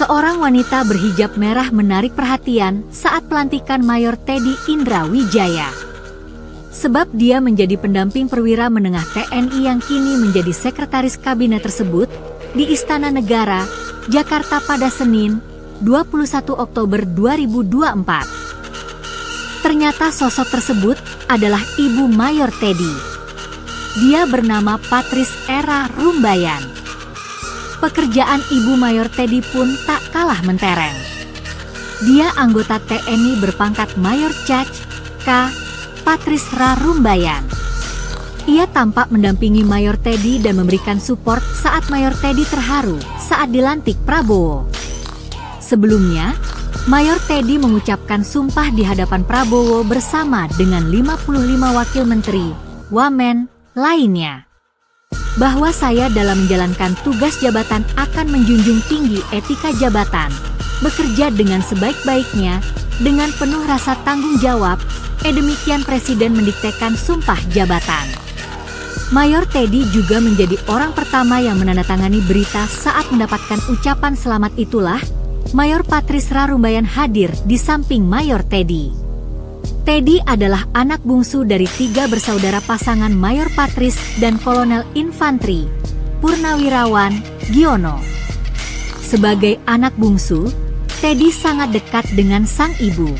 Seorang wanita berhijab merah menarik perhatian saat pelantikan Mayor Teddy Indrawijaya. Sebab dia menjadi pendamping perwira menengah TNI yang kini menjadi sekretaris kabinet tersebut di Istana Negara, Jakarta pada Senin, 21 Oktober 2024. Ternyata sosok tersebut adalah Ibu Mayor Teddy. Dia bernama Patrice Era Rumbayan. Pekerjaan Ibu Mayor Teddy pun tak kalah mentereng. Dia anggota TNI berpangkat Mayor Caj. K. Patrice Ra Rumbayan. Ia tampak mendampingi Mayor Teddy dan memberikan support saat Mayor Teddy terharu saat dilantik Prabowo. Sebelumnya, Mayor Teddy mengucapkan sumpah di hadapan Prabowo bersama dengan 55 wakil menteri, wamen, lainnya. Bahwa saya dalam menjalankan tugas jabatan akan menjunjung tinggi etika jabatan, bekerja dengan sebaik-baiknya, dengan penuh rasa tanggung jawab, demikian Presiden mendiktekan sumpah jabatan. Mayor Teddy juga menjadi orang pertama yang menandatangani berita saat mendapatkan ucapan selamat itulah, Mayor Patrice Ra Rumbayan hadir di samping Mayor Teddy. Teddy adalah anak bungsu dari 3 bersaudara pasangan Mayor Patrice dan Kolonel Infantri, Purnawirawan, Giono. Sebagai anak bungsu, Teddy sangat dekat dengan sang ibu.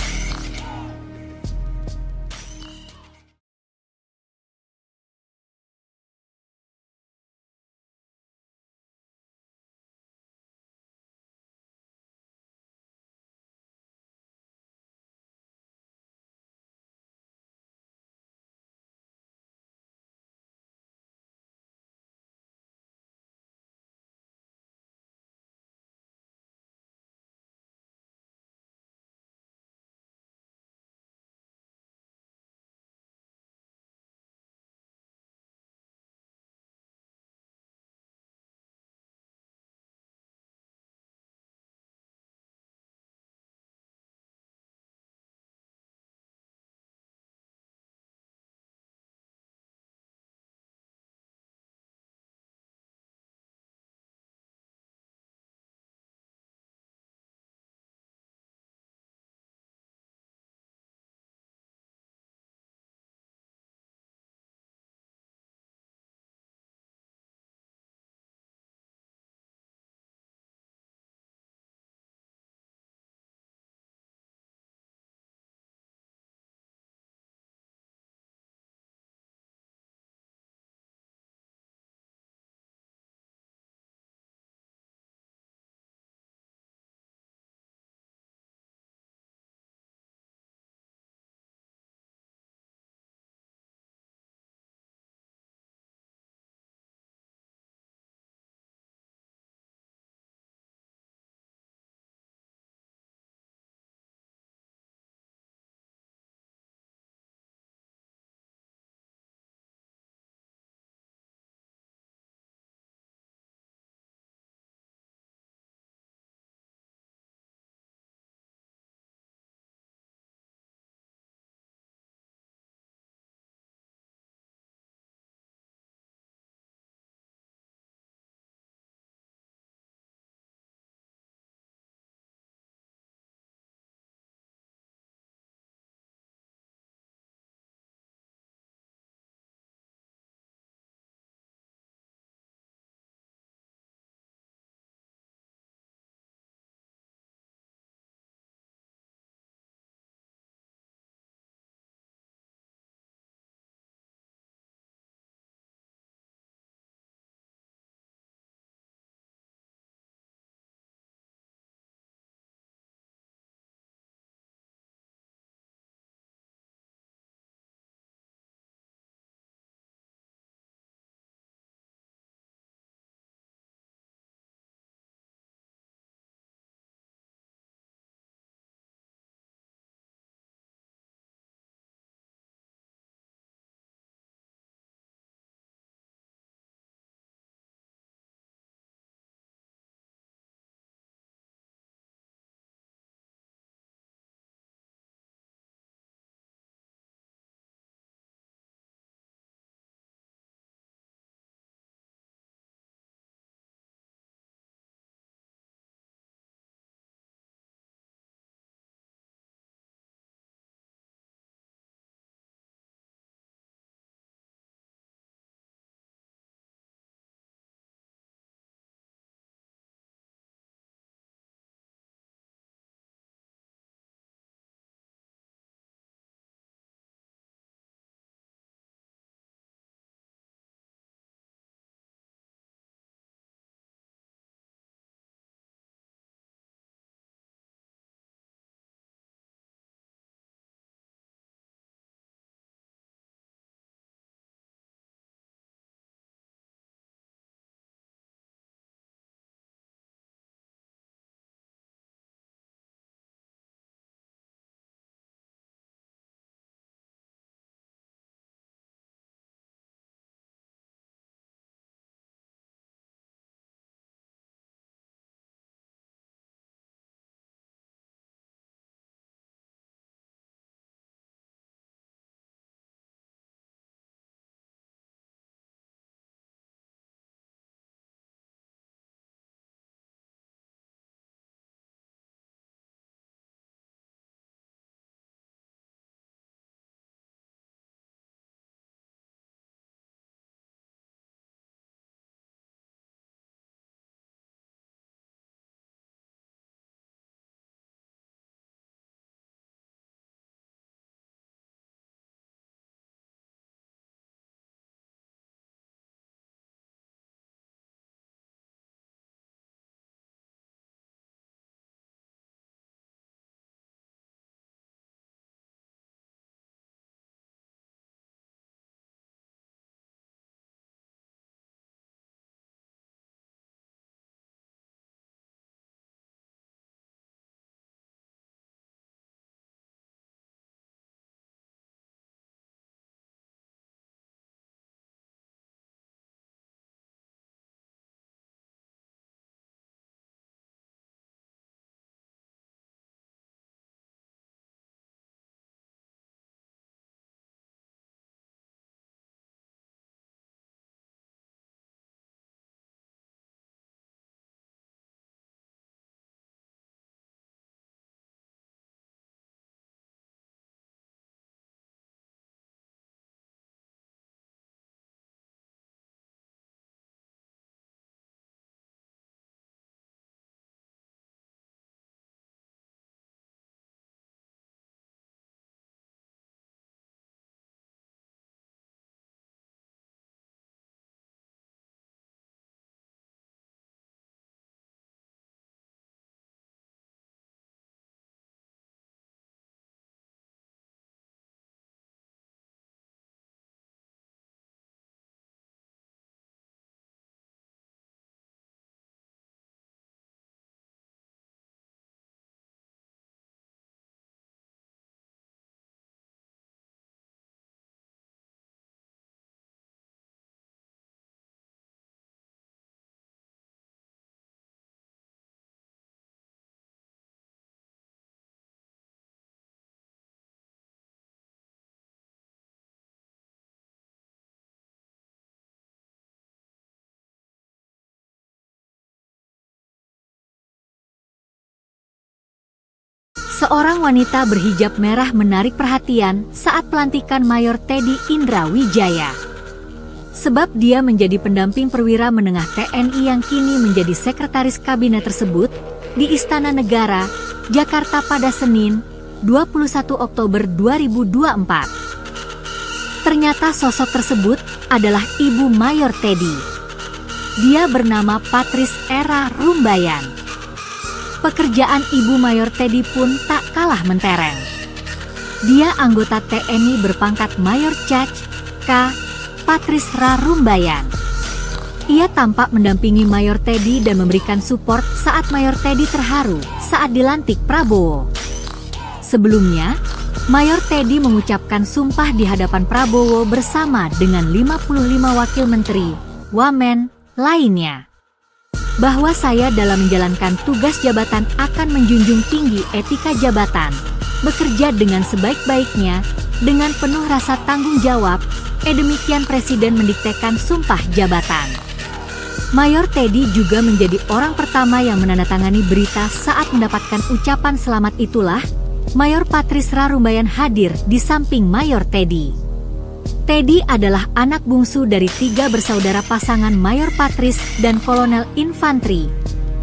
Seorang wanita berhijab merah menarik perhatian saat pelantikan Mayor Teddy Indra Wijaya. Sebab dia menjadi pendamping perwira menengah TNI yang kini menjadi sekretaris kabinet tersebut di Istana Negara, Jakarta pada Senin, 21 Oktober 2024. Ternyata sosok tersebut adalah Ibu Mayor Teddy. Dia bernama Patrice Era Rumbayan. Pekerjaan Ibu Mayor Teddy pun tak kalah mentereng. Dia anggota TNI berpangkat Mayor Cac. K. Patrice Ra Rumbayan. Ia tampak mendampingi Mayor Teddy dan memberikan support saat Mayor Teddy terharu saat dilantik Prabowo. Sebelumnya, Mayor Teddy mengucapkan sumpah di hadapan Prabowo bersama dengan 55 wakil menteri, wamen, lainnya. Bahwa saya dalam menjalankan tugas jabatan akan menjunjung tinggi etika jabatan, bekerja dengan sebaik-baiknya, dengan penuh rasa tanggung jawab, demikian Presiden mendiktekan sumpah jabatan. Mayor Teddy juga menjadi orang pertama yang menandatangani berita saat mendapatkan ucapan selamat itulah, Mayor Patrice Ra Rumbayan hadir di samping Mayor Teddy. Teddy adalah anak bungsu dari 3 bersaudara pasangan Mayor Patrice dan Kolonel Infantri,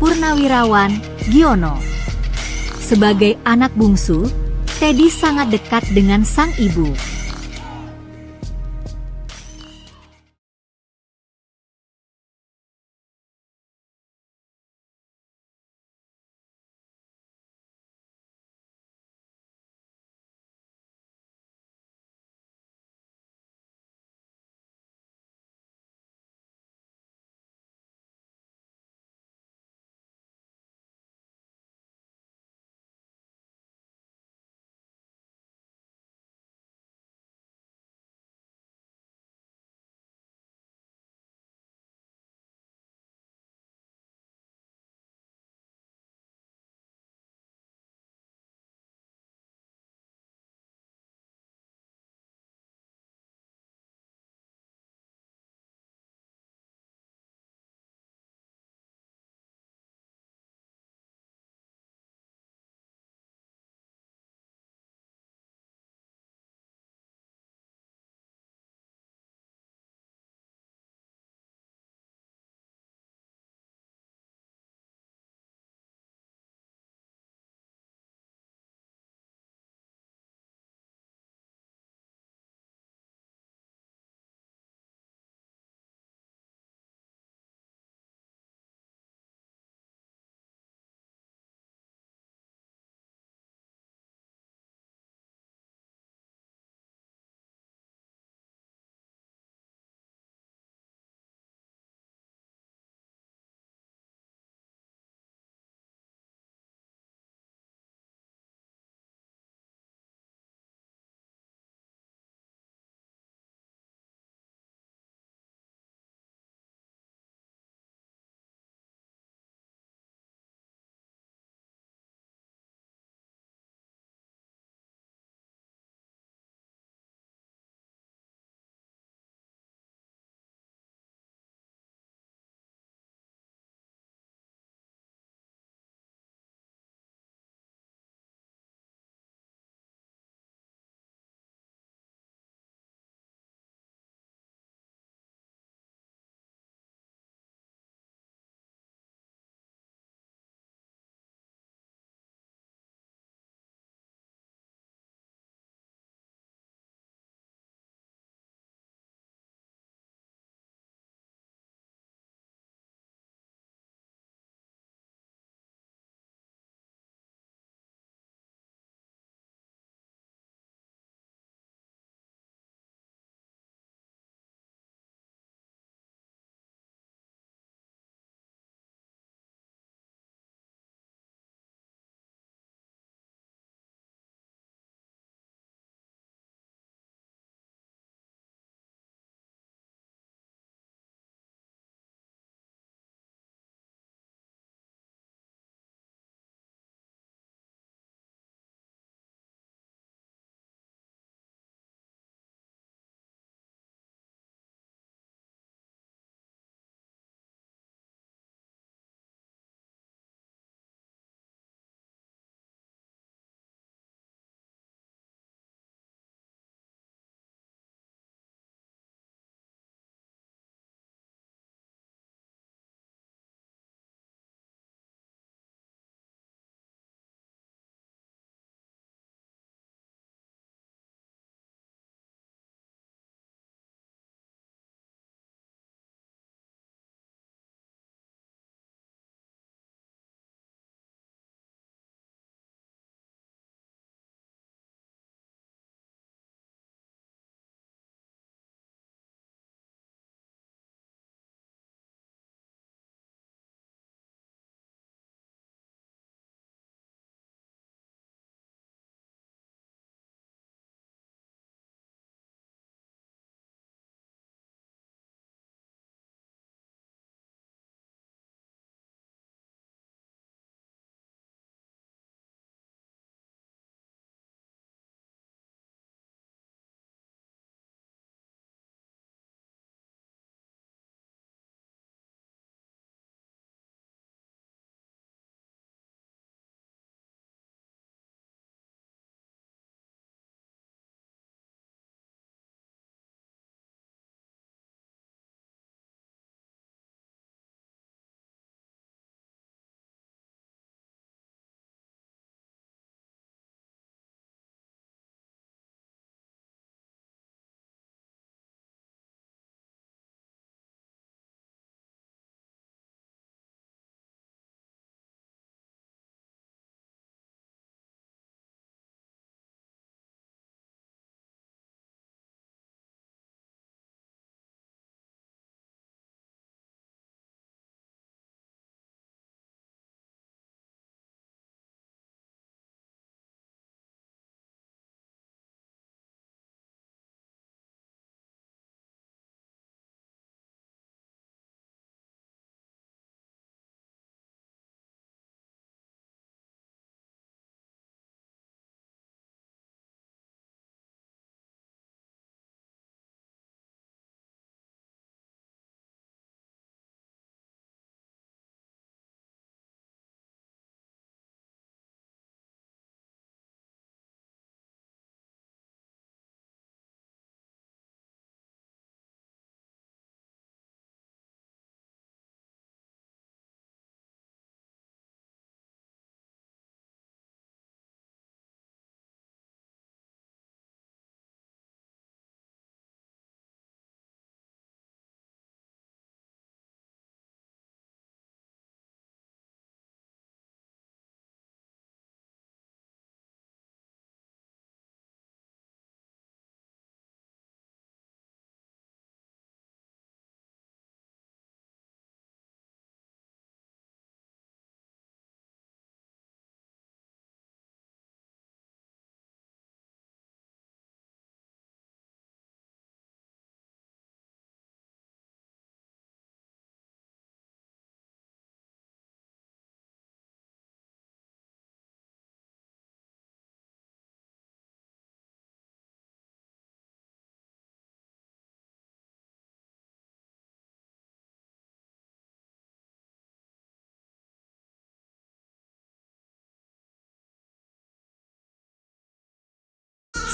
Purnawirawan, Giono. Sebagai anak bungsu, Teddy sangat dekat dengan sang ibu.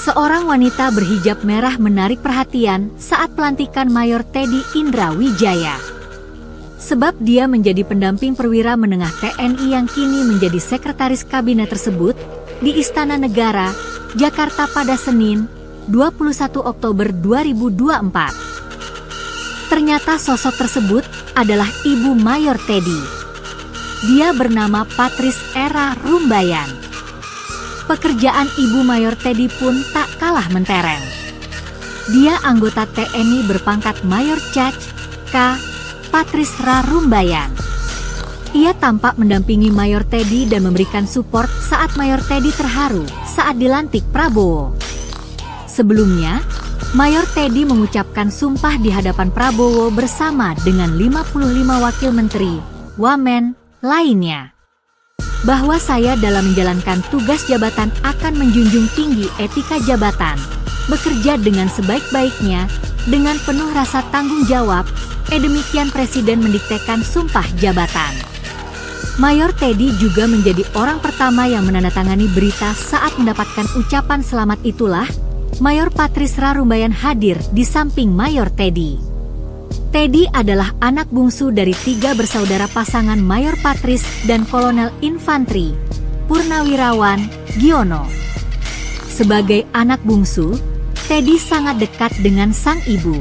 Seorang wanita berhijab merah menarik perhatian saat pelantikan Mayor Teddy Indra Wijaya. Sebab dia menjadi pendamping perwira menengah TNI yang kini menjadi sekretaris kabinet tersebut di Istana Negara, Jakarta pada Senin, 21 Oktober 2024. Ternyata sosok tersebut adalah Ibu Mayor Teddy. Dia bernama Patrice Era Rumbayan. Pekerjaan Ibu Mayor Teddy pun tak kalah mentereng. Dia anggota TNI berpangkat Mayor Cac. K. Patrice Ra Rumbayan. Ia tampak mendampingi Mayor Teddy dan memberikan support saat Mayor Teddy terharu saat dilantik Prabowo. Sebelumnya, Mayor Teddy mengucapkan sumpah di hadapan Prabowo bersama dengan 55 wakil menteri, wamen, lainnya. Bahwa saya dalam menjalankan tugas jabatan akan menjunjung tinggi etika jabatan, bekerja dengan sebaik-baiknya, dengan penuh rasa tanggung jawab, demikian Presiden mendiktekan sumpah jabatan. Mayor Teddy juga menjadi orang pertama yang menandatangani berita saat mendapatkan ucapan selamat itulah, Mayor Patrice Ra Rumbayan hadir di samping Mayor Teddy. Teddy adalah anak bungsu dari 3 bersaudara pasangan Mayor Patrice dan Kolonel Infantri, Purnawirawan, Giono. Sebagai anak bungsu, Teddy sangat dekat dengan sang ibu.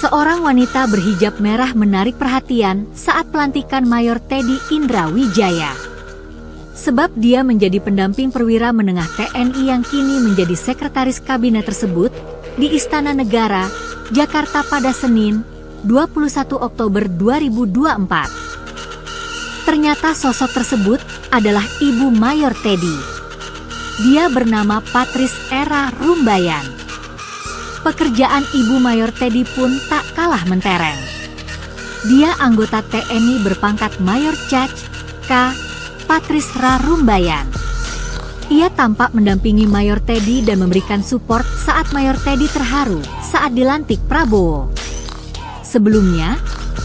Seorang wanita berhijab merah menarik perhatian saat pelantikan Mayor Teddy Indrawijaya. Sebab dia menjadi pendamping perwira menengah TNI yang kini menjadi sekretaris kabinet tersebut di Istana Negara, Jakarta pada Senin, 21 Oktober 2024. Ternyata sosok tersebut adalah Ibu Mayor Teddy. Dia bernama Patris Era Rumbayan. Pekerjaan Ibu Mayor Teddy pun tak kalah mentereng. Dia anggota TNI berpangkat Mayor Cac. K. Patris Ra Rumbayan. Ia tampak mendampingi Mayor Teddy dan memberikan support saat Mayor Teddy terharu saat dilantik Prabowo. Sebelumnya,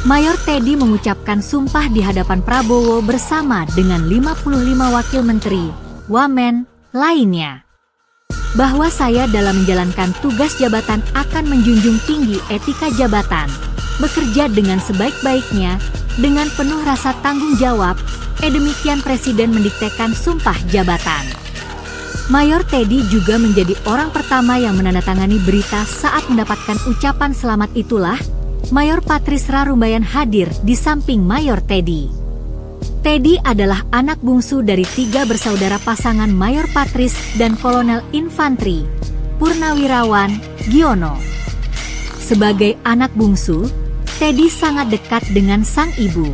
Mayor Teddy mengucapkan sumpah di hadapan Prabowo bersama dengan 55 wakil menteri, wamen, lainnya. Bahwa saya dalam menjalankan tugas jabatan akan menjunjung tinggi etika jabatan, bekerja dengan sebaik-baiknya, dengan penuh rasa tanggung jawab, demikian Presiden mendiktekan sumpah jabatan. Mayor Teddy juga menjadi orang pertama yang menandatangani berita saat mendapatkan ucapan selamat itulah, Mayor Patris Ra Rumbayan hadir di samping Mayor Teddy. Teddy adalah anak bungsu dari 3 bersaudara pasangan Mayor Patris dan Kolonel Infantri, Purnawirawan, Giono. Sebagai anak bungsu, Teddy sangat dekat dengan sang ibu.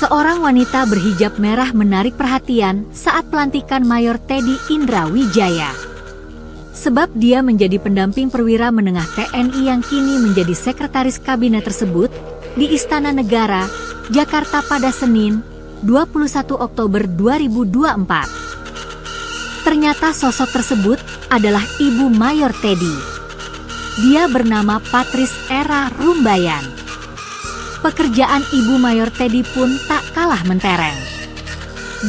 Seorang wanita berhijab merah menarik perhatian saat pelantikan Mayor Teddy Indra Wijaya. Sebab dia menjadi pendamping perwira menengah TNI yang kini menjadi sekretaris kabinet tersebut di Istana Negara, Jakarta pada Senin, 21 Oktober 2024. Ternyata sosok tersebut adalah Ibu Mayor Teddy. Dia bernama Patrice Era Rumbayan. Pekerjaan Ibu Mayor Teddy pun tak kalah mentereng.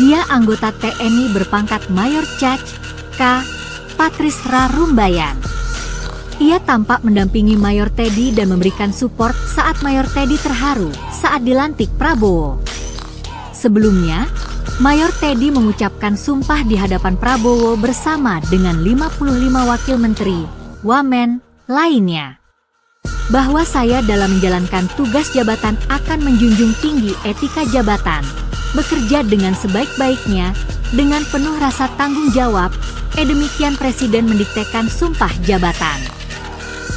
Dia anggota TNI berpangkat Mayor Cac. K. Patrice Rumbayan. Ia tampak mendampingi Mayor Teddy dan memberikan support saat Mayor Teddy terharu saat dilantik Prabowo. Sebelumnya, Mayor Teddy mengucapkan sumpah di hadapan Prabowo bersama dengan 55 wakil menteri, wamen, lainnya. Bahwa saya dalam menjalankan tugas jabatan akan menjunjung tinggi etika jabatan, bekerja dengan sebaik-baiknya, dengan penuh rasa tanggung jawab, demikian Presiden mendiktekan sumpah jabatan.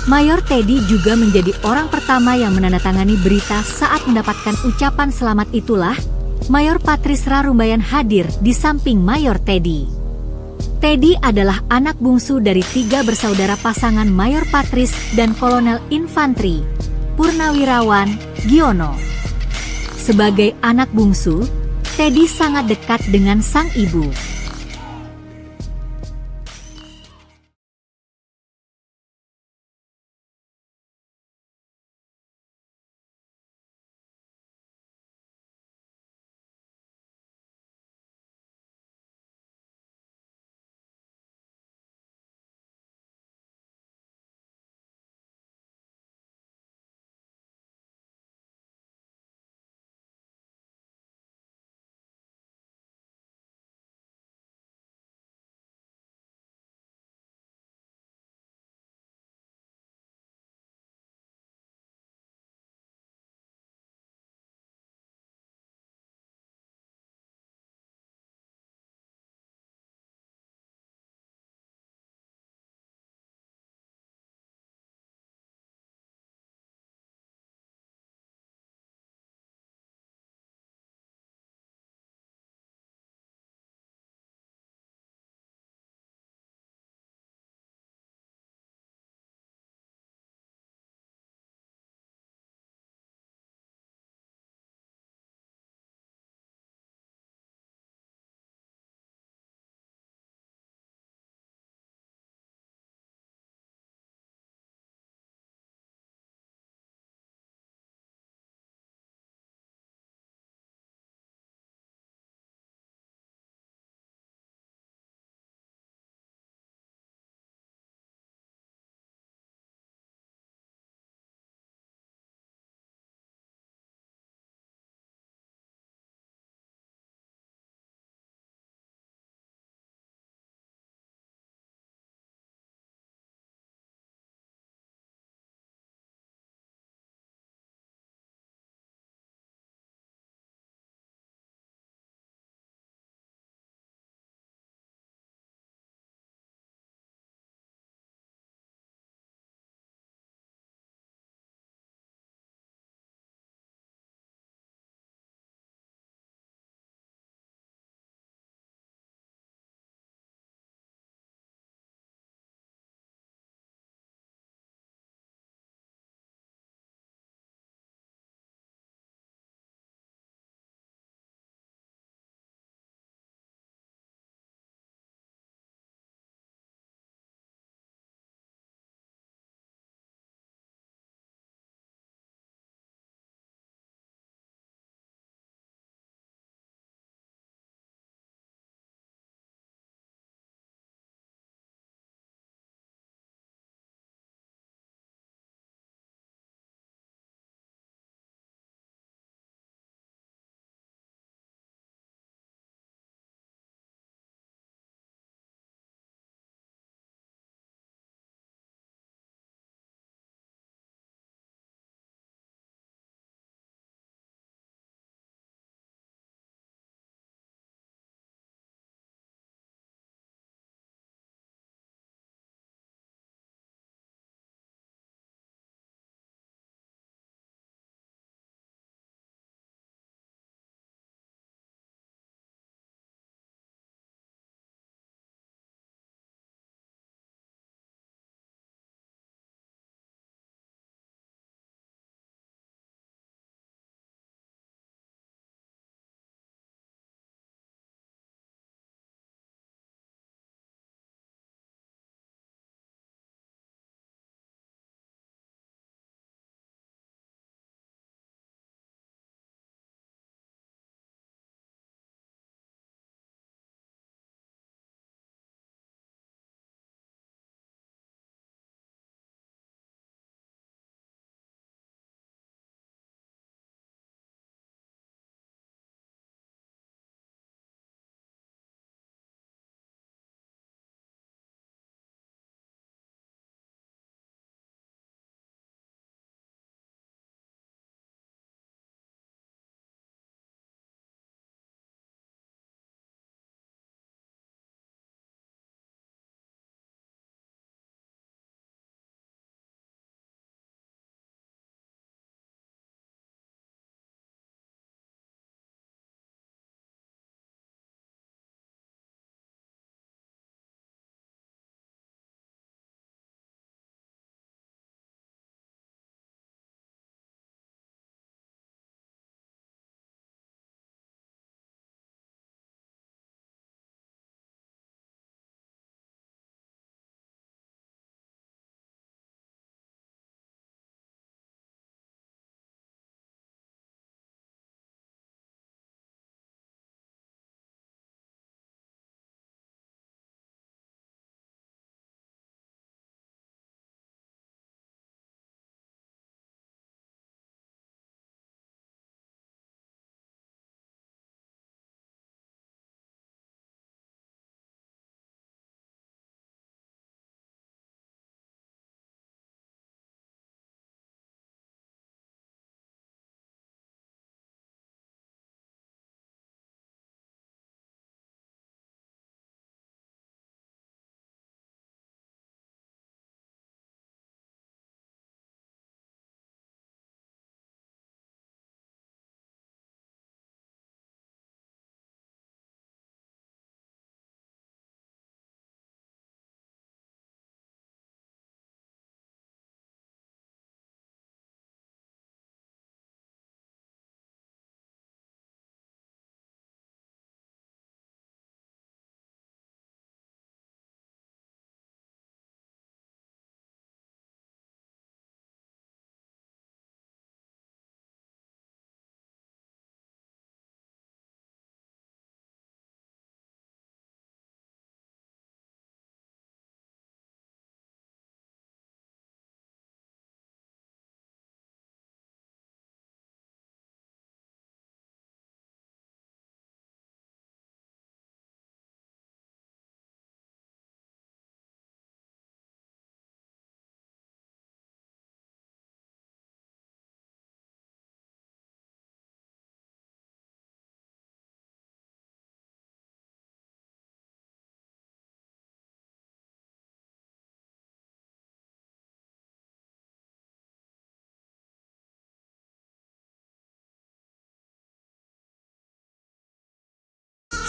Mayor Teddy juga menjadi orang pertama yang menandatangani berita saat mendapatkan ucapan selamat itulah, Mayor Patrice Rumbayan hadir di samping Mayor Teddy. Teddy adalah anak bungsu dari 3 bersaudara pasangan Mayor Patrice dan Kolonel Infanteri Purnawirawan Giono. Sebagai anak bungsu, Teddy sangat dekat dengan sang ibu.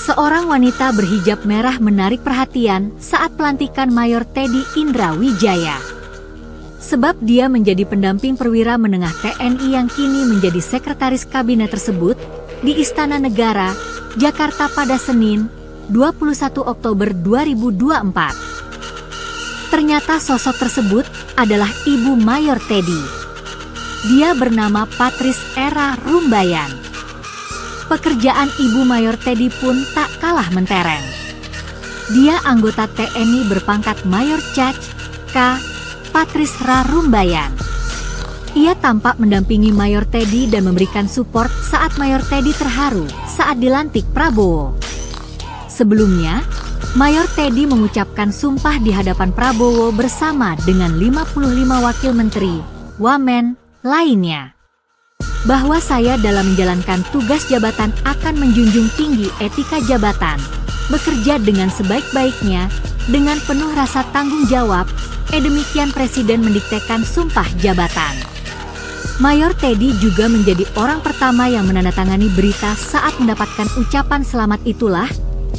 Seorang wanita berhijab merah menarik perhatian saat pelantikan Mayor Teddy Indra Wijaya. Sebab dia menjadi pendamping perwira menengah TNI yang kini menjadi sekretaris kabinet tersebut di Istana Negara, Jakarta pada Senin, 21 Oktober 2024. Ternyata sosok tersebut adalah Ibu Mayor Teddy. Dia bernama Patrice Era Rumbayan. Pekerjaan Ibu Mayor Teddy pun tak kalah mentereng. Dia anggota TNI berpangkat Mayor Cac. K. Patrice Ra Rumbayan. Ia tampak mendampingi Mayor Teddy dan memberikan support saat Mayor Teddy terharu saat dilantik Prabowo. Sebelumnya, Mayor Teddy mengucapkan sumpah di hadapan Prabowo bersama dengan 55 wakil menteri, wamen, lainnya. Bahwa saya dalam menjalankan tugas jabatan akan menjunjung tinggi etika jabatan, bekerja dengan sebaik-baiknya, dengan penuh rasa tanggung jawab, demikian Presiden mendiktekan sumpah jabatan. Mayor Teddy juga menjadi orang pertama yang menandatangani berita saat mendapatkan ucapan selamat itulah,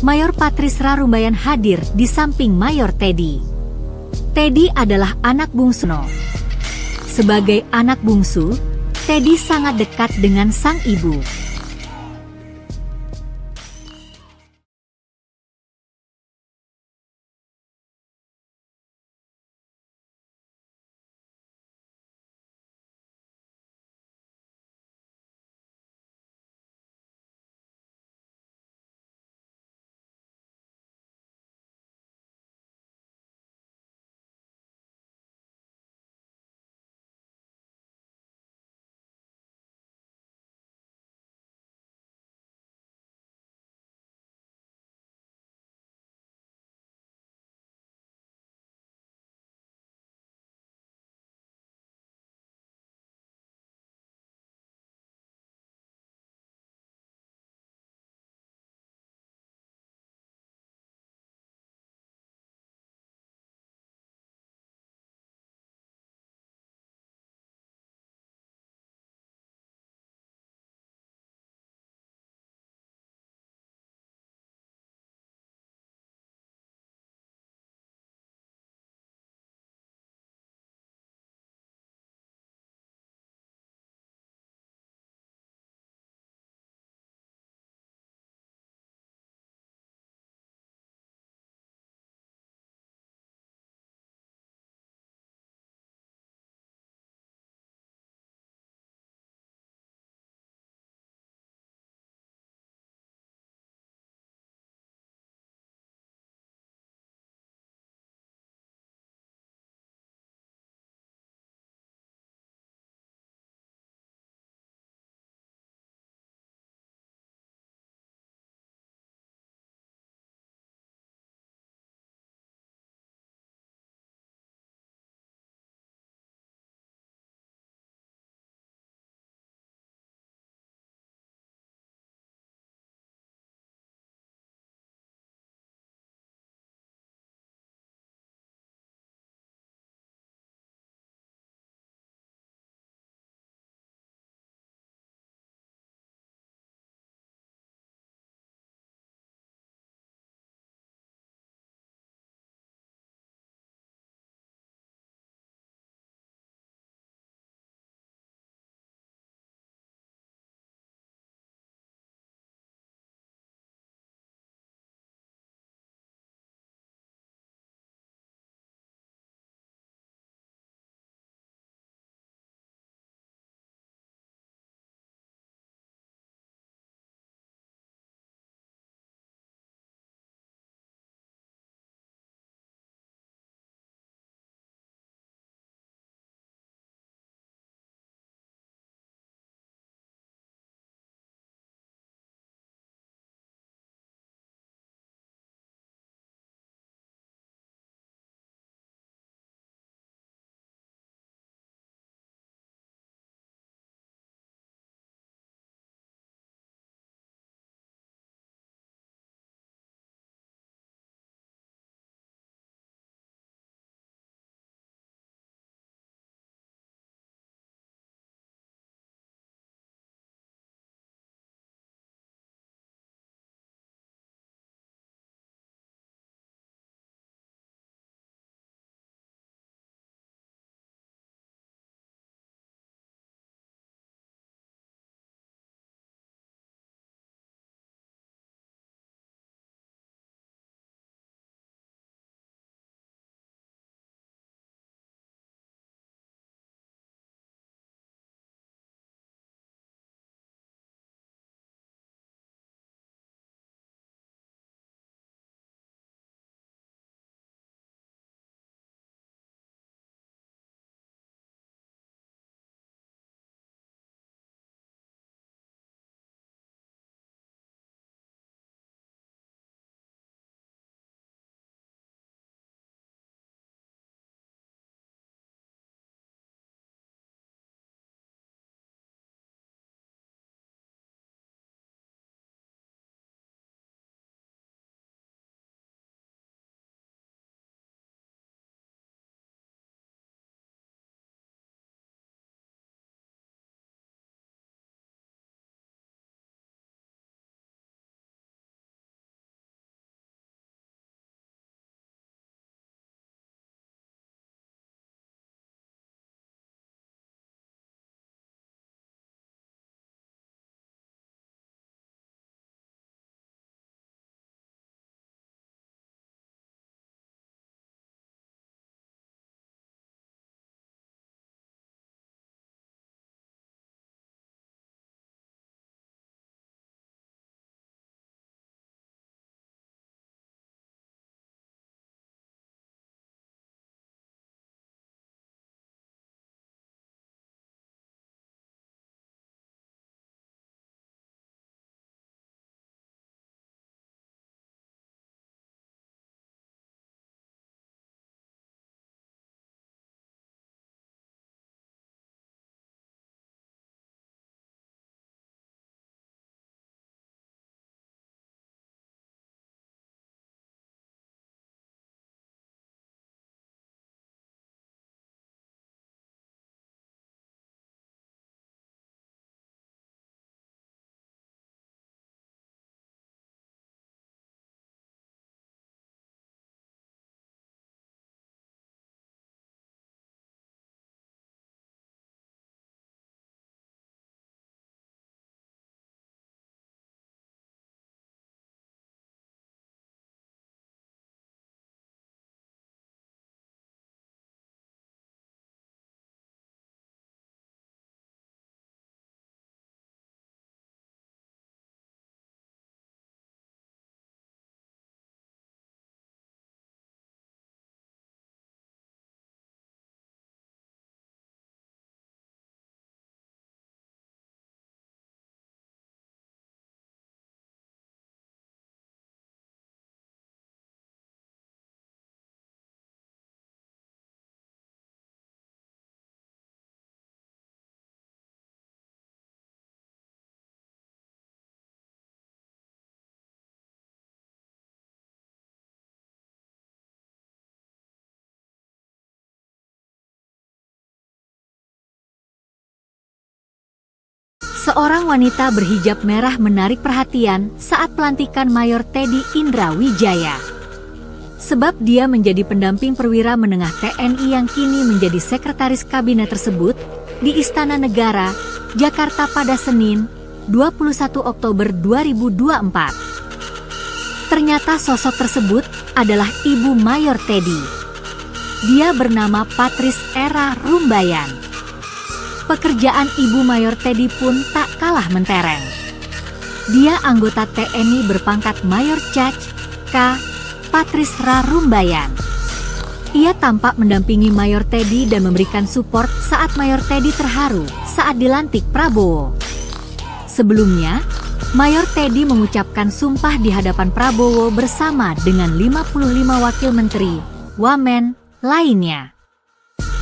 Mayor Patrice Ra Rumbayan hadir di samping Mayor Teddy. Teddy adalah anak bungsu. Sebagai anak bungsu, Teddy sangat dekat dengan sang ibu. Seorang wanita berhijab merah menarik perhatian saat pelantikan Mayor Teddy Indra Wijaya. Sebab dia menjadi pendamping perwira menengah TNI yang kini menjadi sekretaris kabinet tersebut di Istana Negara, Jakarta pada Senin, 21 Oktober 2024. Ternyata sosok tersebut adalah Ibu Mayor Teddy. Dia bernama Patrice Era Rumbayan. Pekerjaan Ibu Mayor Teddy pun tak kalah mentereng. Dia anggota TNI berpangkat Mayor Caj K. Patrice Ra Rumbayan. Ia tampak mendampingi Mayor Teddy dan memberikan support saat Mayor Teddy terharu saat dilantik Prabowo. Sebelumnya, Mayor Teddy mengucapkan sumpah di hadapan Prabowo bersama dengan 55 wakil menteri, wamen, lainnya.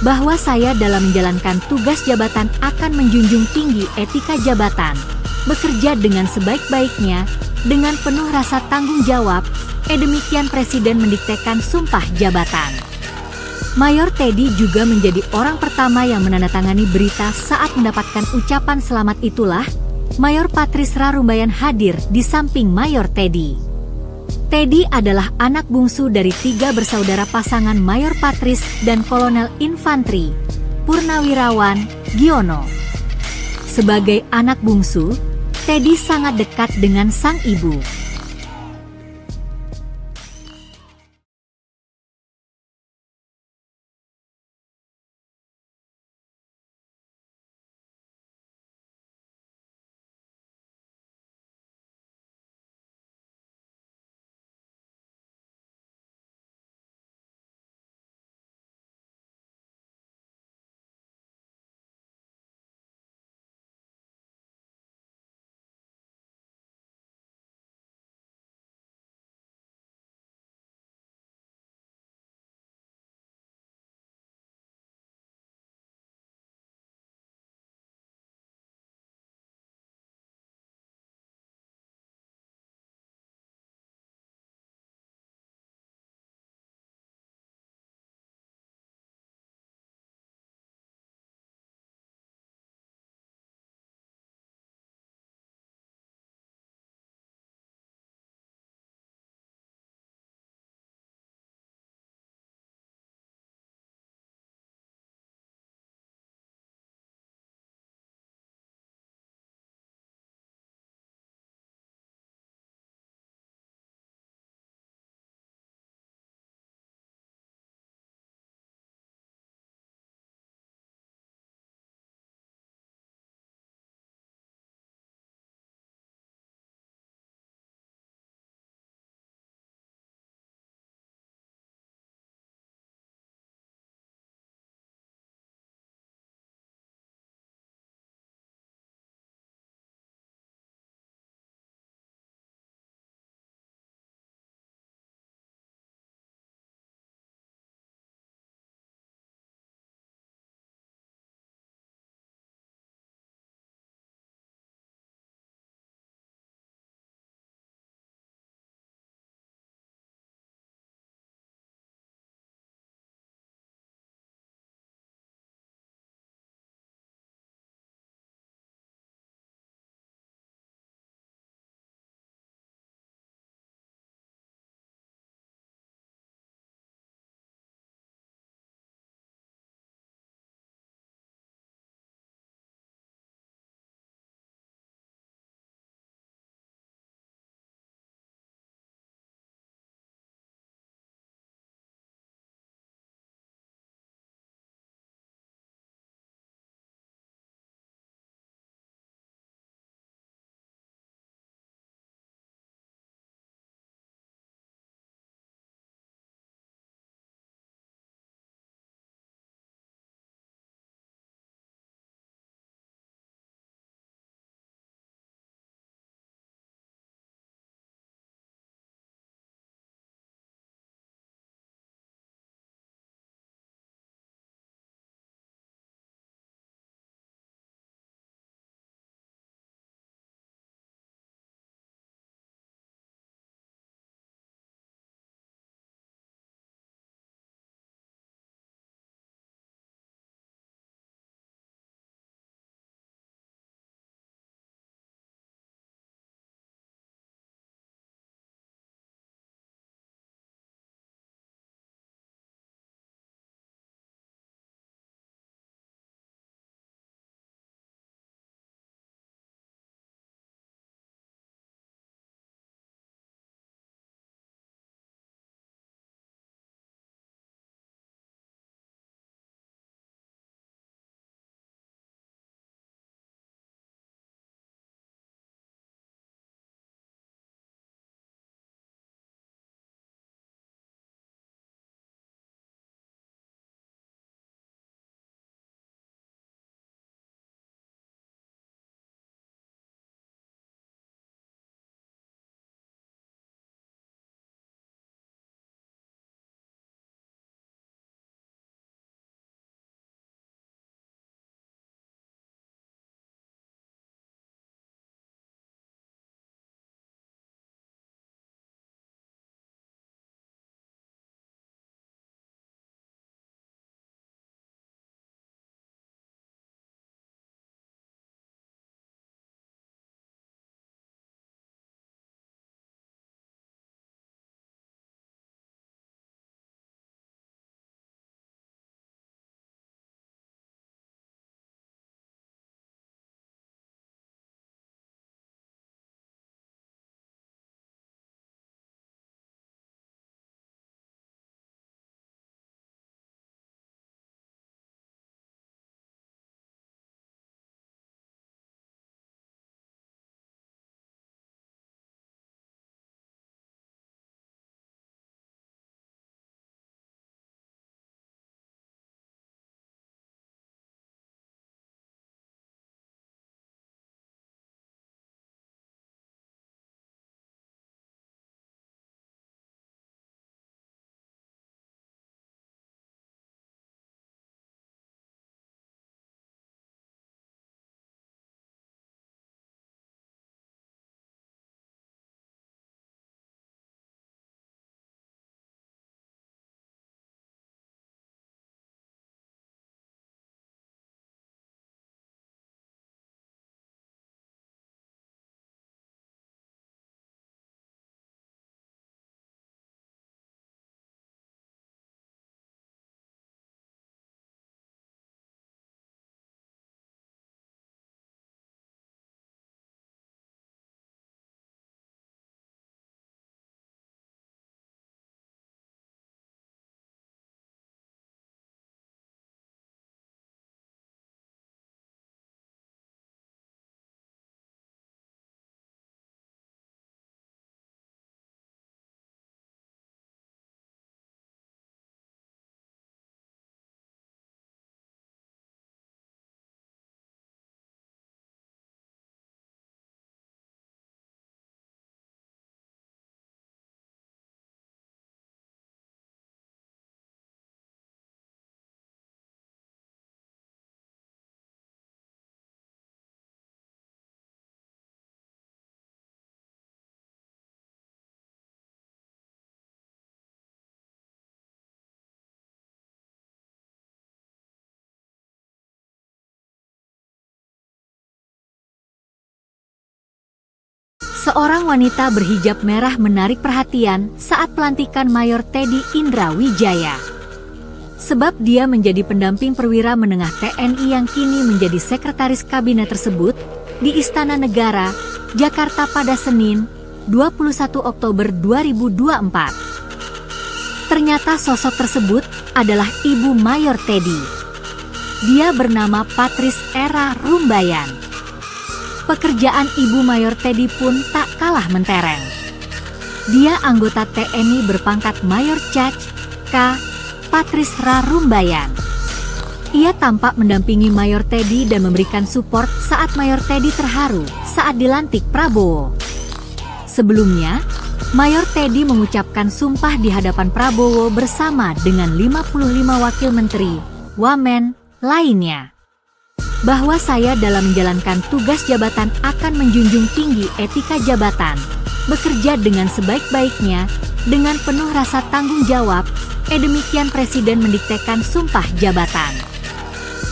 Bahwa saya dalam menjalankan tugas jabatan akan menjunjung tinggi etika jabatan, bekerja dengan sebaik-baiknya, dengan penuh rasa tanggung jawab, demikian Presiden mendiktekan sumpah jabatan. Mayor Teddy juga menjadi orang pertama yang menandatangani berita saat mendapatkan ucapan selamat itulah, Mayor Patrice Ra Rumbayan hadir di samping Mayor Teddy. Teddy adalah anak bungsu dari 3 bersaudara pasangan Mayor Patrice dan Kolonel Infantri, Purnawirawan, Giono. Sebagai anak bungsu, Teddy sangat dekat dengan sang ibu. Seorang wanita berhijab merah menarik perhatian saat pelantikan Mayor Teddy Indra Wijaya. Sebab dia menjadi pendamping perwira menengah TNI yang kini menjadi sekretaris kabinet tersebut di Istana Negara, Jakarta pada Senin, 21 Oktober 2024. Ternyata sosok tersebut adalah Ibu Mayor Teddy. Dia bernama Patrice Era Rumbayan. Pekerjaan Ibu Mayor Teddy pun tak kalah mentereng. Dia anggota TNI berpangkat Mayor Cac. K. Patrice Ra Rumbayan. Ia tampak mendampingi Mayor Teddy dan memberikan support saat Mayor Teddy terharu saat dilantik Prabowo. Sebelumnya, Mayor Teddy mengucapkan sumpah di hadapan Prabowo bersama dengan 55 wakil menteri, wamen, lainnya. Bahwa saya dalam menjalankan tugas jabatan akan menjunjung tinggi etika jabatan, bekerja dengan sebaik-baiknya, dengan penuh rasa tanggung jawab, demikian Presiden mendiktekan sumpah jabatan.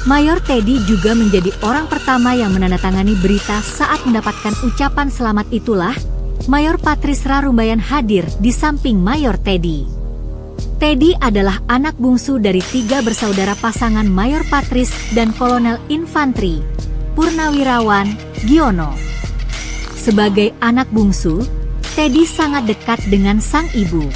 Mayor Teddy juga menjadi orang pertama yang menandatangani berita saat mendapatkan ucapan selamat itulah, Mayor Patrice Ra Rumbayan hadir di samping Mayor Teddy. Teddy adalah anak bungsu dari 3 bersaudara pasangan Mayor Patrice dan Kolonel Infantri, Purnawirawan, Giono. Sebagai anak bungsu, Teddy sangat dekat dengan sang ibu.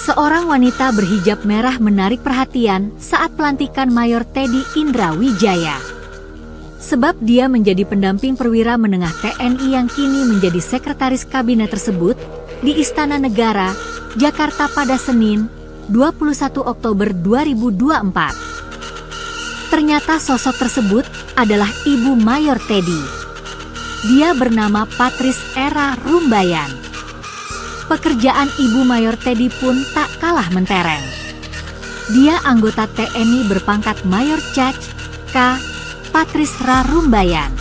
Seorang wanita berhijab merah menarik perhatian saat pelantikan Mayor Teddy Indra Wijaya. Sebab dia menjadi pendamping perwira menengah TNI yang kini menjadi sekretaris kabinet tersebut di Istana Negara, Jakarta pada Senin, 21 Oktober 2024. Ternyata sosok tersebut adalah Ibu Mayor Teddy. Dia bernama Patrice Era Rumbayan. Pekerjaan Ibu Mayor Teddy pun tak kalah mentereng. Dia anggota TNI berpangkat Mayor Cac. K. Patrice Ra Rumbayan.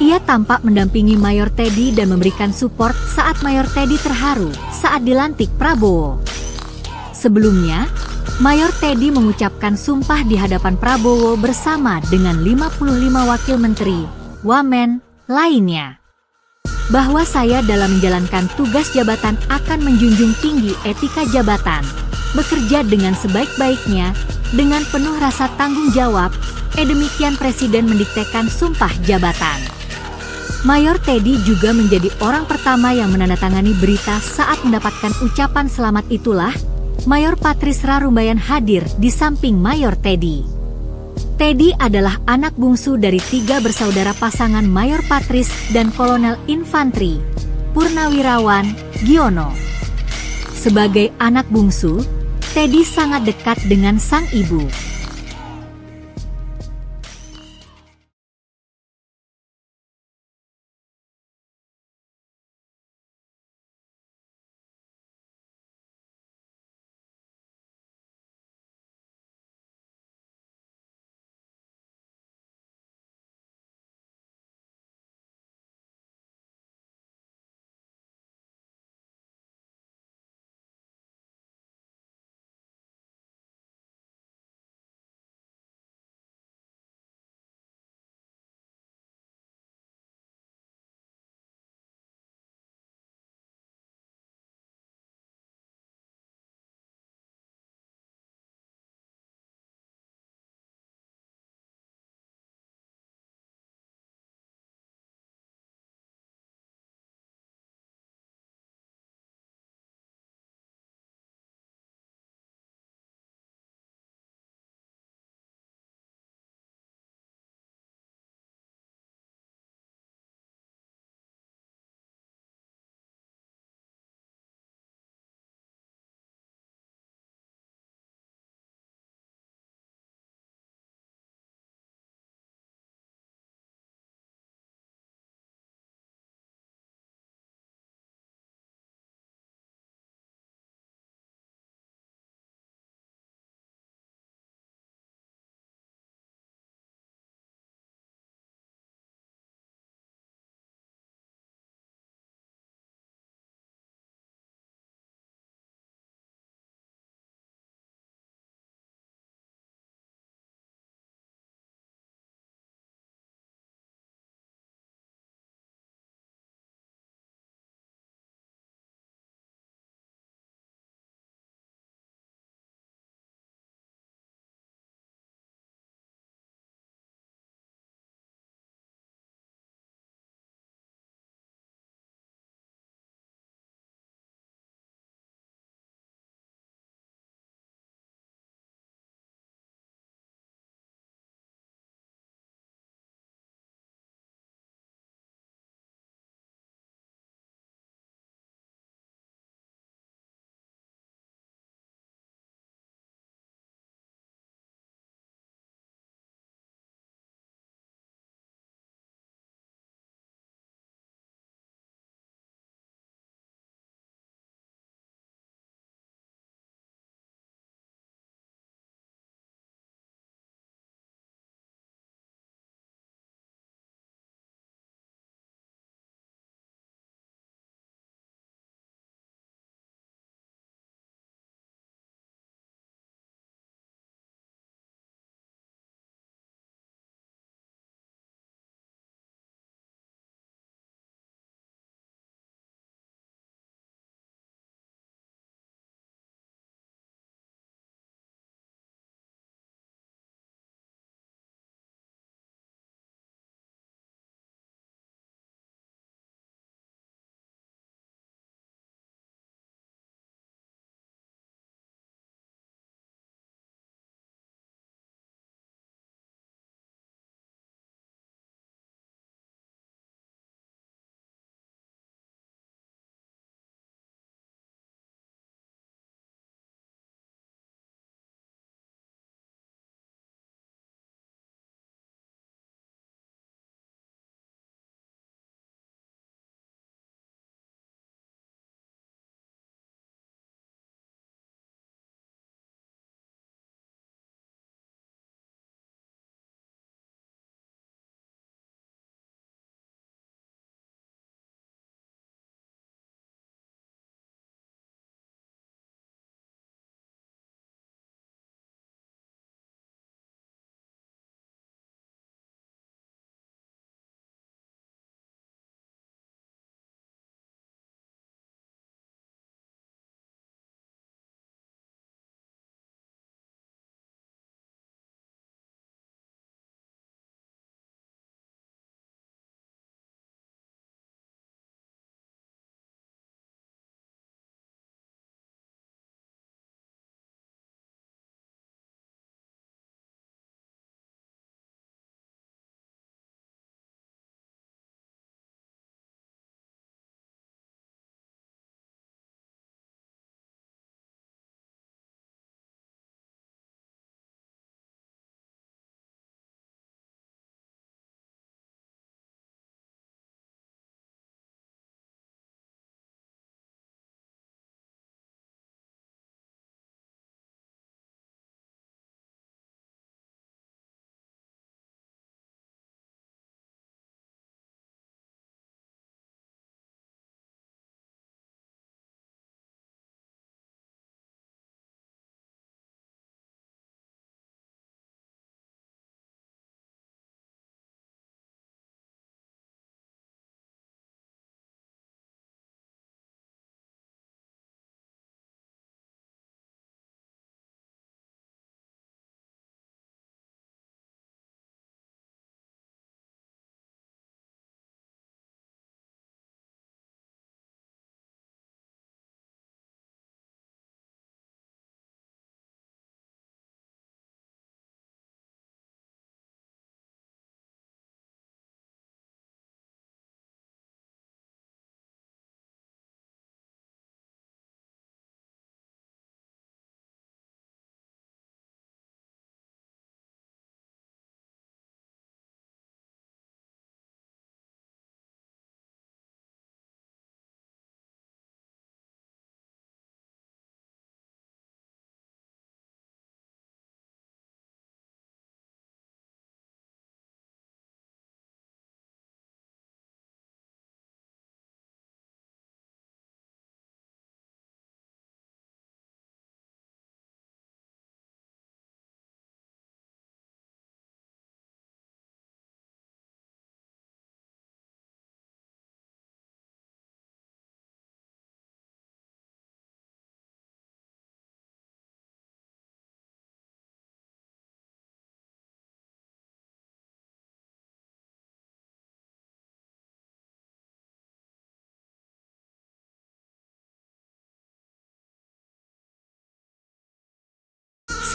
Ia tampak mendampingi Mayor Teddy dan memberikan support saat Mayor Teddy terharu saat dilantik Prabowo. Sebelumnya, Mayor Teddy mengucapkan sumpah di hadapan Prabowo bersama dengan 55 wakil menteri, wamen, lainnya. Bahwa saya dalam menjalankan tugas jabatan akan menjunjung tinggi etika jabatan, bekerja dengan sebaik-baiknya, dengan penuh rasa tanggung jawab, demikian Presiden mendiktekan sumpah jabatan. Mayor Teddy juga menjadi orang pertama yang menandatangani berita saat mendapatkan ucapan selamat itulah, Mayor Patrice Ra Rumbayan hadir di samping Mayor Teddy. Teddy adalah anak bungsu dari 3 bersaudara pasangan Mayor Patrice dan Kolonel Infantri, Purnawirawan, Giono. Sebagai anak bungsu, Teddy sangat dekat dengan sang ibu.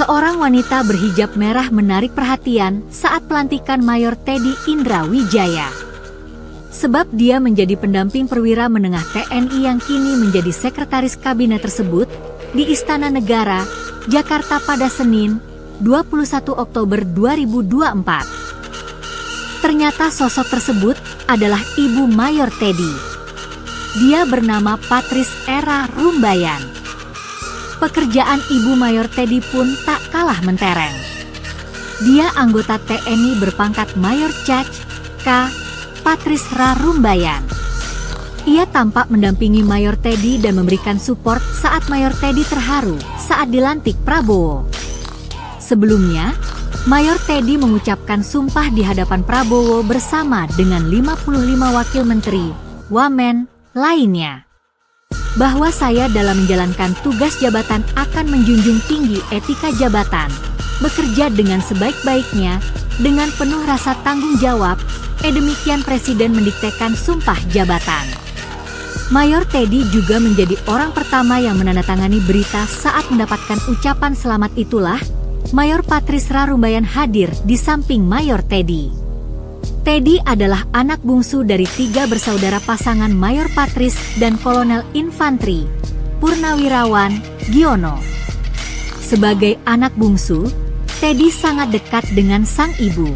Seorang wanita berhijab merah menarik perhatian saat pelantikan Mayor Teddy Indrawijaya. Sebab dia menjadi pendamping perwira menengah TNI yang kini menjadi sekretaris kabinet tersebut di Istana Negara, Jakarta pada Senin, 21 Oktober 2024. Ternyata sosok tersebut adalah Ibu Mayor Teddy. Dia bernama Patrice Era Rumbayan. Pekerjaan Ibu Mayor Teddy pun tak kalah mentereng. Dia anggota TNI berpangkat Mayor Caj K. Patrice Ra Rumbayan. Ia tampak mendampingi Mayor Teddy dan memberikan support saat Mayor Teddy terharu saat dilantik Prabowo. Sebelumnya, Mayor Teddy mengucapkan sumpah di hadapan Prabowo bersama dengan 55 wakil menteri, wamen, lainnya. Bahwa saya dalam menjalankan tugas jabatan akan menjunjung tinggi etika jabatan, bekerja dengan sebaik-baiknya, dengan penuh rasa tanggung jawab, demikian Presiden mendiktekan sumpah jabatan. Mayor Teddy juga menjadi orang pertama yang menandatangani berita saat mendapatkan ucapan selamat itulah, Mayor Patrice Ra Rumbayan hadir di samping Mayor Teddy. Teddy adalah anak bungsu dari 3 bersaudara pasangan Mayor Patrice dan Kolonel Infantri, Purnawirawan, Giono. Sebagai anak bungsu, Teddy sangat dekat dengan sang ibu.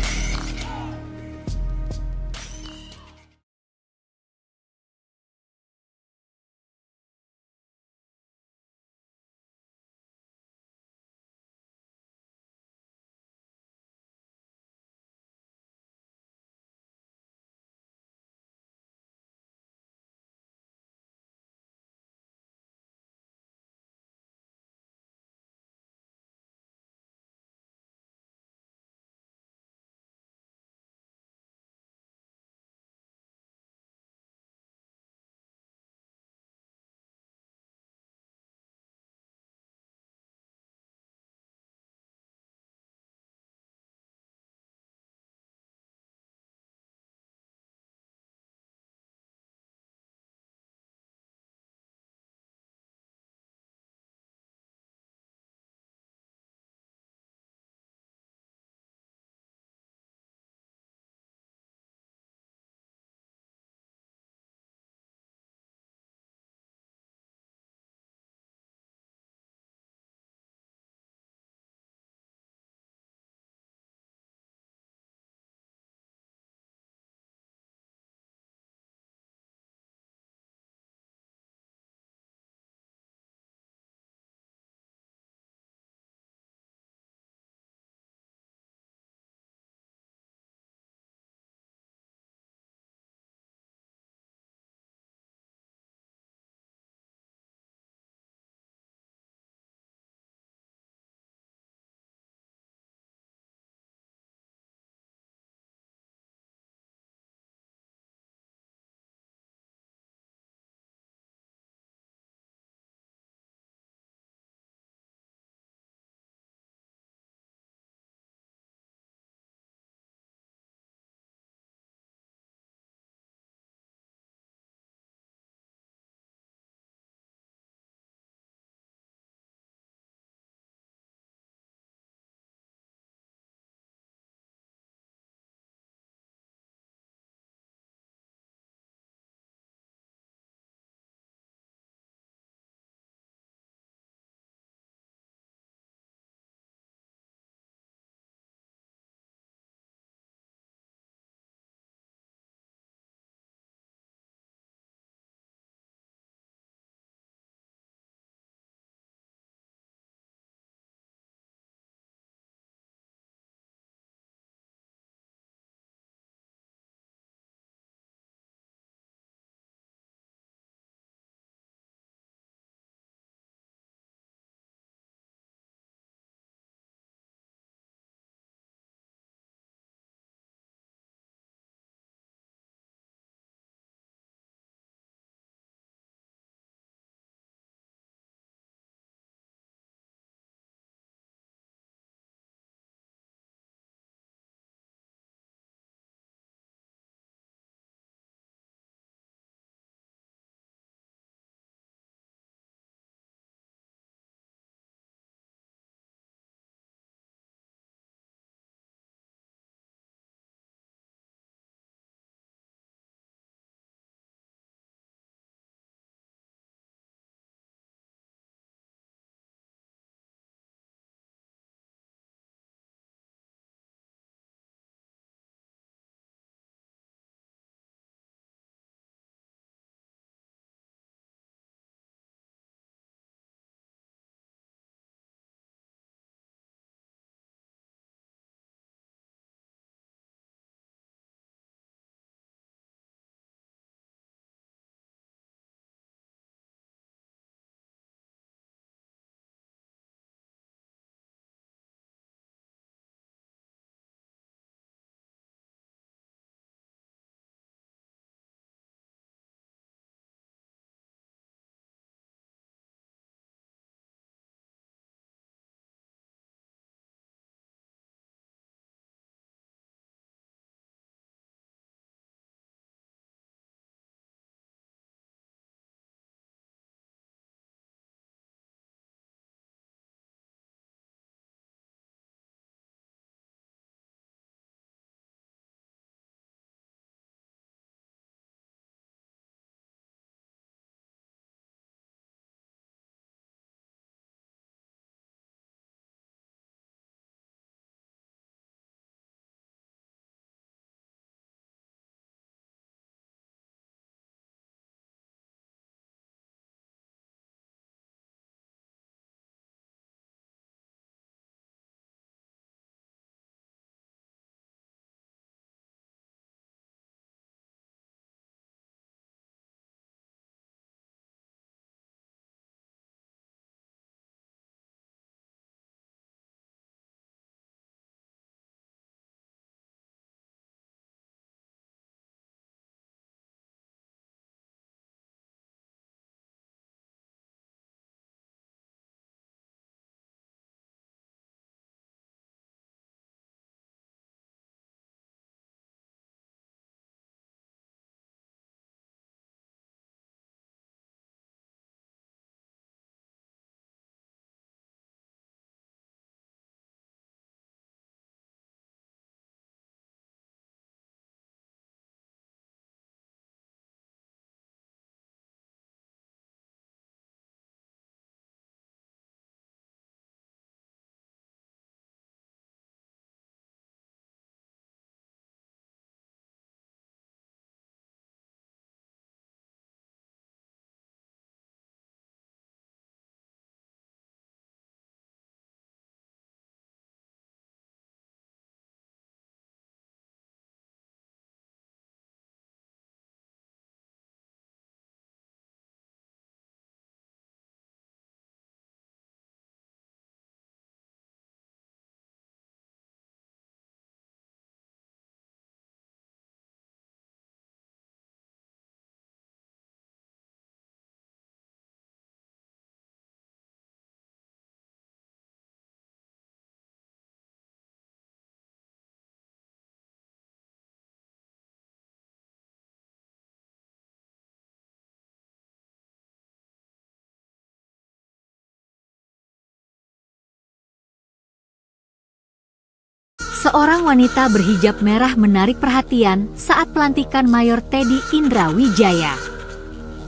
Seorang wanita berhijab merah menarik perhatian saat pelantikan Mayor Teddy Indrawijaya.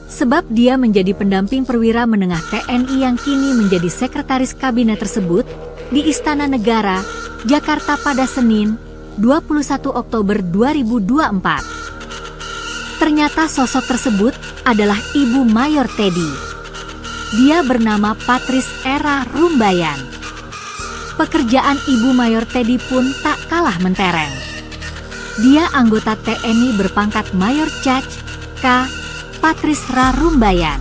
Sebab dia menjadi pendamping perwira menengah TNI yang kini menjadi sekretaris kabinet tersebut di Istana Negara, Jakarta pada Senin, 21 Oktober 2024. Ternyata sosok tersebut adalah Ibu Mayor Teddy. Dia bernama Patrice Era Rumbayan. Pekerjaan Ibu Mayor Teddy pun tak kalah mentereng. Dia anggota TNI berpangkat Mayor Caj. K. Patrice Ra Rumbayan.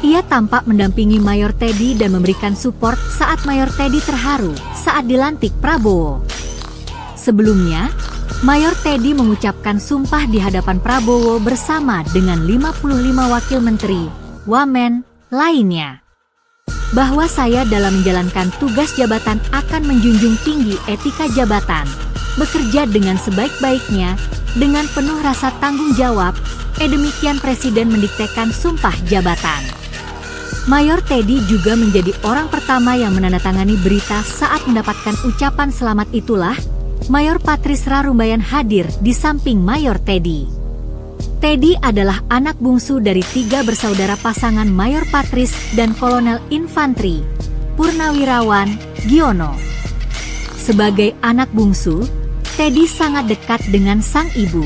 Ia tampak mendampingi Mayor Teddy dan memberikan support saat Mayor Teddy terharu saat dilantik Prabowo. Sebelumnya, Mayor Teddy mengucapkan sumpah di hadapan Prabowo bersama dengan 55 wakil menteri, wamen, lainnya. Bahwa saya dalam menjalankan tugas jabatan akan menjunjung tinggi etika jabatan, bekerja dengan sebaik-baiknya, dengan penuh rasa tanggung jawab, demikian Presiden mendiktekan sumpah jabatan. Mayor Teddy juga menjadi orang pertama yang menandatangani berita saat mendapatkan ucapan selamat itulah, Mayor Patrice Ra Rumbayan hadir di samping Mayor Teddy. Teddy adalah anak bungsu dari 3 bersaudara pasangan Mayor Patrice dan Kolonel Infantri, Purnawirawan, Giono. Sebagai anak bungsu, Teddy sangat dekat dengan sang ibu.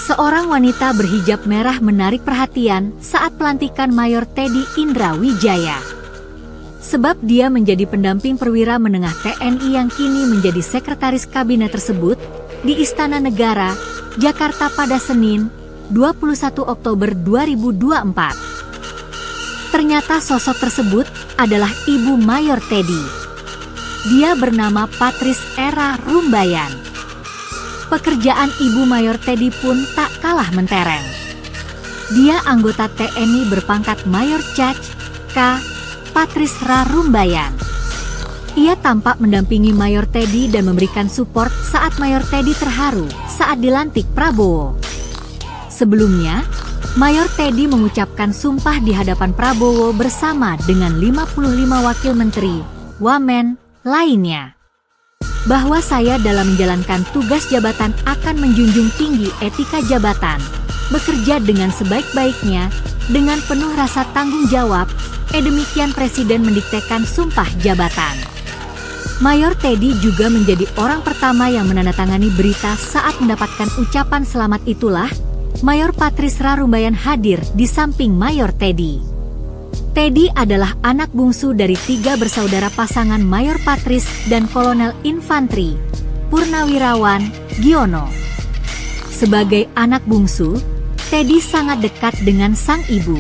Seorang wanita berhijab merah menarik perhatian saat pelantikan Mayor Teddy Indrawijaya. Sebab dia menjadi pendamping perwira menengah TNI yang kini menjadi sekretaris kabinet tersebut di Istana Negara, Jakarta pada Senin, 21 Oktober 2024. Ternyata sosok tersebut adalah Ibu Mayor Teddy. Dia bernama Patrice Era Rumbayan. Pekerjaan Ibu Mayor Teddy pun tak kalah mentereng. Dia anggota TNI berpangkat Mayor Caj K. Patrice Ra Rumbayan. Ia tampak mendampingi Mayor Teddy dan memberikan support saat Mayor Teddy terharu saat dilantik Prabowo. Sebelumnya, Mayor Teddy mengucapkan sumpah di hadapan Prabowo bersama dengan 55 wakil menteri, wamen, lainnya. Bahwa saya dalam menjalankan tugas jabatan akan menjunjung tinggi etika jabatan, bekerja dengan sebaik-baiknya, dengan penuh rasa tanggung jawab, demikian Presiden mendiktekan sumpah jabatan. Mayor Teddy juga menjadi orang pertama yang menandatangani berita saat mendapatkan ucapan selamat itulah, Mayor Patrice Ra Rumbayan hadir di samping Mayor Teddy. Teddy adalah anak bungsu dari 3 bersaudara pasangan Mayor Patrice dan Kolonel Infantri, Purnawirawan, Giono. Sebagai anak bungsu, Teddy sangat dekat dengan sang ibu.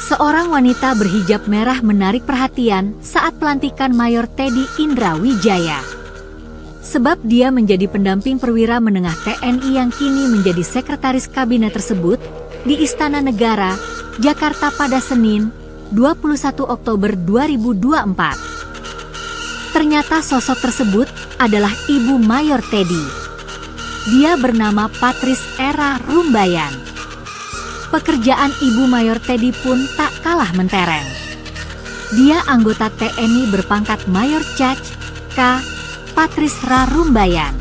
Seorang wanita berhijab merah menarik perhatian saat pelantikan Mayor Teddy Indrawijaya. Sebab dia menjadi pendamping perwira menengah TNI yang kini menjadi sekretaris kabinet tersebut di Istana Negara, Jakarta pada Senin, 21 Oktober 2024. Ternyata sosok tersebut adalah Ibu Mayor Teddy. Dia bernama Patris Era Rumbayan. Pekerjaan Ibu Mayor Teddy pun tak kalah mentereng. Dia anggota TNI berpangkat Mayor Caj. K. Patris Rarumbayan.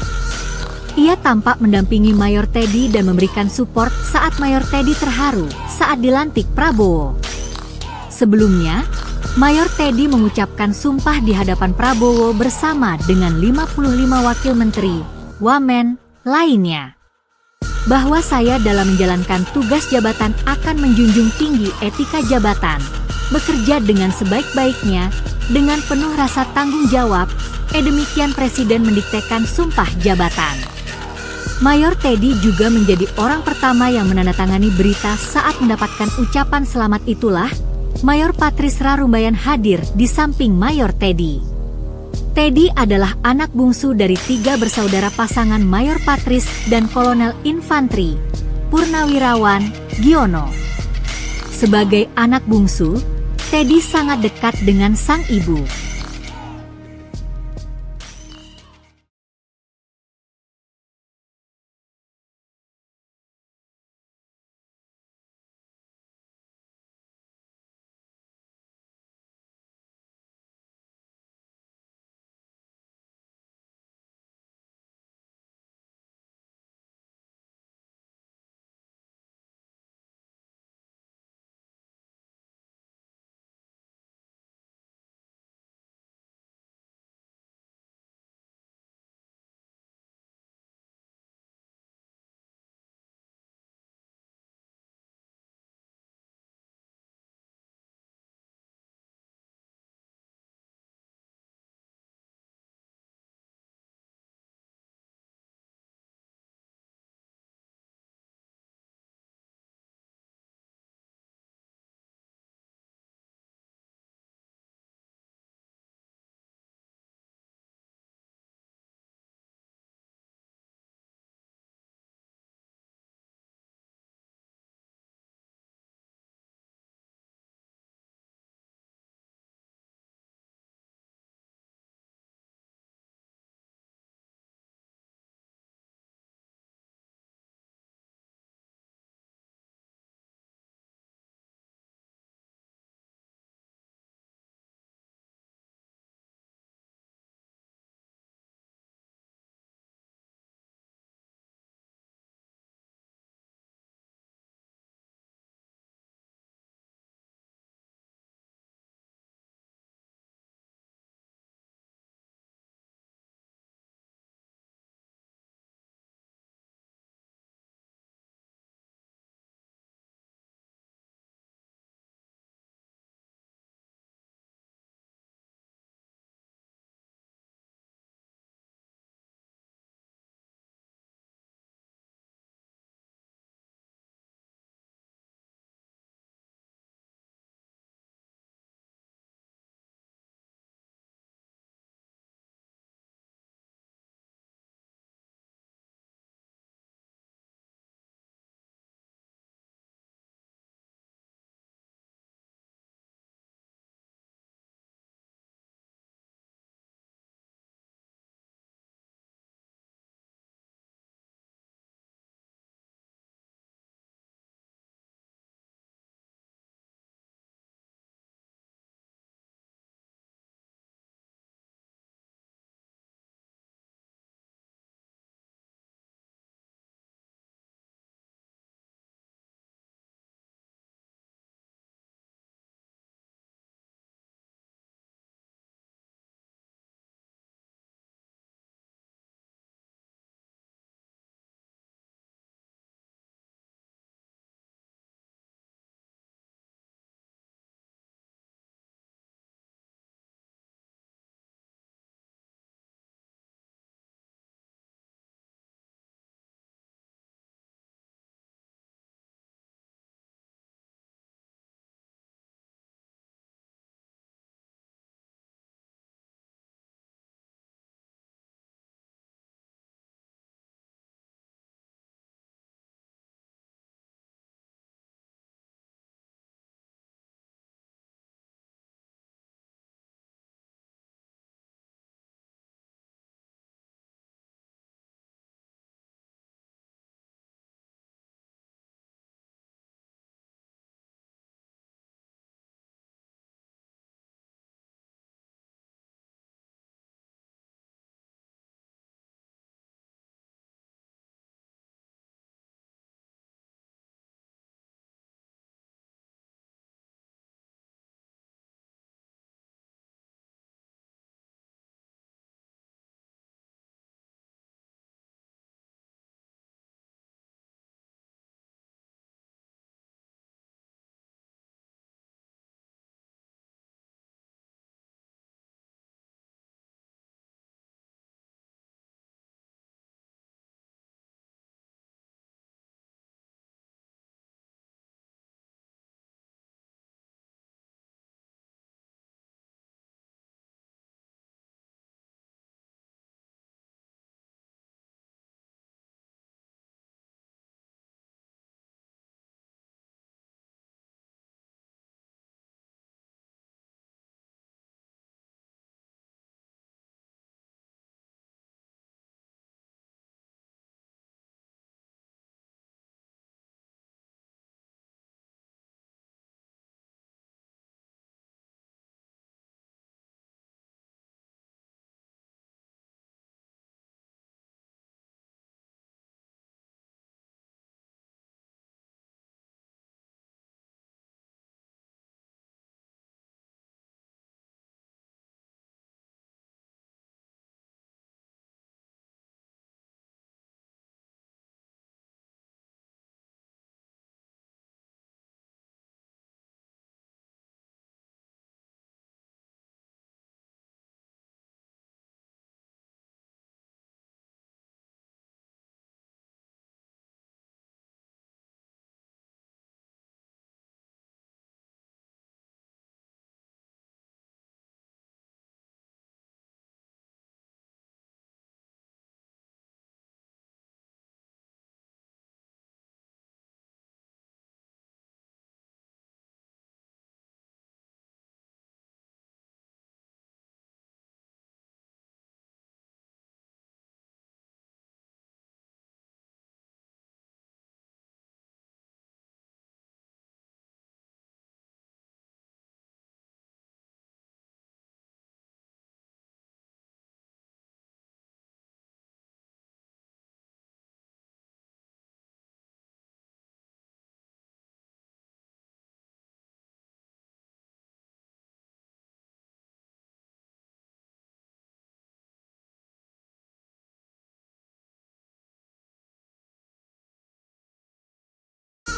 Ia tampak mendampingi Mayor Teddy dan memberikan support saat Mayor Teddy terharu saat dilantik Prabowo. Sebelumnya, Mayor Teddy mengucapkan sumpah di hadapan Prabowo bersama dengan 55 wakil menteri, wamen, lainnya. Bahwa saya dalam menjalankan tugas jabatan akan menjunjung tinggi etika jabatan, bekerja dengan sebaik-baiknya, dengan penuh rasa tanggung jawab, demikian Presiden mendiktekan sumpah jabatan. Mayor Teddy juga menjadi orang pertama yang menandatangani berita saat mendapatkan ucapan selamat itulah, Mayor Patris Rarumbayan hadir di samping Mayor Teddy. Teddy adalah anak bungsu dari 3 bersaudara pasangan Mayor Patris dan Kolonel Infantri, Purnawirawan, Giono. Sebagai anak bungsu, Teddy sangat dekat dengan sang ibu.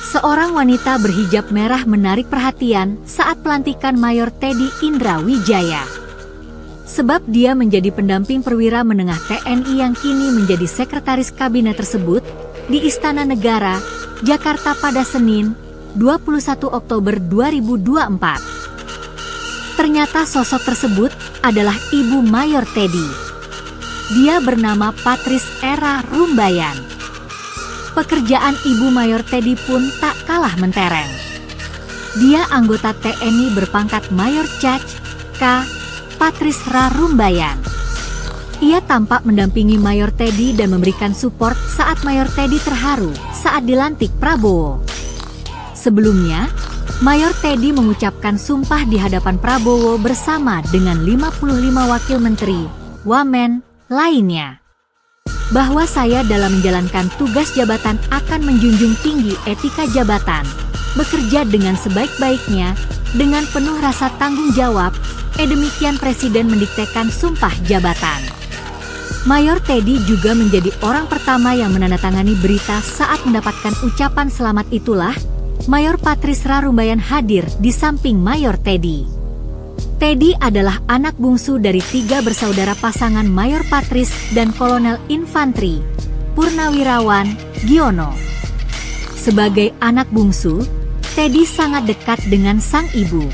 Seorang wanita berhijab merah menarik perhatian saat pelantikan Mayor Teddy Indra Wijaya. Sebab dia menjadi pendamping perwira menengah TNI yang kini menjadi sekretaris kabinet tersebut di Istana Negara, Jakarta pada Senin, 21 Oktober 2024. Ternyata sosok tersebut adalah Ibu Mayor Teddy. Dia bernama Patrice Era Rumbayan. Pekerjaan Ibu Mayor Teddy pun tak kalah mentereng. Dia anggota TNI berpangkat Mayor Cac. K. Patrice Ra Rumbayan. Ia tampak mendampingi Mayor Teddy dan memberikan support saat Mayor Teddy terharu saat dilantik Prabowo. Sebelumnya, Mayor Teddy mengucapkan sumpah di hadapan Prabowo bersama dengan 55 wakil menteri, wamen, lainnya. Bahwa saya dalam menjalankan tugas jabatan akan menjunjung tinggi etika jabatan, bekerja dengan sebaik-baiknya, dengan penuh rasa tanggung jawab, demikian Presiden mendiktekan sumpah jabatan. Mayor Teddy juga menjadi orang pertama yang menandatangani berita saat mendapatkan ucapan selamat itulah, Mayor Patrice Ra Rumbayan hadir di samping Mayor Teddy. Teddy adalah anak bungsu dari 3 bersaudara pasangan Mayor Patrice dan Kolonel Infantri, Purnawirawan, Giono. Sebagai anak bungsu, Teddy sangat dekat dengan sang ibu.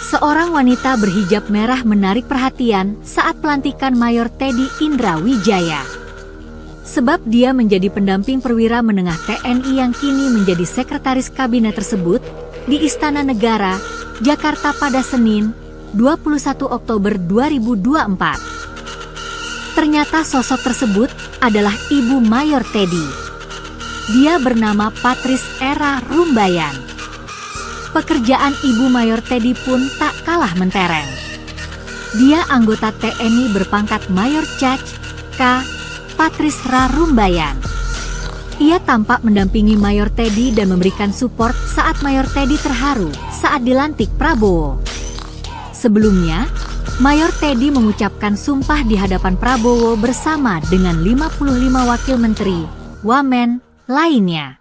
Seorang wanita berhijab merah menarik perhatian saat pelantikan Mayor Teddy Indra Wijaya. Sebab dia menjadi pendamping perwira menengah TNI yang kini menjadi sekretaris kabinet tersebut di Istana Negara, Jakarta pada Senin, 21 Oktober 2024. Ternyata sosok tersebut adalah Ibu Mayor Teddy. Dia bernama Patrice Era Rumbayan. Pekerjaan Ibu Mayor Teddy pun tak kalah mentereng. Dia anggota TNI berpangkat Mayor Cac. K. Patrice Ra Rumbayan. Ia tampak mendampingi Mayor Teddy dan memberikan support saat Mayor Teddy terharu saat dilantik Prabowo. Sebelumnya, Mayor Teddy mengucapkan sumpah di hadapan Prabowo bersama dengan 55 wakil menteri, wamen, lainnya.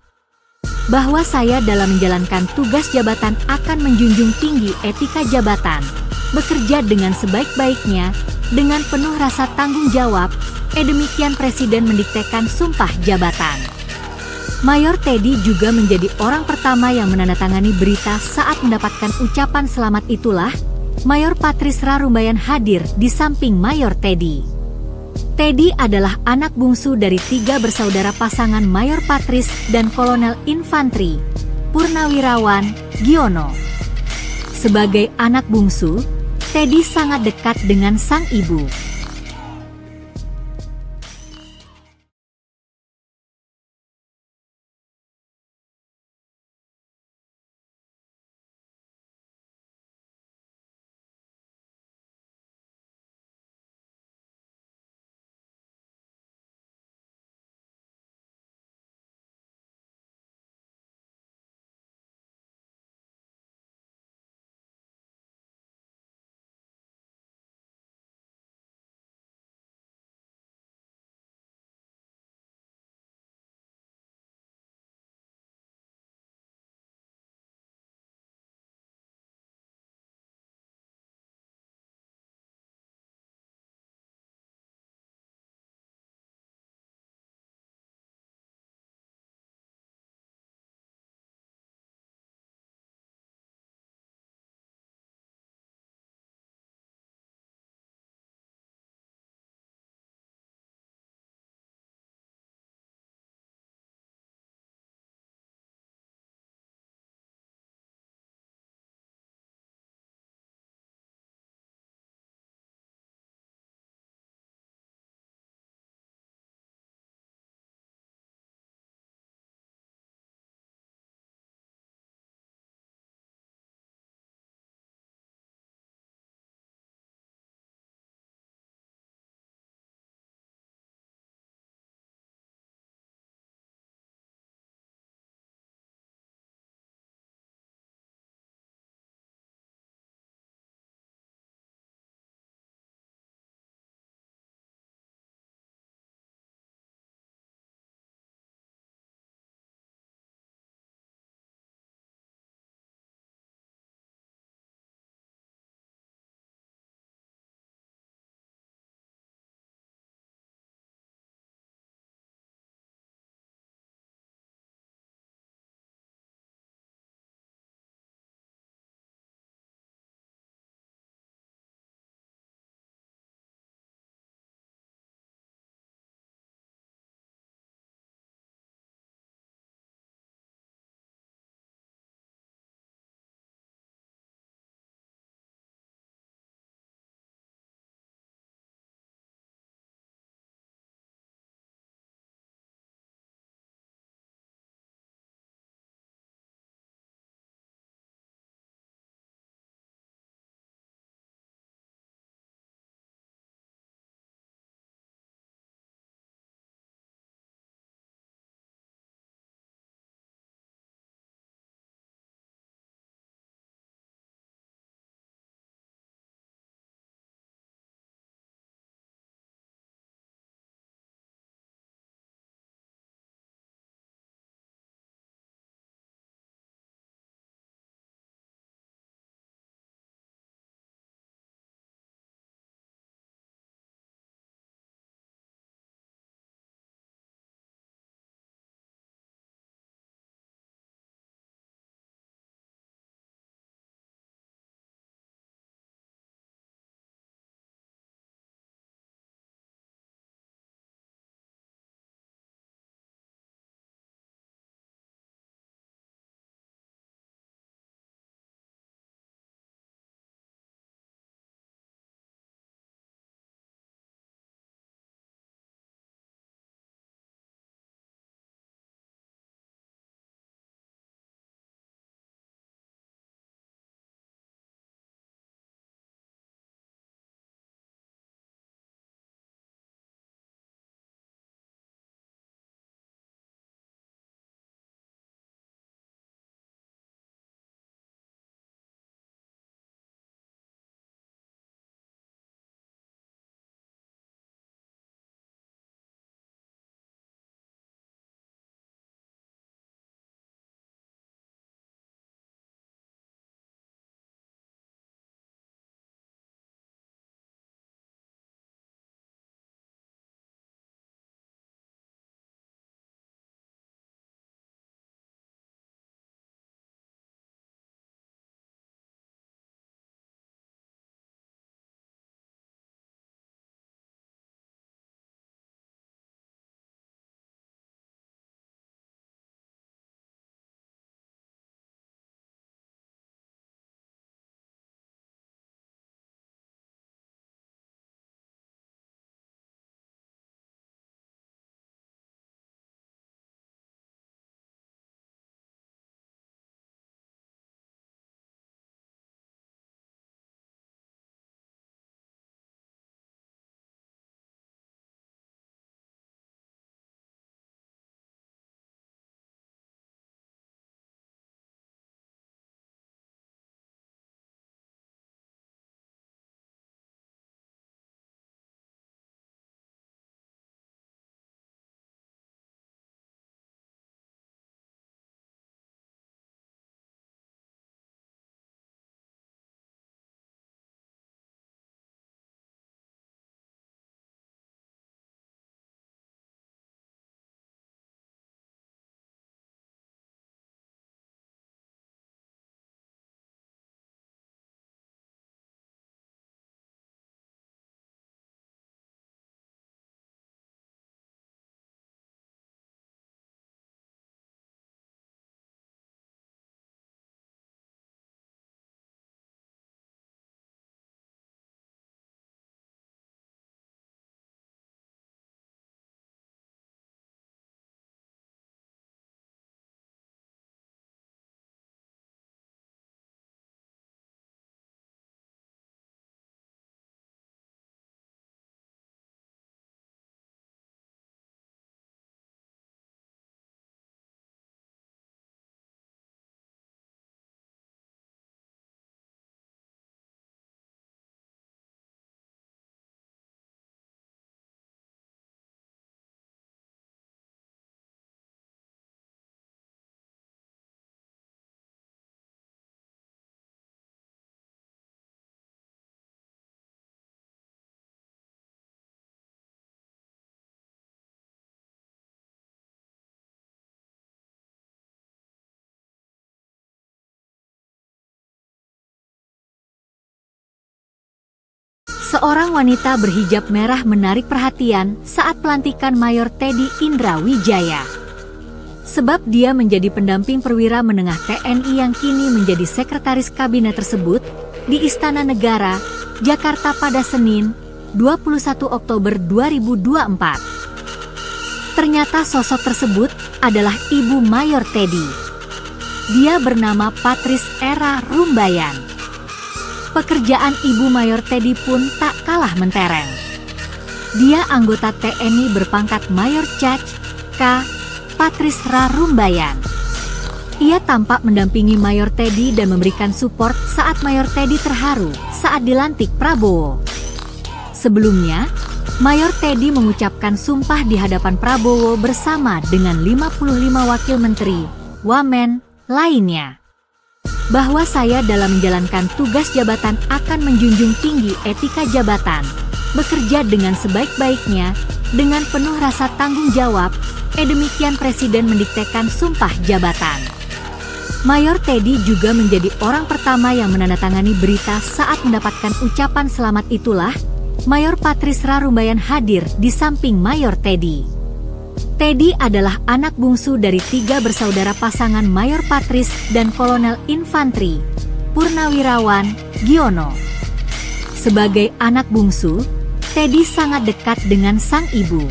Bahwa saya dalam menjalankan tugas jabatan akan menjunjung tinggi etika jabatan, bekerja dengan sebaik-baiknya, dengan penuh rasa tanggung jawab, demikian Presiden mendiktekan sumpah jabatan. Mayor Teddy juga menjadi orang pertama yang menandatangani berita saat mendapatkan ucapan selamat itulah, Mayor Patrice Ra Rumbayan hadir di samping Mayor Teddy. Teddy adalah anak bungsu dari 3 bersaudara pasangan Mayor Patrice dan Kolonel Infantri, Purnawirawan, Giono. Sebagai anak bungsu, Teddy sangat dekat dengan sang ibu. Seorang wanita berhijab merah menarik perhatian saat pelantikan Mayor Teddy Indrawijaya. Sebab dia menjadi pendamping perwira menengah TNI yang kini menjadi sekretaris kabinet tersebut di Istana Negara, Jakarta pada Senin, 21 Oktober 2024. Ternyata sosok tersebut adalah Ibu Mayor Teddy. Dia bernama Patrice Era Rumbayan. Pekerjaan Ibu Mayor Teddy pun tak kalah mentereng. Dia anggota TNI berpangkat Mayor Caj K. Patrice Ra Rumbayan. Ia tampak mendampingi Mayor Teddy dan memberikan support saat Mayor Teddy terharu saat dilantik Prabowo. Sebelumnya, Mayor Teddy mengucapkan sumpah di hadapan Prabowo bersama dengan 55 wakil menteri, wamen, lainnya. Bahwa saya dalam menjalankan tugas jabatan akan menjunjung tinggi etika jabatan, bekerja dengan sebaik-baiknya, dengan penuh rasa tanggung jawab, demikian Presiden mendiktekan sumpah jabatan. Mayor Teddy juga menjadi orang pertama yang menandatangani berita saat mendapatkan ucapan selamat itulah, Mayor Patrice Ra Rumbayan hadir di samping Mayor Teddy. Teddy adalah anak bungsu dari 3 bersaudara pasangan Mayor Patrice dan Kolonel Infantri, Purnawirawan, Giono. Sebagai anak bungsu, Teddy sangat dekat dengan sang ibu.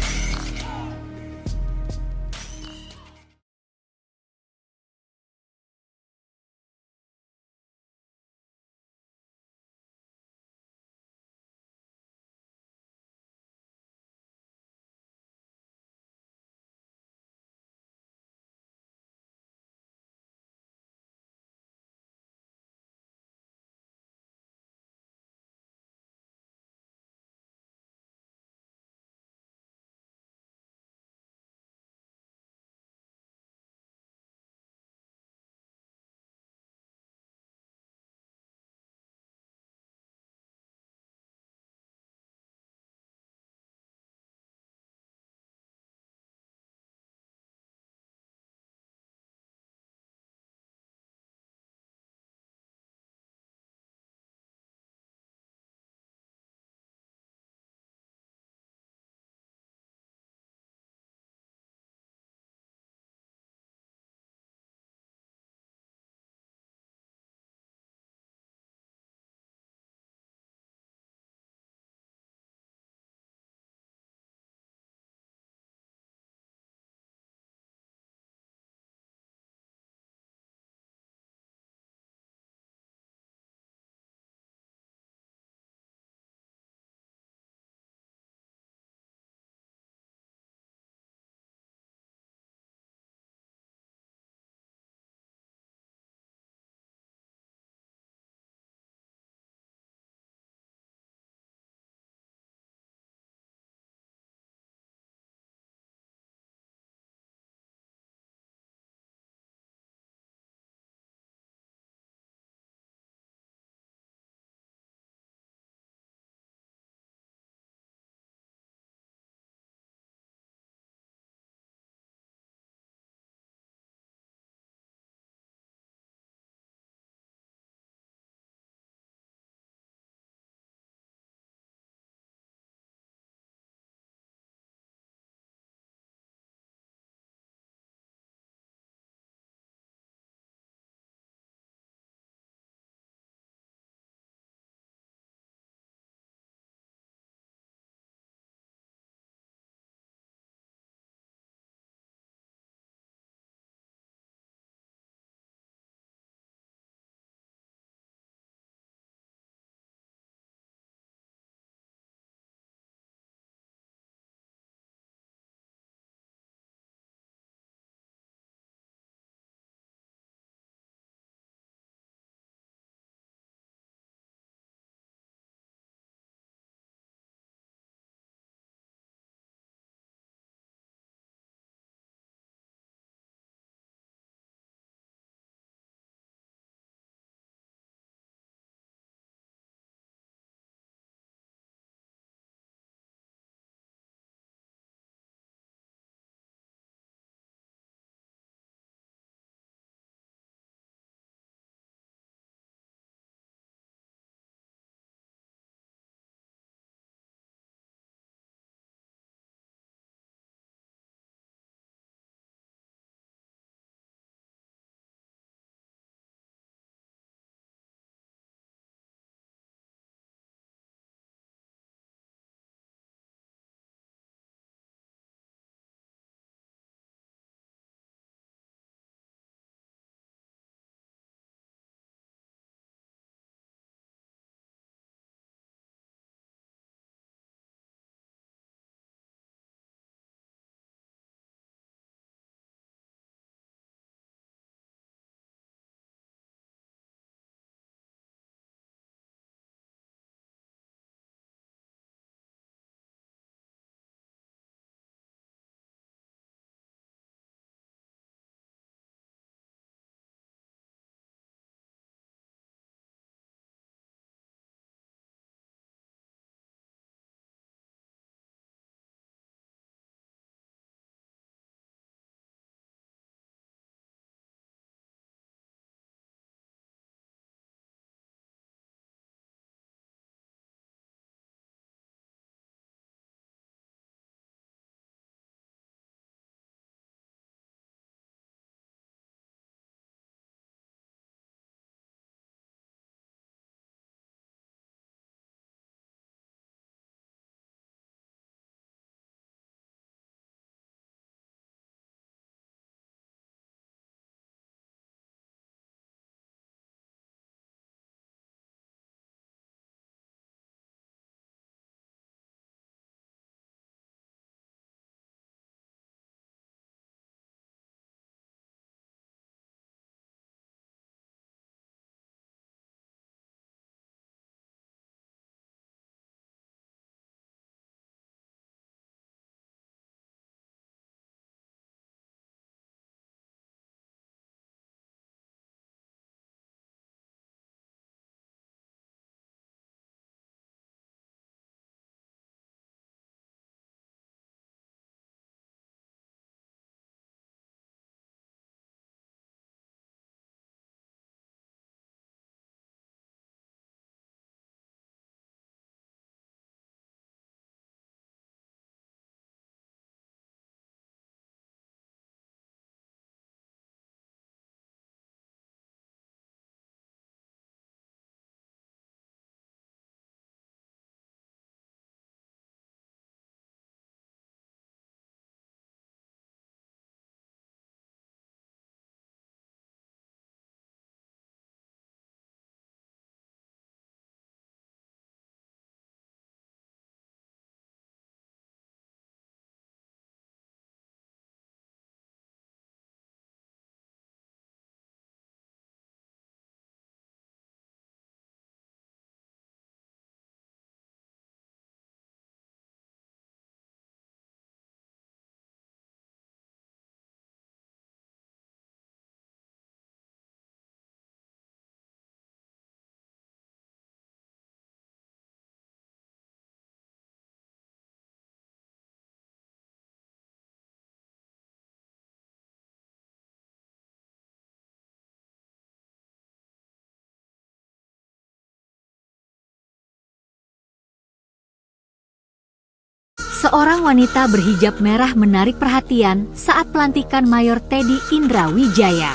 Seorang wanita berhijab merah menarik perhatian saat pelantikan Mayor Teddy Indrawijaya.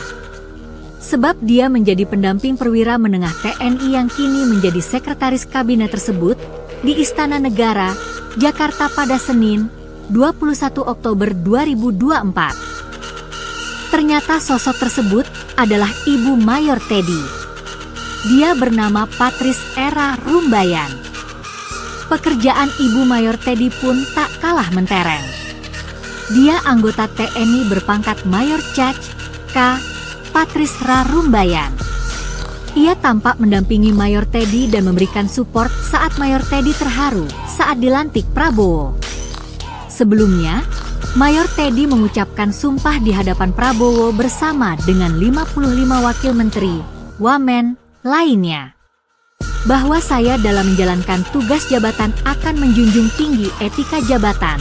Sebab dia menjadi pendamping perwira menengah TNI yang kini menjadi sekretaris kabinet tersebut di Istana Negara, Jakarta pada Senin, 21 Oktober 2024. Ternyata sosok tersebut adalah Ibu Mayor Teddy. Dia bernama Patrice Era Rumbayan. Pekerjaan Ibu Mayor Teddy pun tak kalah mentereng. Dia anggota TNI berpangkat Mayor Cac. K. Patrice Ra Rumbayan. Ia tampak mendampingi Mayor Teddy dan memberikan support saat Mayor Teddy terharu saat dilantik Prabowo. Sebelumnya, Mayor Teddy mengucapkan sumpah di hadapan Prabowo bersama dengan 55 wakil menteri, wamen, lainnya. Bahwa saya dalam menjalankan tugas jabatan akan menjunjung tinggi etika jabatan,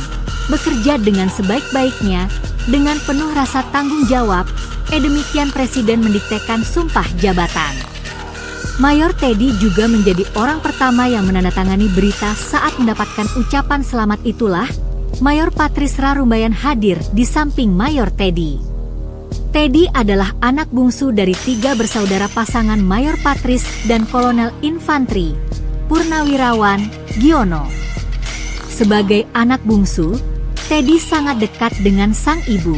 bekerja dengan sebaik-baiknya, dengan penuh rasa tanggung jawab, demikian Presiden mendiktekan sumpah jabatan. Mayor Teddy juga menjadi orang pertama yang menandatangani berita saat mendapatkan ucapan selamat itulah, Mayor Patrice Ra Rumbayan hadir di samping Mayor Teddy. Teddy adalah anak bungsu dari 3 bersaudara pasangan Mayor Patrice dan Kolonel Infantri, Purnawirawan, Giono. Sebagai anak bungsu, Teddy sangat dekat dengan sang ibu.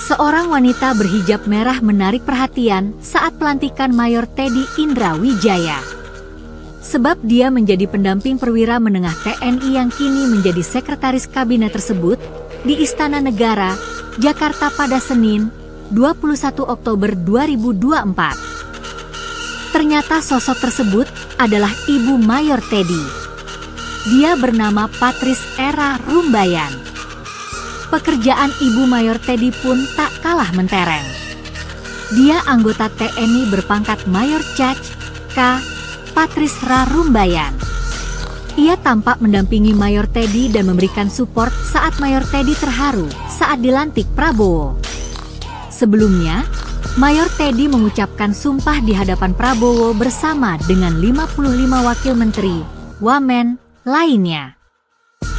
Seorang wanita berhijab merah menarik perhatian saat pelantikan Mayor Teddy Indrawijaya. Sebab dia menjadi pendamping perwira menengah TNI yang kini menjadi sekretaris kabinet tersebut di Istana Negara, Jakarta pada Senin, 21 Oktober 2024. Ternyata sosok tersebut adalah Ibu Mayor Teddy. Dia bernama Patrice Era Rumbayan. Pekerjaan Ibu Mayor Teddy pun tak kalah mentereng. Dia anggota TNI berpangkat Mayor Caj. K. Patrice Ra Rumbayan. Ia tampak mendampingi Mayor Teddy dan memberikan support saat Mayor Teddy terharu saat dilantik Prabowo. Sebelumnya, Mayor Teddy mengucapkan sumpah di hadapan Prabowo bersama dengan 55 wakil menteri, wamen, lainnya.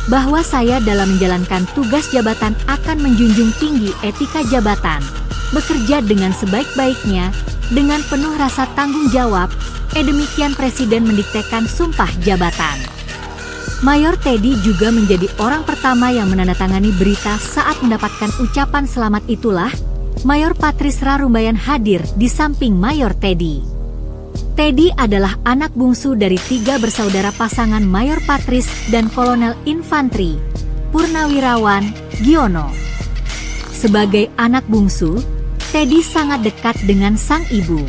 Bahwa saya dalam menjalankan tugas jabatan akan menjunjung tinggi etika jabatan, bekerja dengan sebaik-baiknya, dengan penuh rasa tanggung jawab, demikian Presiden mendiktekan sumpah jabatan. Mayor Teddy juga menjadi orang pertama yang menandatangani berita saat mendapatkan ucapan selamat itulah, Mayor Patrice Ra Rumbayan hadir di samping Mayor Teddy. Teddy adalah anak bungsu dari 3 bersaudara pasangan Mayor Patrice dan Kolonel Infantri, Purnawirawan, Giono. Sebagai anak bungsu, Teddy sangat dekat dengan sang ibu.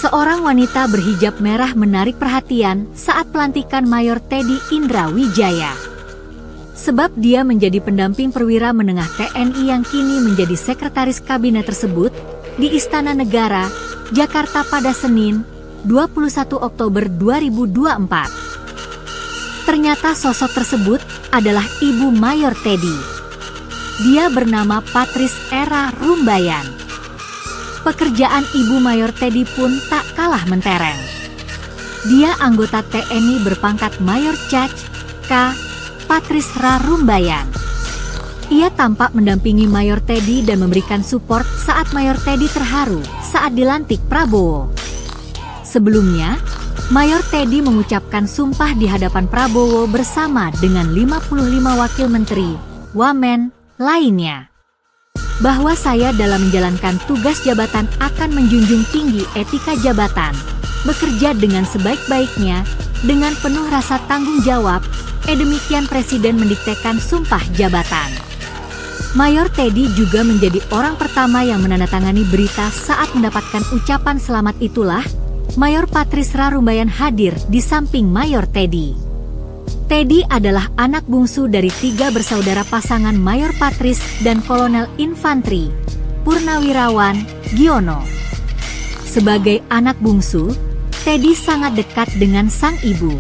Seorang wanita berhijab merah menarik perhatian saat pelantikan Mayor Teddy Indrawijaya. Sebab dia menjadi pendamping perwira menengah TNI yang kini menjadi sekretaris kabinet tersebut di Istana Negara, Jakarta pada Senin, 21 Oktober 2024. Ternyata sosok tersebut adalah Ibu Mayor Teddy. Dia bernama Patrice Era Rumbayan. Pekerjaan Ibu Mayor Teddy pun tak kalah mentereng. Dia anggota TNI berpangkat Mayor Cac. K. Patrice Rumbayan. Ia tampak mendampingi Mayor Teddy dan memberikan support saat Mayor Teddy terharu saat dilantik Prabowo. Sebelumnya, Mayor Teddy mengucapkan sumpah di hadapan Prabowo bersama dengan 55 wakil menteri, wamen, lainnya. Bahwa saya dalam menjalankan tugas jabatan akan menjunjung tinggi etika jabatan, bekerja dengan sebaik-baiknya, dengan penuh rasa tanggung jawab, demikian Presiden mendiktekan sumpah jabatan. Mayor Teddy juga menjadi orang pertama yang menandatangani berita saat mendapatkan ucapan selamat itulah, Mayor Patrice Rumbayan hadir di samping Mayor Teddy. Teddy adalah anak bungsu dari 3 bersaudara pasangan Mayor Patrice dan Kolonel Infantri, Purnawirawan, Giono. Sebagai anak bungsu, Teddy sangat dekat dengan sang ibu.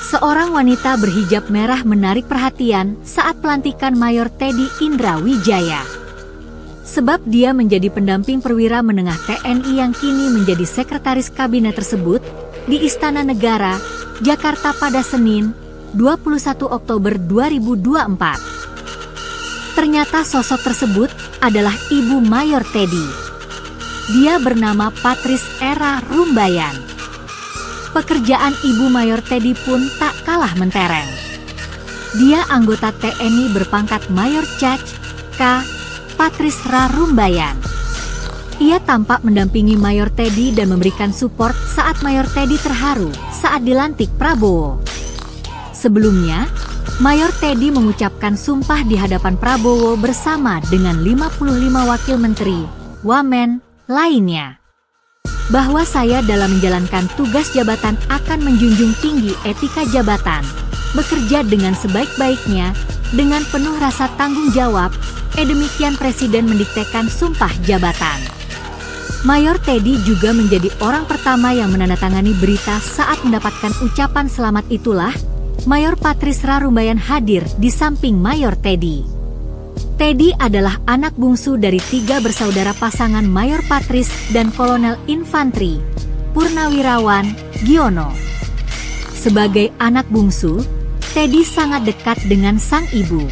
Seorang wanita berhijab merah menarik perhatian saat pelantikan Mayor Teddy Indra Wijaya. Sebab dia menjadi pendamping perwira menengah TNI yang kini menjadi sekretaris kabinet tersebut di Istana Negara, Jakarta pada Senin, 21 Oktober 2024. Ternyata sosok tersebut adalah Ibu Mayor Teddy. Dia bernama Patrice Era Rumbayan. Pekerjaan Ibu Mayor Teddy pun tak kalah mentereng. Dia anggota TNI berpangkat Mayor Caj K. Patrice Ra Rumbayan. Ia tampak mendampingi Mayor Teddy dan memberikan support saat Mayor Teddy terharu saat dilantik Prabowo. Sebelumnya, Mayor Teddy mengucapkan sumpah di hadapan Prabowo bersama dengan 55 wakil menteri, wamen, lainnya. Bahwa saya dalam menjalankan tugas jabatan akan menjunjung tinggi etika jabatan, bekerja dengan sebaik-baiknya, dengan penuh rasa tanggung jawab, demikian Presiden mendiktekan sumpah jabatan. Mayor Teddy juga menjadi orang pertama yang menandatangani berita saat mendapatkan ucapan selamat itulah, Mayor Patrice Ra Rumbayan hadir di samping Mayor Teddy. Teddy adalah anak bungsu dari 3 bersaudara pasangan Mayor Patrice dan Kolonel Infantri, Purnawirawan, Giono. Sebagai anak bungsu, Teddy sangat dekat dengan sang ibu.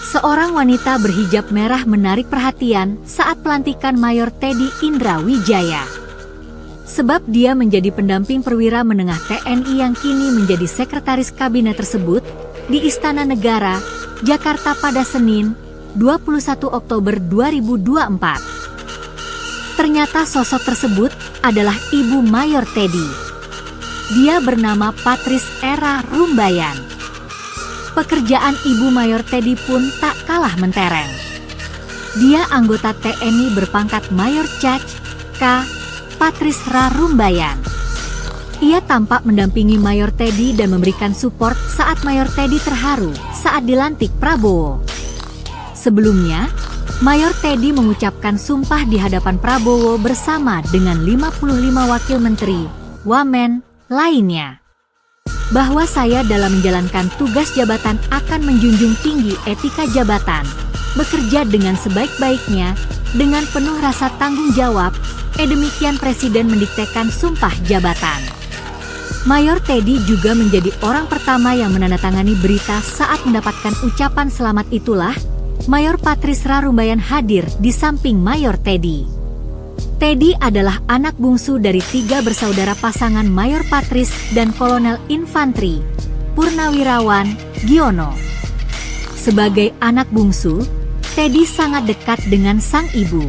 Seorang wanita berhijab merah menarik perhatian saat pelantikan Mayor Teddy Indra Wijaya. Sebab dia menjadi pendamping perwira menengah TNI yang kini menjadi sekretaris kabinet tersebut di Istana Negara, Jakarta pada Senin, 21 Oktober 2024. Ternyata sosok tersebut adalah Ibu Mayor Teddy. Dia bernama Patrice Era Rumbayan. Pekerjaan Ibu Mayor Teddy pun tak kalah mentereng. Dia anggota TNI berpangkat Mayor Cac. K. Patrice Ra Rumbayan. Ia tampak mendampingi Mayor Teddy dan memberikan support saat Mayor Teddy terharu saat dilantik Prabowo. Sebelumnya, Mayor Teddy mengucapkan sumpah di hadapan Prabowo bersama dengan 55 wakil menteri, wamen, lainnya. Bahwa saya dalam menjalankan tugas jabatan akan menjunjung tinggi etika jabatan, bekerja dengan sebaik-baiknya, dengan penuh rasa tanggung jawab, demikian Presiden mendiktekan sumpah jabatan. Mayor Teddy juga menjadi orang pertama yang menandatangani berita saat mendapatkan ucapan selamat itulah, Mayor Patrice Ra Rumbayan hadir di samping Mayor Teddy. Teddy adalah anak bungsu dari 3 bersaudara pasangan Mayor Patrice dan Kolonel Infantri, Purnawirawan, Giono. Sebagai anak bungsu, Teddy sangat dekat dengan sang ibu.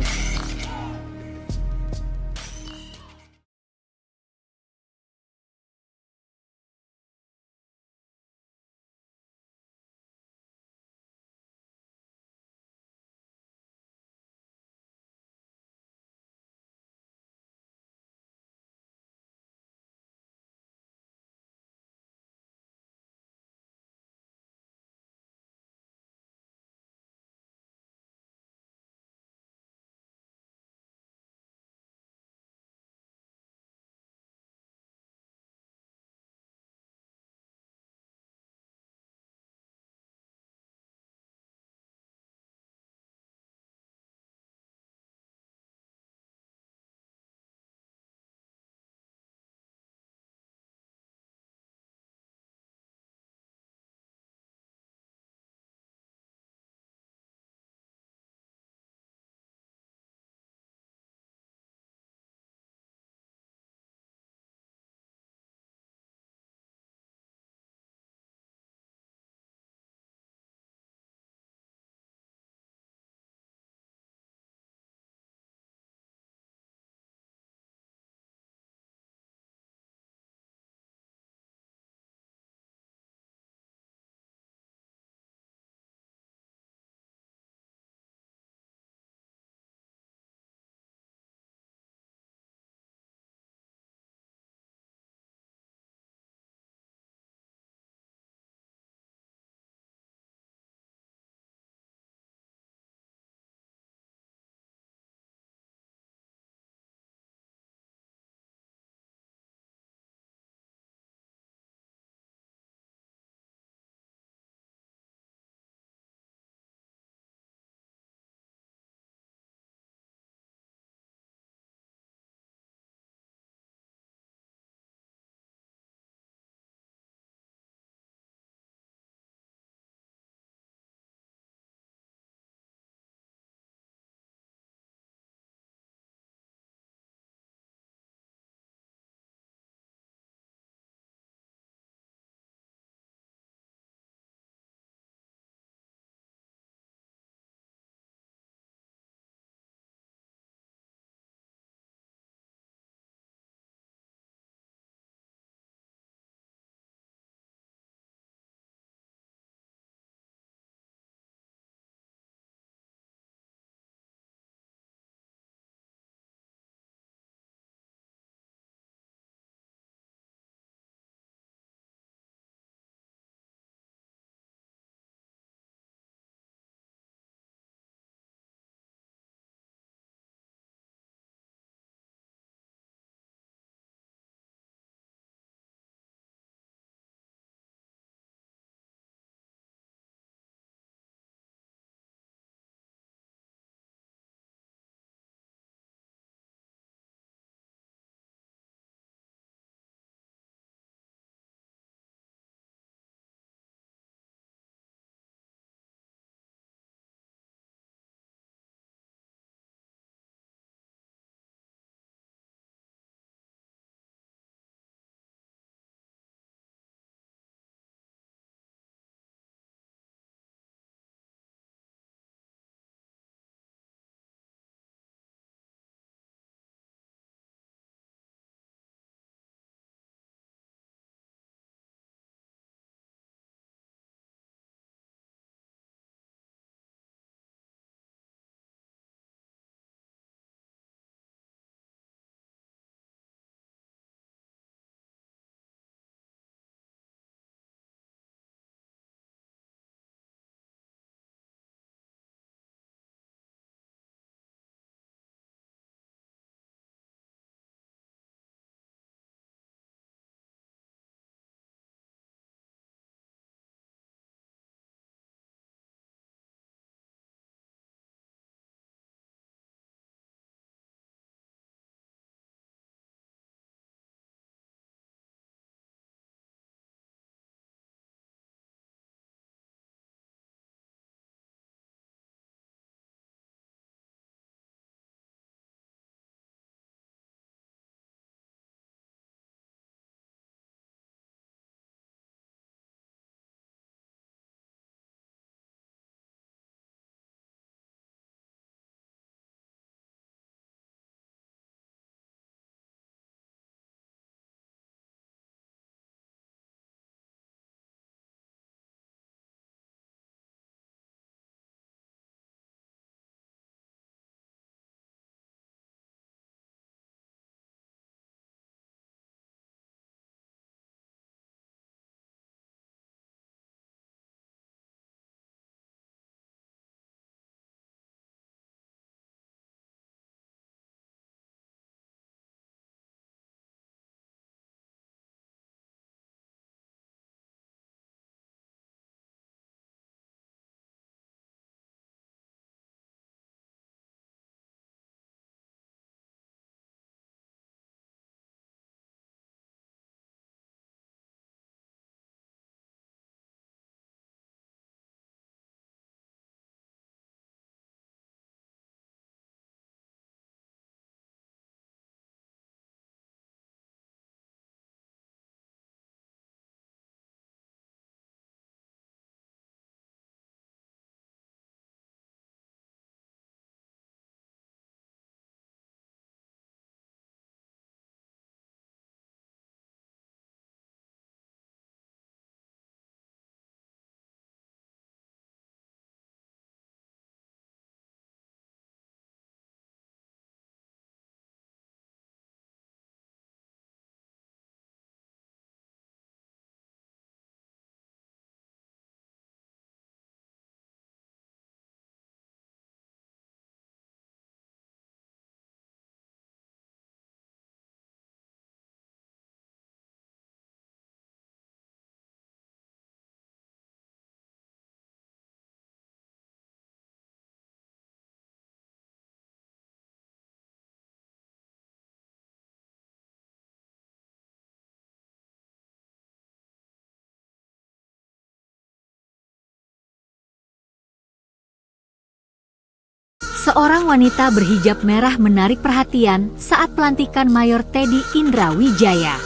Seorang wanita berhijab merah menarik perhatian saat pelantikan Mayor Teddy Indra Wijaya.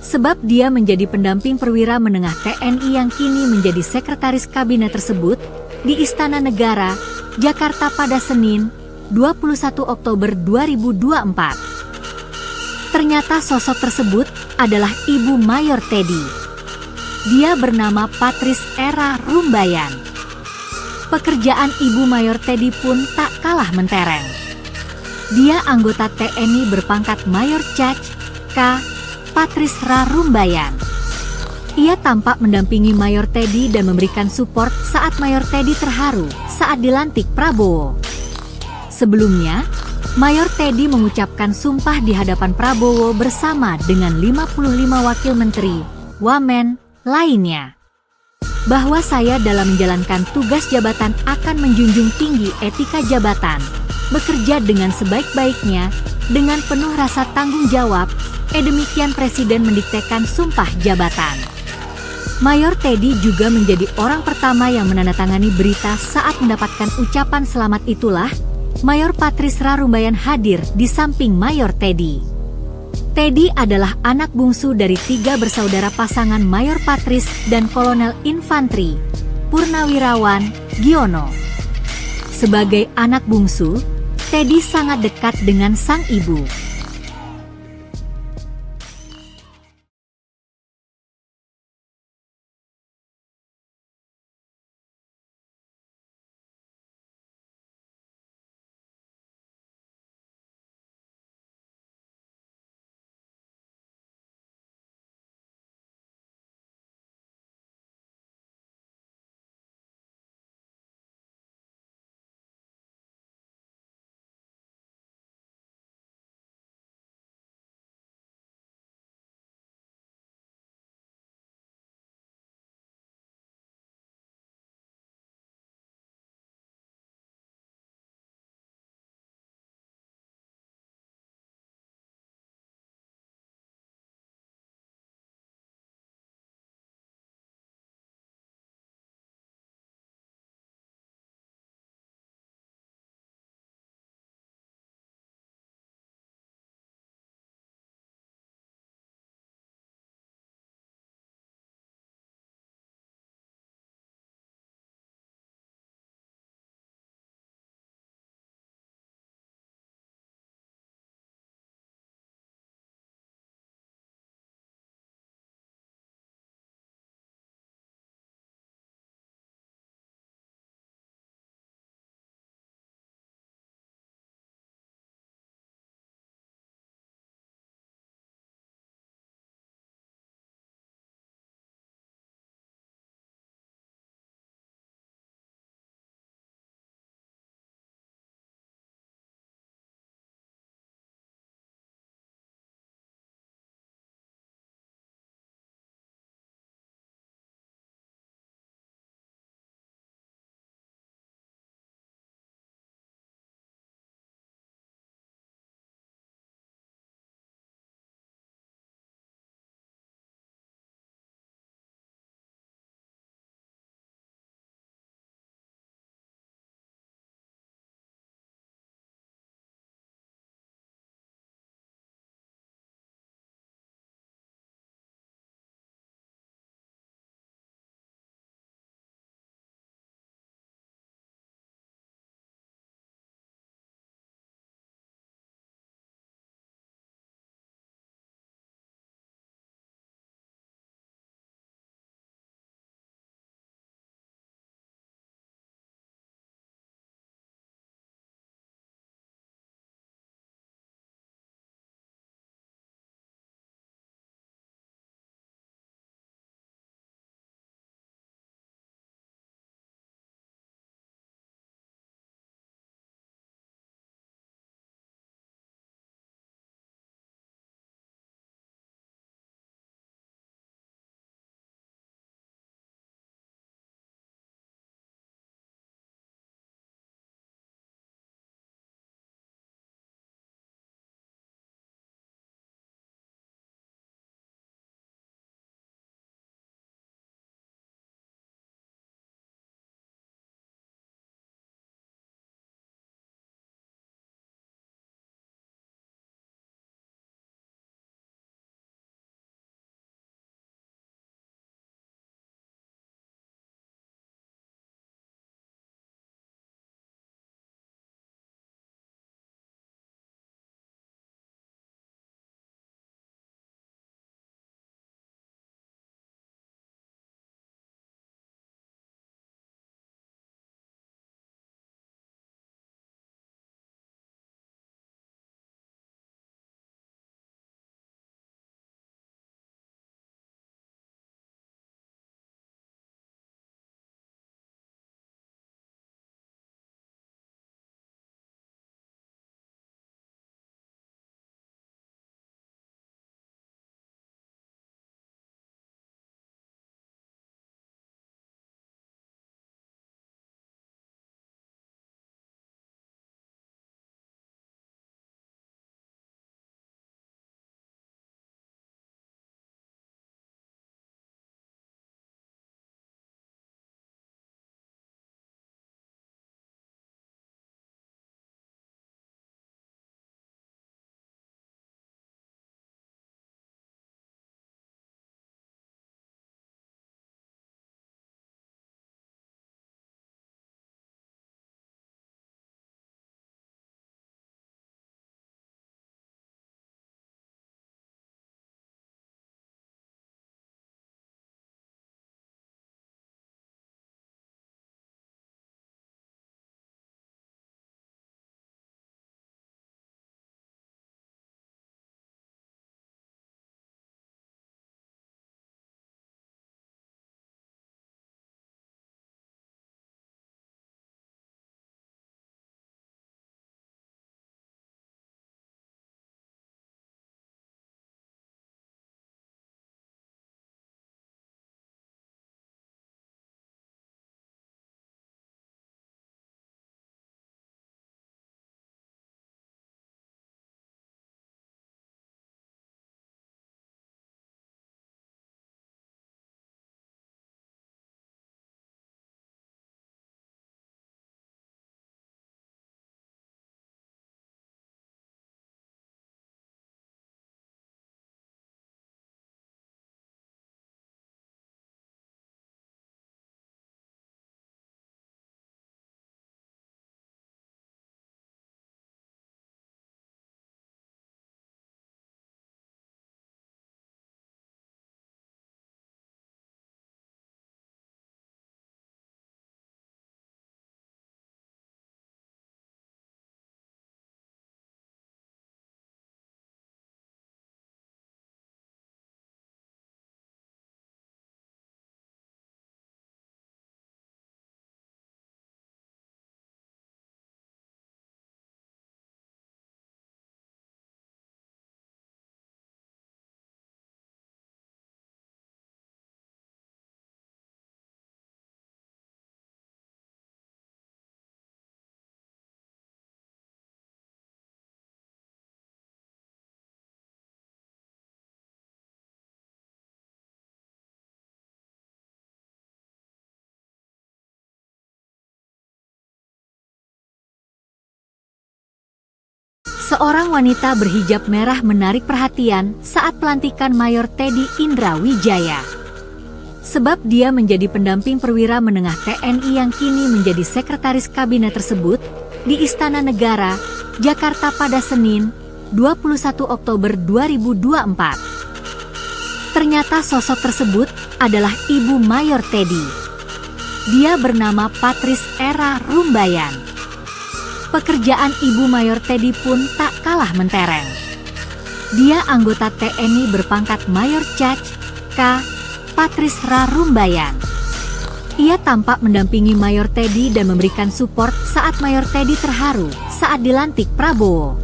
Sebab dia menjadi pendamping perwira menengah TNI yang kini menjadi sekretaris kabinet tersebut di Istana Negara, Jakarta pada Senin, 21 Oktober 2024. Ternyata sosok tersebut adalah Ibu Mayor Teddy. Dia bernama Patrice Era Rumbayan. Pekerjaan Ibu Mayor Teddy pun tak kalah mentereng. Dia anggota TNI berpangkat Mayor Cac. K. Patrice Ra Rumbayan. Ia tampak mendampingi Mayor Teddy dan memberikan support saat Mayor Teddy terharu saat dilantik Prabowo. Sebelumnya, Mayor Teddy mengucapkan sumpah di hadapan Prabowo bersama dengan 55 wakil menteri, wamen, lainnya. Bahwa saya dalam menjalankan tugas jabatan akan menjunjung tinggi etika jabatan, bekerja dengan sebaik-baiknya, dengan penuh rasa tanggung jawab, demikian Presiden mendiktekan sumpah jabatan. Mayor Teddy juga menjadi orang pertama yang menandatangani berita saat mendapatkan ucapan selamat itulah, Mayor Patrice Ra Rumbayan hadir di samping Mayor Teddy. Teddy adalah anak bungsu dari 3 bersaudara pasangan Mayor Patrice dan Kolonel Infantri, Purnawirawan, Giono. Sebagai anak bungsu, Teddy sangat dekat dengan sang ibu. Seorang wanita berhijab merah menarik perhatian saat pelantikan Mayor Teddy Indra Wijaya. Sebab dia menjadi pendamping perwira menengah TNI yang kini menjadi sekretaris kabinet tersebut di Istana Negara, Jakarta pada Senin, 21 Oktober 2024. Ternyata sosok tersebut adalah Ibu Mayor Teddy. Dia bernama Patrice Era Rumbayan. Pekerjaan Ibu Mayor Teddy pun tak kalah mentereng. Dia anggota TNI berpangkat Mayor Caj K. Patrice Ra Rumbayan. Ia tampak mendampingi Mayor Teddy dan memberikan support saat Mayor Teddy terharu saat dilantik Prabowo.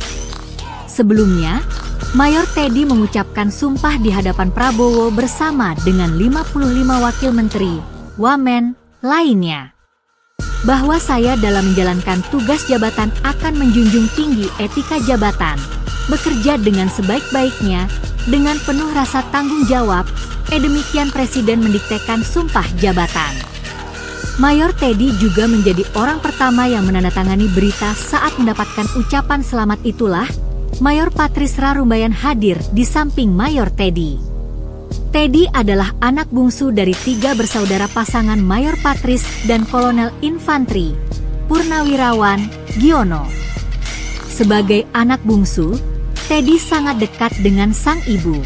Sebelumnya, Mayor Teddy mengucapkan sumpah di hadapan Prabowo bersama dengan 55 wakil menteri, wamen, lainnya. Bahwa saya dalam menjalankan tugas jabatan akan menjunjung tinggi etika jabatan, bekerja dengan sebaik-baiknya, dengan penuh rasa tanggung jawab, demikian Presiden mendiktekan sumpah jabatan. Mayor Teddy juga menjadi orang pertama yang menandatangani berita saat mendapatkan ucapan selamat itulah, Mayor Patrice Ra Rumbayan hadir di samping Mayor Teddy. Teddy adalah anak bungsu dari 3 bersaudara pasangan Mayor Patrice dan Kolonel Infantri, Purnawirawan, Giono. Sebagai anak bungsu, Teddy sangat dekat dengan sang ibu.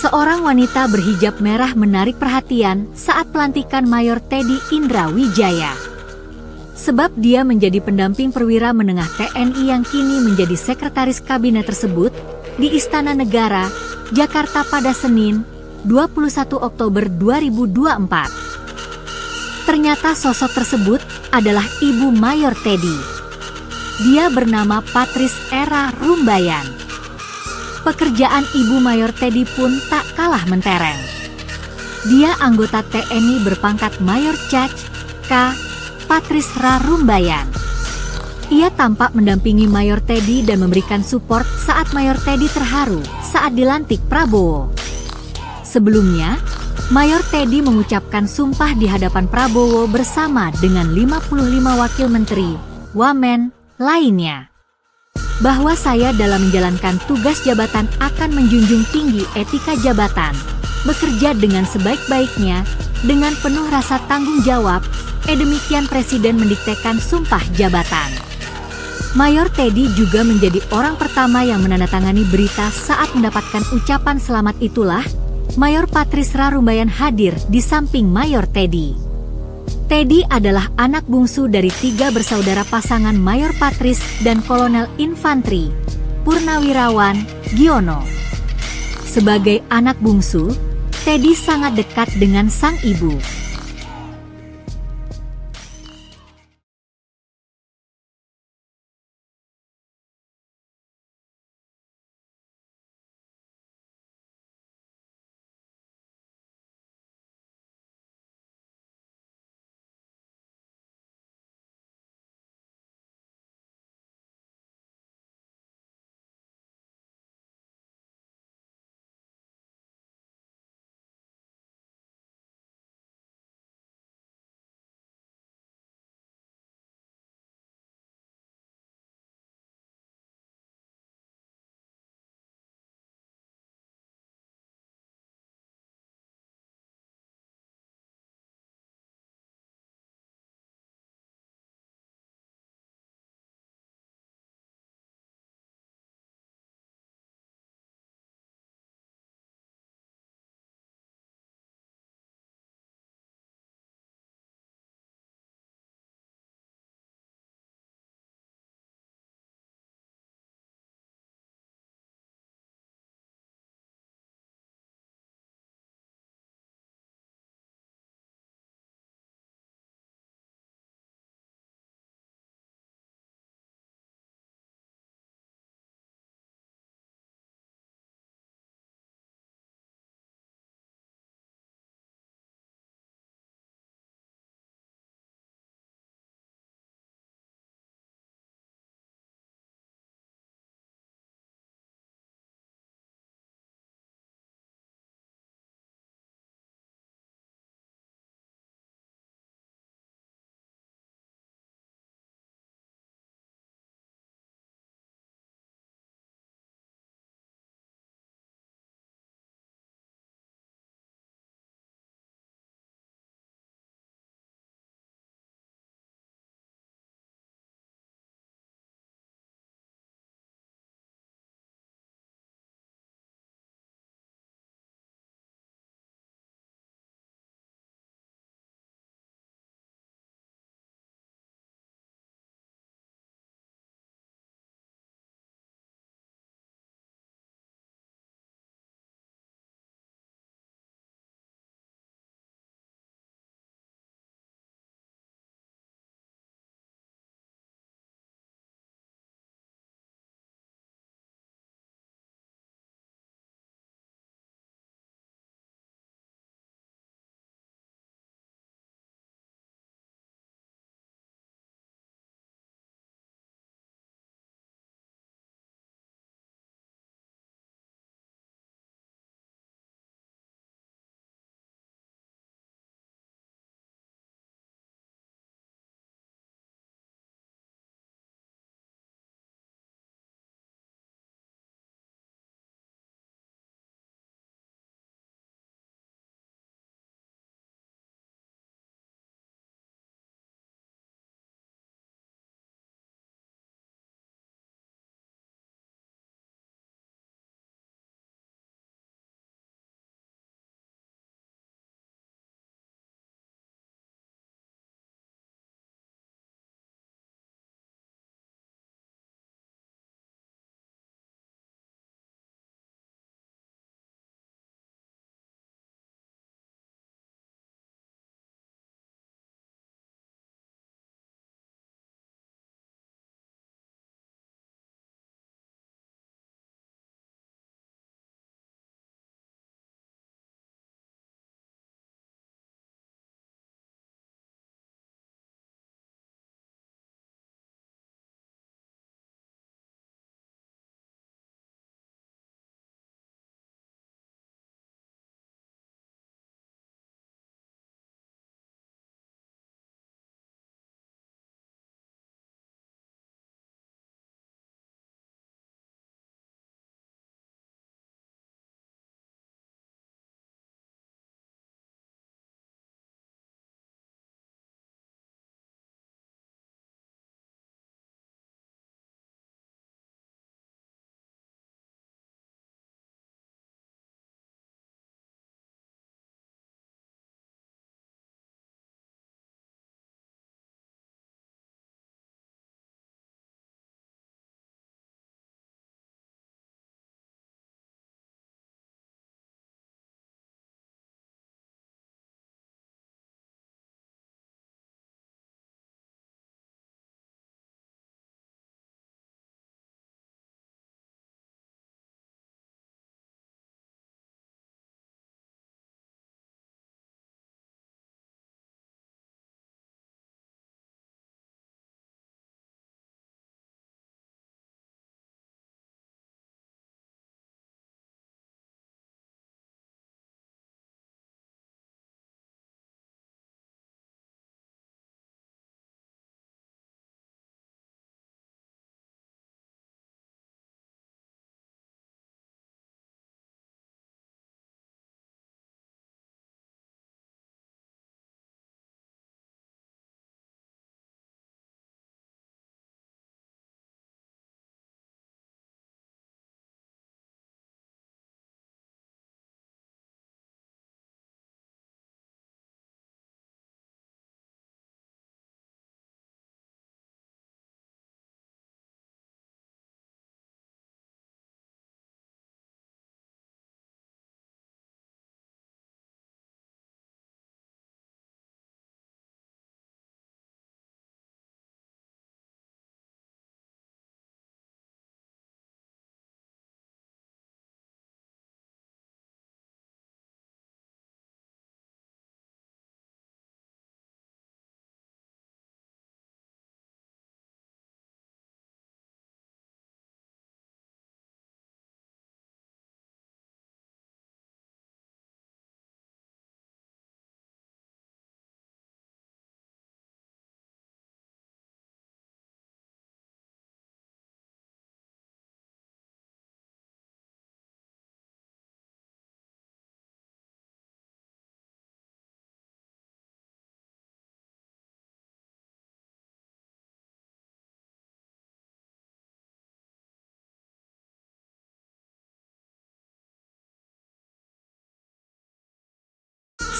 Seorang wanita berhijab merah menarik perhatian saat pelantikan Mayor Teddy Indrawijaya. Sebab dia menjadi pendamping perwira menengah TNI yang kini menjadi sekretaris kabinet tersebut di Istana Negara, Jakarta pada Senin, 21 Oktober 2024. Ternyata sosok tersebut adalah Ibu Mayor Teddy. Dia bernama Patrice Era Rumbayan. Pekerjaan Ibu Mayor Teddy pun tak kalah mentereng. Dia anggota TNI berpangkat Mayor Cac. K. Patrice Ra Rumbayan. Ia tampak mendampingi Mayor Teddy dan memberikan support saat Mayor Teddy terharu saat dilantik Prabowo. Sebelumnya, Mayor Teddy mengucapkan sumpah di hadapan Prabowo bersama dengan 55 wakil menteri, wamen, lainnya. Bahwa saya dalam menjalankan tugas jabatan akan menjunjung tinggi etika jabatan, bekerja dengan sebaik-baiknya, dengan penuh rasa tanggung jawab, demikian Presiden mendiktekan sumpah jabatan. Mayor Teddy juga menjadi orang pertama yang menandatangani berita saat mendapatkan ucapan selamat itulah, Mayor Patrice Ra Rumbayan hadir di samping Mayor Teddy. Teddy adalah anak bungsu dari 3 bersaudara pasangan Mayor Patrice dan Kolonel Infantri, Purnawirawan, Giono. Sebagai anak bungsu, Teddy sangat dekat dengan sang ibu.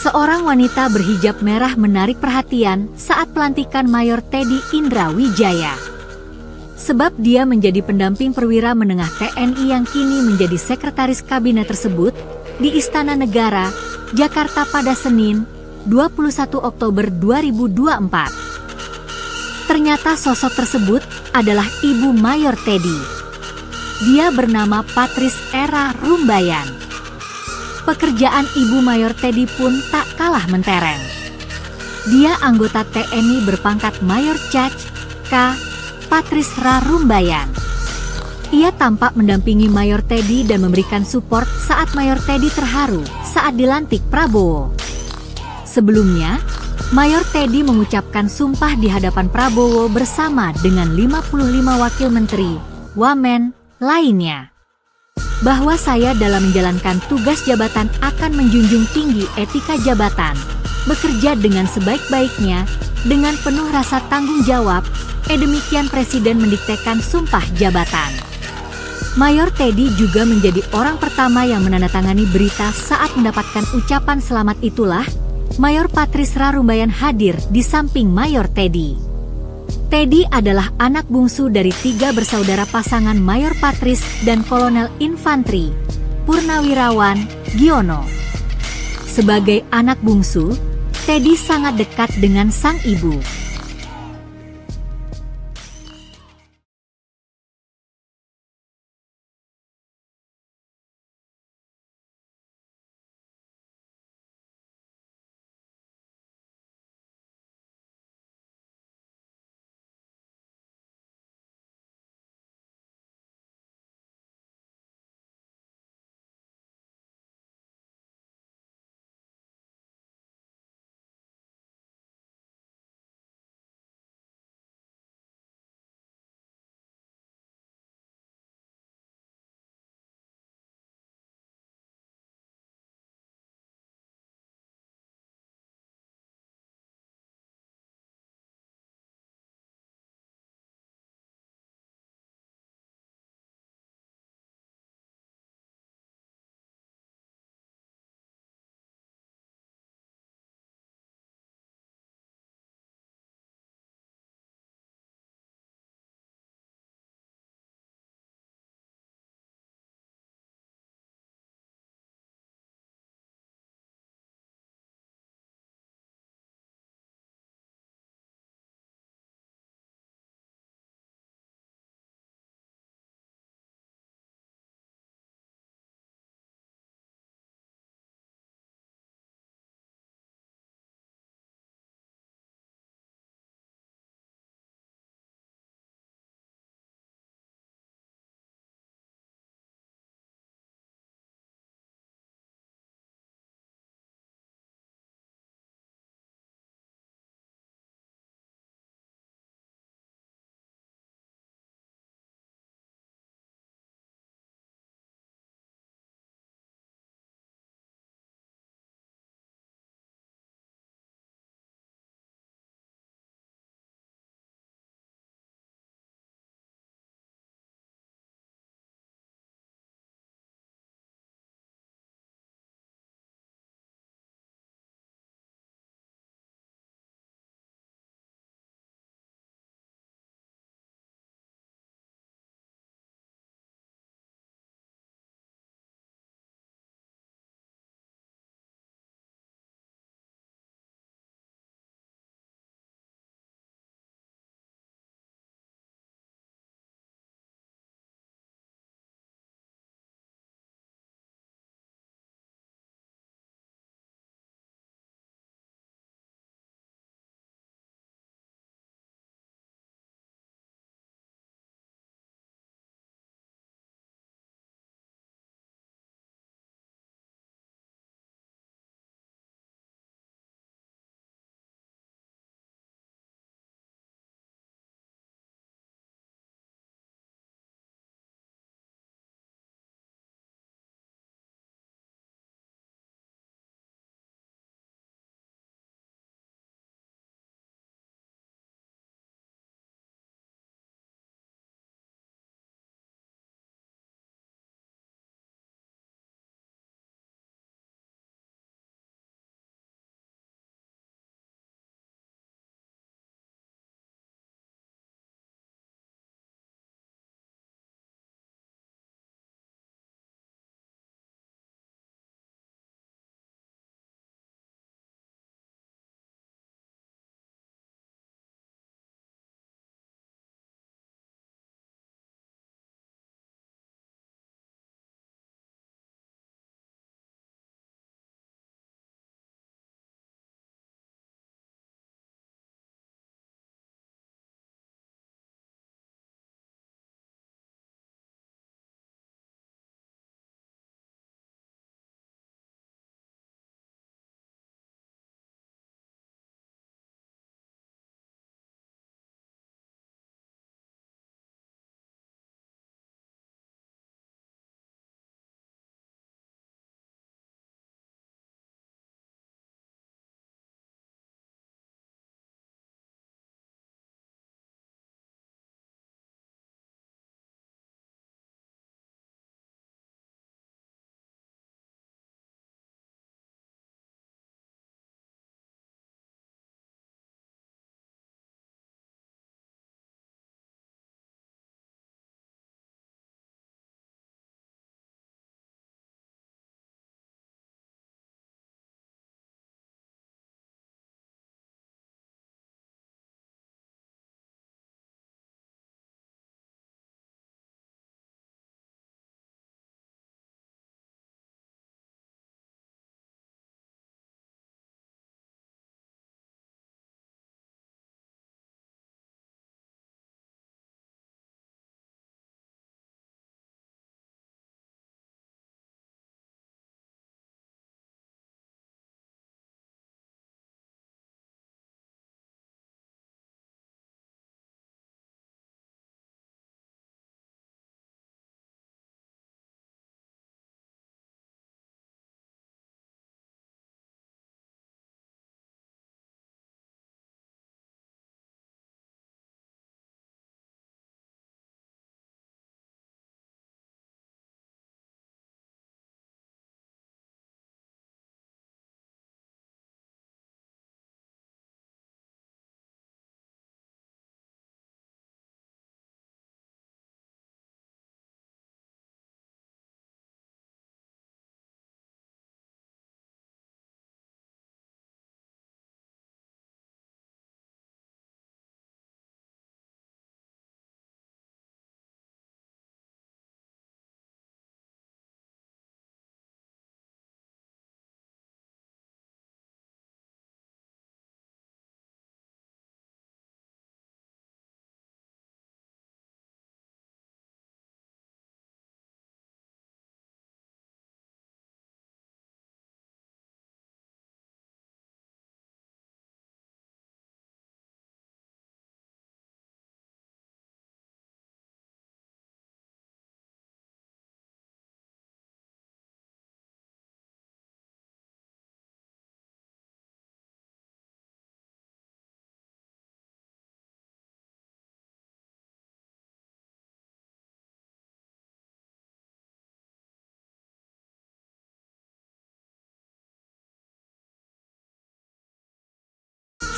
Seorang wanita berhijab merah menarik perhatian saat pelantikan Mayor Teddy Indrawijaya. Sebab dia menjadi pendamping perwira menengah TNI yang kini menjadi sekretaris kabinet tersebut di Istana Negara, Jakarta pada Senin, 21 Oktober 2024. Ternyata sosok tersebut adalah Ibu Mayor Teddy. Dia bernama Patrice Era Rumbayan. Pekerjaan Ibu Mayor Teddy pun tak kalah mentereng. Dia anggota TNI berpangkat Mayor Caj K. Patrice Ra Rumbayan. Ia tampak mendampingi Mayor Teddy dan memberikan support saat Mayor Teddy terharu saat dilantik Prabowo. Sebelumnya, Mayor Teddy mengucapkan sumpah di hadapan Prabowo bersama dengan 55 wakil menteri, wamen, lainnya. Bahwa saya dalam menjalankan tugas jabatan akan menjunjung tinggi etika jabatan, bekerja dengan sebaik-baiknya, dengan penuh rasa tanggung jawab, demikian Presiden mendiktekan sumpah jabatan. Mayor Teddy juga menjadi orang pertama yang menandatangani berita saat mendapatkan ucapan selamat itulah, Mayor Patrice Ra Rumbayan hadir di samping Mayor Teddy. Teddy adalah anak bungsu dari 3 bersaudara pasangan Mayor Patrice dan Kolonel Infantri, Purnawirawan, Giono. Sebagai anak bungsu, Teddy sangat dekat dengan sang ibu.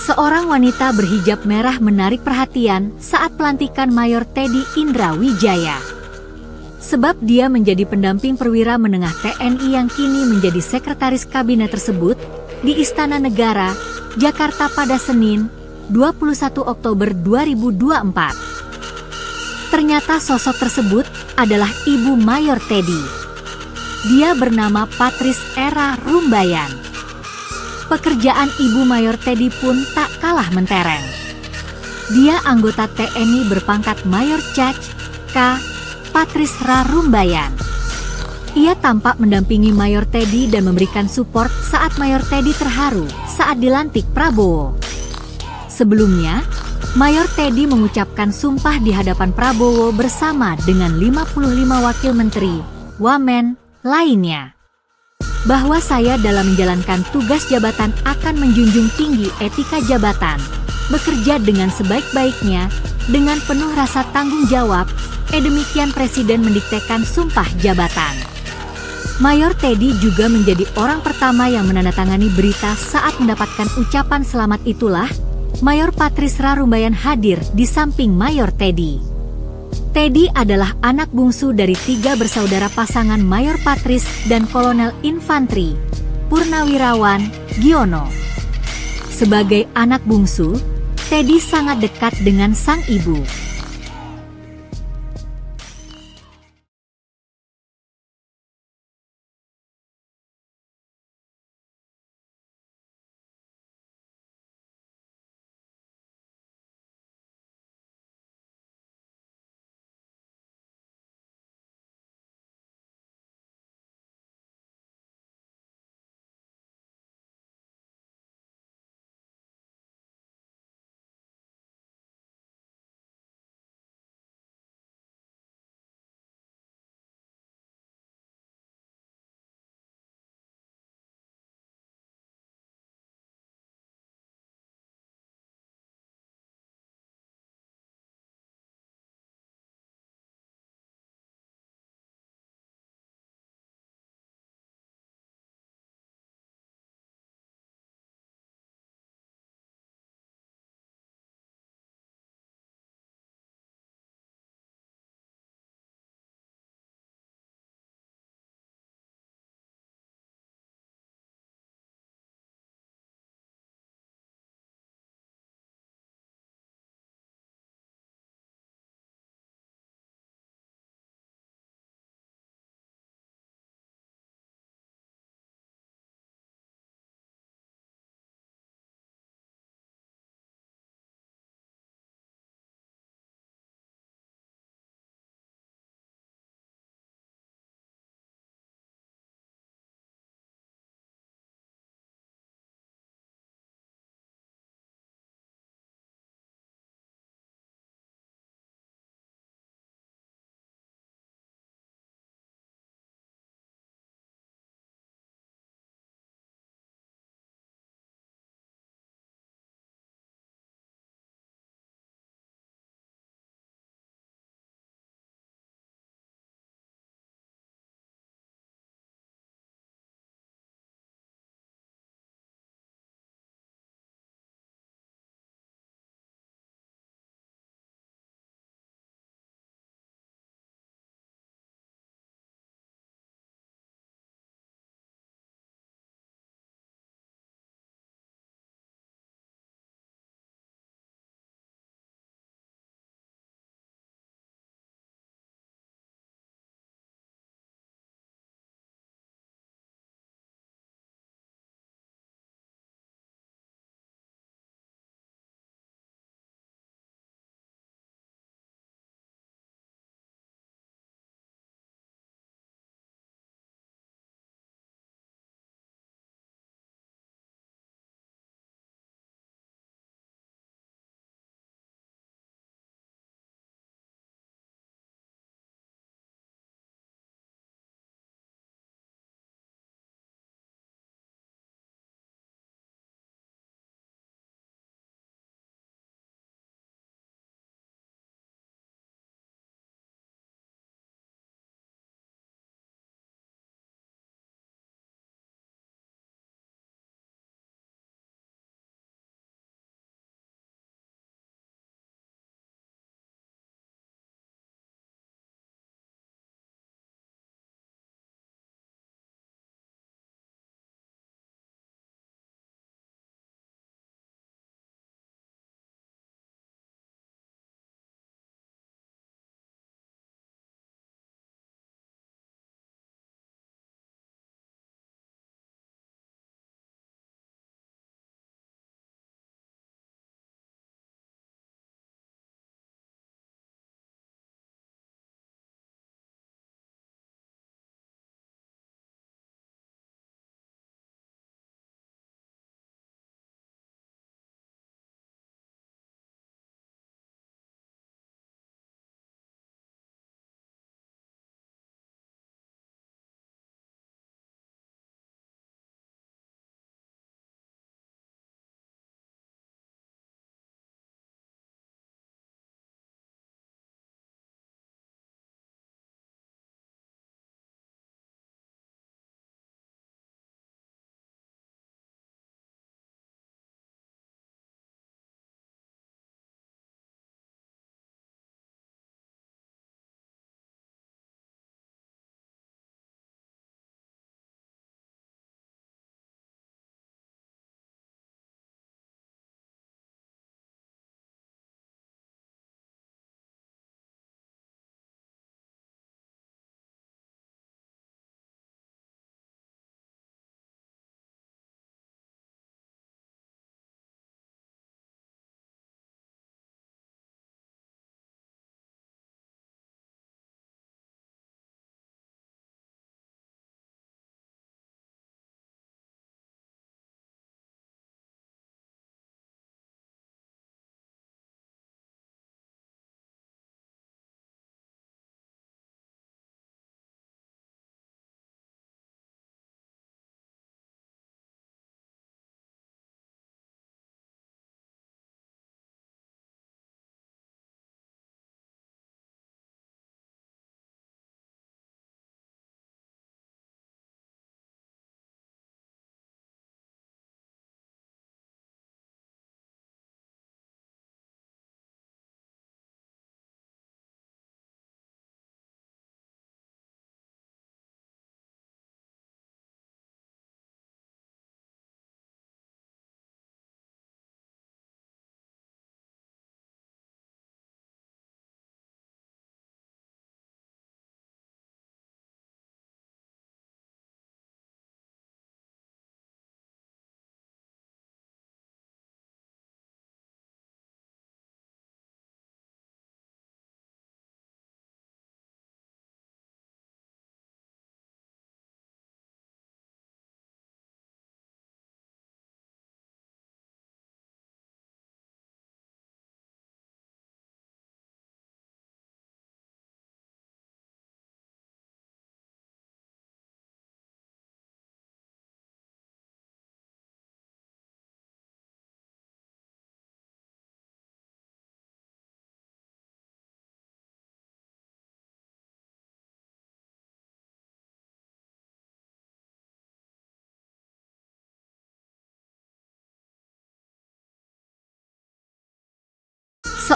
Seorang wanita berhijab merah menarik perhatian saat pelantikan Mayor Teddy Indrawijaya. Sebab dia menjadi pendamping perwira menengah TNI yang kini menjadi sekretaris kabinet tersebut di Istana Negara, Jakarta pada Senin, 21 Oktober 2024. Ternyata sosok tersebut adalah Ibu Mayor Teddy. Dia bernama Patrice Era Rumbayan. Pekerjaan Ibu Mayor Teddy pun tak kalah mentereng. Dia anggota TNI berpangkat Mayor Caj K. Patrice Rumbayan. Ia tampak mendampingi Mayor Teddy dan memberikan support saat Mayor Teddy terharu saat dilantik Prabowo. Sebelumnya, Mayor Teddy mengucapkan sumpah di hadapan Prabowo bersama dengan 55 wakil menteri, wamen, lainnya. Bahwa saya dalam menjalankan tugas jabatan akan menjunjung tinggi etika jabatan, bekerja dengan sebaik-baiknya, dengan penuh rasa tanggung jawab, demikian Presiden mendiktekan sumpah jabatan. Mayor Teddy juga menjadi orang pertama yang menandatangani berita saat mendapatkan ucapan selamat itulah, Mayor Patrice Rumbayan hadir di samping Mayor Teddy. Teddy adalah anak bungsu dari 3 bersaudara pasangan Mayor Patrice dan Kolonel Infantri, Purnawirawan, Giono. Sebagai anak bungsu, Teddy sangat dekat dengan sang ibu.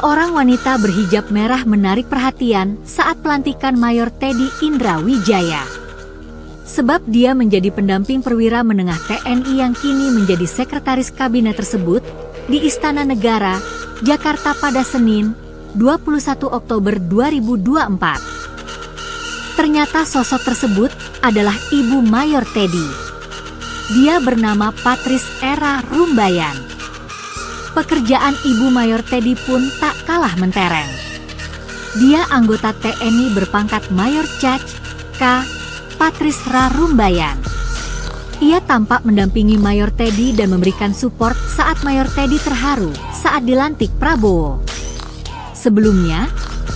Seorang wanita berhijab merah menarik perhatian saat pelantikan Mayor Teddy Indrawijaya. Sebab dia menjadi pendamping perwira menengah TNI yang kini menjadi sekretaris kabinet tersebut di Istana Negara, Jakarta pada Senin, 21 Oktober 2024. Ternyata sosok tersebut adalah Ibu Mayor Teddy. Dia bernama Patrice Era Rumbayan. Pekerjaan Ibu Mayor Teddy pun tak kalah mentereng. Dia anggota TNI berpangkat Mayor Cac. K. Patrice Ra Rumbayan. Ia tampak mendampingi Mayor Teddy dan memberikan support saat Mayor Teddy terharu saat dilantik Prabowo. Sebelumnya,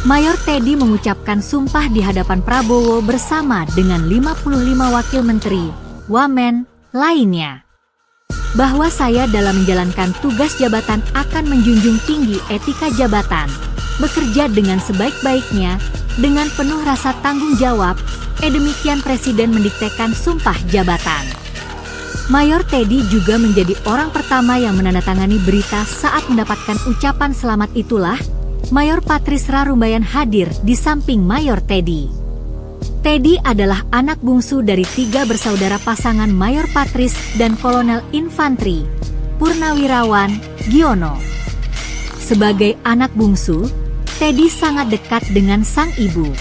Mayor Teddy mengucapkan sumpah di hadapan Prabowo bersama dengan 55 wakil menteri, wamen, lainnya. Bahwa saya dalam menjalankan tugas jabatan akan menjunjung tinggi etika jabatan, bekerja dengan sebaik-baiknya, dengan penuh rasa tanggung jawab, demikian Presiden mendiktekan sumpah jabatan. Mayor Teddy juga menjadi orang pertama yang menandatangani berita saat mendapatkan ucapan selamat itulah, Mayor Patrice Ra Rumbayan hadir di samping Mayor Teddy. Teddy adalah anak bungsu dari 3 bersaudara pasangan Mayor Patrice dan Kolonel Infantri, Purnawirawan, Giono. Sebagai anak bungsu, Teddy sangat dekat dengan sang ibu.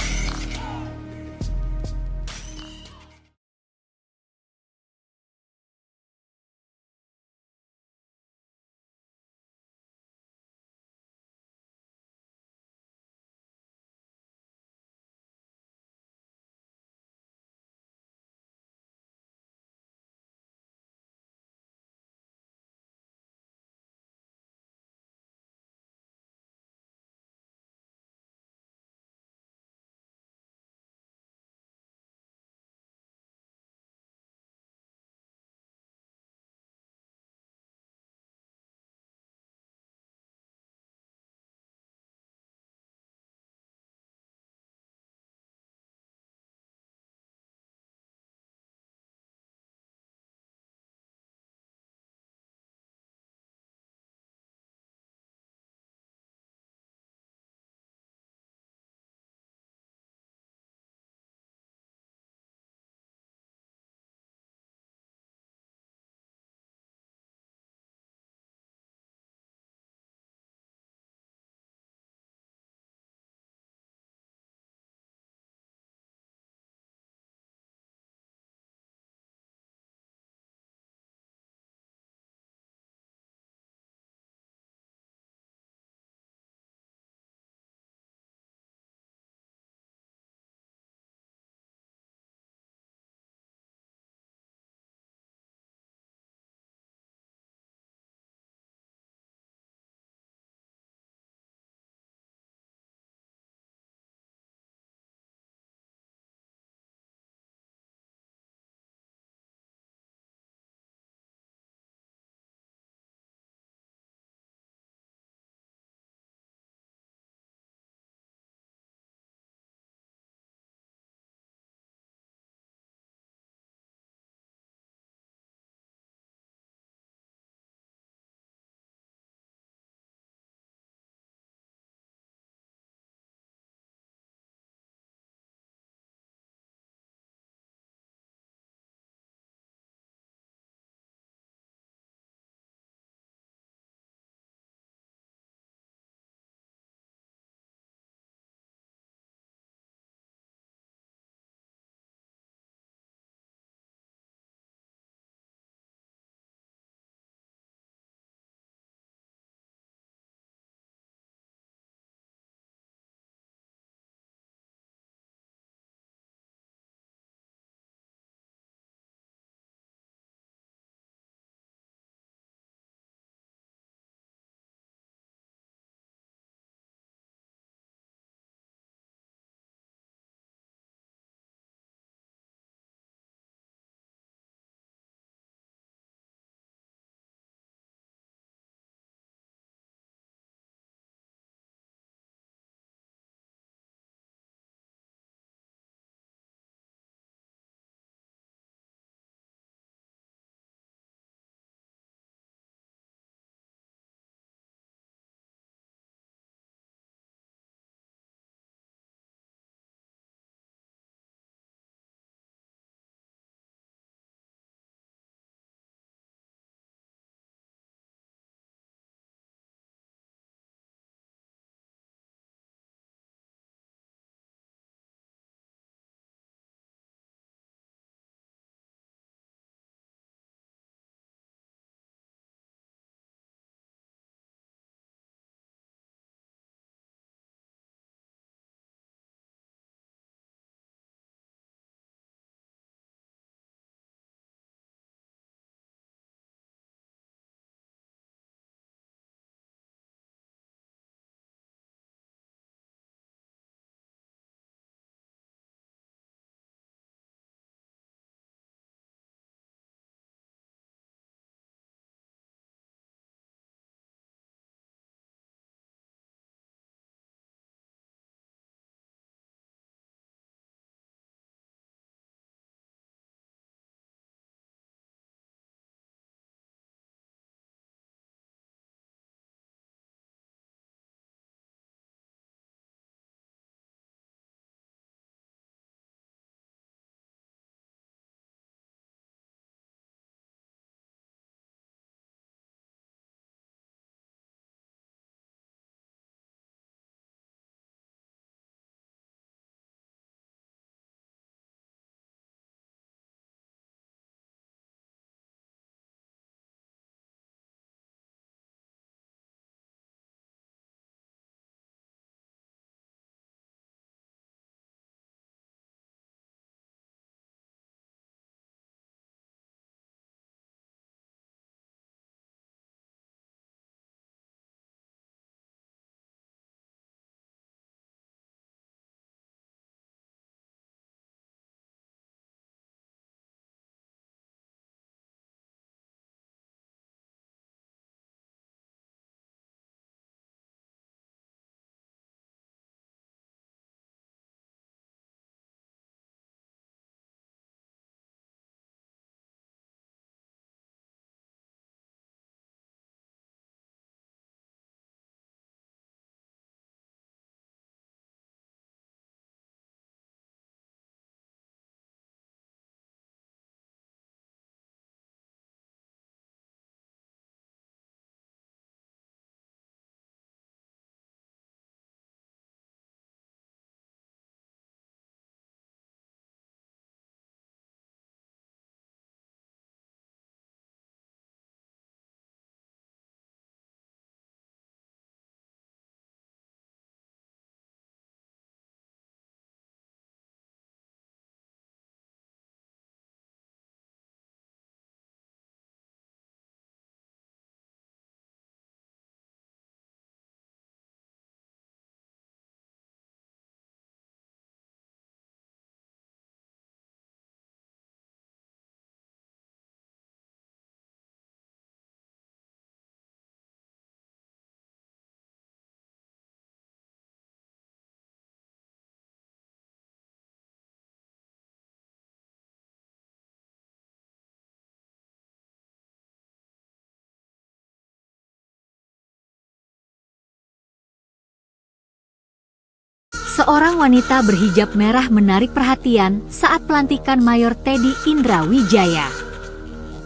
Seorang wanita berhijab merah menarik perhatian saat pelantikan Mayor Teddy Indra Wijaya.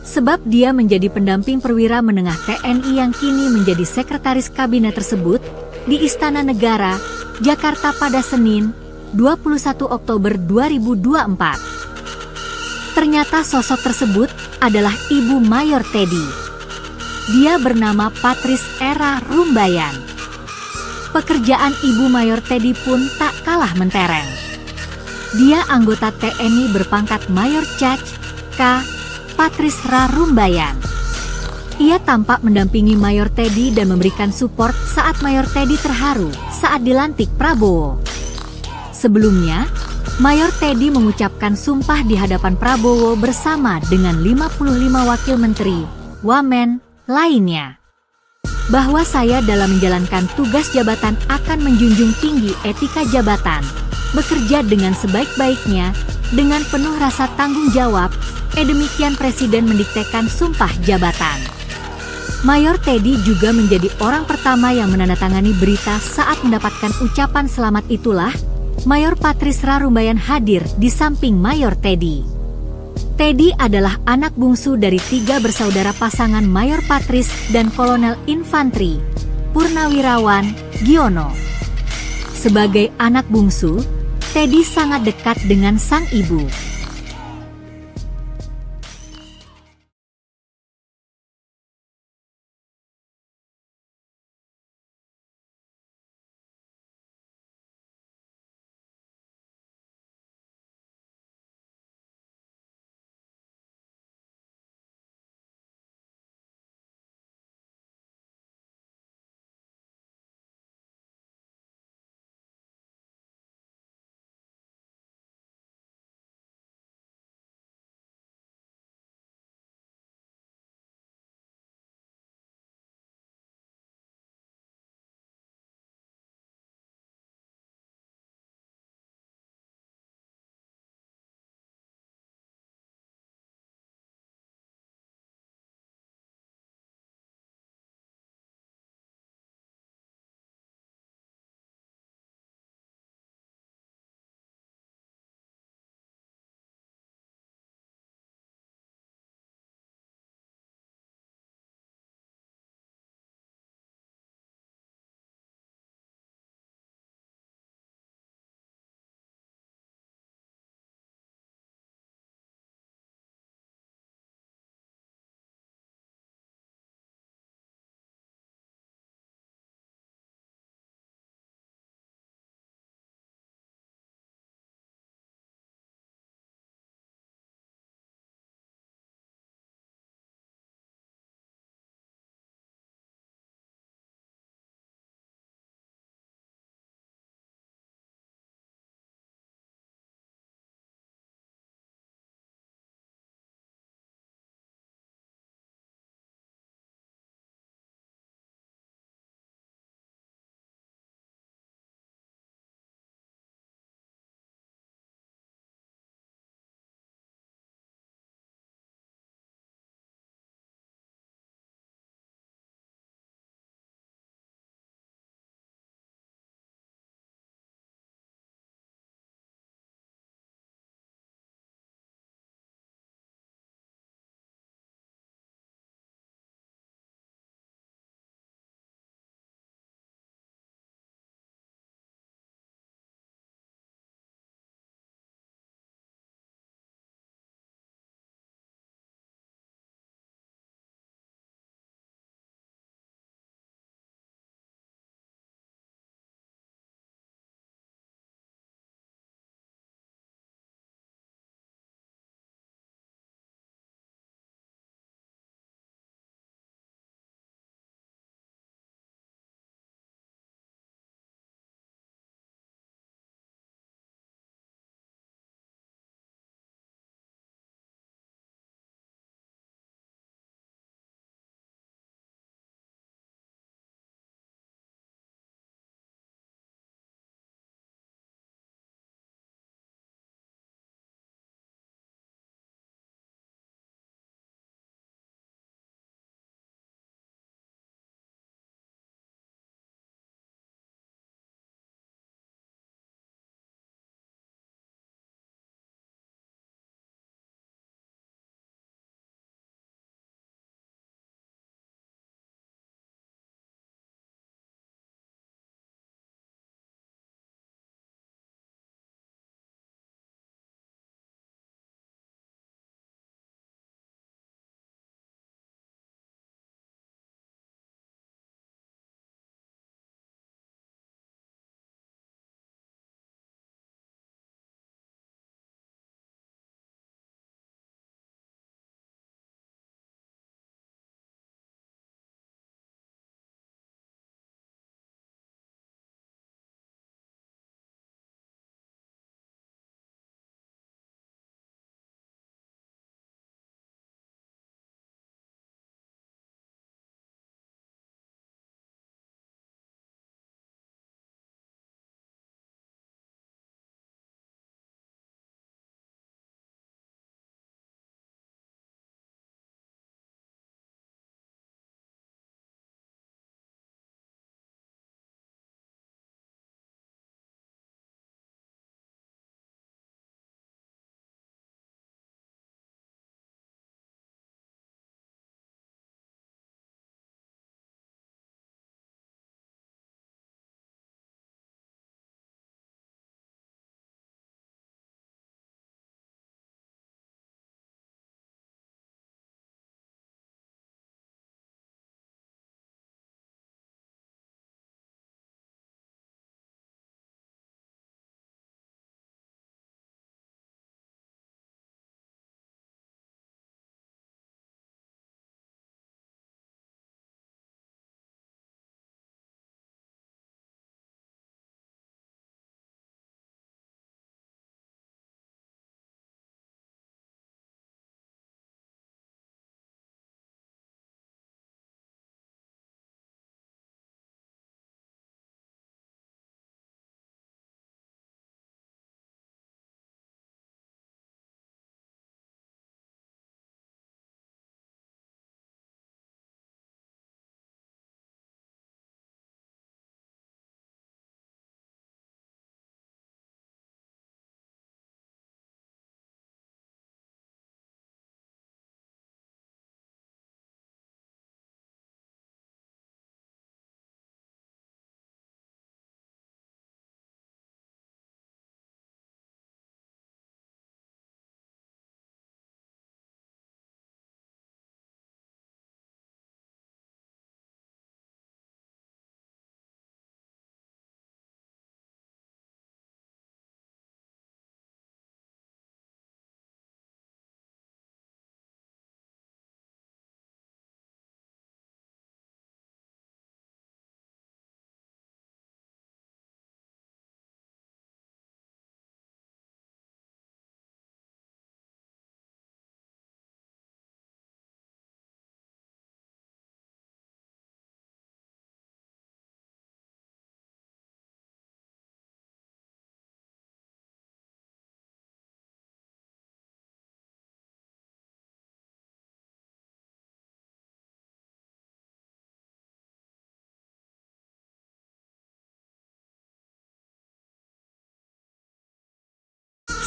Sebab dia menjadi pendamping perwira menengah TNI yang kini menjadi sekretaris kabinet tersebut di Istana Negara, Jakarta pada Senin, 21 Oktober 2024. Ternyata sosok tersebut adalah Ibu Mayor Teddy. Dia bernama Patrice Era Rumbayan. Pekerjaan Ibu Mayor Teddy pun tak kalah mentereng. Dia anggota TNI berpangkat Mayor Cac. K. Patrice Ra Rumbayan. Ia tampak mendampingi Mayor Teddy dan memberikan support saat Mayor Teddy terharu saat dilantik Prabowo. Sebelumnya, Mayor Teddy mengucapkan sumpah di hadapan Prabowo bersama dengan 55 wakil menteri, wamen, lainnya. Bahwa saya dalam menjalankan tugas jabatan akan menjunjung tinggi etika jabatan, bekerja dengan sebaik-baiknya, dengan penuh rasa tanggung jawab, demikian Presiden mendiktekan sumpah jabatan. Mayor Teddy juga menjadi orang pertama yang menandatangani berita saat mendapatkan ucapan selamat itulah, Mayor Patrice Ra Rumbayan hadir di samping Mayor Teddy. Teddy adalah anak bungsu dari 3 bersaudara pasangan Mayor Patrice dan Kolonel Infantri, Purnawirawan, Giono. Sebagai anak bungsu, Teddy sangat dekat dengan sang ibu.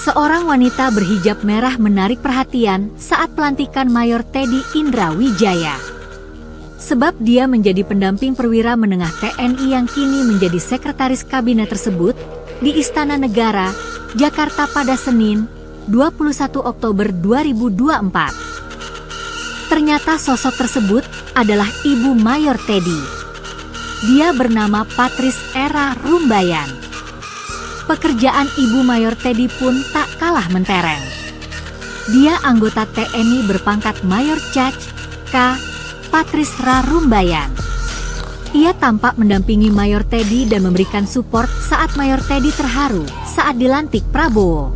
Seorang wanita berhijab merah menarik perhatian saat pelantikan Mayor Teddy Indra Wijaya. Sebab dia menjadi pendamping perwira menengah TNI yang kini menjadi sekretaris kabinet tersebut di Istana Negara, Jakarta pada Senin, 21 Oktober 2024. Ternyata sosok tersebut adalah Ibu Mayor Teddy. Dia bernama Patrice Era Rumbayan. Pekerjaan Ibu Mayor Teddy pun tak kalah mentereng. Dia anggota TNI berpangkat Mayor Cac. K. Patrice Ra Rumbayan. Ia tampak mendampingi Mayor Teddy dan memberikan support saat Mayor Teddy terharu saat dilantik Prabowo.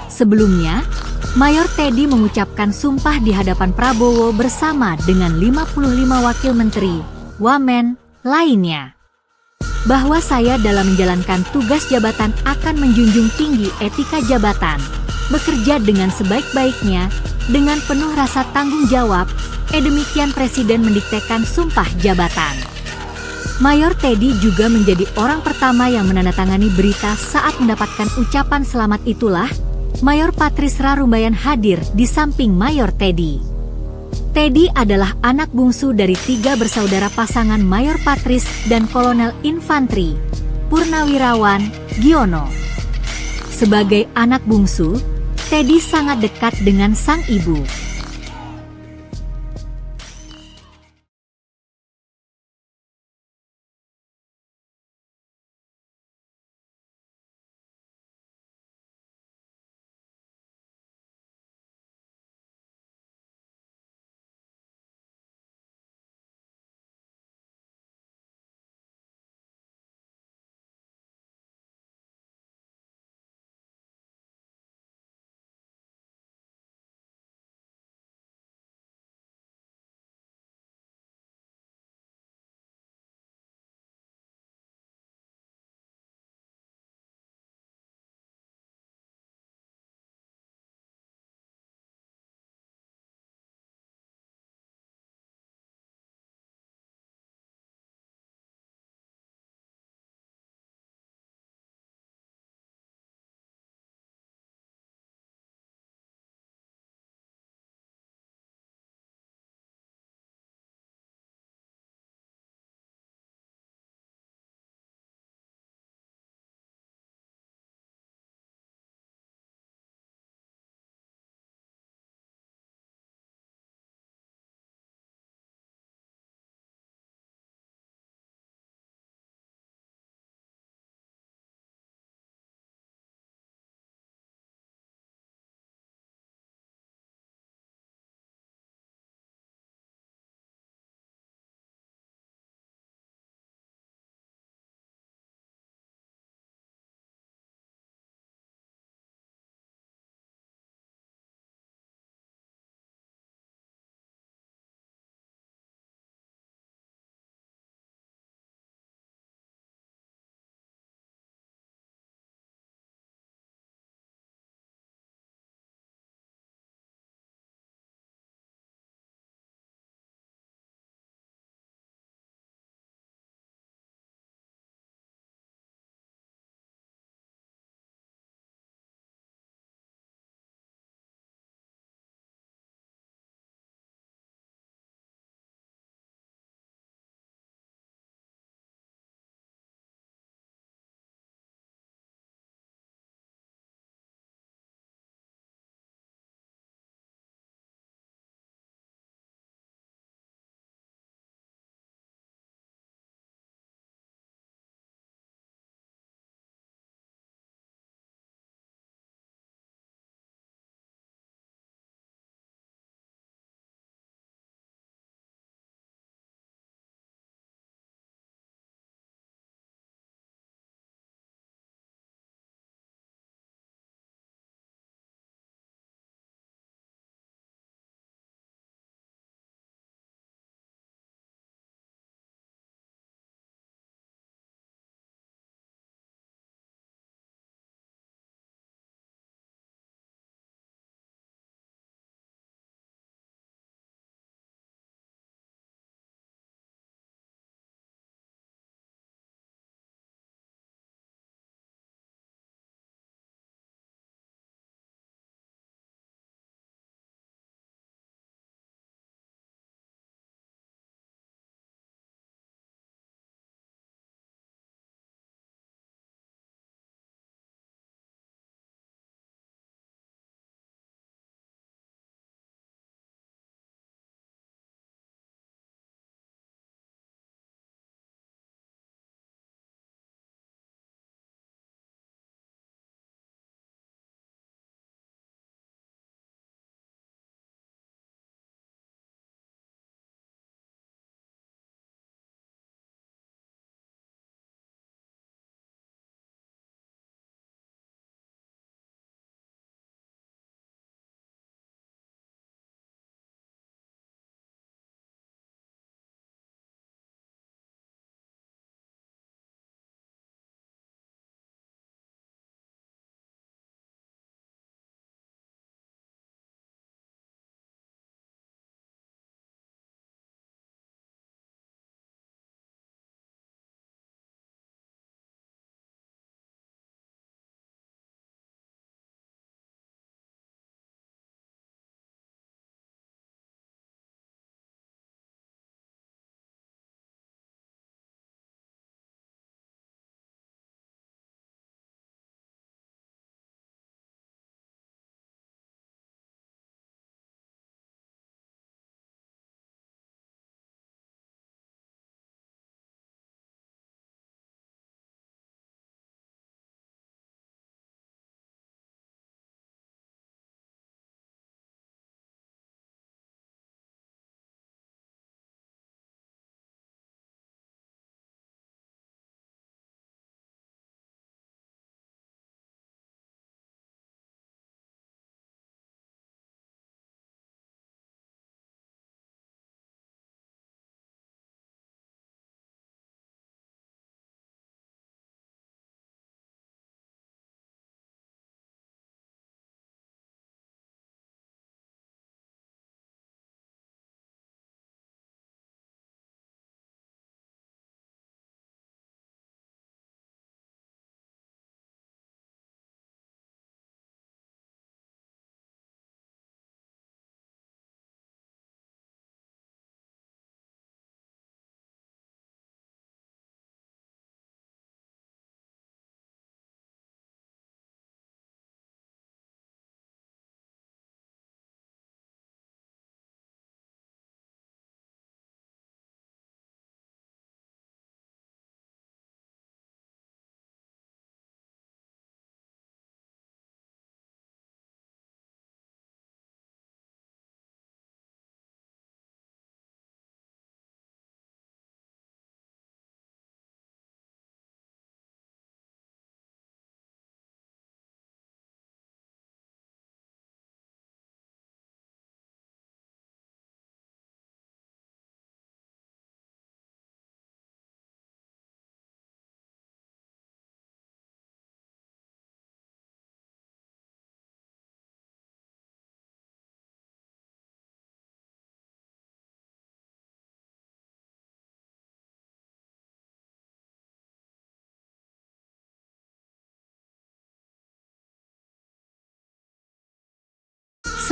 Sebelumnya, Mayor Teddy mengucapkan sumpah di hadapan Prabowo bersama dengan 55 wakil menteri, wamen, lainnya. Bahwa saya dalam menjalankan tugas jabatan akan menjunjung tinggi etika jabatan, bekerja dengan sebaik-baiknya, dengan penuh rasa tanggung jawab, demikian Presiden mendiktekan sumpah jabatan. Mayor Teddy juga menjadi orang pertama yang menandatangani berita saat mendapatkan ucapan selamat itulah, Mayor Patrice Ra Rumbayan hadir di samping Mayor Teddy. Teddy adalah anak bungsu dari 3 bersaudara pasangan Mayor Patrice dan Kolonel Infantri, Purnawirawan, Giono. Sebagai anak bungsu, Teddy sangat dekat dengan sang ibu.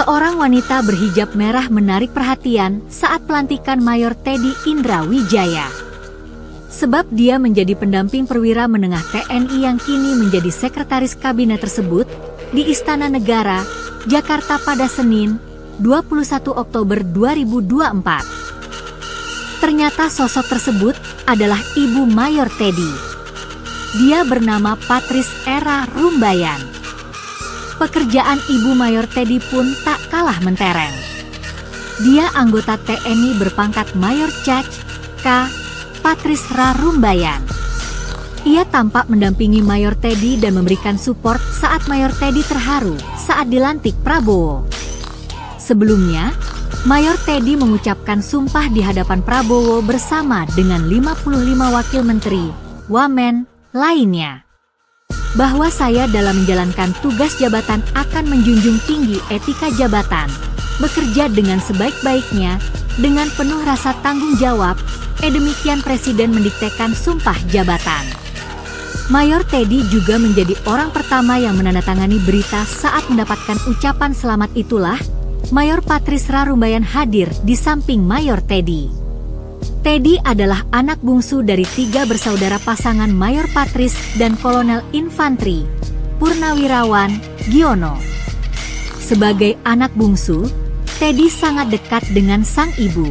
Seorang wanita berhijab merah menarik perhatian saat pelantikan Mayor Teddy Indrawijaya. Sebab dia menjadi pendamping perwira menengah TNI yang kini menjadi sekretaris kabinet tersebut di Istana Negara, Jakarta pada Senin, 21 Oktober 2024. Ternyata sosok tersebut adalah Ibu Mayor Teddy. Dia bernama Patrice Era Rumbayan. Pekerjaan Ibu Mayor Teddy pun tak kalah mentereng. Dia anggota TNI berpangkat Mayor Caj. K. Patrice Ra Rumbayan. Ia tampak mendampingi Mayor Teddy dan memberikan support saat Mayor Teddy terharu saat dilantik Prabowo. Sebelumnya, Mayor Teddy mengucapkan sumpah di hadapan Prabowo bersama dengan 55 wakil menteri, wamen, lainnya. Bahwa saya dalam menjalankan tugas jabatan akan menjunjung tinggi etika jabatan, bekerja dengan sebaik-baiknya, dengan penuh rasa tanggung jawab, demikian Presiden mendiktekan sumpah jabatan. Mayor Teddy juga menjadi orang pertama yang menandatangani berita saat mendapatkan ucapan selamat itulah, Mayor Patrice Ra Rumbayan hadir di samping Mayor Teddy. Teddy adalah anak bungsu dari 3 bersaudara pasangan Mayor Patrice dan Kolonel Infantri, Purnawirawan, Giono. Sebagai anak bungsu, Teddy sangat dekat dengan sang ibu.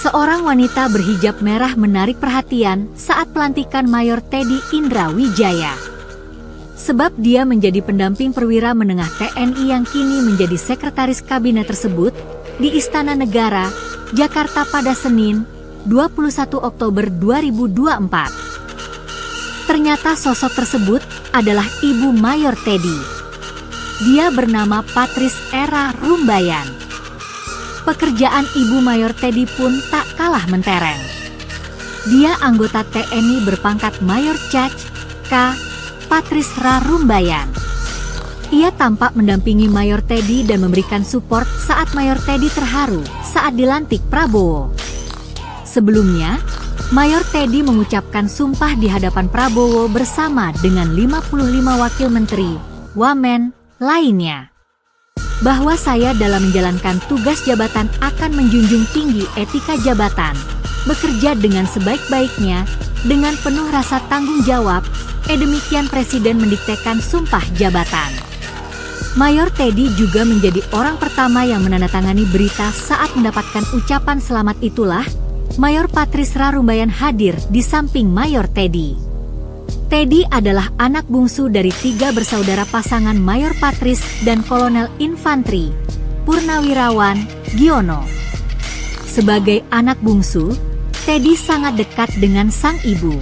Seorang wanita berhijab merah menarik perhatian saat pelantikan Mayor Teddy Indrawijaya. Sebab dia menjadi pendamping perwira menengah TNI yang kini menjadi sekretaris kabinet tersebut di Istana Negara, Jakarta pada Senin, 21 Oktober 2024. Ternyata sosok tersebut adalah Ibu Mayor Teddy. Dia bernama Patrice Era Rumbayan. Pekerjaan Ibu Mayor Teddy pun tak kalah mentereng. Dia anggota TNI berpangkat Mayor Cac. K. Patrice Ra Rumbayan. Ia tampak mendampingi Mayor Teddy dan memberikan support saat Mayor Teddy terharu saat dilantik Prabowo. Sebelumnya, Mayor Teddy mengucapkan sumpah di hadapan Prabowo bersama dengan 55 wakil menteri, wamen, lainnya. Bahwa saya dalam menjalankan tugas jabatan akan menjunjung tinggi etika jabatan, bekerja dengan sebaik-baiknya, dengan penuh rasa tanggung jawab, demikian Presiden mendiktekan sumpah jabatan. Mayor Teddy juga menjadi orang pertama yang menandatangani berita saat mendapatkan ucapan selamat itulah, Mayor Patrice Ra Rumbayan hadir di samping Mayor Teddy. Teddy adalah anak bungsu dari 3 bersaudara pasangan Mayor Patrice dan Kolonel Infantri, Purnawirawan, Giono. Sebagai anak bungsu, Teddy sangat dekat dengan sang ibu.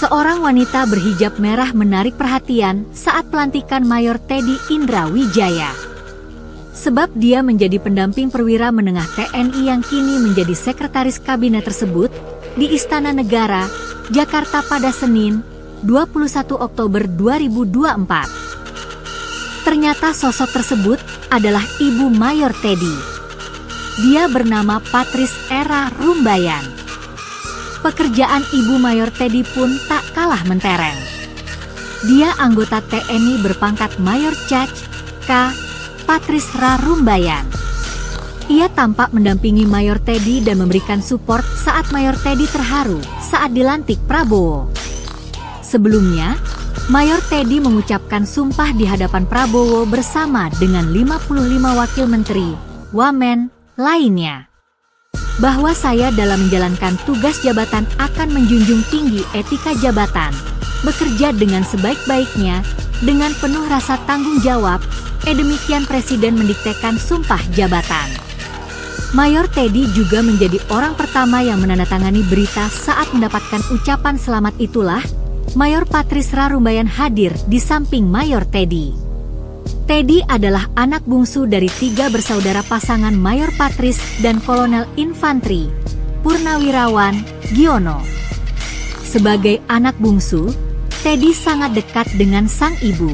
Seorang wanita berhijab merah menarik perhatian saat pelantikan Mayor Teddy Indrawijaya. Sebab dia menjadi pendamping perwira menengah TNI yang kini menjadi sekretaris kabinet tersebut di Istana Negara, Jakarta pada Senin, 21 Oktober 2024. Ternyata sosok tersebut adalah Ibu Mayor Teddy. Dia bernama Patrice Era Rumbayan. Pekerjaan Ibu Mayor Teddy pun tak kalah mentereng. Dia anggota TNI berpangkat Mayor Caj K. Patrice Ra Rumbayan. Ia tampak mendampingi Mayor Teddy dan memberikan support saat Mayor Teddy terharu saat dilantik Prabowo. Sebelumnya, Mayor Teddy mengucapkan sumpah di hadapan Prabowo bersama dengan 55 wakil menteri, wamen, lainnya. Bahwa saya dalam menjalankan tugas jabatan akan menjunjung tinggi etika jabatan, bekerja dengan sebaik-baiknya, dengan penuh rasa tanggung jawab, demikian Presiden mendiktekan sumpah jabatan. Mayor Teddy juga menjadi orang pertama yang menandatangani berita saat mendapatkan ucapan selamat itulah, Mayor Patrice Ra Rumbayan hadir di samping Mayor Teddy. Teddy adalah anak bungsu dari 3 bersaudara pasangan Mayor Patrice dan Kolonel Infantri, Purnawirawan, Giono. Sebagai anak bungsu, Teddy sangat dekat dengan sang ibu.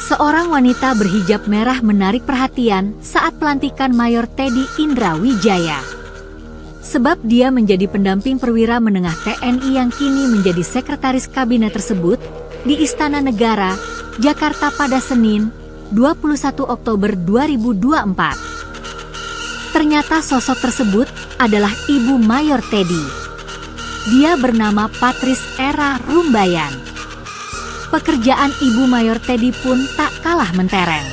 Seorang wanita berhijab merah menarik perhatian saat pelantikan Mayor Teddy Indrawijaya. Sebab dia menjadi pendamping perwira menengah TNI yang kini menjadi sekretaris kabinet tersebut di Istana Negara, Jakarta pada Senin, 21 Oktober 2024. Ternyata sosok tersebut adalah Ibu Mayor Teddy. Dia bernama Patrice Era Rumbayan. Pekerjaan Ibu Mayor Teddy pun tak kalah mentereng.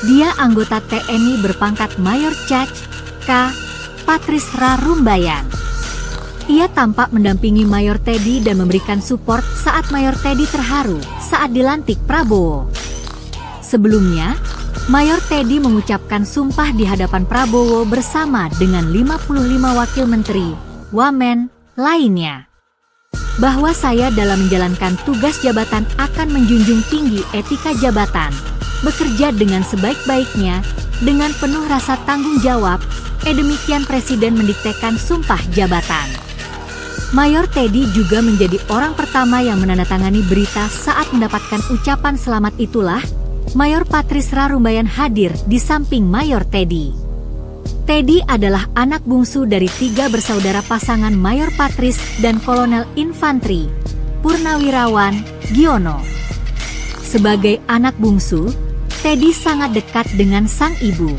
Dia anggota TNI berpangkat Mayor Caj. K. Patrice Rumbayan. Ia tampak mendampingi Mayor Teddy dan memberikan support saat Mayor Teddy terharu saat dilantik Prabowo. Sebelumnya, Mayor Teddy mengucapkan sumpah di hadapan Prabowo bersama dengan 55 wakil menteri, wamen, lainnya. Bahwa saya dalam menjalankan tugas jabatan akan menjunjung tinggi etika jabatan, bekerja dengan sebaik-baiknya, dengan penuh rasa tanggung jawab, demikian Presiden mendiktekan sumpah jabatan. Mayor Teddy juga menjadi orang pertama yang menandatangani berita saat mendapatkan ucapan selamat itulah, Mayor Patrice Rumbayan hadir di samping Mayor Teddy. Teddy adalah anak bungsu dari 3 bersaudara pasangan Mayor Patrice dan Kolonel Infantri, Purnawirawan, Giono. Sebagai anak bungsu, Teddy sangat dekat dengan sang ibu.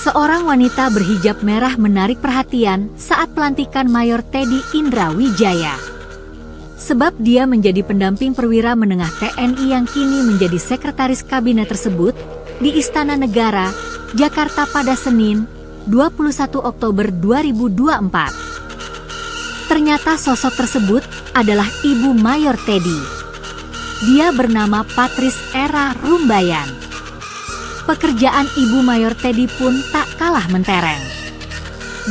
Seorang wanita berhijab merah menarik perhatian saat pelantikan Mayor Teddy Indra Wijaya. Sebab dia menjadi pendamping perwira menengah TNI yang kini menjadi sekretaris kabinet tersebut di Istana Negara, Jakarta pada Senin, 21 Oktober 2024. Ternyata sosok tersebut adalah Ibu Mayor Teddy. Dia bernama Patrice Era Rumbayan. Pekerjaan Ibu Mayor Teddy pun tak kalah mentereng.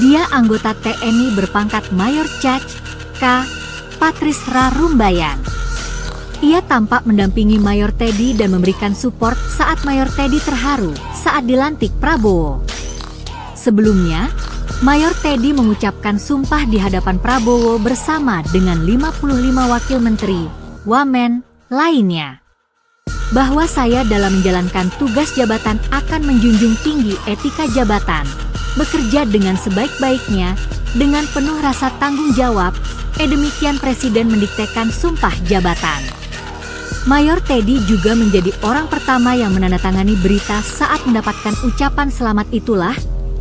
Dia anggota TNI berpangkat Mayor Caj K. Patrice Ra Rumbayan. Ia tampak mendampingi Mayor Teddy dan memberikan support saat Mayor Teddy terharu saat dilantik Prabowo. Sebelumnya, Mayor Teddy mengucapkan sumpah di hadapan Prabowo bersama dengan 55 wakil menteri, wamen, lainnya. Bahwa saya dalam menjalankan tugas jabatan akan menjunjung tinggi etika jabatan, bekerja dengan sebaik-baiknya, dengan penuh rasa tanggung jawab, demikian Presiden mendiktekan sumpah jabatan. Mayor Teddy juga menjadi orang pertama yang menandatangani berita saat mendapatkan ucapan selamat itulah,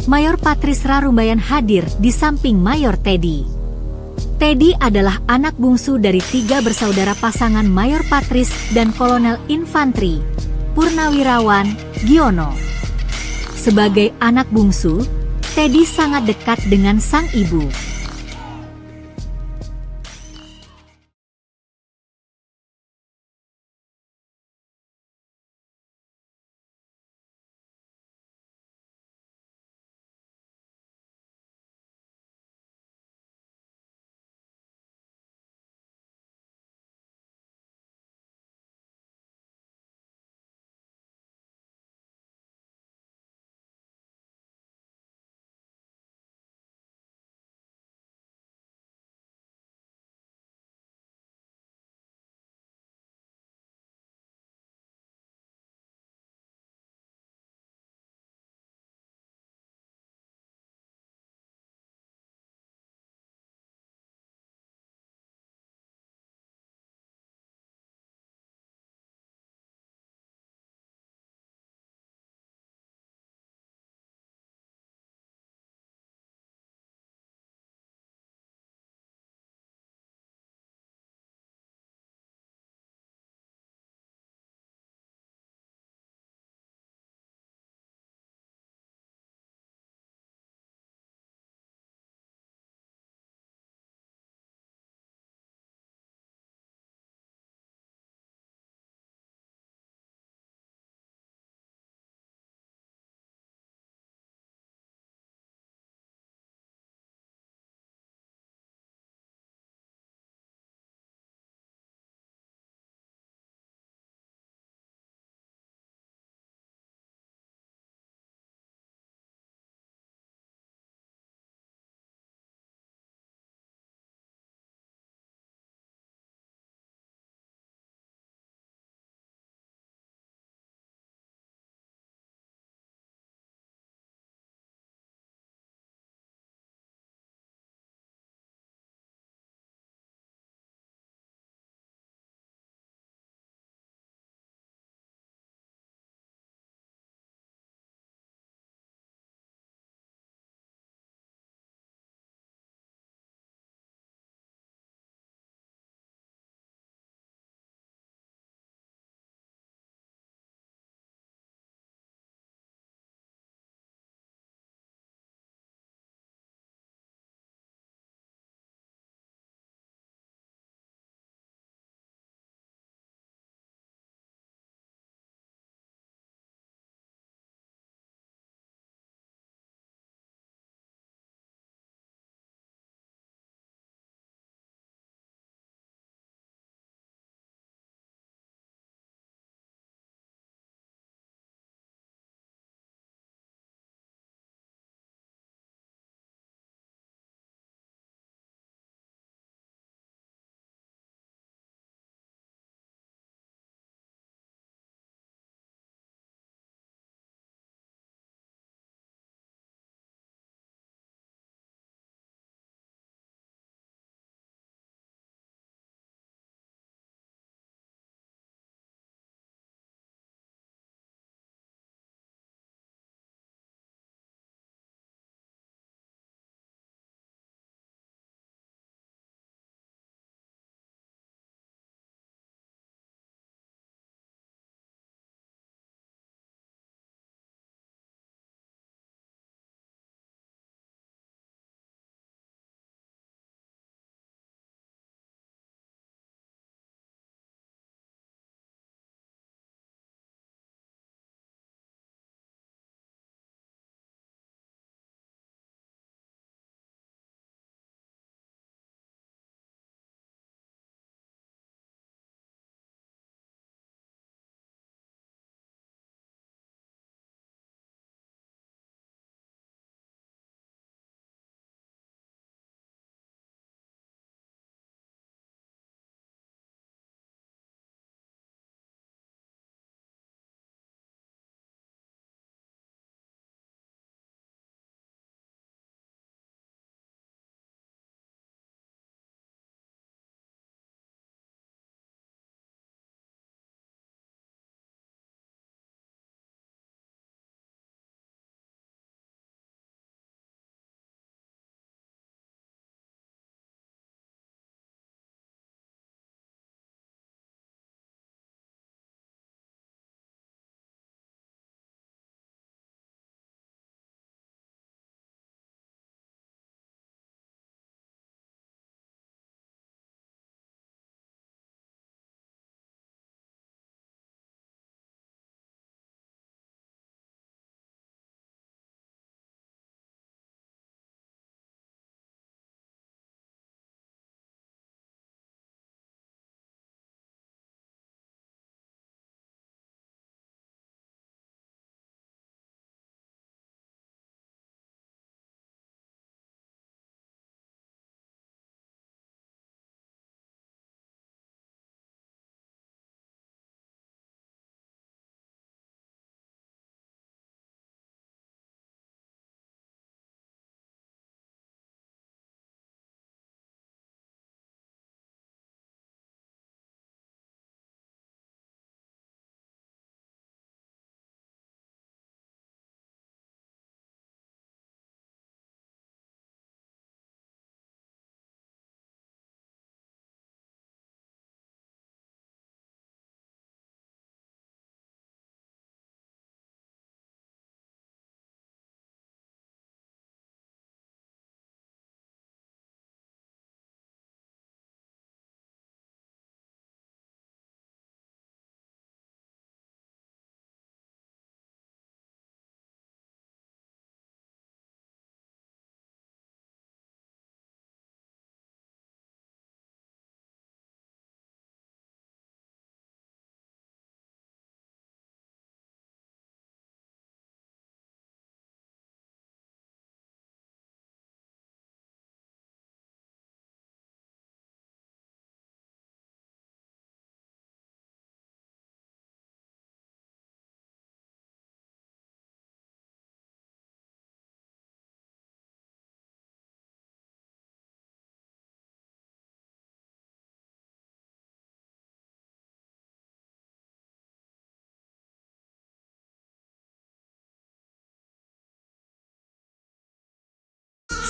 Mayor Patrice Ra Rumbayan hadir di samping Mayor Teddy. Teddy adalah anak bungsu dari 3 bersaudara pasangan Mayor Patrice dan Kolonel Infantri, Purnawirawan, Giono. Sebagai anak bungsu, Teddy sangat dekat dengan sang ibu.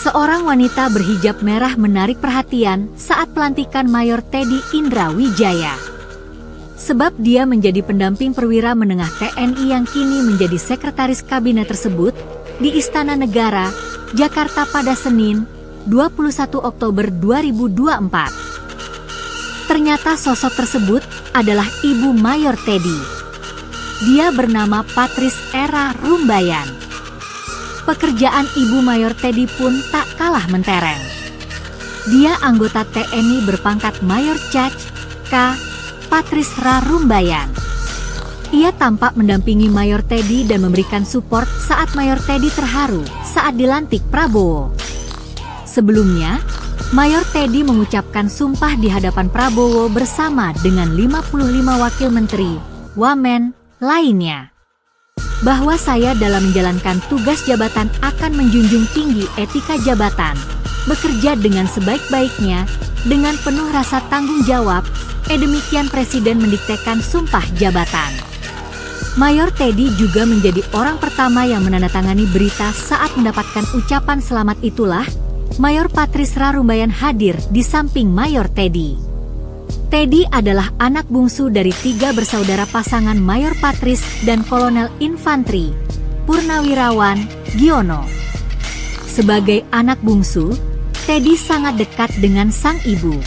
Seorang wanita berhijab merah menarik perhatian saat pelantikan Mayor Teddy Indra Wijaya. Sebab dia menjadi pendamping perwira menengah TNI yang kini menjadi sekretaris kabinet tersebut di Istana Negara, Jakarta pada Senin, 21 Oktober 2024. Ternyata sosok tersebut adalah Ibu Mayor Teddy. Dia bernama Patrice Era Rumbayan. Pekerjaan Ibu Mayor Teddy pun tak kalah mentereng. Dia anggota TNI berpangkat Mayor Cac. K. Patrice Ra Rumbayan. Ia tampak mendampingi Mayor Teddy dan memberikan support saat Mayor Teddy terharu saat dilantik Prabowo. Sebelumnya, Mayor Teddy mengucapkan sumpah di hadapan Prabowo bersama dengan 55 wakil menteri, wamen, lainnya. Bahwa saya dalam menjalankan tugas jabatan akan menjunjung tinggi etika jabatan, bekerja dengan sebaik-baiknya, dengan penuh rasa tanggung jawab, demikian Presiden mendiktekan sumpah jabatan. Mayor Teddy juga menjadi orang pertama yang menandatangani berita saat mendapatkan ucapan selamat itulah, Mayor Patrice Ra Rumbayan hadir di samping Mayor Teddy. Teddy adalah anak bungsu dari 3 bersaudara pasangan Mayor Patrice dan Kolonel Infantri, Purnawirawan, Giono. Sebagai anak bungsu, Teddy sangat dekat dengan sang ibu.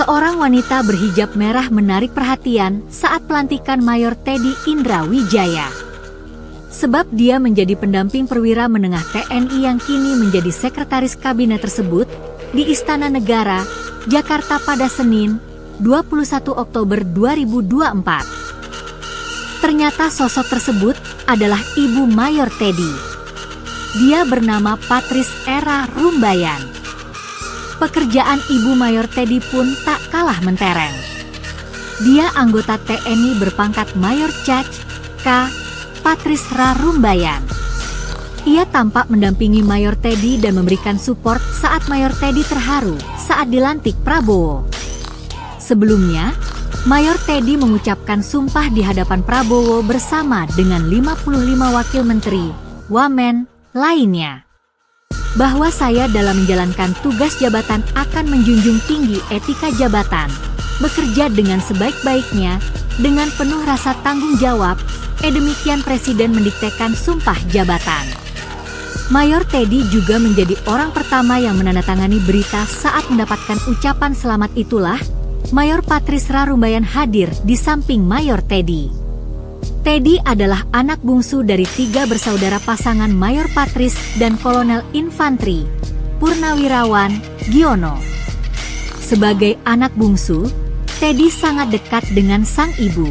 Seorang wanita berhijab merah menarik perhatian saat pelantikan Mayor Teddy Indra Wijaya. Sebab dia menjadi pendamping perwira menengah TNI yang kini menjadi sekretaris kabinet tersebut di Istana Negara, Jakarta pada Senin, 21 Oktober 2024. Ternyata sosok tersebut adalah Ibu Mayor Teddy. Dia bernama Patrice Era Rumbayan. Pekerjaan Ibu Mayor Teddy pun tak kalah mentereng. Dia anggota TNI berpangkat Mayor Cac. K. Patrice Ra Rumbayan. Ia tampak mendampingi Mayor Teddy dan memberikan support saat Mayor Teddy terharu saat dilantik Prabowo. Sebelumnya, Mayor Teddy mengucapkan sumpah di hadapan Prabowo bersama dengan 55 wakil menteri, wamen, lainnya. Bahwa saya dalam menjalankan tugas jabatan akan menjunjung tinggi etika jabatan, bekerja dengan sebaik-baiknya, dengan penuh rasa tanggung jawab, demikian Presiden mendiktekan sumpah jabatan. Mayor Teddy juga menjadi orang pertama yang menandatangani berita saat mendapatkan ucapan selamat itulah, Mayor Patrice Ra Rumbayan hadir di samping Mayor Teddy. Teddy adalah anak bungsu dari 3 bersaudara pasangan Mayor Patrice dan Kolonel Infantri, Purnawirawan, Giono. Sebagai anak bungsu, Teddy sangat dekat dengan sang ibu.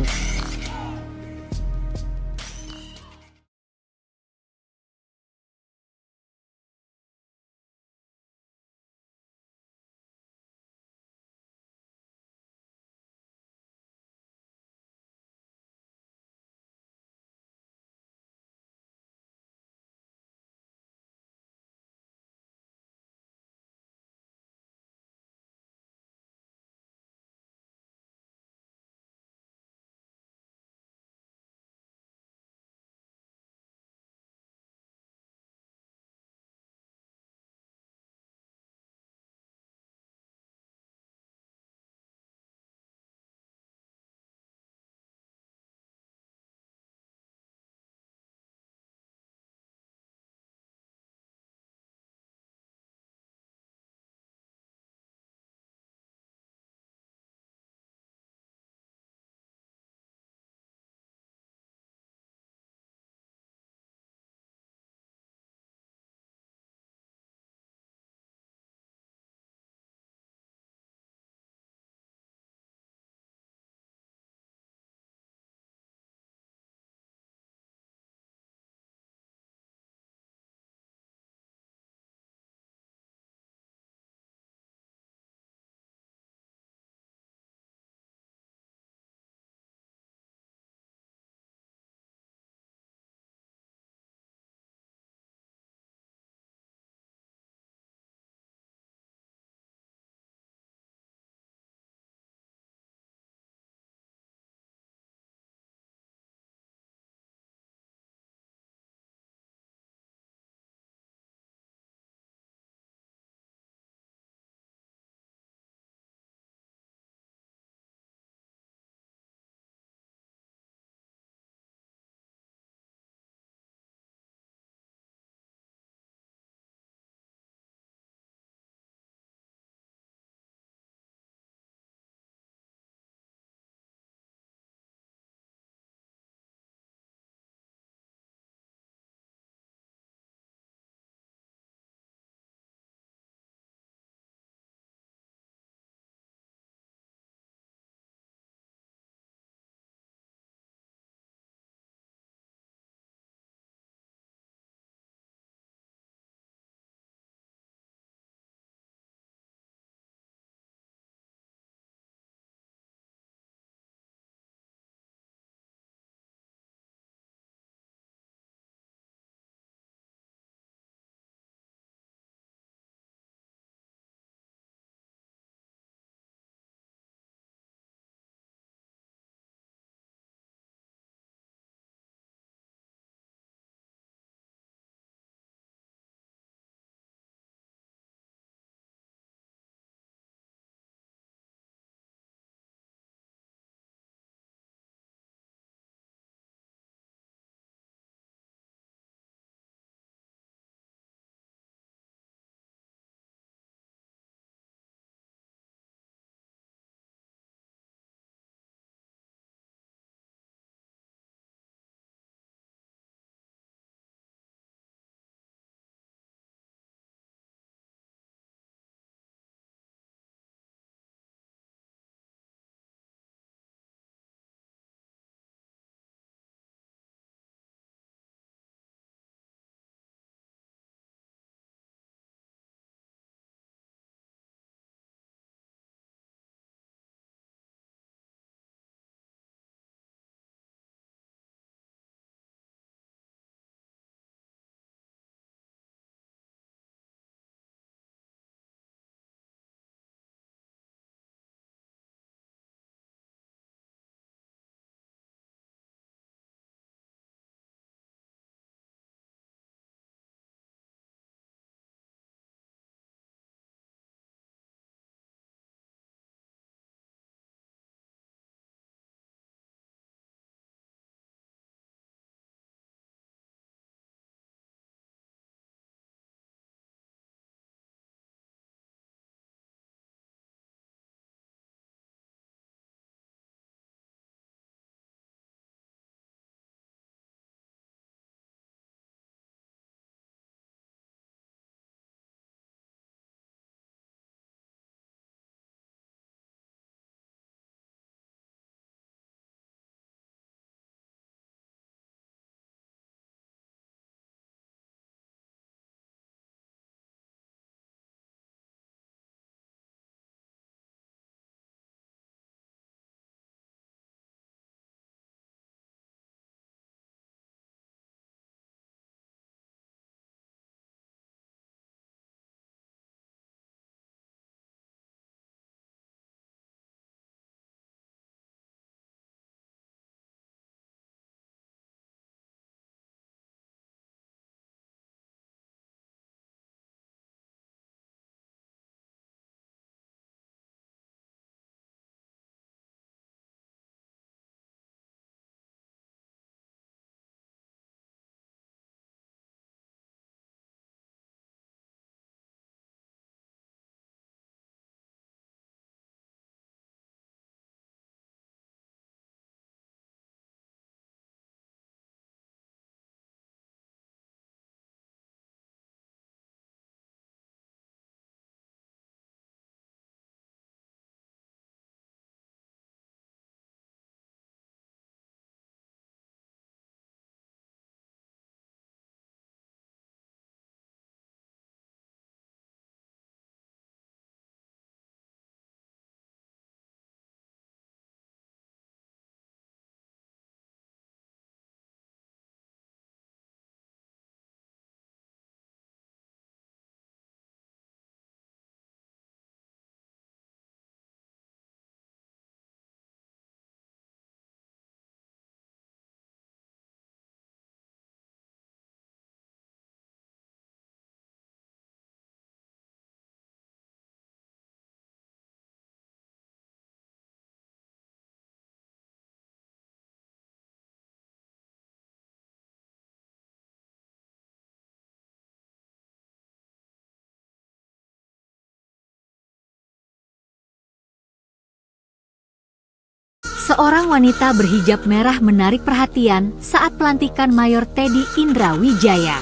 Seorang wanita berhijab merah menarik perhatian saat pelantikan Mayor Teddy Indrawijaya.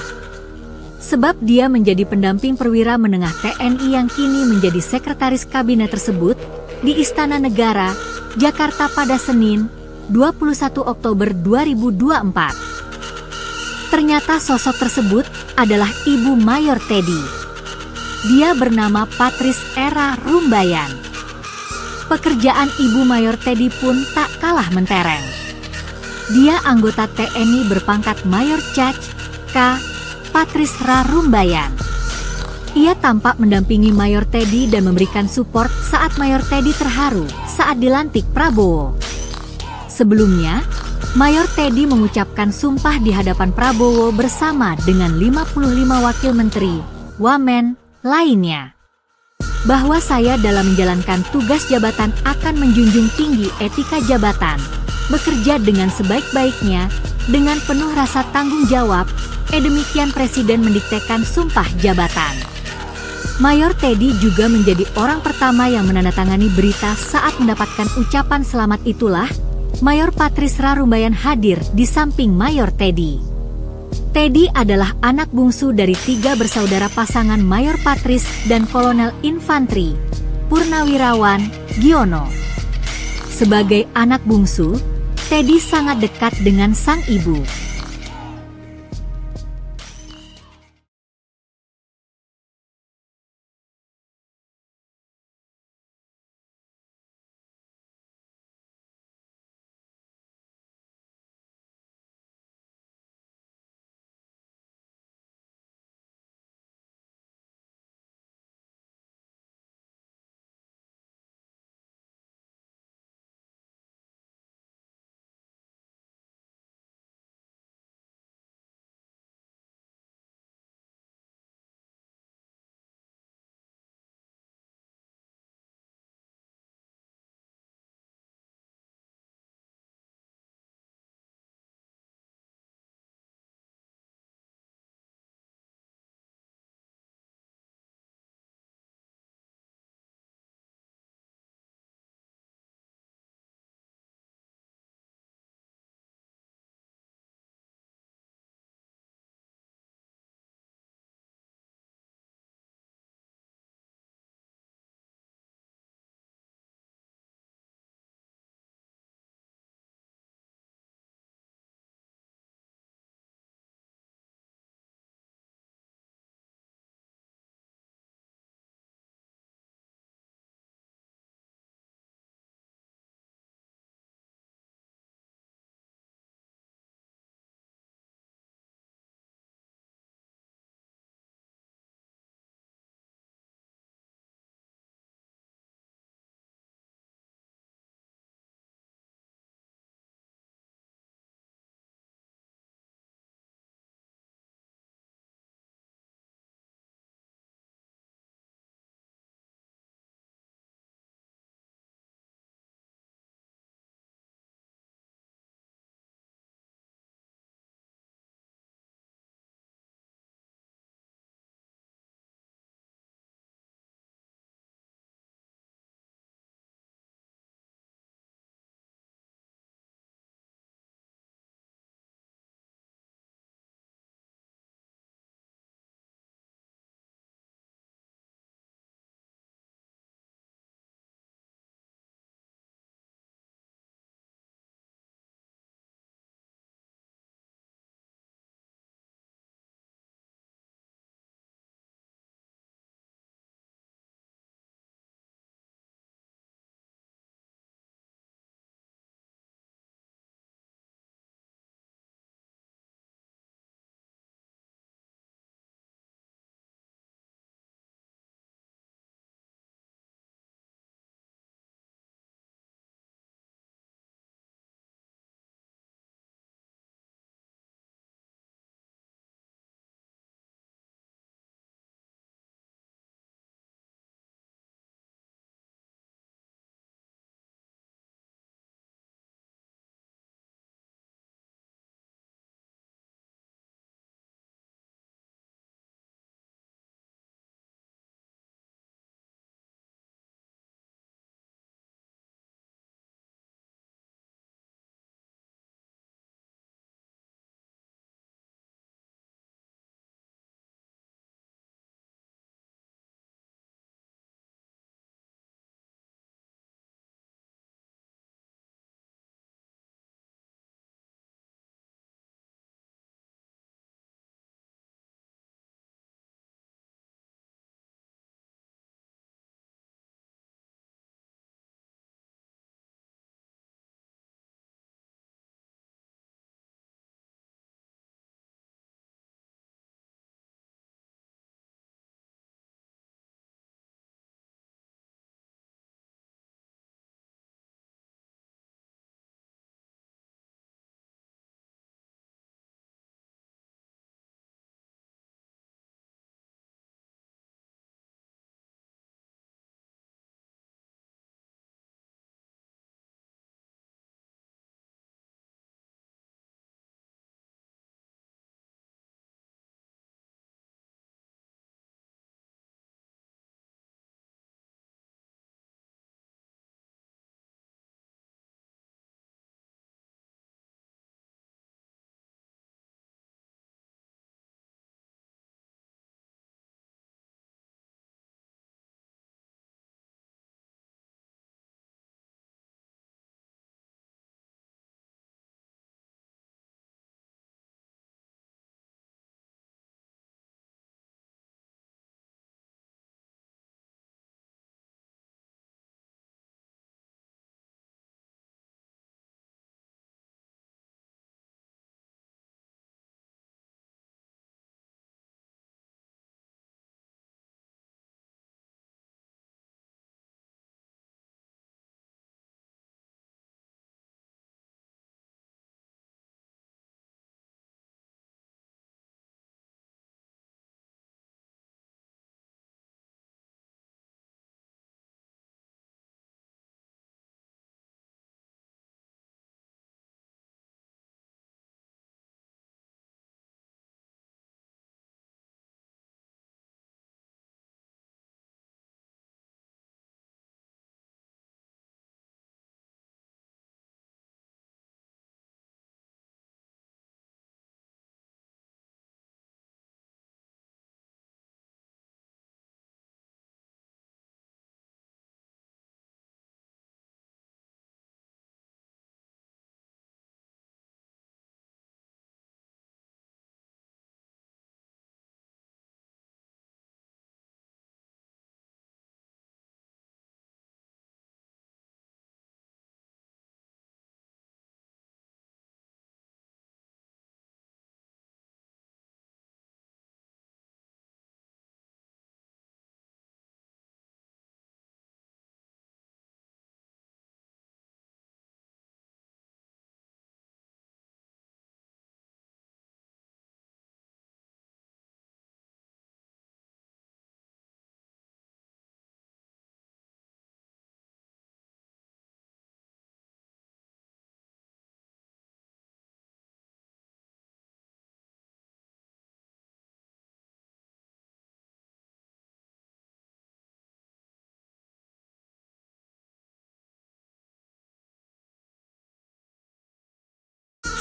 Sebab dia menjadi pendamping perwira menengah TNI yang kini menjadi sekretaris kabinet tersebut di Istana Negara, Jakarta pada Senin, 21 Oktober 2024. Ternyata sosok tersebut adalah Ibu Mayor Teddy. Dia bernama Patrice Era Rumbayan. Pekerjaan Ibu Mayor Teddy pun tak kalah mentereng. Dia anggota TNI berpangkat Mayor Cac. K. Patrice Ra Rumbayan. Ia tampak mendampingi Mayor Teddy dan memberikan support saat Mayor Teddy terharu saat dilantik Prabowo. Sebelumnya, Mayor Teddy mengucapkan sumpah di hadapan Prabowo bersama dengan 55 wakil menteri, wamen, lainnya. Bahwa saya dalam menjalankan tugas jabatan akan menjunjung tinggi etika jabatan, bekerja dengan sebaik-baiknya, dengan penuh rasa tanggung jawab, demikian Presiden mendiktekan sumpah jabatan. Mayor Teddy juga menjadi orang pertama yang menandatangani berita saat mendapatkan ucapan selamat itulah, Mayor Patrice Ra Rumbayan hadir di samping Mayor Teddy. Teddy adalah anak bungsu dari 3 bersaudara pasangan Mayor Patrice dan Kolonel Infantri, Purnawirawan, Giono. Sebagai anak bungsu, Teddy sangat dekat dengan sang ibu.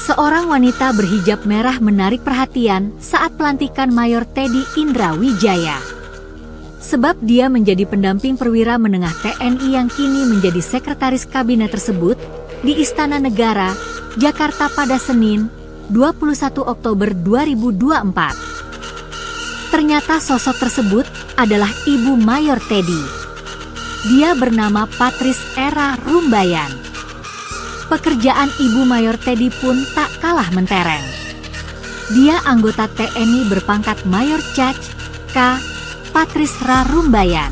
Seorang wanita berhijab merah menarik perhatian saat pelantikan Mayor Teddy Indrawijaya. Sebab dia menjadi pendamping perwira menengah TNI yang kini menjadi sekretaris kabinet tersebut di Istana Negara, Jakarta pada Senin, 21 Oktober 2024. Ternyata sosok tersebut adalah Ibu Mayor Teddy. Dia bernama Patrice Era Rumbayan. Pekerjaan Ibu Mayor Teddy pun tak kalah mentereng. Dia anggota TNI berpangkat Mayor Cac. K. Patrice Ra Rumbayan.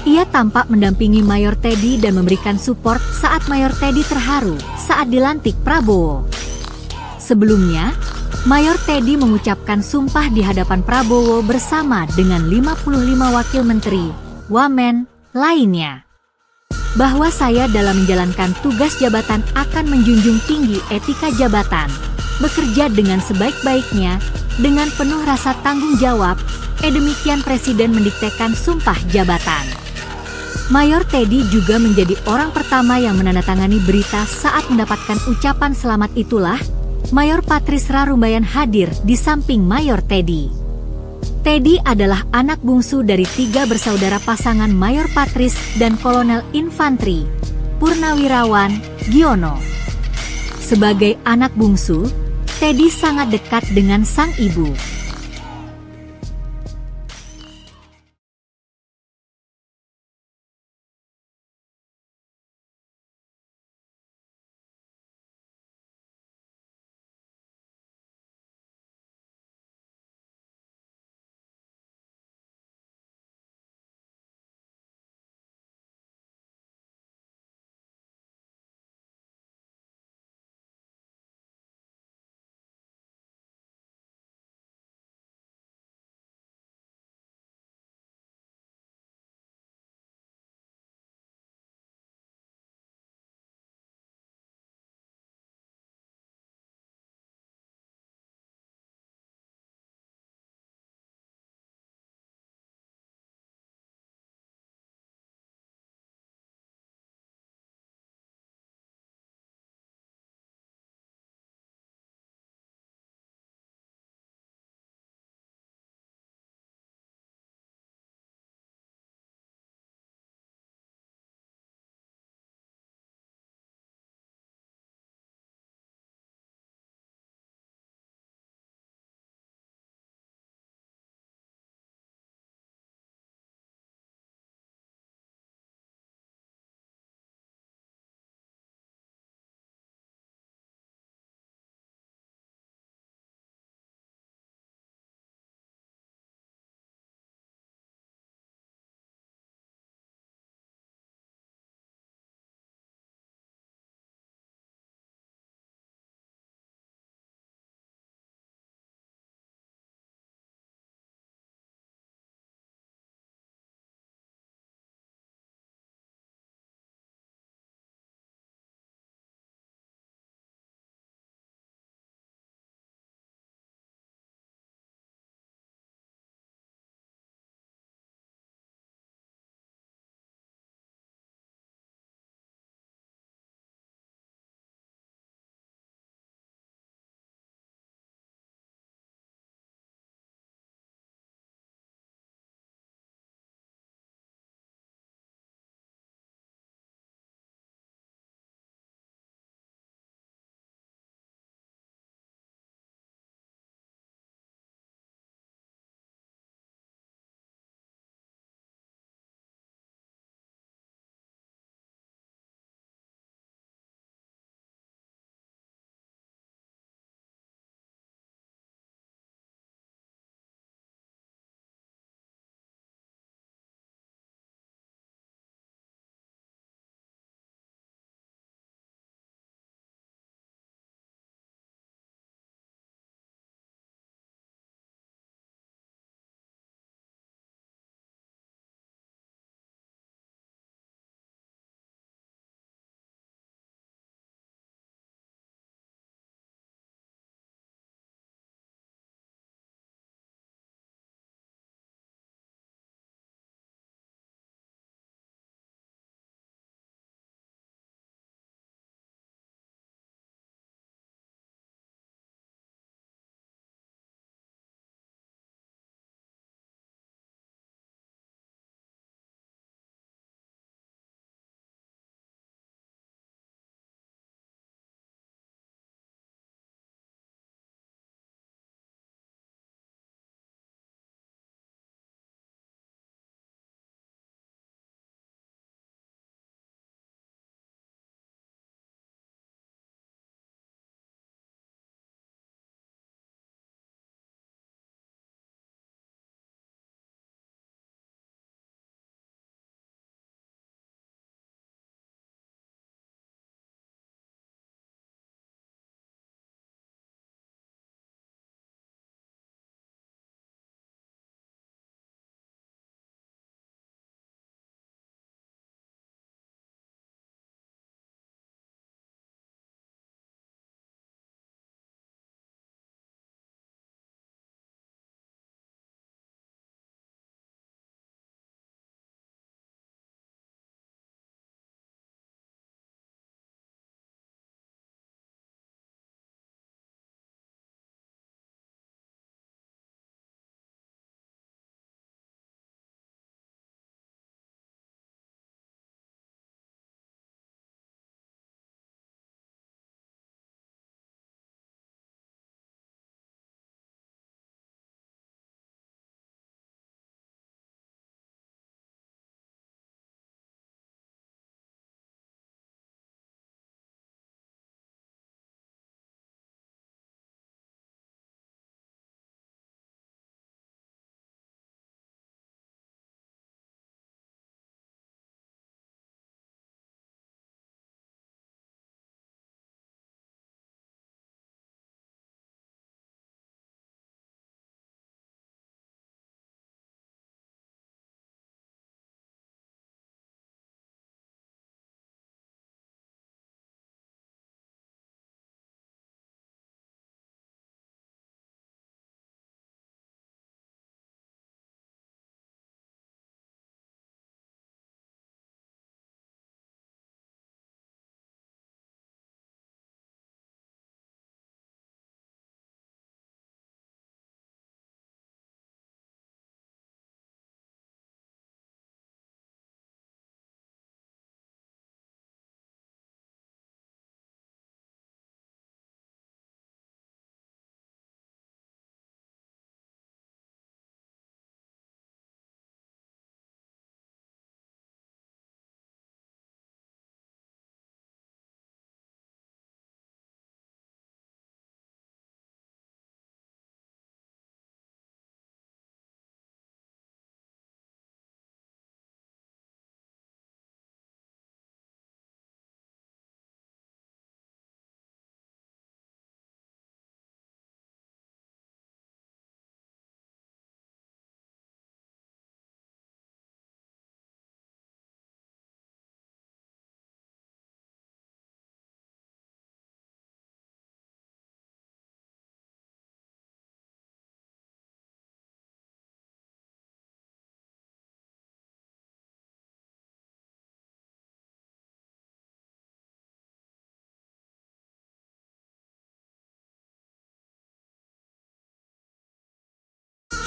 Ia tampak mendampingi Mayor Teddy dan memberikan support saat Mayor Teddy terharu saat dilantik Prabowo. Sebelumnya, Mayor Teddy mengucapkan sumpah di hadapan Prabowo bersama dengan 55 wakil menteri, wamen, lainnya. Bahwa saya dalam menjalankan tugas jabatan akan menjunjung tinggi etika jabatan, bekerja dengan sebaik-baiknya, dengan penuh rasa tanggung jawab, demikian Presiden mendiktekan sumpah jabatan. Mayor Teddy juga menjadi orang pertama yang menandatangani berita saat mendapatkan ucapan selamat itulah, Mayor Patrice Ra Rumbayan hadir di samping Mayor Teddy. Teddy adalah anak bungsu dari 3 bersaudara pasangan Mayor Patrice dan Kolonel Infantri, Purnawirawan, Giono. Sebagai anak bungsu, Teddy sangat dekat dengan sang ibu.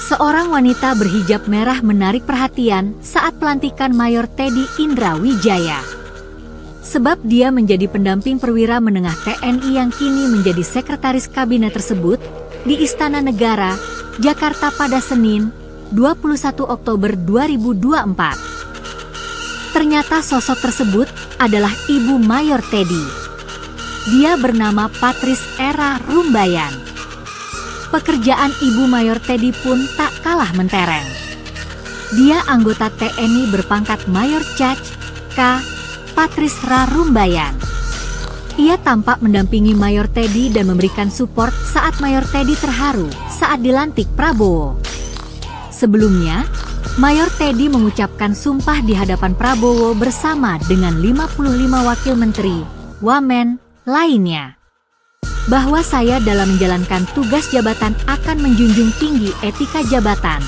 Seorang wanita berhijab merah menarik perhatian saat pelantikan Mayor Teddy Indra Wijaya. Sebab dia menjadi pendamping perwira menengah TNI yang kini menjadi sekretaris kabinet tersebut di Istana Negara, Jakarta pada Senin, 21 Oktober 2024. Ternyata sosok tersebut adalah Ibu Mayor Teddy. Dia bernama Patrice Era Rumbayan. Pekerjaan Ibu Mayor Teddy pun tak kalah mentereng. Dia anggota TNI berpangkat Mayor Cac. K. Patrice Ra Rumbayan. Ia tampak mendampingi Mayor Teddy dan memberikan support saat Mayor Teddy terharu saat dilantik Prabowo. Sebelumnya, Mayor Teddy mengucapkan sumpah di hadapan Prabowo bersama dengan 55 wakil menteri, wamen, lainnya. Bahwa saya dalam menjalankan tugas jabatan akan menjunjung tinggi etika jabatan,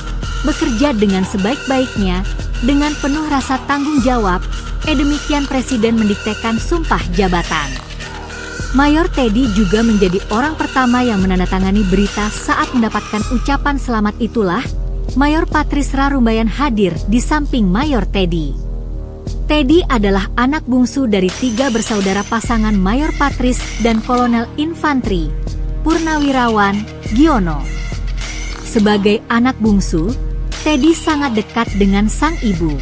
bekerja dengan sebaik-baiknya, dengan penuh rasa tanggung jawab, demikian Presiden mendiktekan sumpah jabatan. Mayor Teddy juga menjadi orang pertama yang menandatangani berita saat mendapatkan ucapan selamat itulah, Mayor Patrice Ra Rumbayan hadir di samping Mayor Teddy. Teddy adalah anak bungsu dari 3 bersaudara pasangan Mayor Patrice dan Kolonel Infantri, Purnawirawan, Giono. Sebagai anak bungsu, Teddy sangat dekat dengan sang ibu.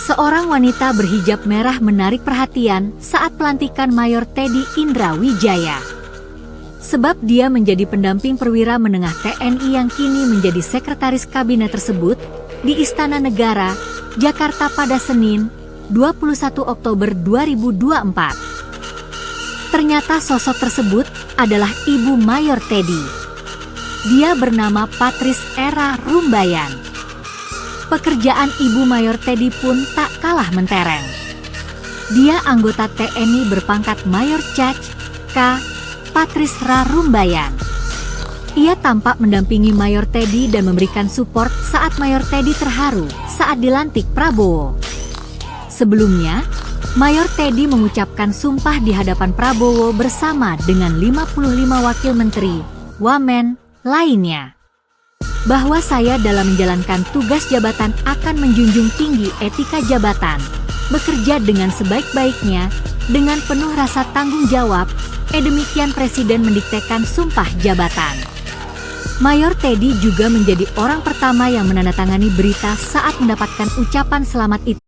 Seorang wanita berhijab merah menarik perhatian saat pelantikan Mayor Teddy Indrawijaya. Sebab dia menjadi pendamping perwira menengah TNI yang kini menjadi sekretaris kabinet tersebut di Istana Negara, Jakarta pada Senin, 21 Oktober 2024. Ternyata sosok tersebut adalah Ibu Mayor Teddy. Dia bernama Patrice Era Rumbayan. Pekerjaan Ibu Mayor Teddy pun tak kalah mentereng. Dia anggota TNI berpangkat Mayor Caj K. Patrice Rumbayan. Ia tampak mendampingi Mayor Teddy dan memberikan support saat Mayor Teddy terharu saat dilantik Prabowo. Sebelumnya, Mayor Teddy mengucapkan sumpah di hadapan Prabowo bersama dengan 55 wakil menteri, wamen, lainnya. Bahwa saya dalam menjalankan tugas jabatan akan menjunjung tinggi etika jabatan, bekerja dengan sebaik-baiknya, dengan penuh rasa tanggung jawab, demikian Presiden mendiktekan sumpah jabatan. Mayor Teddy juga menjadi orang pertama yang menandatangani berita saat mendapatkan ucapan selamat itu.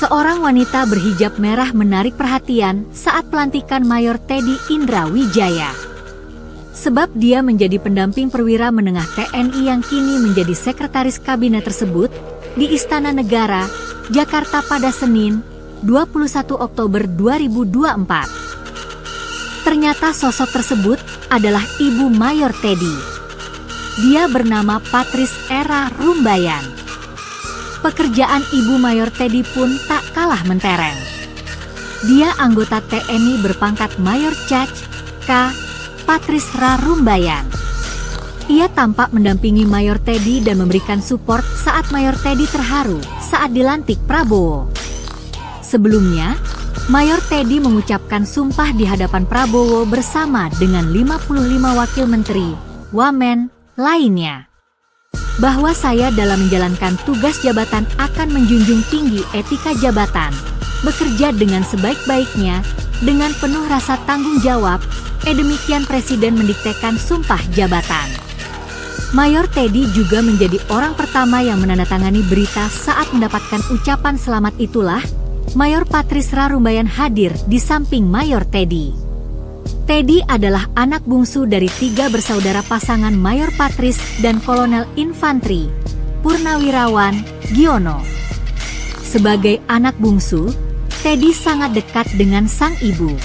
Seorang wanita berhijab merah menarik perhatian saat pelantikan Mayor Teddy Indra Wijaya. Sebab dia menjadi pendamping perwira menengah TNI yang kini menjadi sekretaris kabinet tersebut di Istana Negara, Jakarta pada Senin, 21 Oktober 2024. Ternyata sosok tersebut adalah Ibu Mayor Teddy. Dia bernama Patris Era Rumbayan. Pekerjaan Ibu Mayor Teddy pun tak kalah mentereng. Dia anggota TNI berpangkat Mayor Cac. K. Patris Ra Rumbayan. Ia tampak mendampingi Mayor Teddy dan memberikan support saat Mayor Teddy terharu saat dilantik Prabowo. Sebelumnya, Mayor Teddy mengucapkan sumpah di hadapan Prabowo bersama dengan 55 wakil menteri, wamen, lainnya. Bahwa saya dalam menjalankan tugas jabatan akan menjunjung tinggi etika jabatan, bekerja dengan sebaik-baiknya, dengan penuh rasa tanggung jawab, demikian Presiden mendiktekan sumpah jabatan. Mayor Teddy juga menjadi orang pertama yang menandatangani berita saat mendapatkan ucapan selamat itulah, Mayor Patris Ra Rumbayan hadir di samping Mayor Teddy. Teddy adalah anak bungsu dari 3 bersaudara pasangan Mayor Patris dan Kolonel Infantri, Purnawirawan, Giono. Sebagai anak bungsu, Teddy sangat dekat dengan sang ibu.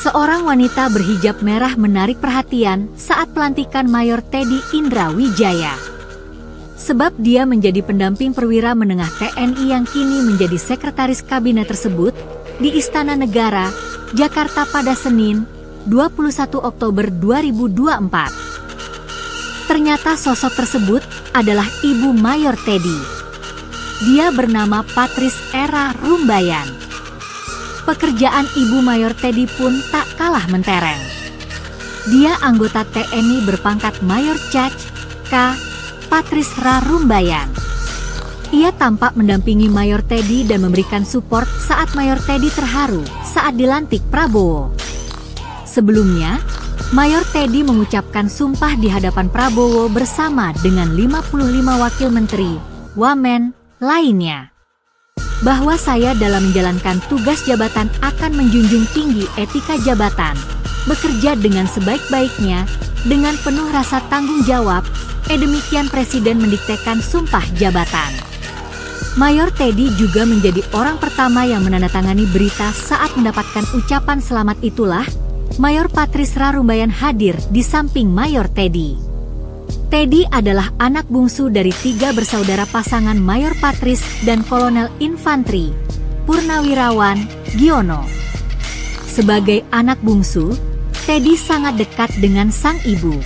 Seorang wanita berhijab merah menarik perhatian saat pelantikan Mayor Teddy Indra Wijaya. Sebab dia menjadi pendamping perwira menengah TNI yang kini menjadi sekretaris kabinet tersebut di Istana Negara, Jakarta pada Senin, 21 Oktober 2024. Ternyata sosok tersebut adalah Ibu Mayor Teddy. Dia bernama Patrice Era Rumbayan. Pekerjaan Ibu Mayor Teddy pun tak kalah mentereng. Dia anggota TNI berpangkat Mayor Cac. K. Patrice Ra Rumbayan. Ia tampak mendampingi Mayor Teddy dan memberikan support saat Mayor Teddy terharu saat dilantik Prabowo. Sebelumnya, Mayor Teddy mengucapkan sumpah di hadapan Prabowo bersama dengan 55 wakil menteri, wamen, lainnya. Bahwa saya dalam menjalankan tugas jabatan akan menjunjung tinggi etika jabatan, bekerja dengan sebaik-baiknya, dengan penuh rasa tanggung jawab, demikian Presiden mendiktekan sumpah jabatan. Mayor Teddy juga menjadi orang pertama yang menandatangani berita saat mendapatkan ucapan selamat itulah, Mayor Patrice Ra Rumbayan hadir di samping Mayor Teddy. Teddy adalah anak bungsu dari 3 bersaudara pasangan Mayor Patrice dan Kolonel Infantri, Purnawirawan, Giono. Sebagai anak bungsu, Teddy sangat dekat dengan sang ibu.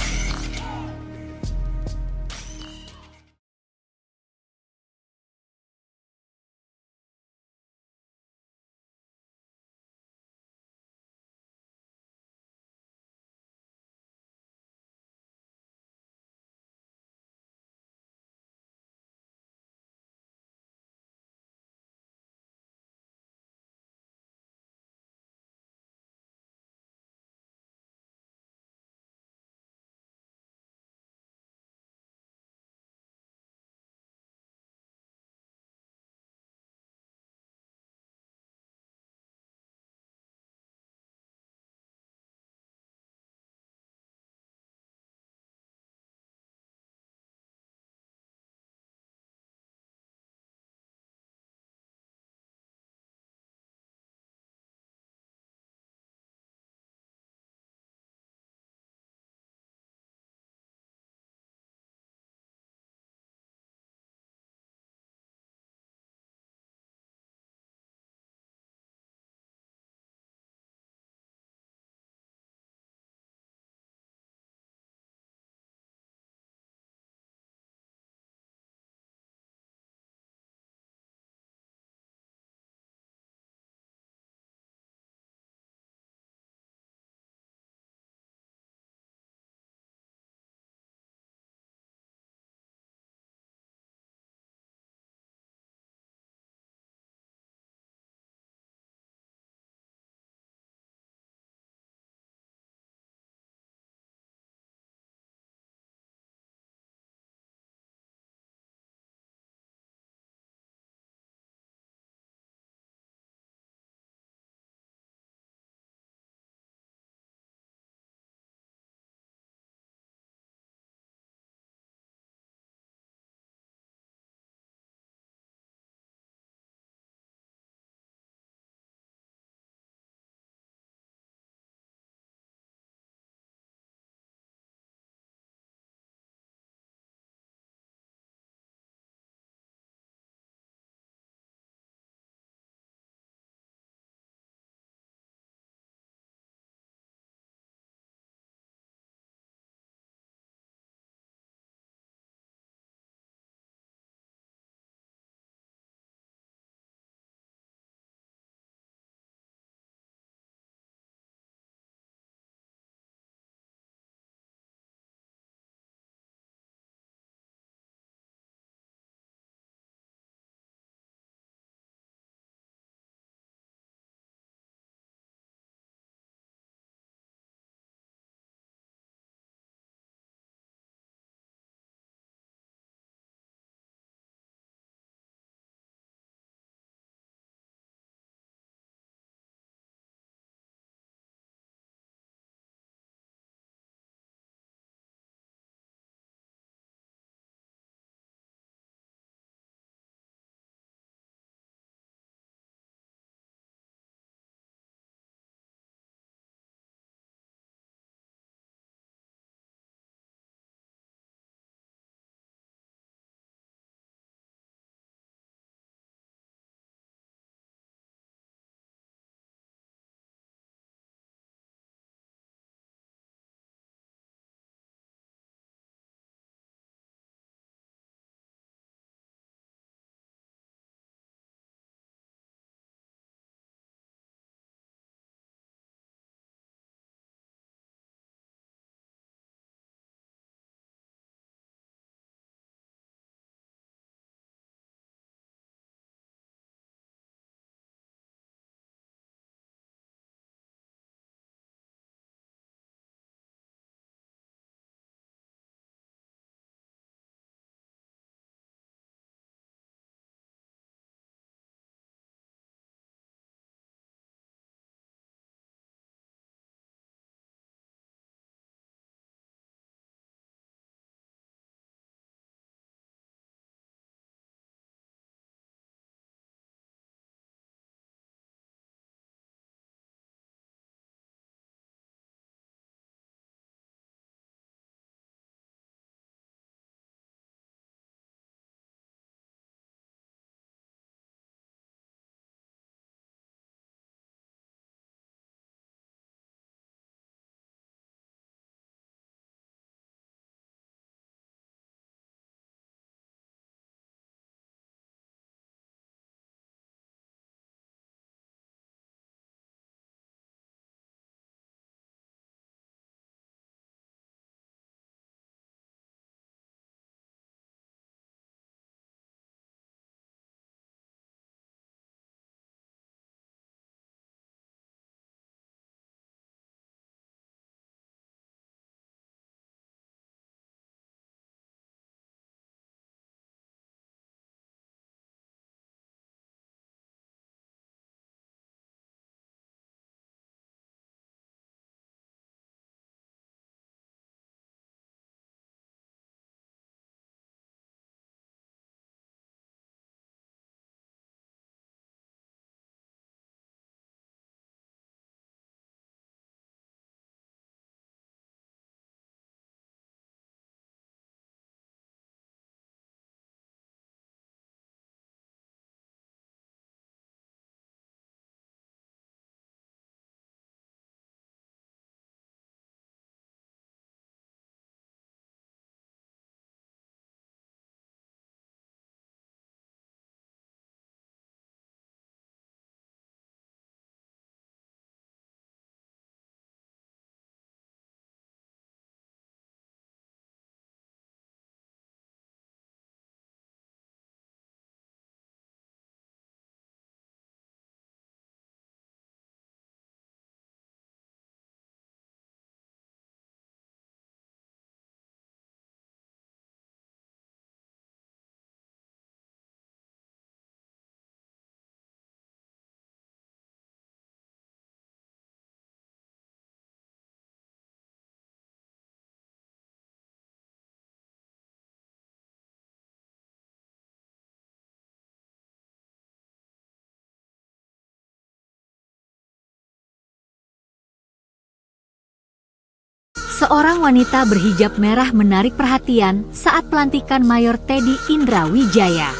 Seorang wanita berhijab merah menarik perhatian saat pelantikan Mayor Teddy Indra Wijaya.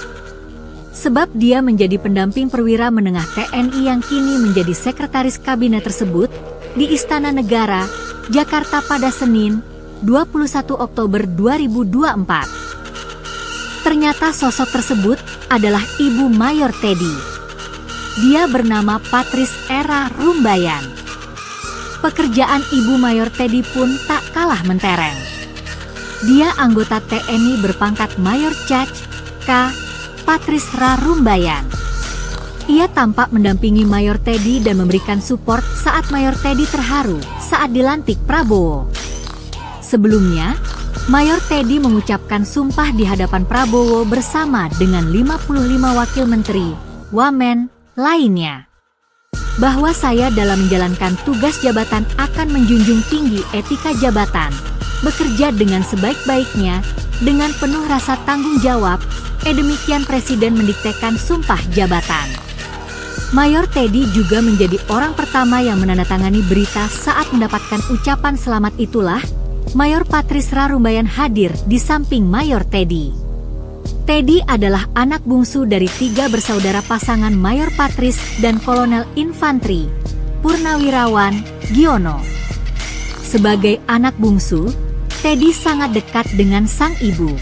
Sebab dia menjadi pendamping perwira menengah TNI yang kini menjadi sekretaris kabinet tersebut di Istana Negara, Jakarta pada Senin, 21 Oktober 2024. Ternyata sosok tersebut adalah Ibu Mayor Teddy. Dia bernama Patris Era Rumbayan. Pekerjaan Ibu Mayor Teddy pun tak kalah mentereng. Dia anggota TNI berpangkat Mayor Cac. K. Patris Ra Rumbayan. Ia tampak mendampingi Mayor Teddy dan memberikan support saat Mayor Teddy terharu saat dilantik Prabowo. Sebelumnya, Mayor Teddy mengucapkan sumpah di hadapan Prabowo bersama dengan 55 wakil menteri, wamen, lainnya. Bahwa saya dalam menjalankan tugas jabatan akan menjunjung tinggi etika jabatan, bekerja dengan sebaik-baiknya, dengan penuh rasa tanggung jawab, demikian Presiden mendiktekan sumpah jabatan. Mayor Teddy juga menjadi orang pertama yang menandatangani berita saat mendapatkan ucapan selamat itulah, Mayor Patris Ra Rumbayan hadir di samping Mayor Teddy. Teddy adalah anak bungsu dari 3 bersaudara pasangan Mayor Patris dan Kolonel Infantri, Purnawirawan, Giono. Sebagai anak bungsu, Teddy sangat dekat dengan sang ibu.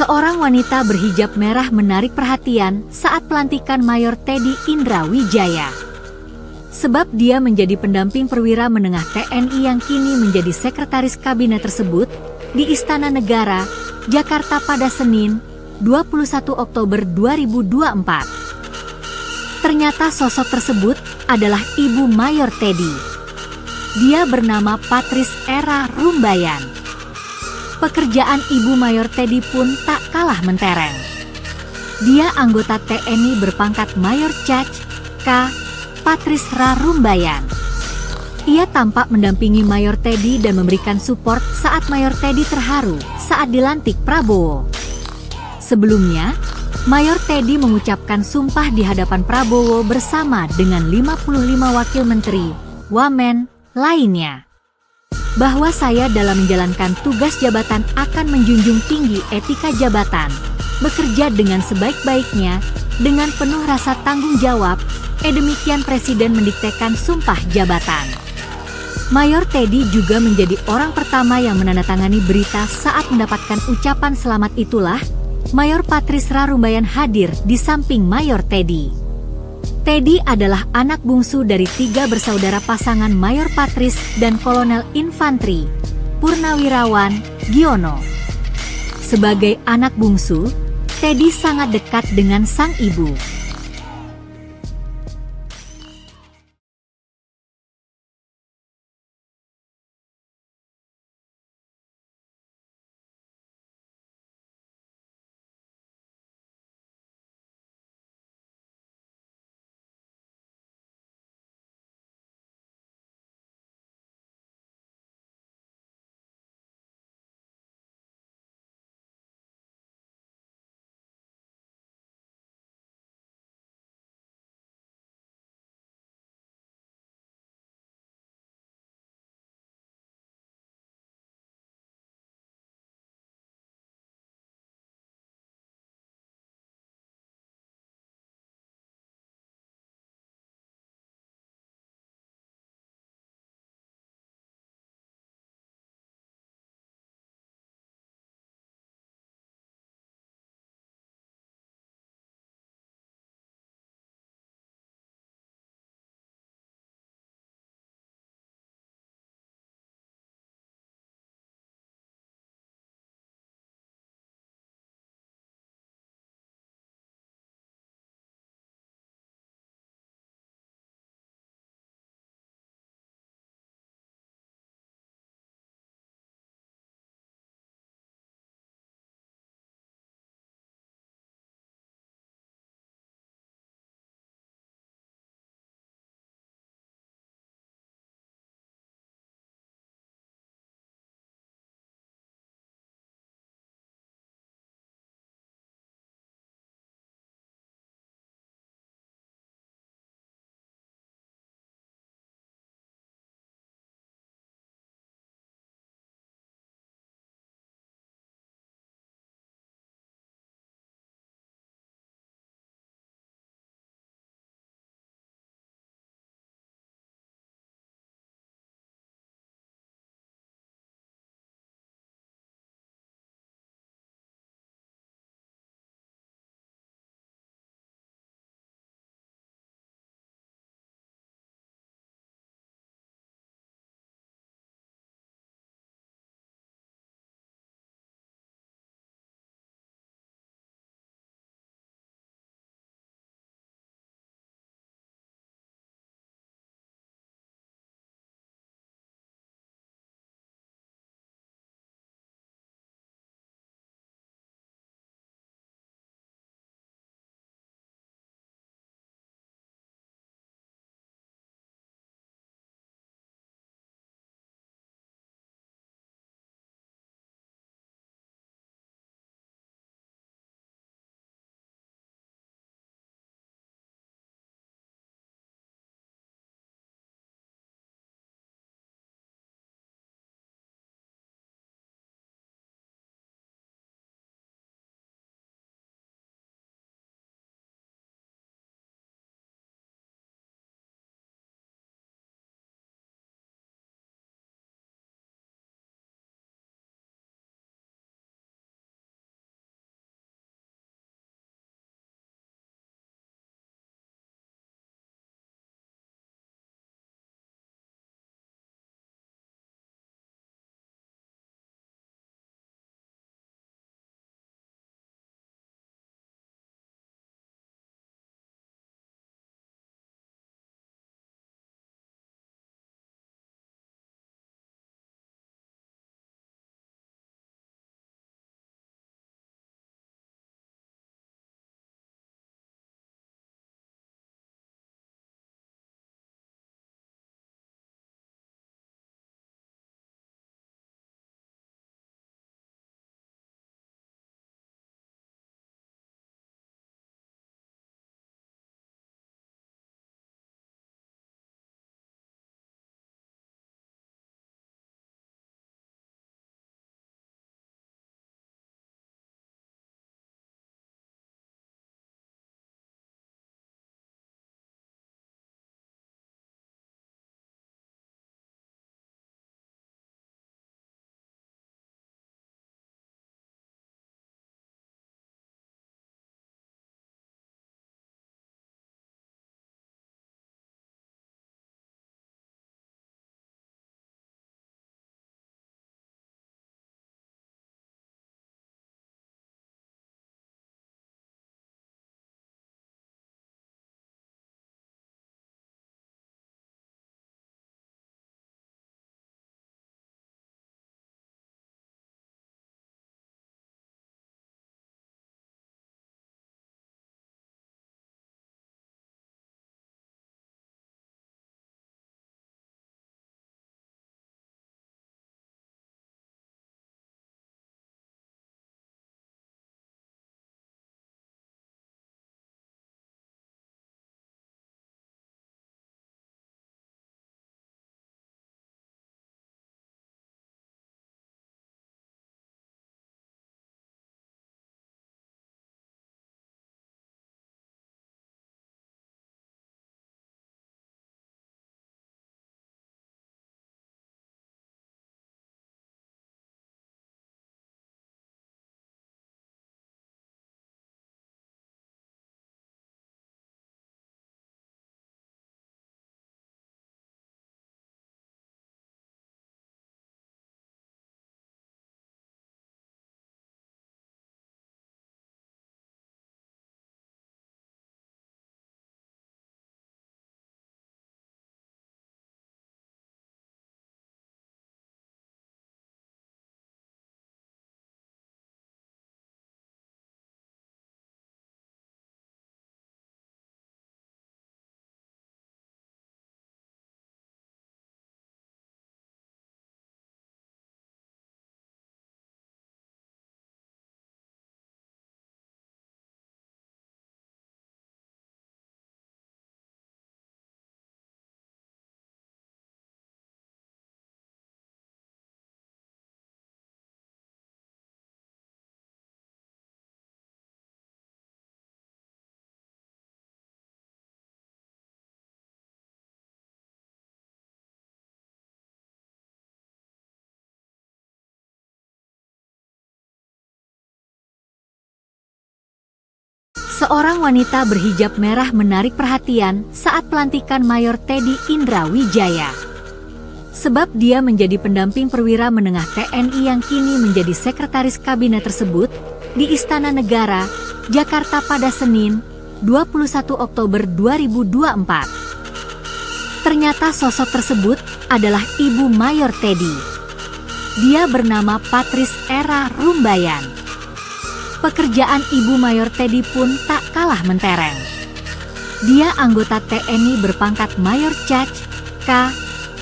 Seorang wanita berhijab merah menarik perhatian saat pelantikan Mayor Teddy Indra Wijaya. Sebab dia menjadi pendamping perwira menengah TNI yang kini menjadi sekretaris kabinet tersebut di Istana Negara, Jakarta pada Senin, 21 Oktober 2024. Ternyata sosok tersebut adalah Ibu Mayor Teddy. Dia bernama Patrice Era Rumbayan. Pekerjaan Ibu Mayor Teddy pun tak kalah mentereng. Dia anggota TNI berpangkat Mayor Caj, K. Patrice Ra Rumbayan. Ia tampak mendampingi Mayor Teddy dan memberikan support saat Mayor Teddy terharu saat dilantik Prabowo. Sebelumnya, Mayor Teddy mengucapkan sumpah di hadapan Prabowo bersama dengan 55 wakil menteri, wamen, lainnya. Bahwa saya dalam menjalankan tugas jabatan akan menjunjung tinggi etika jabatan, bekerja dengan sebaik-baiknya, dengan penuh rasa tanggung jawab, demikian Presiden mendiktekan sumpah jabatan. Mayor Teddy juga menjadi orang pertama yang menandatangani berita saat mendapatkan ucapan selamat itulah, Mayor Patrice Ra Rumbayan hadir di samping Mayor Teddy. Teddy adalah anak bungsu dari 3 bersaudara pasangan Mayor Patrice dan Kolonel Infantri, Purnawirawan, Giono. Sebagai anak bungsu, Teddy sangat dekat dengan sang ibu. Seorang wanita berhijab merah menarik perhatian saat pelantikan Mayor Teddy Indrawijaya. Sebab dia menjadi pendamping perwira menengah TNI yang kini menjadi sekretaris kabinet tersebut di Istana Negara, Jakarta pada Senin, 21 Oktober 2024. Ternyata sosok tersebut adalah Ibu Mayor Teddy. Dia bernama Patrice Era Rumbayan. Pekerjaan Ibu Mayor Teddy pun tak kalah mentereng. Dia anggota TNI berpangkat Mayor Caj. K.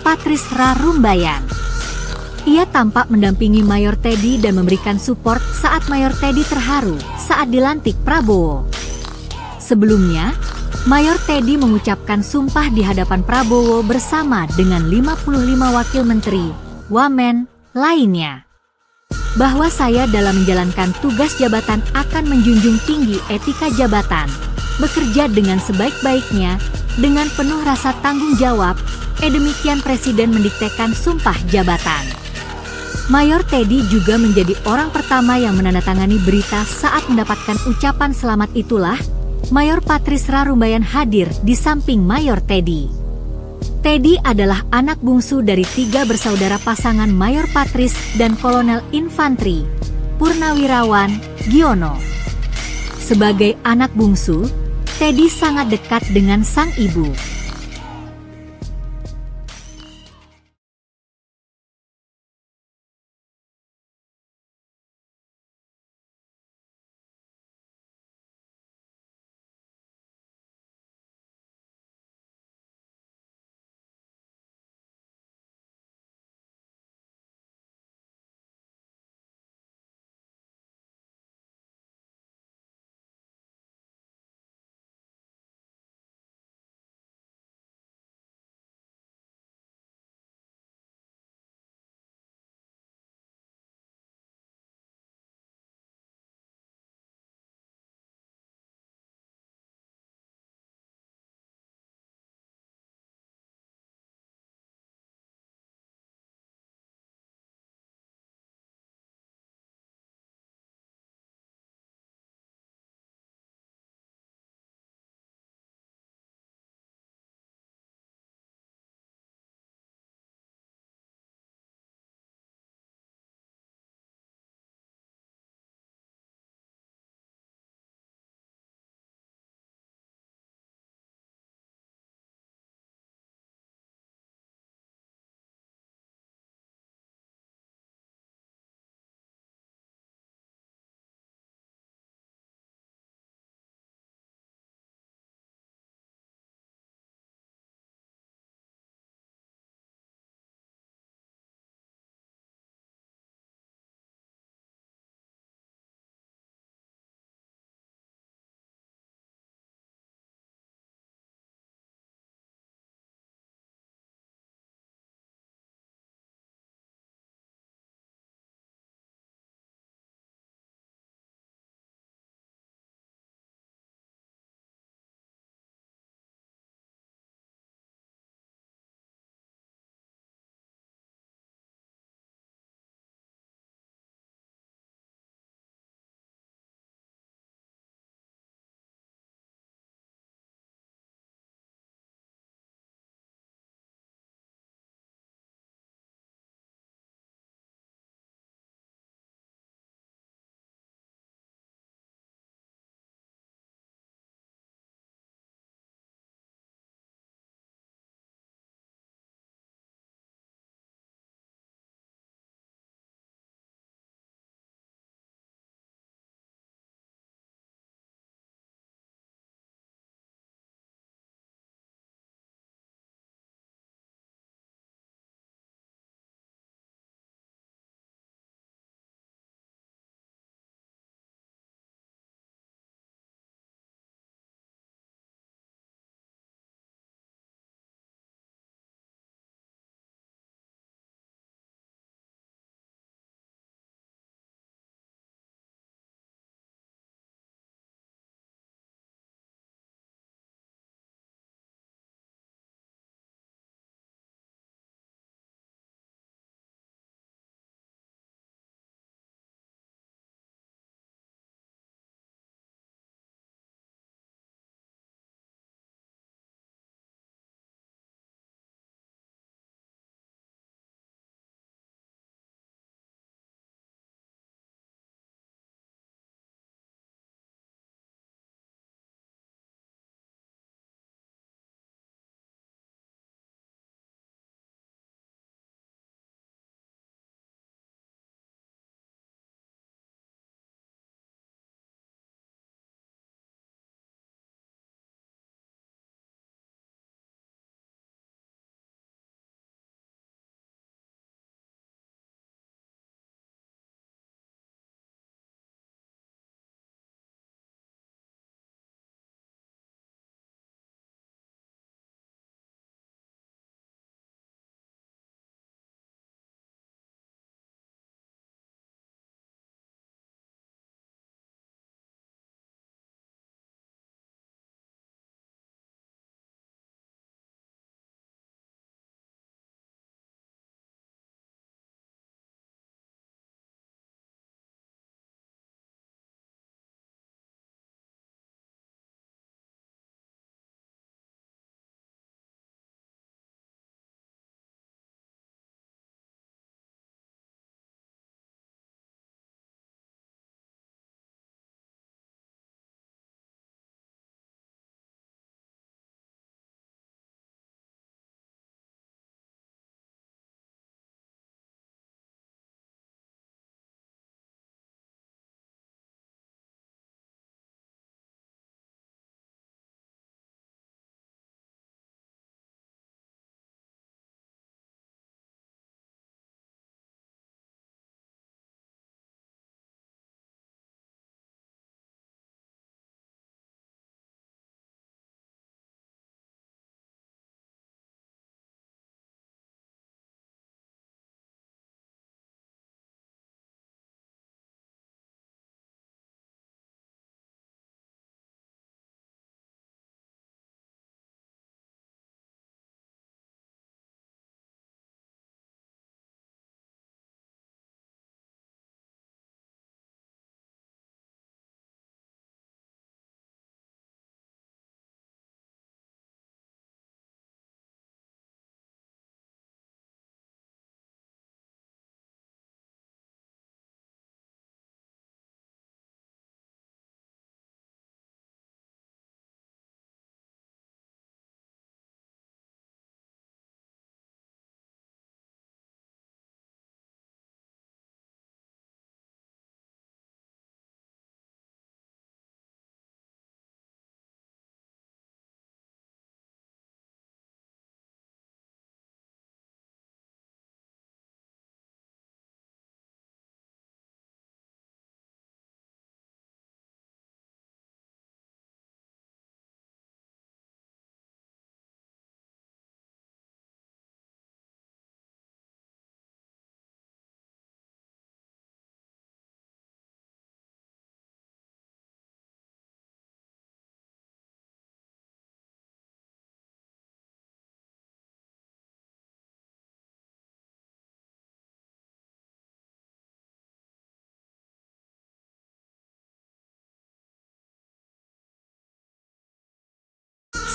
Patrice Ra Rumbayan. Ia tampak mendampingi Mayor Teddy dan memberikan support saat Mayor Teddy terharu saat dilantik Prabowo. Sebelumnya, Mayor Teddy mengucapkan sumpah di hadapan Prabowo bersama dengan 55 wakil menteri, wamen, lainnya. Bahwa saya dalam menjalankan tugas jabatan akan menjunjung tinggi etika jabatan, bekerja dengan sebaik-baiknya, dengan penuh rasa tanggung jawab, demikian Presiden mendiktekan sumpah jabatan. Mayor Teddy juga menjadi orang pertama yang menandatangani berita saat mendapatkan ucapan selamat itulah, Mayor Patrice Ra Rumbayan hadir di samping Mayor Teddy. Teddy adalah anak bungsu dari 3 bersaudara pasangan Mayor Patrice dan Kolonel Infantri, Purnawirawan, Giono. Sebagai anak bungsu, Teddy sangat dekat dengan sang ibu.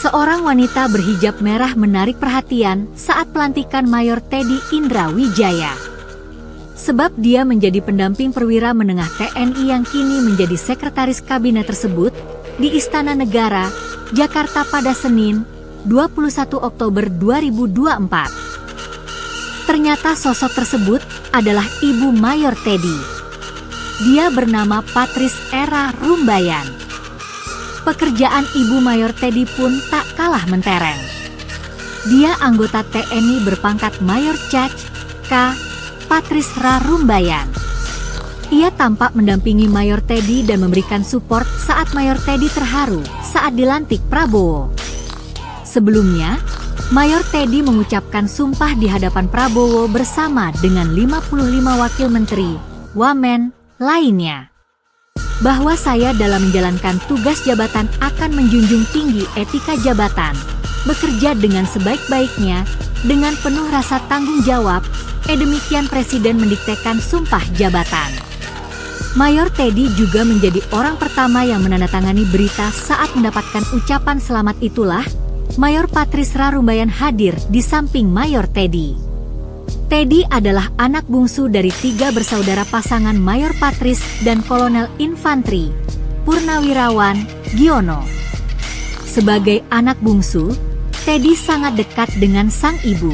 Seorang wanita berhijab merah menarik perhatian saat pelantikan Mayor Teddy Indrawijaya. Sebab dia menjadi pendamping perwira menengah TNI yang kini menjadi sekretaris kabinet tersebut di Istana Negara, Jakarta pada Senin, 21 Oktober 2024. Ternyata sosok tersebut adalah Ibu Mayor Teddy. Dia bernama Patrice Era Rumbayan. Pekerjaan Ibu Mayor Teddy pun tak kalah mentereng. Dia anggota TNI berpangkat Mayor Caj. K. Patrice Ra Rumbayan. Ia tampak mendampingi Mayor Teddy dan memberikan support saat Mayor Teddy terharu saat dilantik Prabowo. Sebelumnya, Mayor Teddy mengucapkan sumpah di hadapan Prabowo bersama dengan 55 wakil menteri, wamen, lainnya. Bahwa saya dalam menjalankan tugas jabatan akan menjunjung tinggi etika jabatan, bekerja dengan sebaik-baiknya, dengan penuh rasa tanggung jawab, demikian Presiden mendiktekan sumpah jabatan. Mayor Teddy juga menjadi orang pertama yang menandatangani berita saat mendapatkan ucapan selamat itulah, Mayor Patrice Ra Rumbayan hadir di samping Mayor Teddy. Teddy adalah anak bungsu dari 3 bersaudara pasangan Mayor Patrice dan Kolonel Infantri, Purnawirawan, Giono. Sebagai anak bungsu, Teddy sangat dekat dengan sang ibu.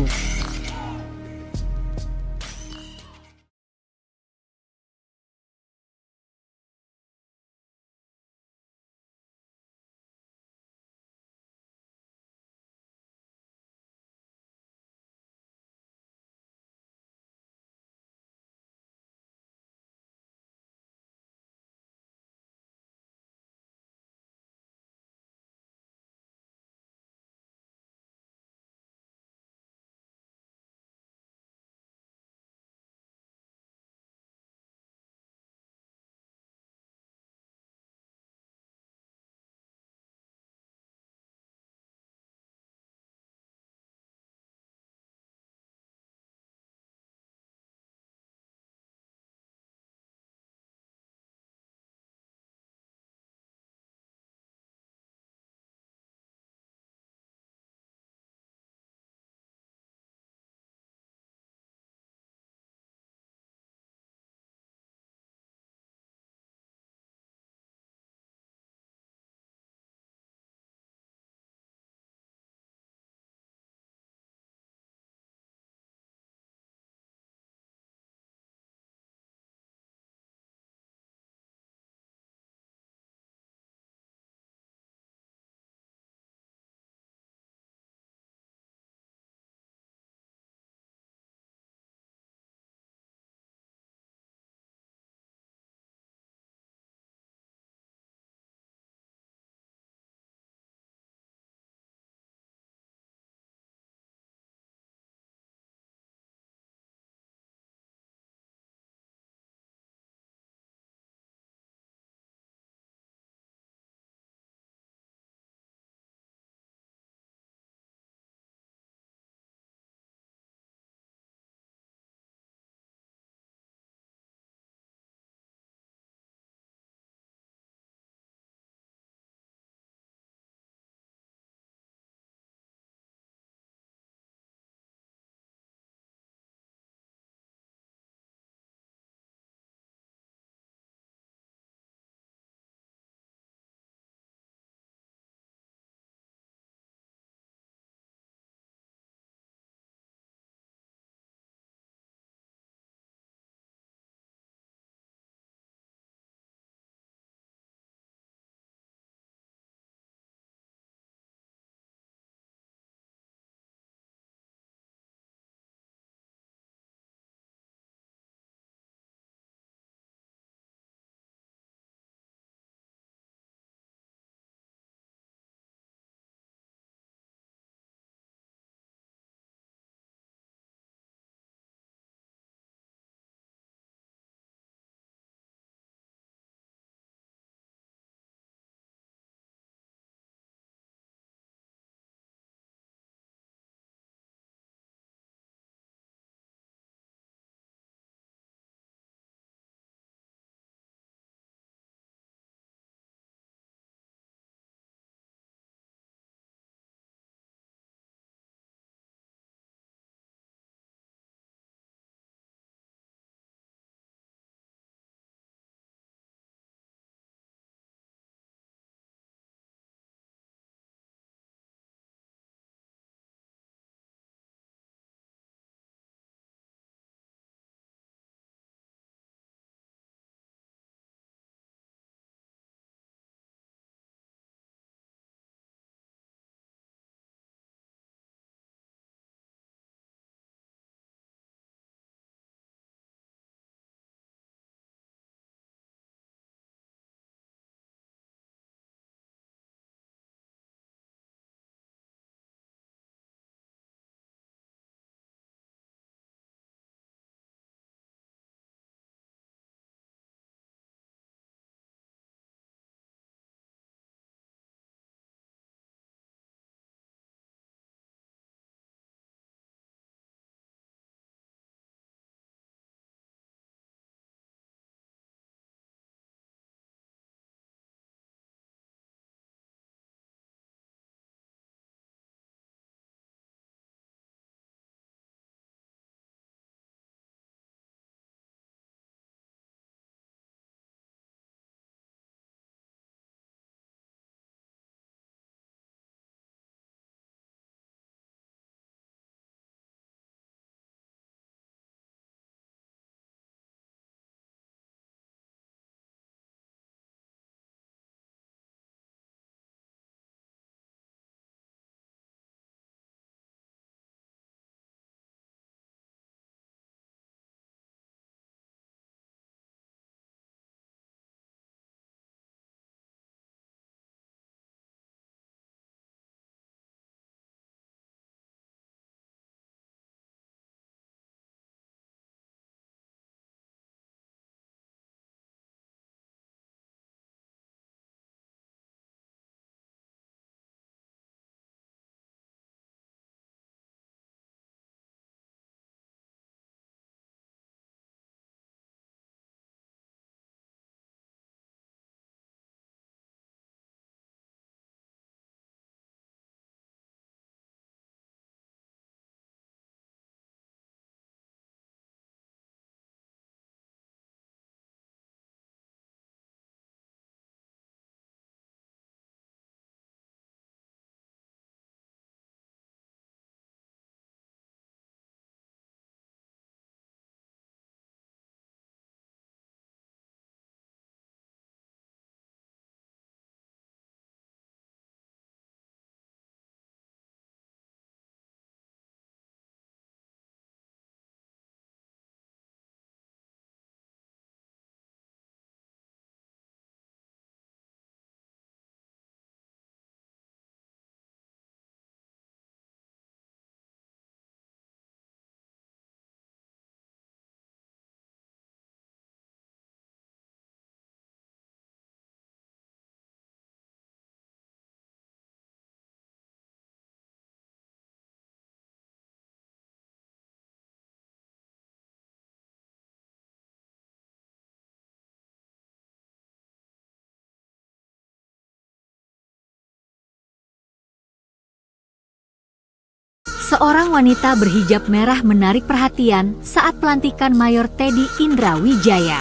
Seorang wanita berhijab merah menarik perhatian saat pelantikan Mayor Teddy Indrawijaya.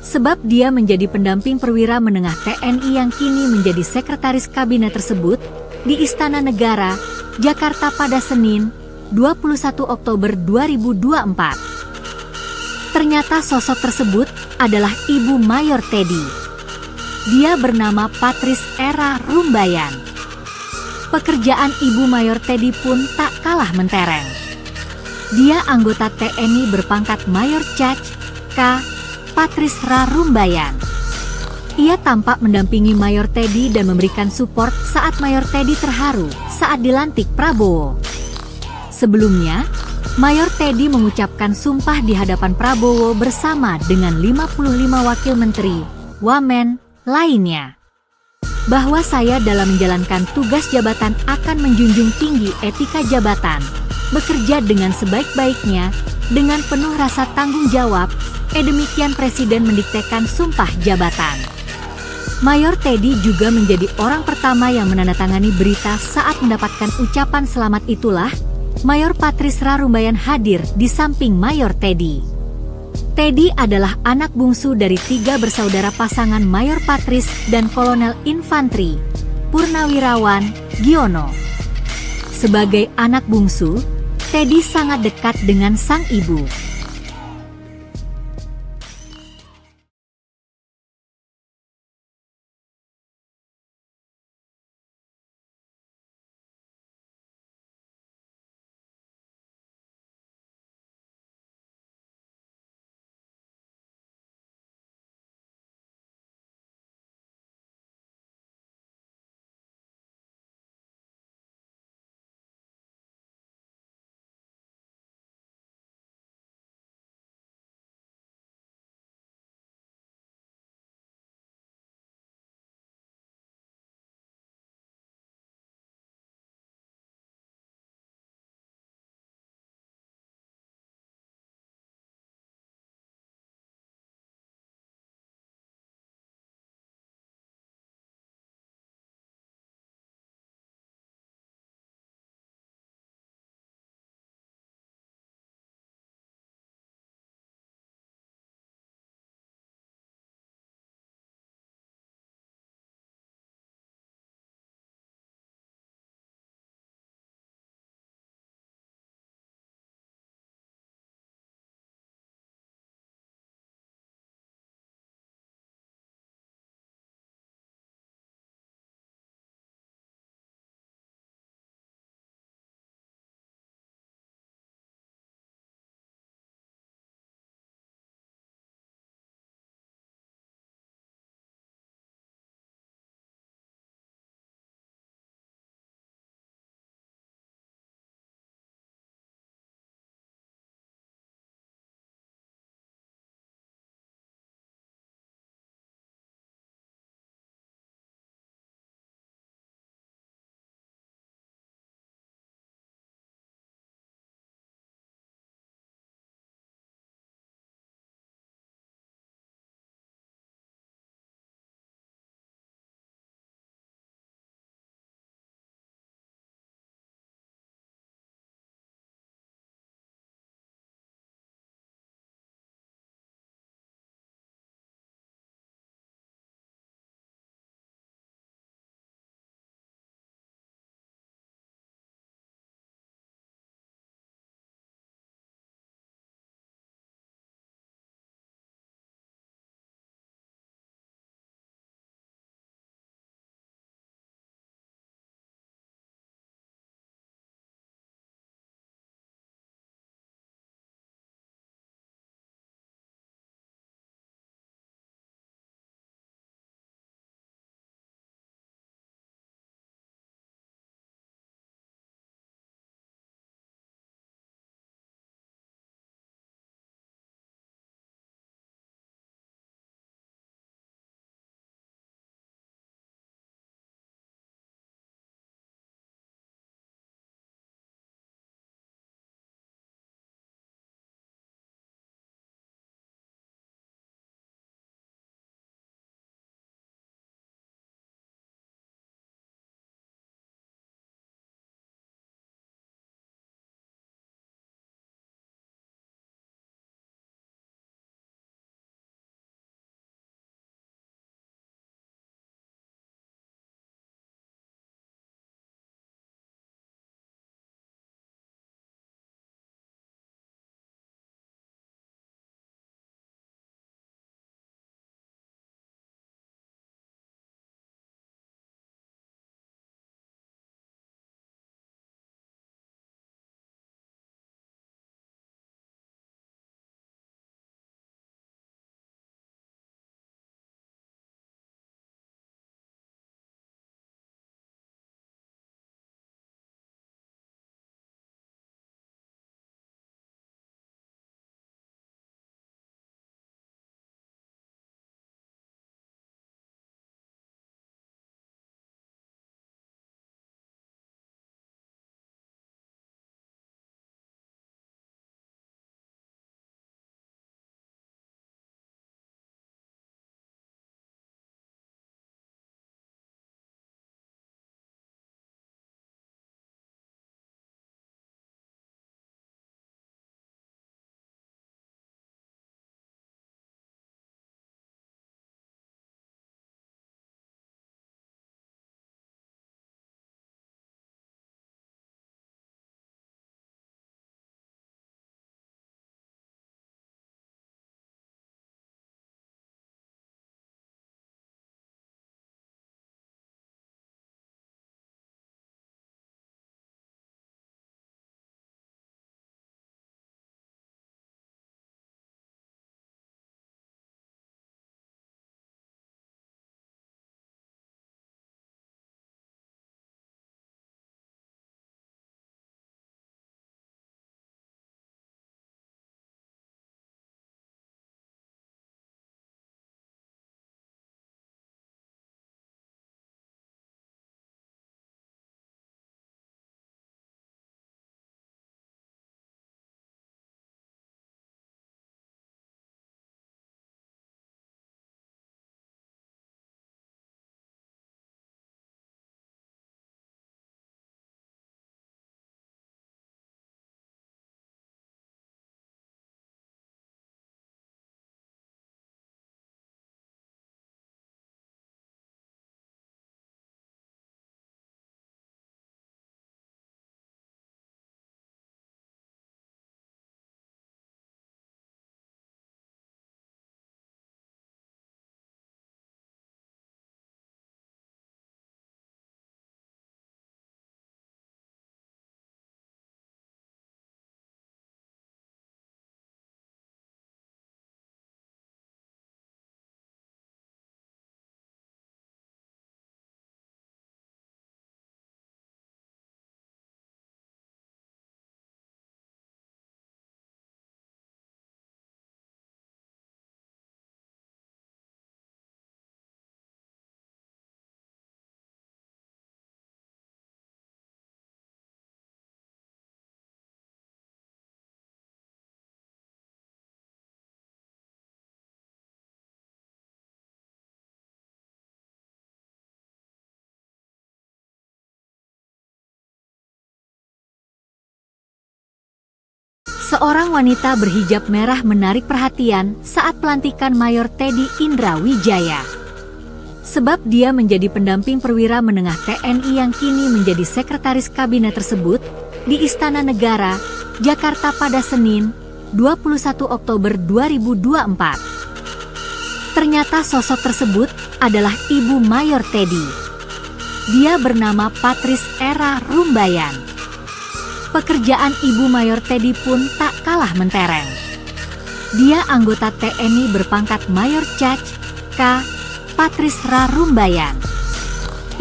Sebab dia menjadi pendamping perwira menengah TNI yang kini menjadi sekretaris kabinet tersebut di Istana Negara, Jakarta pada Senin, 21 Oktober 2024. Ternyata sosok tersebut adalah Ibu Mayor Teddy. Dia bernama Patrice Era Rumbayan. Pekerjaan Ibu Mayor Teddy pun tak kalah mentereng. Dia anggota TNI berpangkat Mayor Caj K. Patrice Ra Rumbayan. Ia tampak mendampingi Mayor Teddy dan memberikan support saat Mayor Teddy terharu saat dilantik Prabowo. Sebelumnya, Mayor Teddy mengucapkan sumpah di hadapan Prabowo bersama dengan 55 wakil menteri, wamen, lainnya. Bahwa saya dalam menjalankan tugas jabatan akan menjunjung tinggi etika jabatan, bekerja dengan sebaik-baiknya, dengan penuh rasa tanggung jawab, demikian Presiden mendiktekan sumpah jabatan. Mayor Teddy juga menjadi orang pertama yang menandatangani berita saat mendapatkan ucapan selamat itulah, Mayor Patrice Ra Rumbayan hadir di samping Mayor Teddy. Teddy adalah anak bungsu dari 3 bersaudara pasangan Mayor Patrice dan Kolonel Infantri, Purnawirawan, Giono. Sebagai anak bungsu, Teddy sangat dekat dengan sang ibu. Seorang wanita berhijab merah menarik perhatian saat pelantikan Mayor Teddy Indrawijaya. Sebab dia menjadi pendamping perwira menengah TNI yang kini menjadi sekretaris kabinet tersebut di Istana Negara, Jakarta pada Senin, 21 Oktober 2024. Ternyata sosok tersebut adalah Ibu Mayor Teddy. Dia bernama Patrice Era Rumbayan. Pekerjaan Ibu Mayor Teddy pun tak kalah mentereng. Dia anggota TNI berpangkat Mayor Cac. K. Patrice Ra Rumbayan.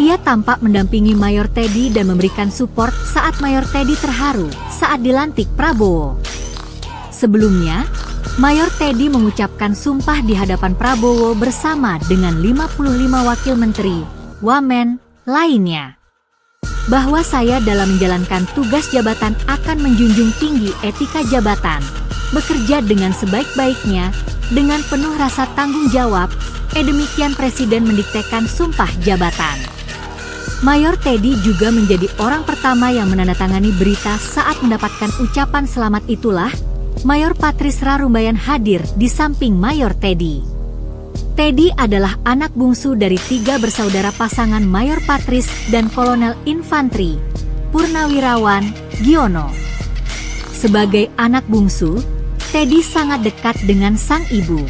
Ia tampak mendampingi Mayor Teddy dan memberikan support saat Mayor Teddy terharu saat dilantik Prabowo. Sebelumnya, Mayor Teddy mengucapkan sumpah di hadapan Prabowo bersama dengan 55 wakil menteri, wamen, lainnya. Bahwa saya dalam menjalankan tugas jabatan akan menjunjung tinggi etika jabatan, bekerja dengan sebaik-baiknya, dengan penuh rasa tanggung jawab, demikian Presiden mendiktekan sumpah jabatan. Mayor Teddy juga menjadi orang pertama yang menandatangani berita saat mendapatkan ucapan selamat itulah, Mayor Patrice Ra Rumbayan hadir di samping Mayor Teddy. Teddy adalah anak bungsu dari 3 bersaudara pasangan Mayor Patrice dan Kolonel Infantri, Purnawirawan, Giono. Sebagai anak bungsu, Teddy sangat dekat dengan sang ibu.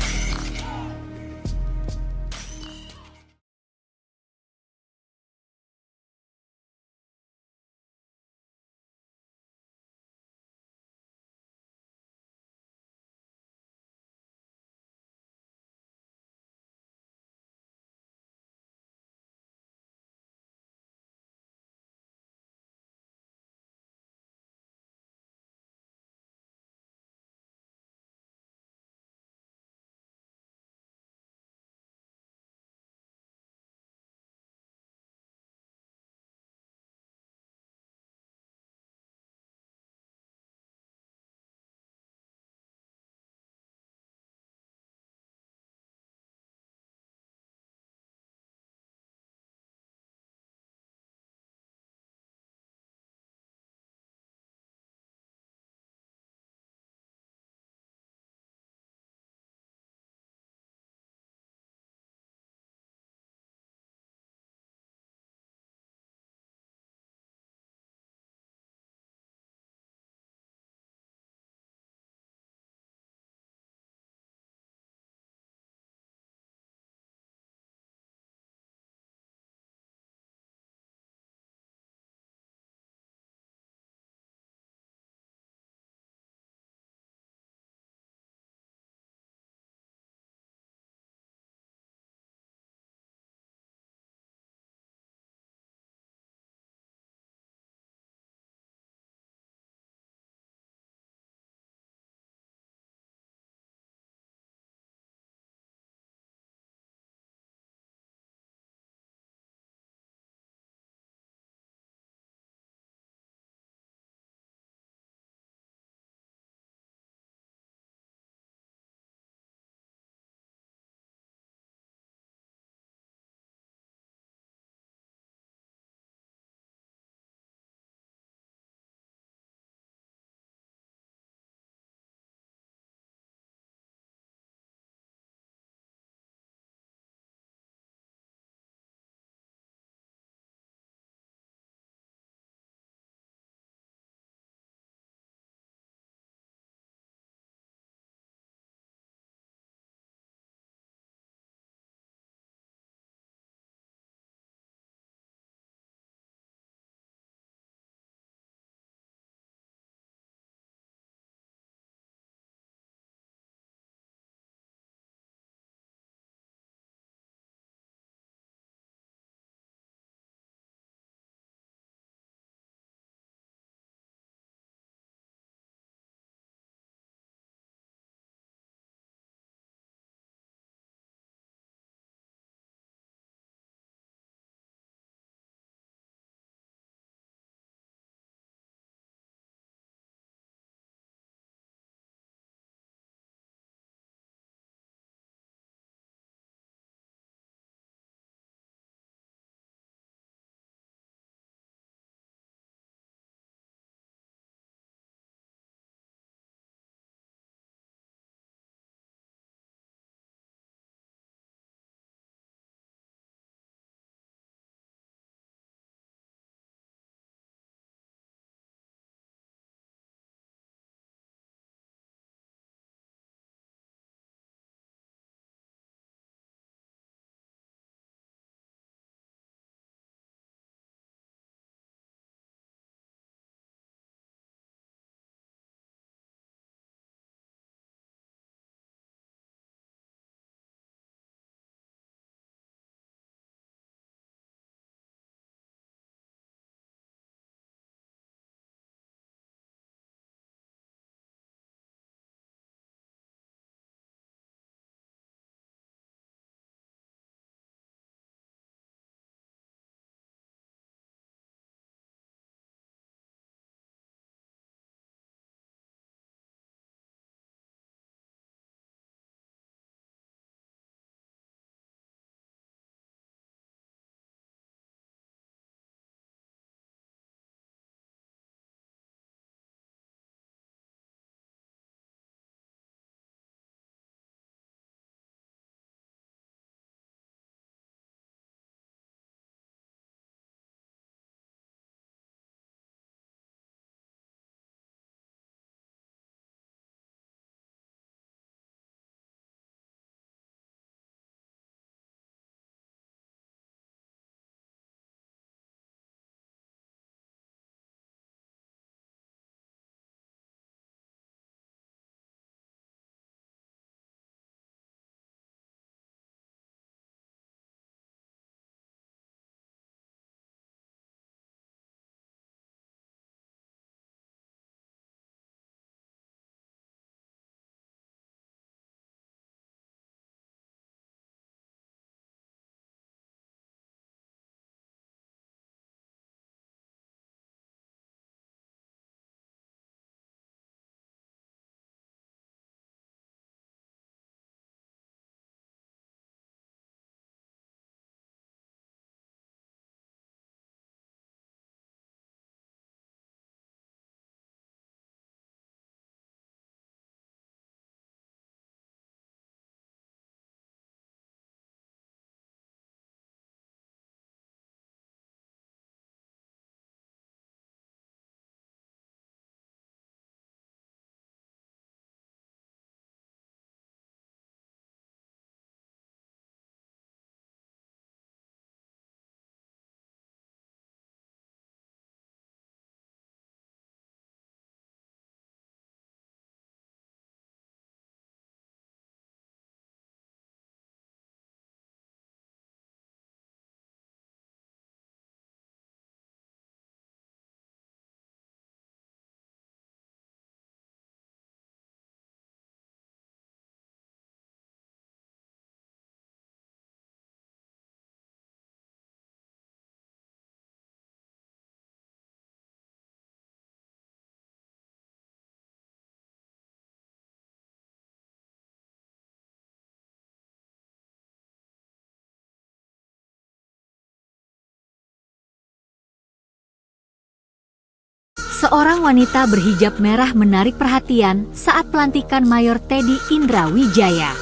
Seorang wanita berhijab merah menarik perhatian saat pelantikan Mayor Teddy Indra Wijaya.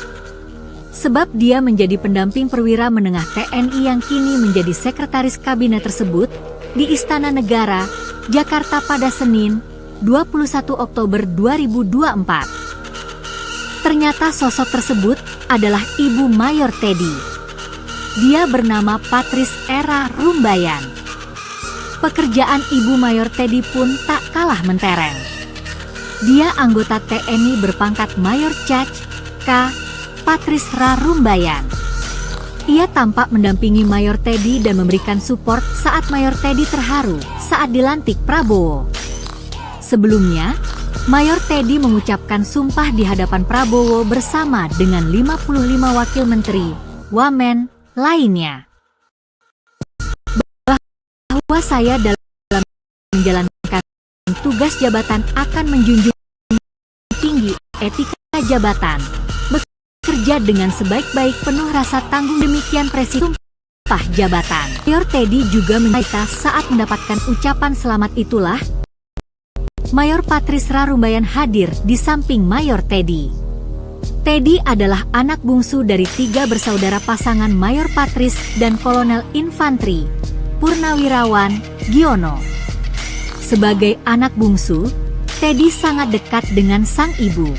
Sebab dia menjadi pendamping perwira menengah TNI yang kini menjadi sekretaris kabinet tersebut di Istana Negara, Jakarta pada Senin, 21 Oktober 2024. Ternyata sosok tersebut adalah Ibu Mayor Teddy. Dia bernama Patrice Era Rumbayan. Pekerjaan Ibu Mayor Teddy pun tak kalah mentereng. Dia anggota TNI berpangkat Mayor Caj K. Patrice Ra Rumbayan. Ia tampak mendampingi Mayor Teddy dan memberikan support saat Mayor Teddy terharu saat dilantik Prabowo. Sebelumnya, Mayor Teddy mengucapkan sumpah di hadapan Prabowo bersama dengan 55 wakil menteri, wamen, lainnya. Bahwa saya dalam menjalankan tugas jabatan akan menjunjung tinggi etika jabatan, bekerja dengan sebaik-baik penuh rasa tanggung, demikian Presiden sumpah jabatan. Mayor Teddy juga menyita saat mendapatkan ucapan selamat itulah Mayor Patrice Ra Rumbayan hadir di samping Mayor Teddy. Teddy adalah anak bungsu dari 3 bersaudara pasangan Mayor Patrice dan Kolonel Infantri Purnawirawan Giono. Sebagai anak bungsu, Teddy sangat dekat dengan sang ibu.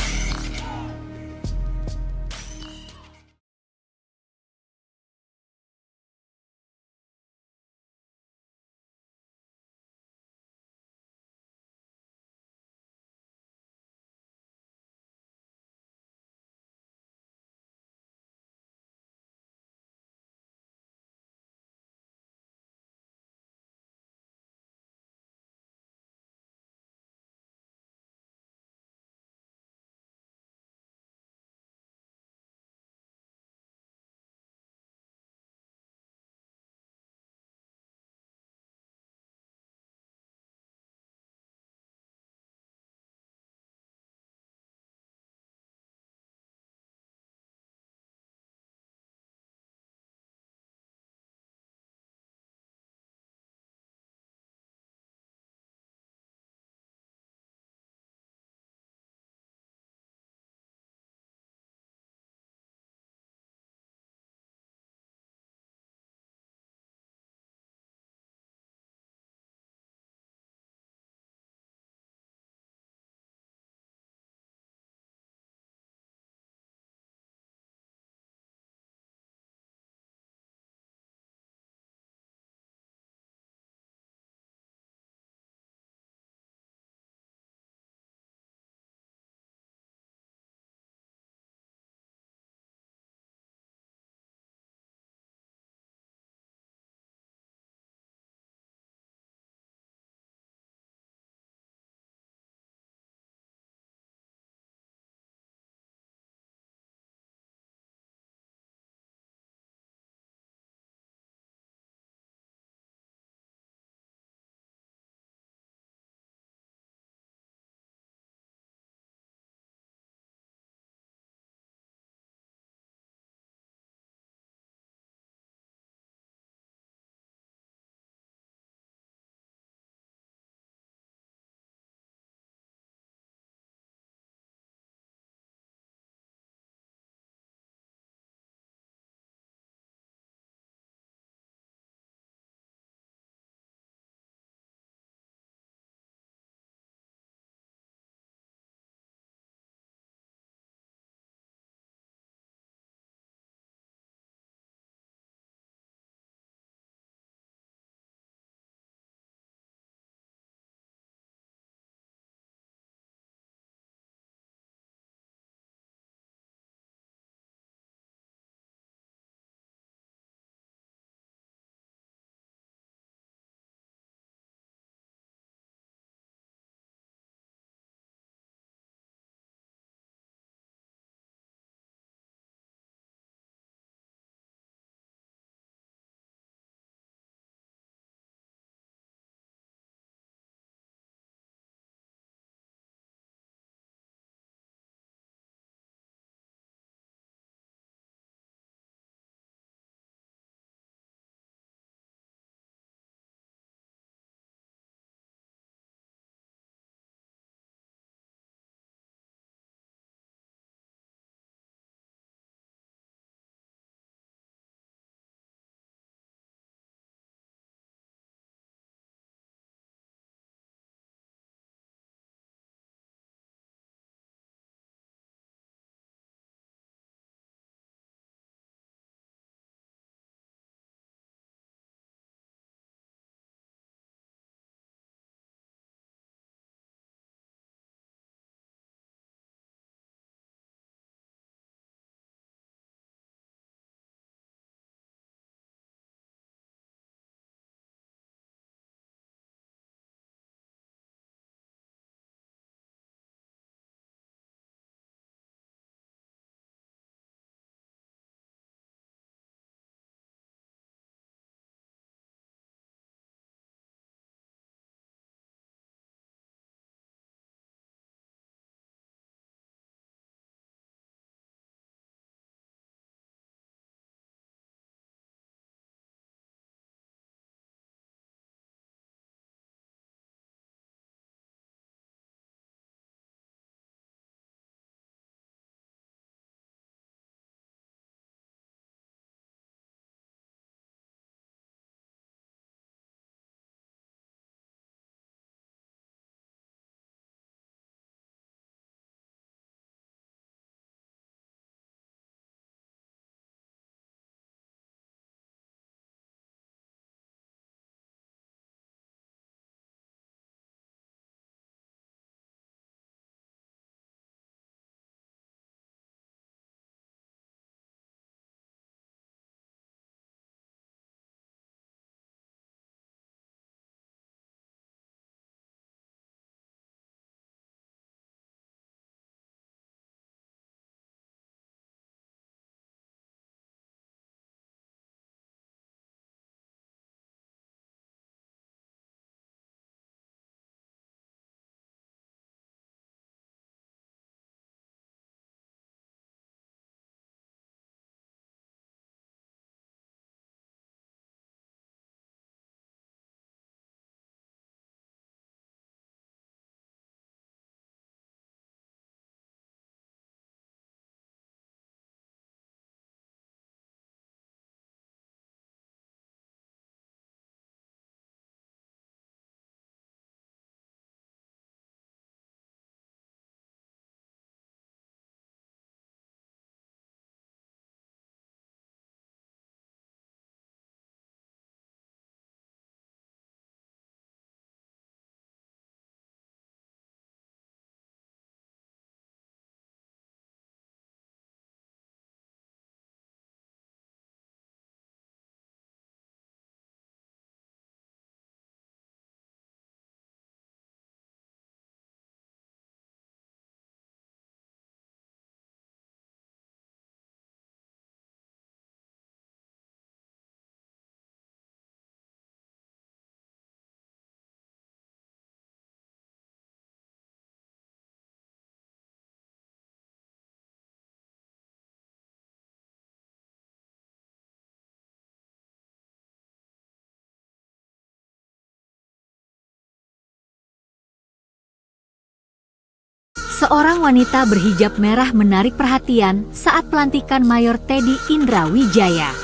Seorang wanita berhijab merah menarik perhatian saat pelantikan Mayor Teddy Indra Wijaya.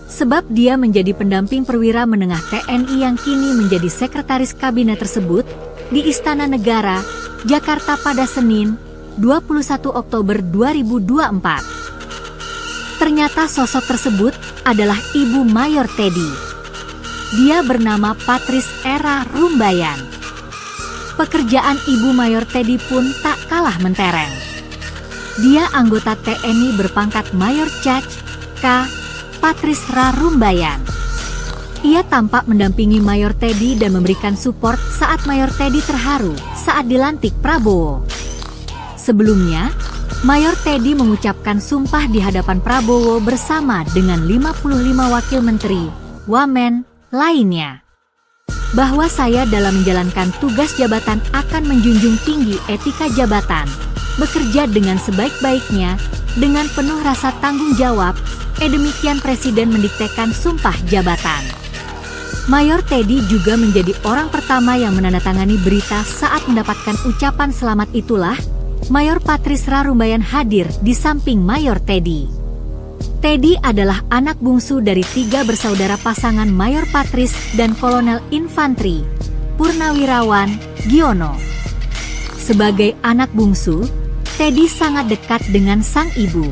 Sebab dia menjadi pendamping perwira menengah TNI yang kini menjadi sekretaris kabinet tersebut di Istana Negara, Jakarta pada Senin, 21 Oktober 2024. Ternyata sosok tersebut adalah Ibu Mayor Teddy. Dia bernama Patrice Era Rumbayan. Pekerjaan Ibu Mayor Teddy pun tak kalah mentereng. Dia anggota TNI berpangkat Mayor Caj K. Patrice Ra Rumbayan. Ia tampak mendampingi Mayor Teddy dan memberikan support saat Mayor Teddy terharu saat dilantik Prabowo. Sebelumnya, Mayor Teddy mengucapkan sumpah di hadapan Prabowo bersama dengan 55 wakil menteri, wamen, lainnya. Bahwa saya dalam menjalankan tugas jabatan akan menjunjung tinggi etika jabatan, bekerja dengan sebaik-baiknya, dengan penuh rasa tanggung jawab, demikian Presiden mendiktekan sumpah jabatan. Mayor Teddy juga menjadi orang pertama yang menandatangani berita saat mendapatkan ucapan selamat itulah, Mayor Patrice Ra Rumbayan hadir di samping Mayor Teddy. Teddy adalah anak bungsu dari 3 bersaudara pasangan Mayor Patrice dan Kolonel Infantri, Purnawirawan, Giono. Sebagai anak bungsu, Teddy sangat dekat dengan sang ibu.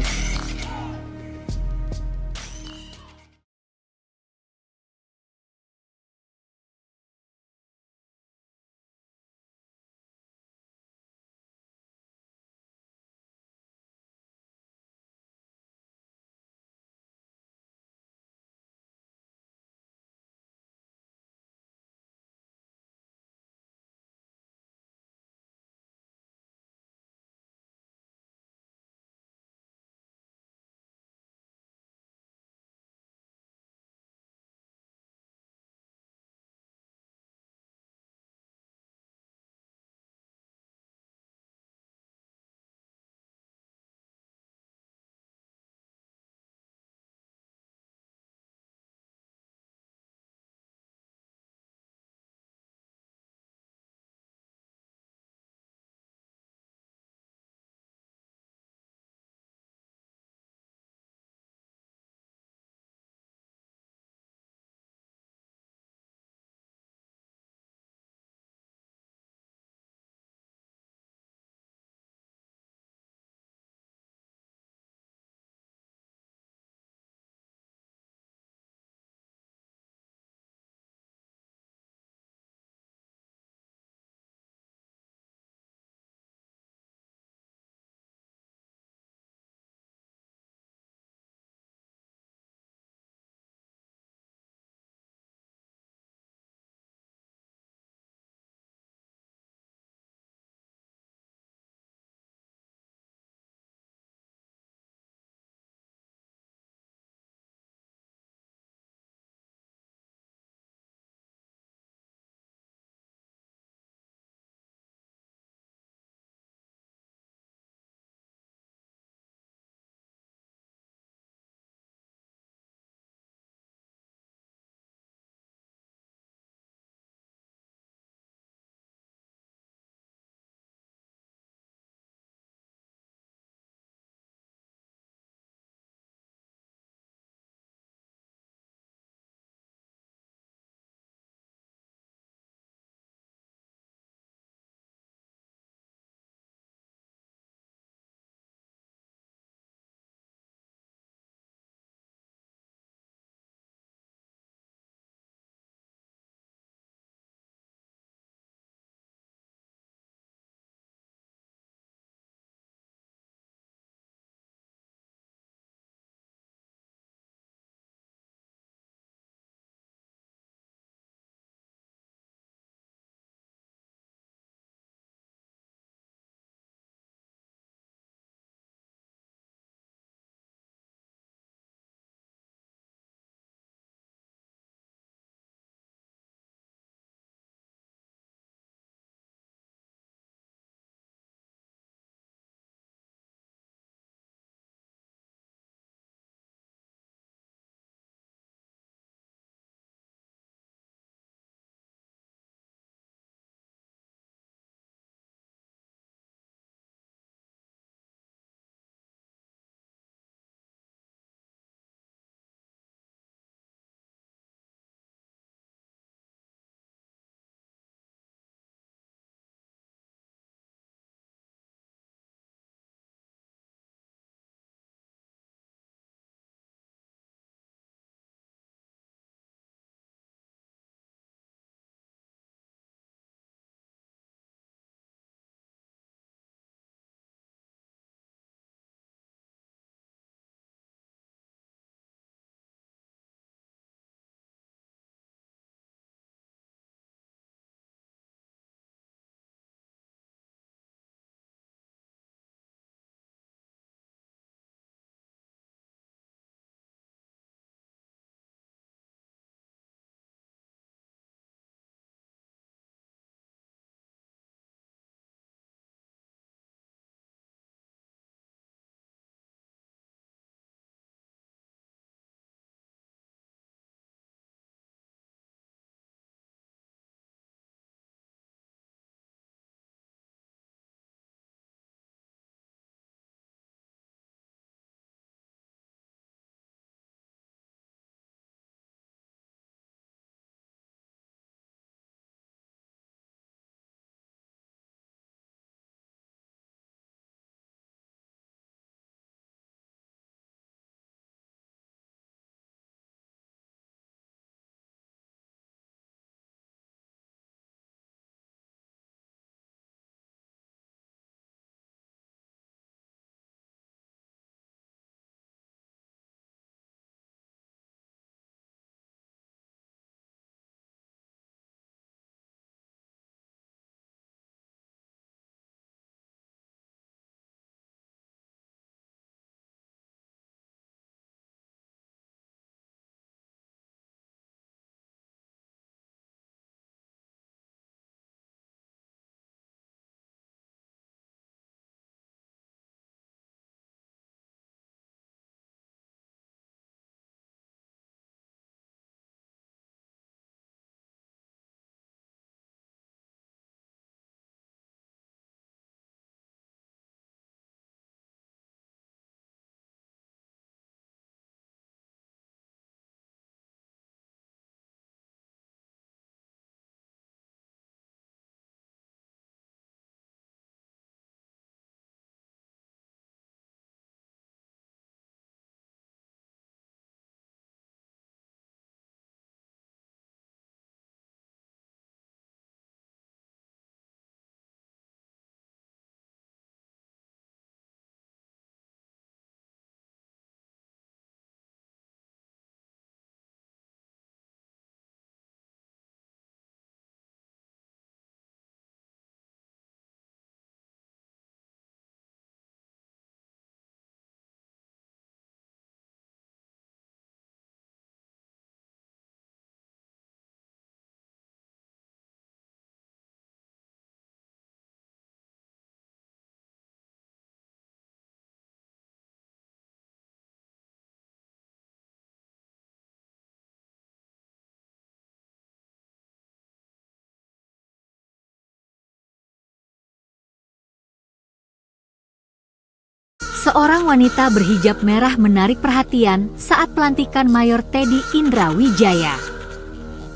Seorang wanita berhijab merah menarik perhatian saat pelantikan Mayor Teddy Indra Wijaya.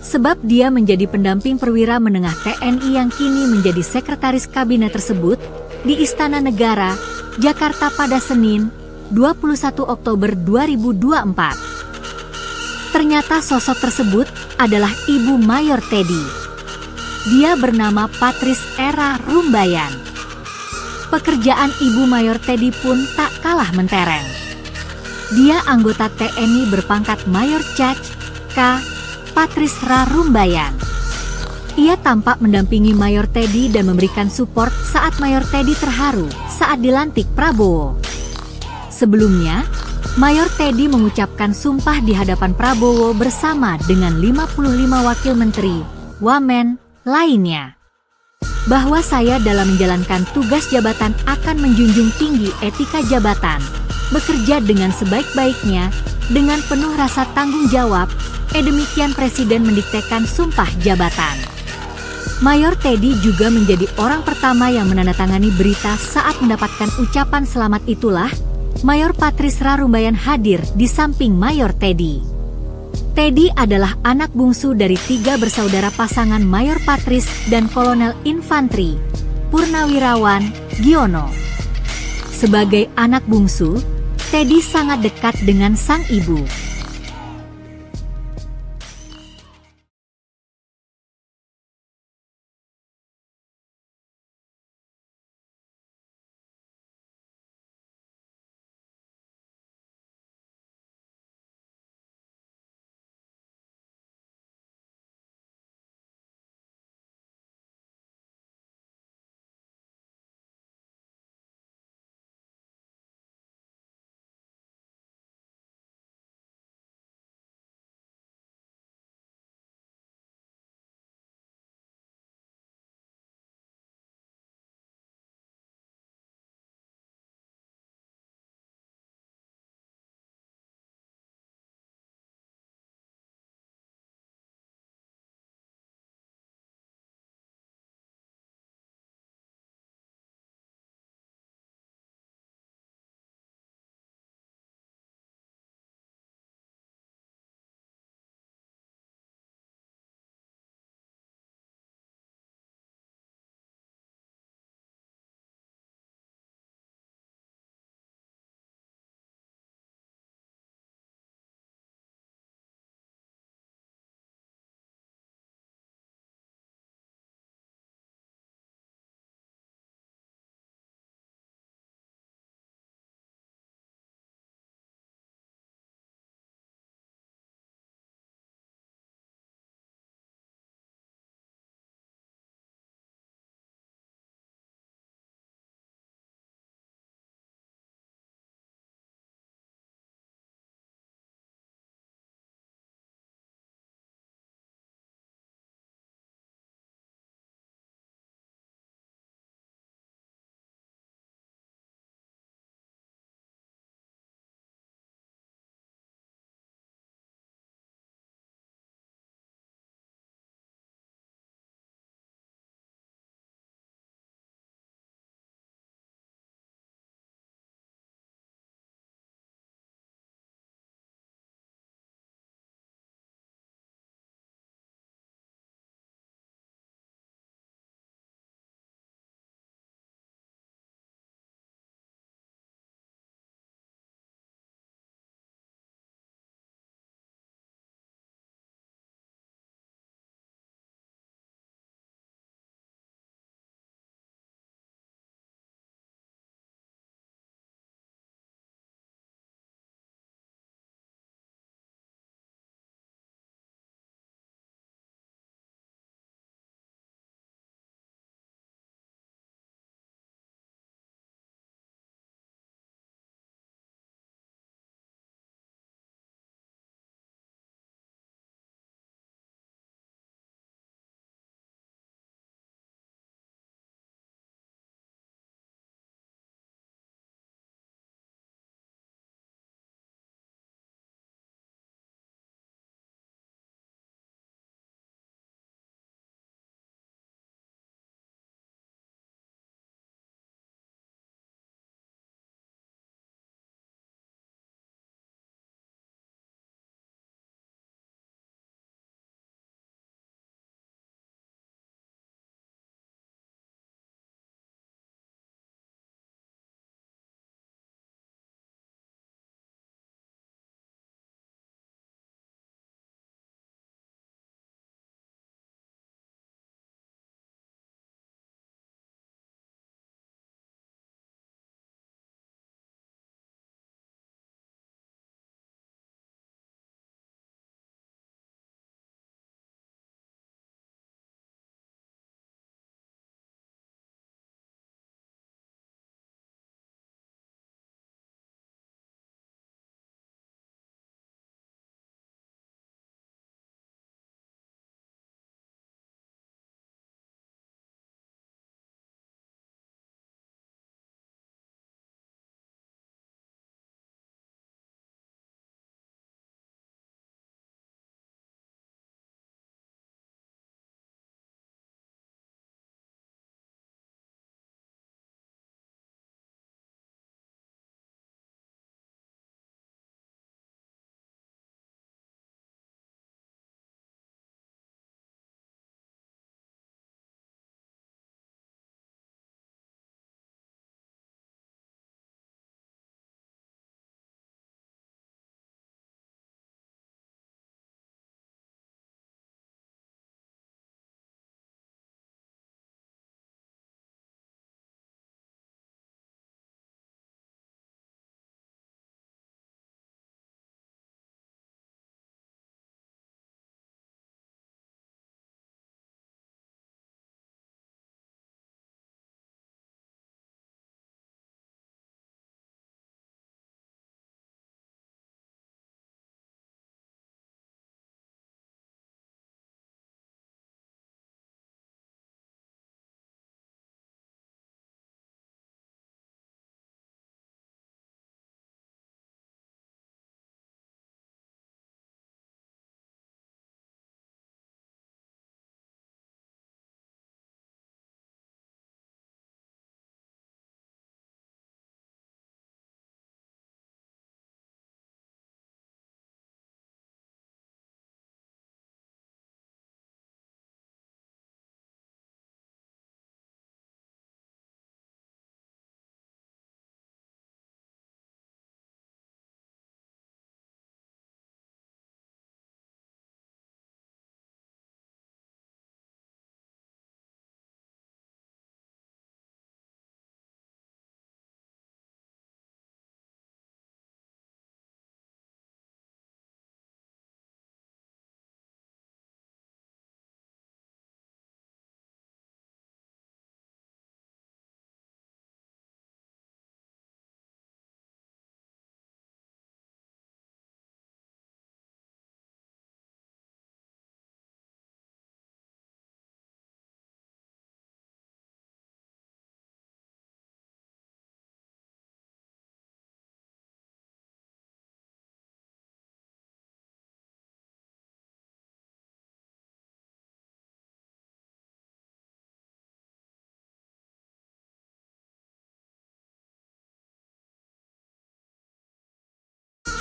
Sebab dia menjadi pendamping perwira menengah TNI yang kini menjadi sekretaris kabinet tersebut di Istana Negara, Jakarta pada Senin, 21 Oktober 2024. Ternyata sosok tersebut adalah Ibu Mayor Teddy. Dia bernama Patrice Era Rumbayan. Pekerjaan Ibu Mayor Teddy pun tak kalah mentereng. Dia anggota TNI berpangkat Mayor Cac. K. Patrice Ra Rumbayan. Ia tampak mendampingi Mayor Teddy dan memberikan support saat Mayor Teddy terharu saat dilantik Prabowo. Sebelumnya, Mayor Teddy mengucapkan sumpah di hadapan Prabowo bersama dengan 55 wakil menteri, wamen, lainnya. Bahwa saya dalam menjalankan tugas jabatan akan menjunjung tinggi etika jabatan, bekerja dengan sebaik-baiknya, dengan penuh rasa tanggung jawab, demikian Presiden mendiktekan sumpah jabatan. Mayor Teddy juga menjadi orang pertama yang menandatangani berita saat mendapatkan ucapan selamat itulah, Mayor Patrice Ra Rumbayan hadir di samping Mayor Teddy. Teddy adalah anak bungsu dari 3 bersaudara pasangan Mayor Patrice dan Kolonel Infantri, Purnawirawan, Giono. Sebagai anak bungsu, Teddy sangat dekat dengan sang ibu.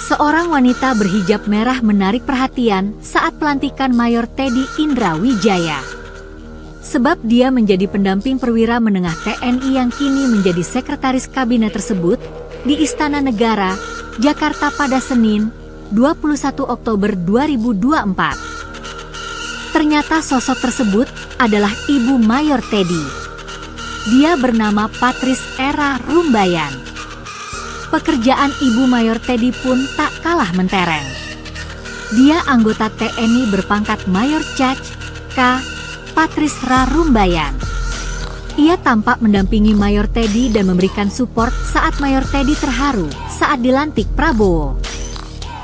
Seorang wanita berhijab merah menarik perhatian saat pelantikan Mayor Teddy Indra Wijaya. Sebab dia menjadi pendamping perwira menengah TNI yang kini menjadi sekretaris kabinet tersebut di Istana Negara, Jakarta pada Senin, 21 Oktober 2024. Ternyata sosok tersebut adalah Ibu Mayor Teddy. Dia bernama Patrice Era Rumbayan. Pekerjaan Ibu Mayor Teddy pun tak kalah mentereng. Dia anggota TNI berpangkat Mayor Cac. K. Patrice Ra Rumbayan. Ia tampak mendampingi Mayor Teddy dan memberikan support saat Mayor Teddy terharu saat dilantik Prabowo.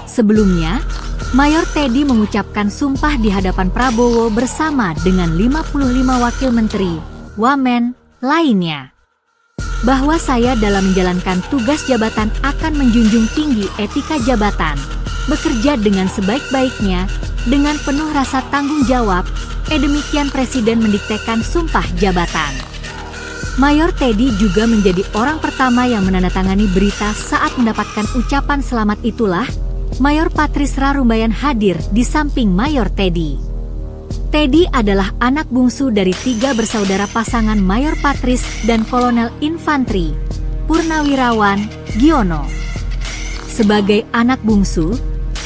Sebelumnya, Mayor Teddy mengucapkan sumpah di hadapan Prabowo bersama dengan 55 wakil menteri, wamen, lainnya. Bahwa saya dalam menjalankan tugas jabatan akan menjunjung tinggi etika jabatan, bekerja dengan sebaik-baiknya, dengan penuh rasa tanggung jawab, demikian Presiden mendiktekan sumpah jabatan. Mayor Teddy juga menjadi orang pertama yang menandatangani berita saat mendapatkan ucapan selamat itulah, Mayor Patrice Ra Rumbayan hadir di samping Mayor Teddy. Teddy adalah anak bungsu dari 3 bersaudara pasangan Mayor Patrice dan Kolonel Infantri, Purnawirawan, Giono. Sebagai anak bungsu,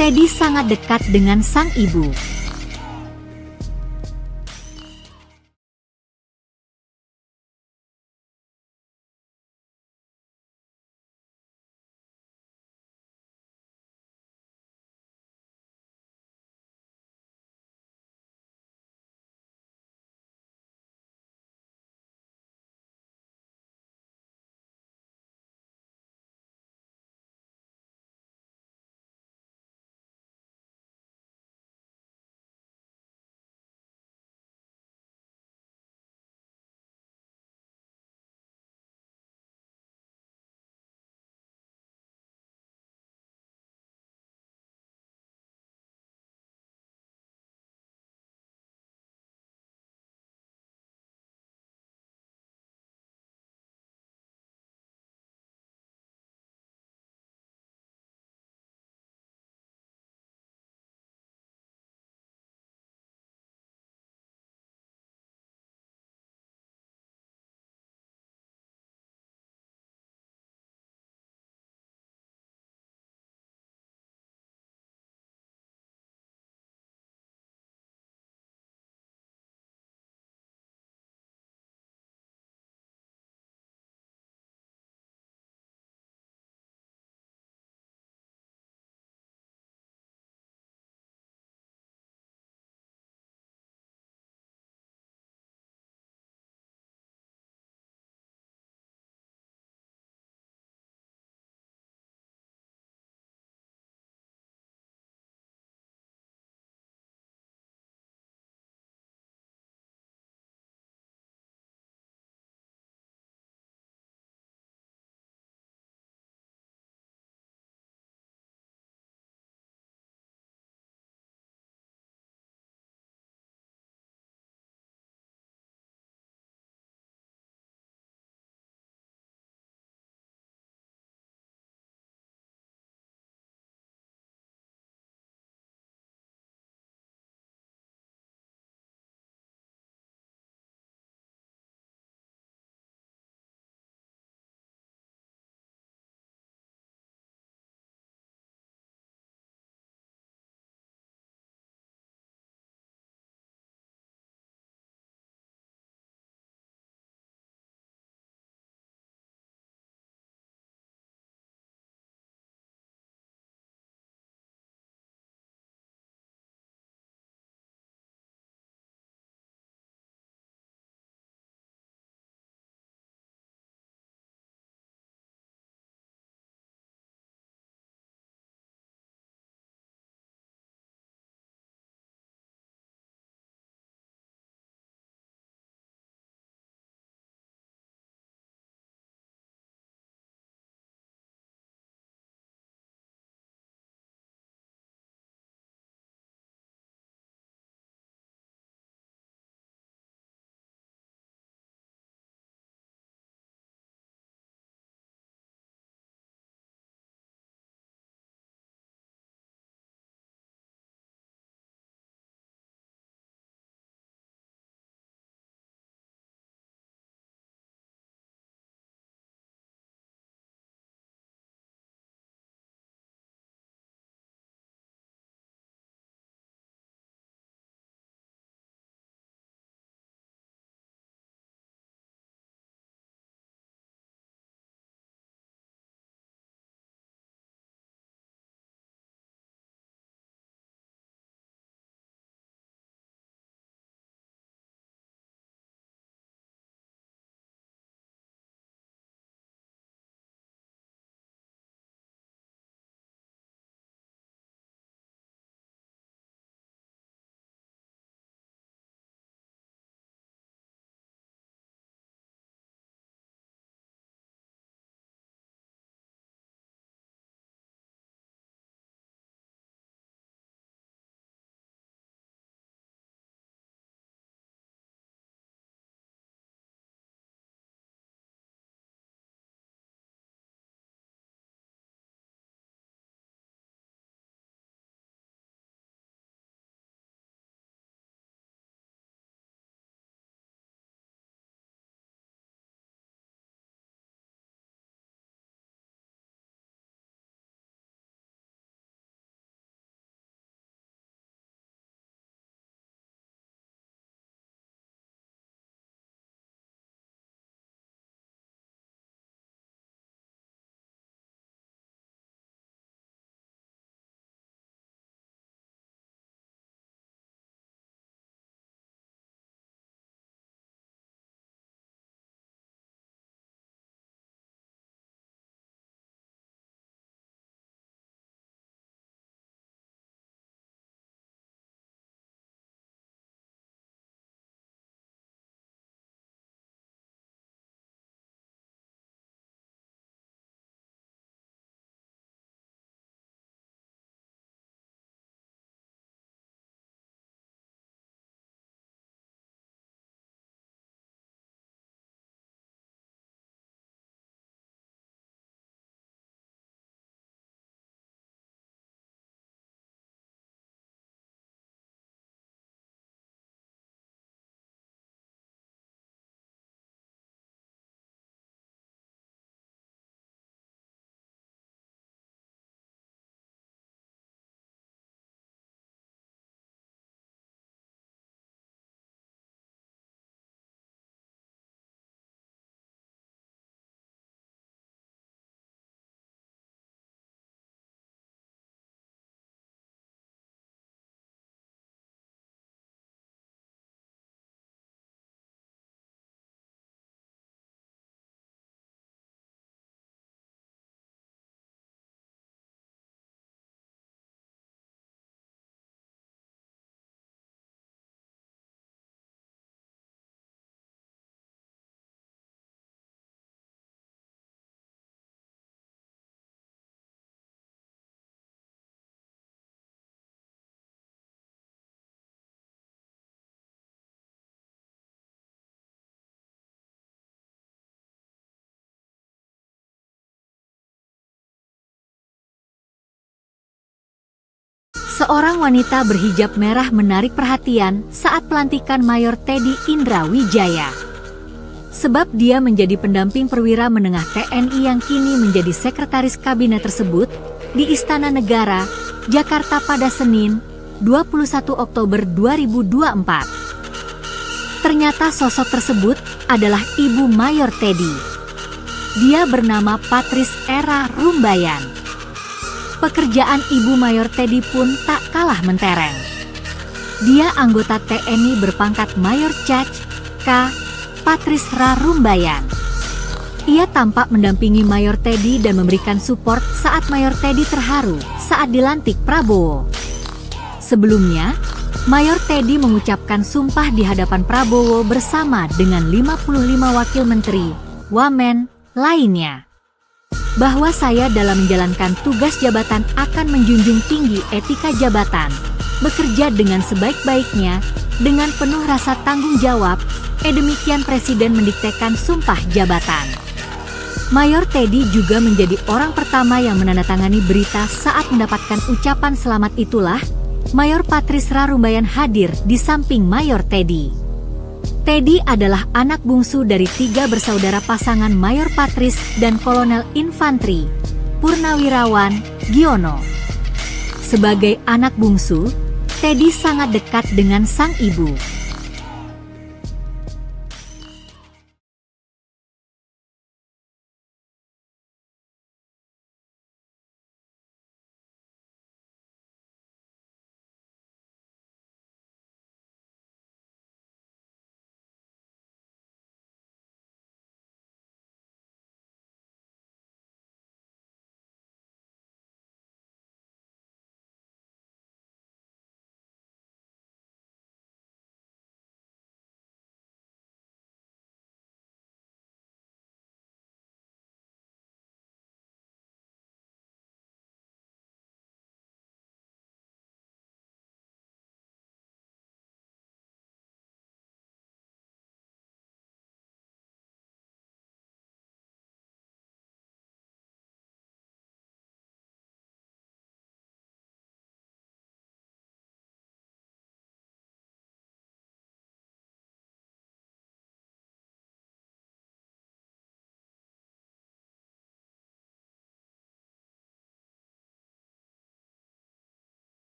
Teddy sangat dekat dengan sang ibu. Seorang wanita berhijab merah menarik perhatian saat pelantikan Mayor Teddy Indrawijaya. Sebab dia menjadi pendamping perwira menengah TNI yang kini menjadi sekretaris kabinet tersebut di Istana Negara, Jakarta pada Senin, 21 Oktober 2024. Ternyata sosok tersebut adalah Ibu Mayor Teddy. Dia bernama Patrice Era Rumbayan. Pekerjaan Ibu Mayor Teddy pun tak kalah mentereng. Dia anggota TNI berpangkat Mayor Cac. K. Patrice Rumbayan. Ia tampak mendampingi Mayor Teddy dan memberikan support saat Mayor Teddy terharu saat dilantik Prabowo. Sebelumnya, Mayor Teddy mengucapkan sumpah di hadapan Prabowo bersama dengan 55 wakil menteri, wamen, lainnya. Bahwa saya dalam menjalankan tugas jabatan akan menjunjung tinggi etika jabatan, bekerja dengan sebaik-baiknya, dengan penuh rasa tanggung jawab, demikian Presiden mendiktekan sumpah jabatan. Mayor Teddy juga menjadi orang pertama yang menandatangani berita saat mendapatkan ucapan selamat itulah, Mayor Patrice Rumbayan hadir di samping Mayor Teddy. Teddy adalah anak bungsu dari 3 bersaudara pasangan Mayor Patrice dan Kolonel Infantri, Purnawirawan, Giono. Sebagai anak bungsu, Teddy sangat dekat dengan sang ibu.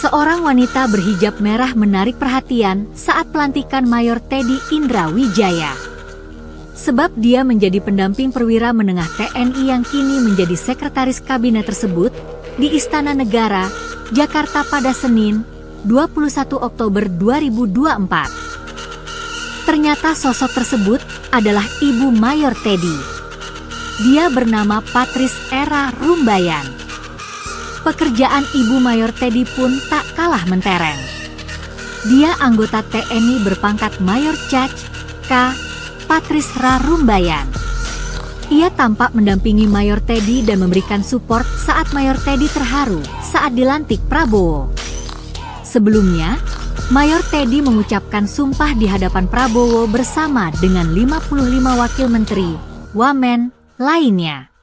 Seorang wanita berhijab merah menarik perhatian saat pelantikan Mayor Teddy Indrawijaya. Sebab dia menjadi pendamping perwira menengah TNI yang kini menjadi sekretaris kabinet tersebut di Istana Negara, Jakarta pada Senin, 21 Oktober 2024. Ternyata sosok tersebut adalah Ibu Mayor Teddy. Dia bernama Patrice Era Rumbayan. Pekerjaan Ibu Mayor Teddy pun tak kalah mentereng. Dia anggota TNI berpangkat Mayor Cac. K. Patrice Era Rumbayan. Ia tampak mendampingi Mayor Teddy dan memberikan support saat Mayor Teddy terharu saat dilantik Prabowo. Sebelumnya, Mayor Teddy mengucapkan sumpah di hadapan Prabowo bersama dengan 55 wakil menteri, wamen, lainnya.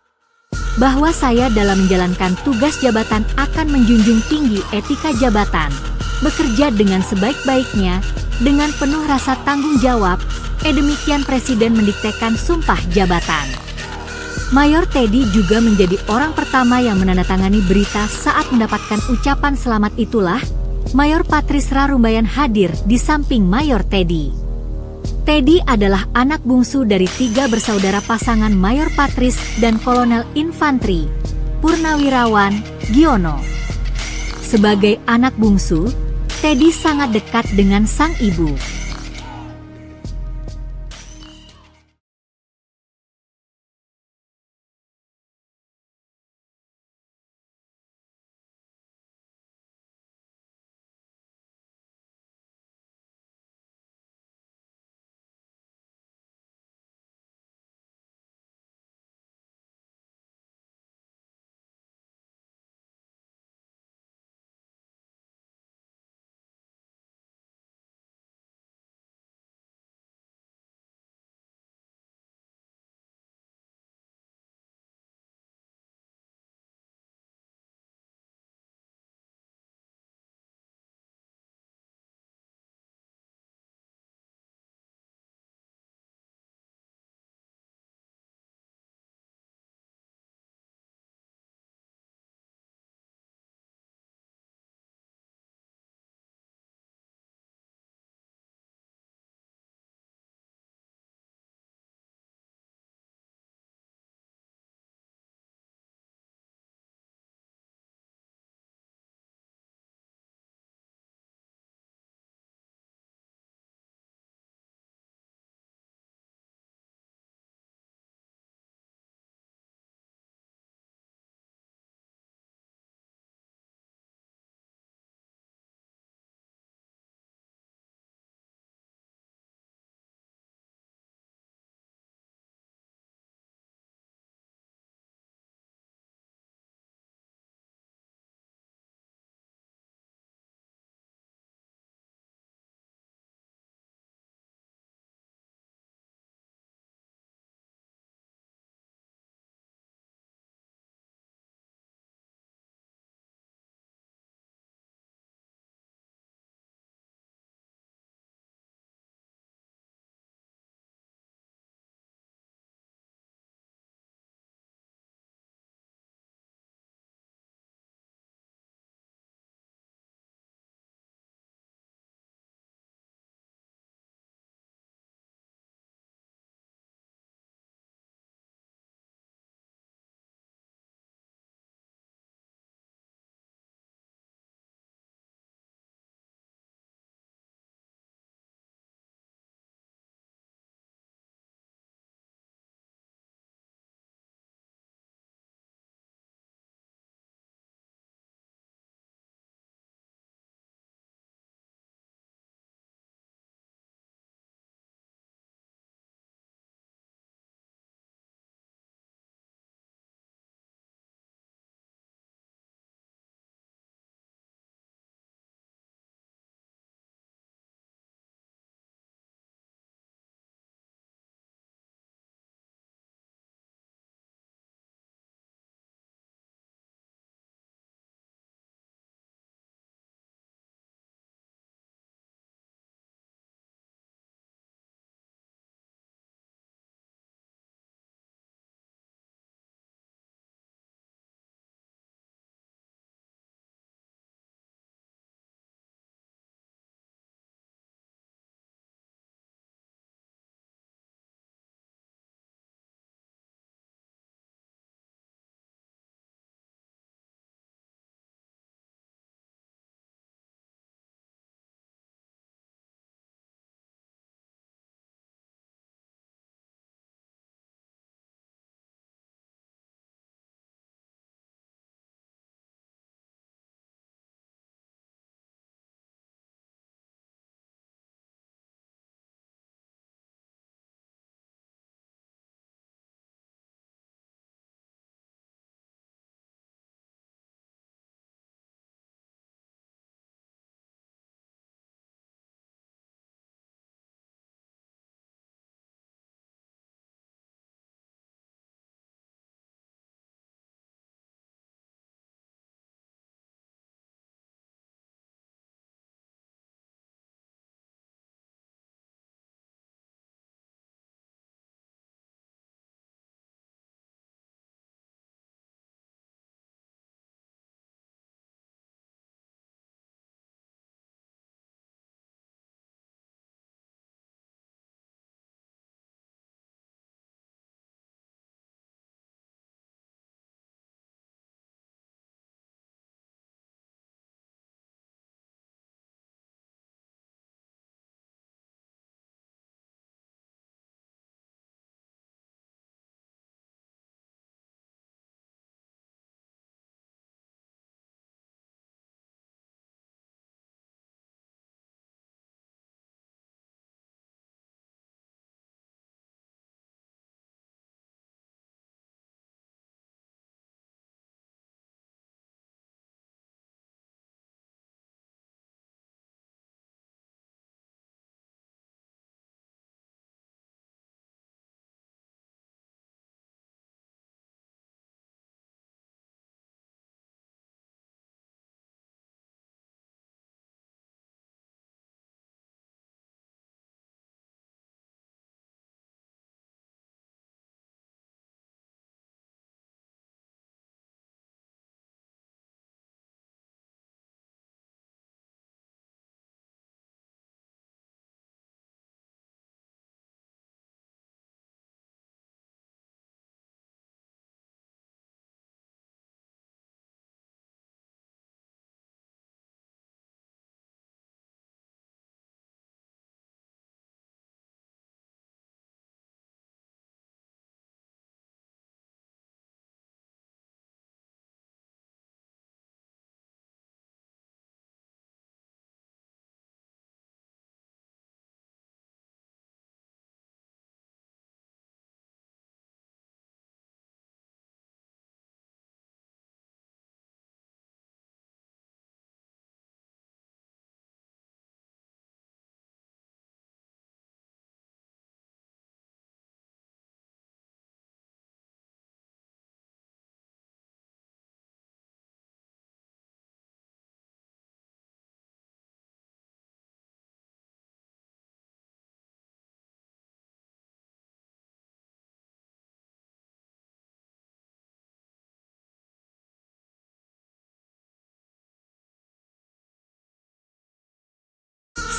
Bahwa saya dalam menjalankan tugas jabatan akan menjunjung tinggi etika jabatan, bekerja dengan sebaik-baiknya, dengan penuh rasa tanggung jawab, demikian Presiden mendiktekan sumpah jabatan. Mayor Teddy juga menjadi orang pertama yang menandatangani berita saat mendapatkan ucapan selamat itulah, Mayor Patrice Era Rumbayan hadir di samping Mayor Teddy. Teddy adalah anak bungsu dari 3 bersaudara pasangan Mayor Patrice dan Kolonel Infantri, Purnawirawan, Giono. Sebagai anak bungsu, Teddy sangat dekat dengan sang ibu.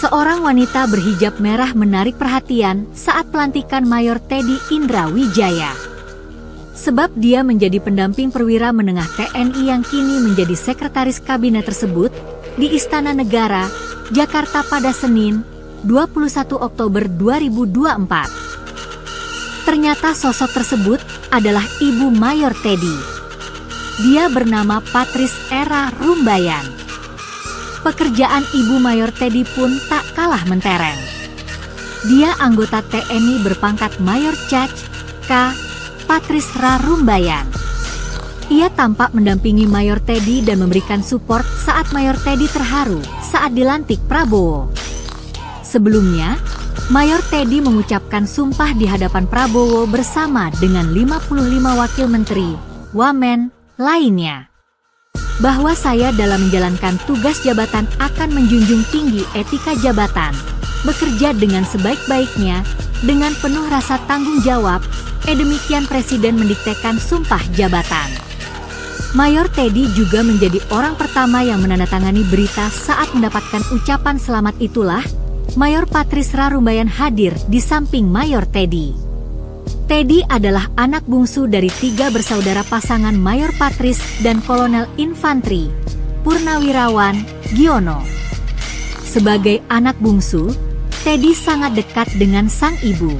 Seorang wanita berhijab merah menarik perhatian saat pelantikan Mayor Teddy Indrawijaya. Sebab dia menjadi pendamping perwira menengah TNI yang kini menjadi sekretaris kabinet tersebut di Istana Negara, Jakarta pada Senin, 21 Oktober 2024. Ternyata sosok tersebut adalah Ibu Mayor Teddy. Dia bernama Patris Era Rumbayan. Pekerjaan Ibu Mayor Teddy pun tak kalah mentereng. Dia anggota TNI berpangkat Mayor Caj. K. Patris Ra Rumbayan. Ia tampak mendampingi Mayor Teddy dan memberikan support saat Mayor Teddy terharu saat dilantik Prabowo. Sebelumnya, Mayor Teddy mengucapkan sumpah di hadapan Prabowo bersama dengan 55 wakil menteri, wamen, lainnya. Bahwa saya dalam menjalankan tugas jabatan akan menjunjung tinggi etika jabatan, bekerja dengan sebaik-baiknya, dengan penuh rasa tanggung jawab, demikian Presiden mendiktekan sumpah jabatan. Mayor Teddy juga menjadi orang pertama yang menandatangani berita saat mendapatkan ucapan selamat itulah, Mayor Patris Ra Rumbayan hadir di samping Mayor Teddy. Teddy adalah anak bungsu dari 3 bersaudara pasangan Mayor Patris dan Kolonel Infantri, Purnawirawan, Giono. Sebagai anak bungsu, Teddy sangat dekat dengan sang ibu.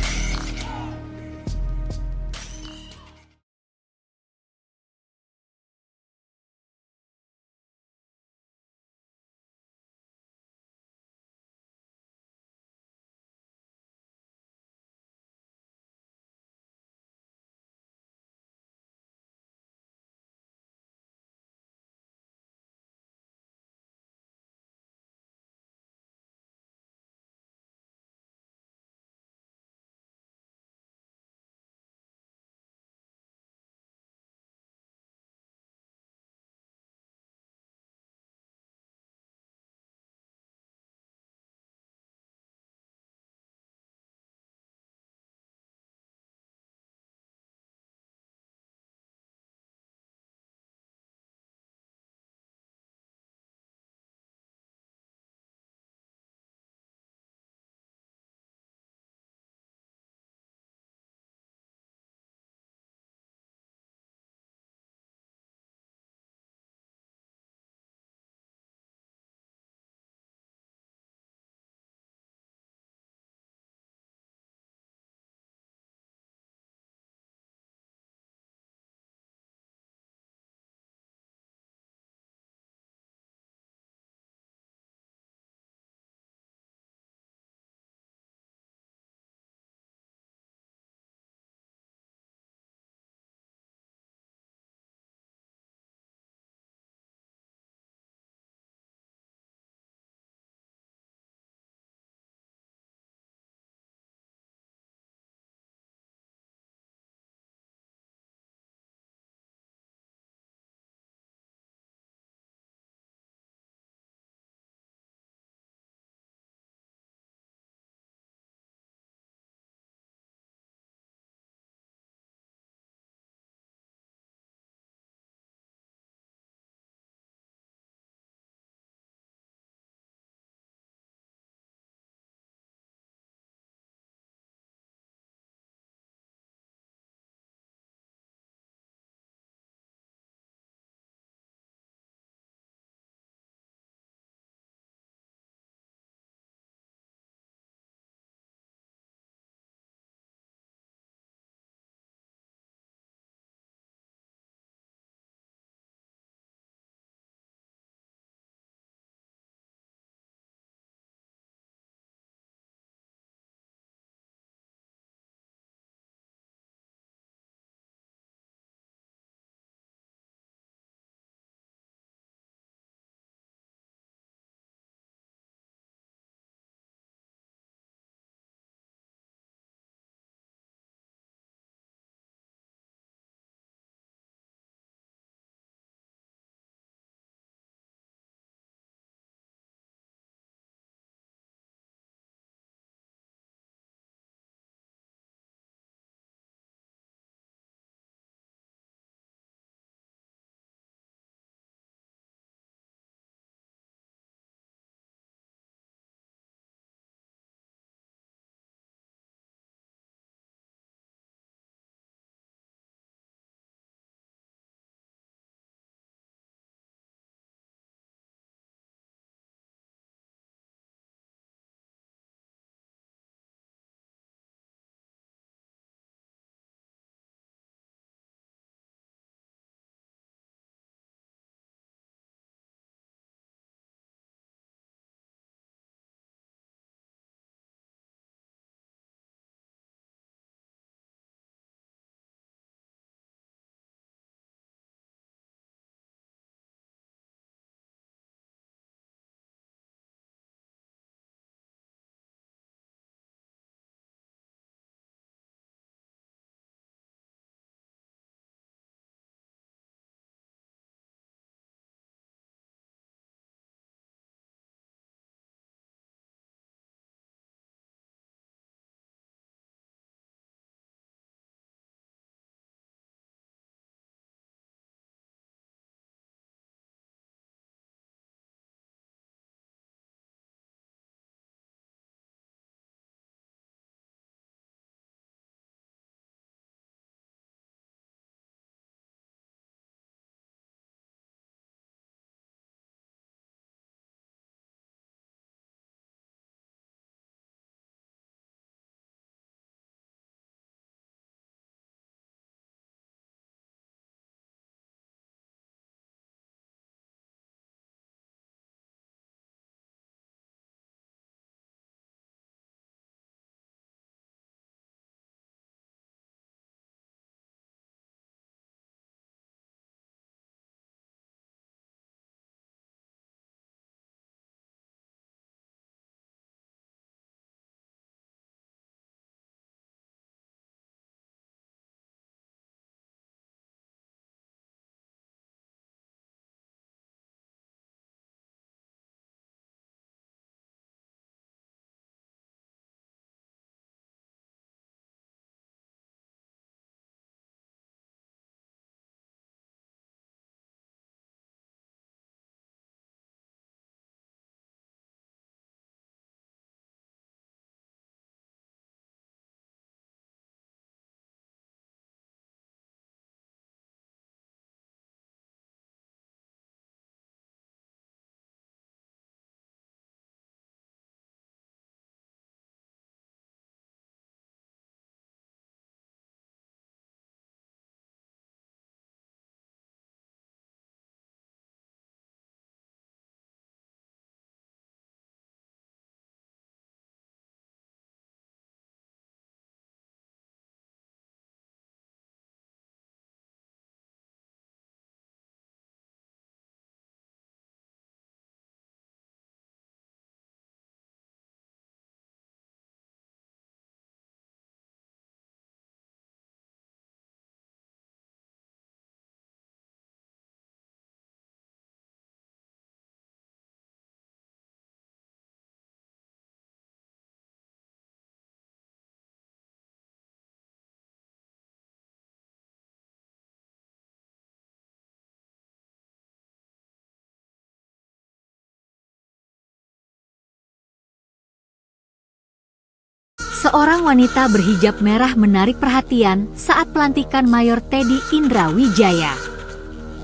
Seorang wanita berhijab merah menarik perhatian saat pelantikan Mayor Teddy Indra Wijaya.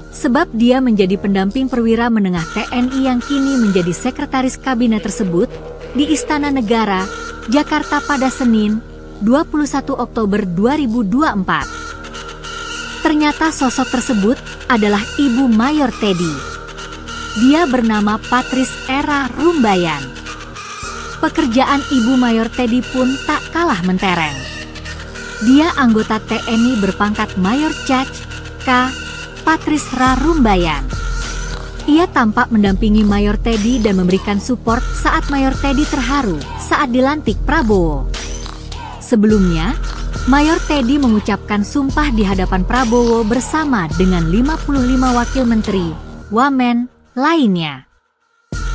Sebab dia menjadi pendamping perwira menengah TNI yang kini menjadi sekretaris kabinet tersebut di Istana Negara, Jakarta pada Senin, 21 Oktober 2024. Ternyata sosok tersebut adalah Ibu Mayor Teddy. Dia bernama Patrice Era Rumbayan. Pekerjaan Ibu Mayor Teddy pun tak kalah mentereng. Dia anggota TNI berpangkat Mayor Caj. K. Patrice Ra Rumbayan. Ia tampak mendampingi Mayor Teddy dan memberikan support saat Mayor Teddy terharu saat dilantik Prabowo. Sebelumnya, Mayor Teddy mengucapkan sumpah di hadapan Prabowo bersama dengan 55 wakil menteri, wamen, lainnya.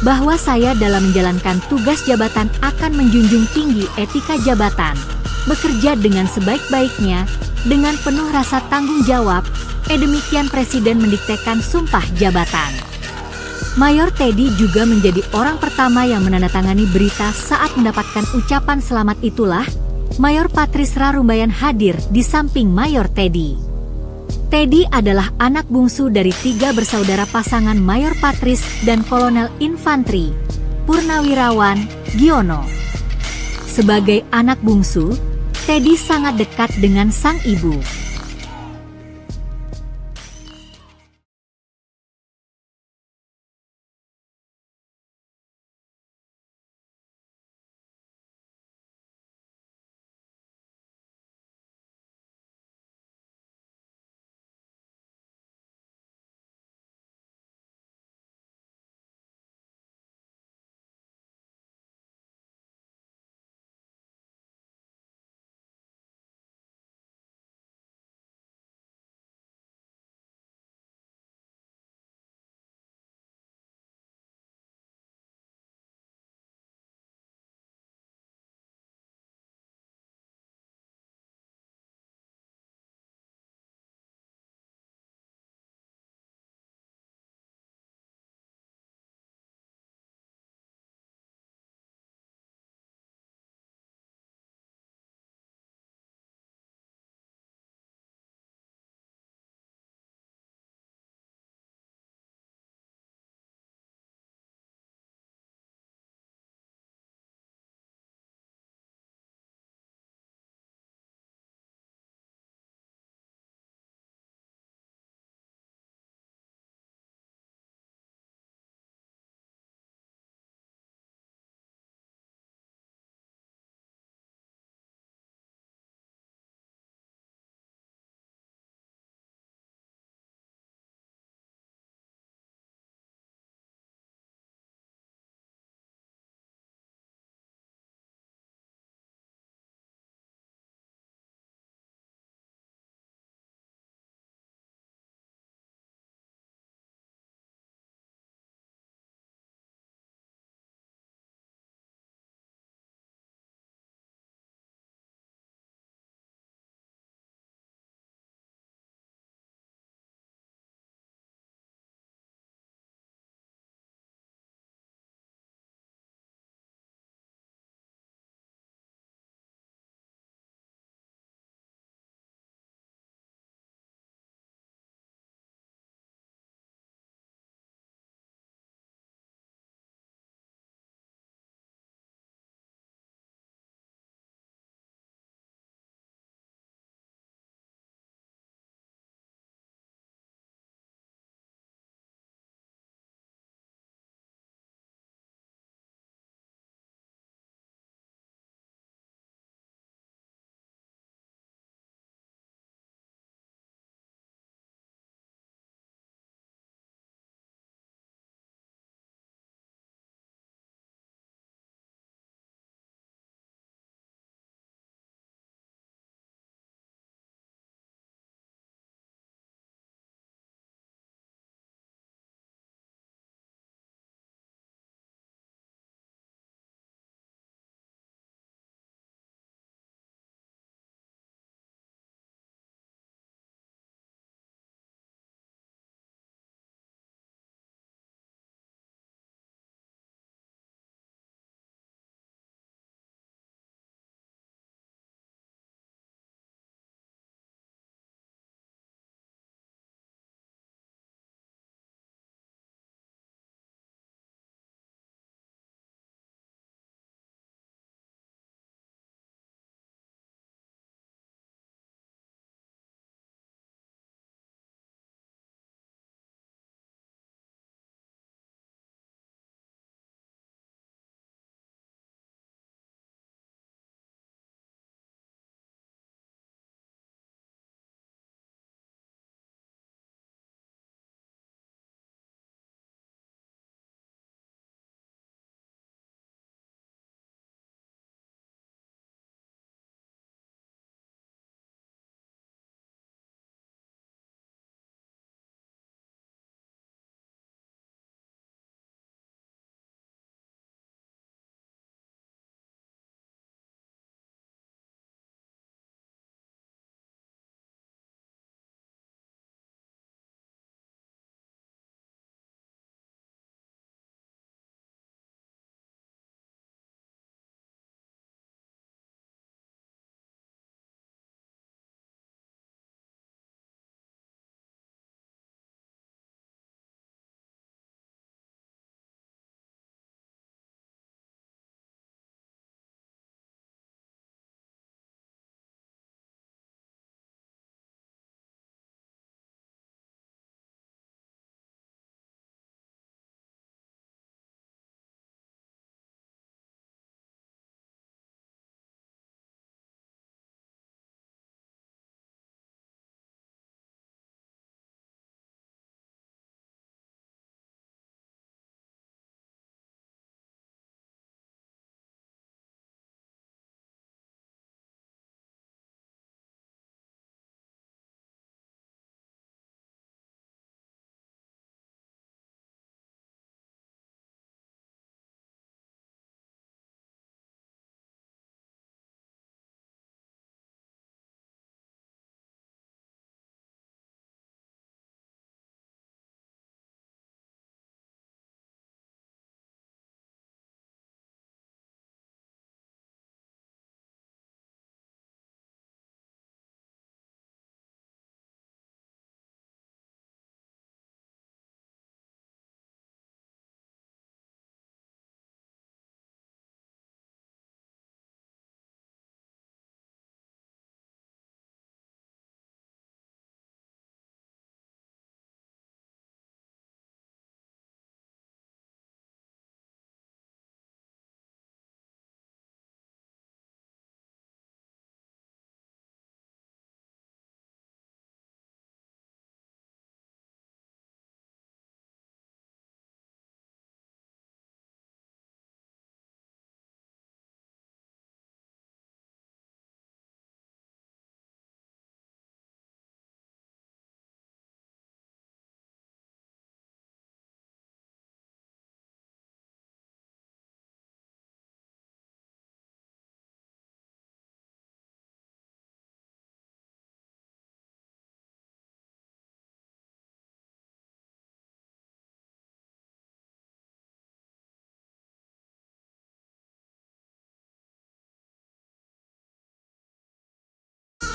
Bahwa saya dalam menjalankan tugas jabatan akan menjunjung tinggi etika jabatan, bekerja dengan sebaik-baiknya, dengan penuh rasa tanggung jawab, demikian Presiden mendiktekan sumpah jabatan. Mayor Teddy juga menjadi orang pertama yang menandatangani berita saat mendapatkan ucapan selamat itulah, Mayor Patrice Ra Rumbayan hadir di samping Mayor Teddy. Teddy adalah anak bungsu dari 3 bersaudara pasangan Mayor Patrice dan Kolonel Infantri, Purnawirawan, Giono. Sebagai anak bungsu, Teddy sangat dekat dengan sang ibu.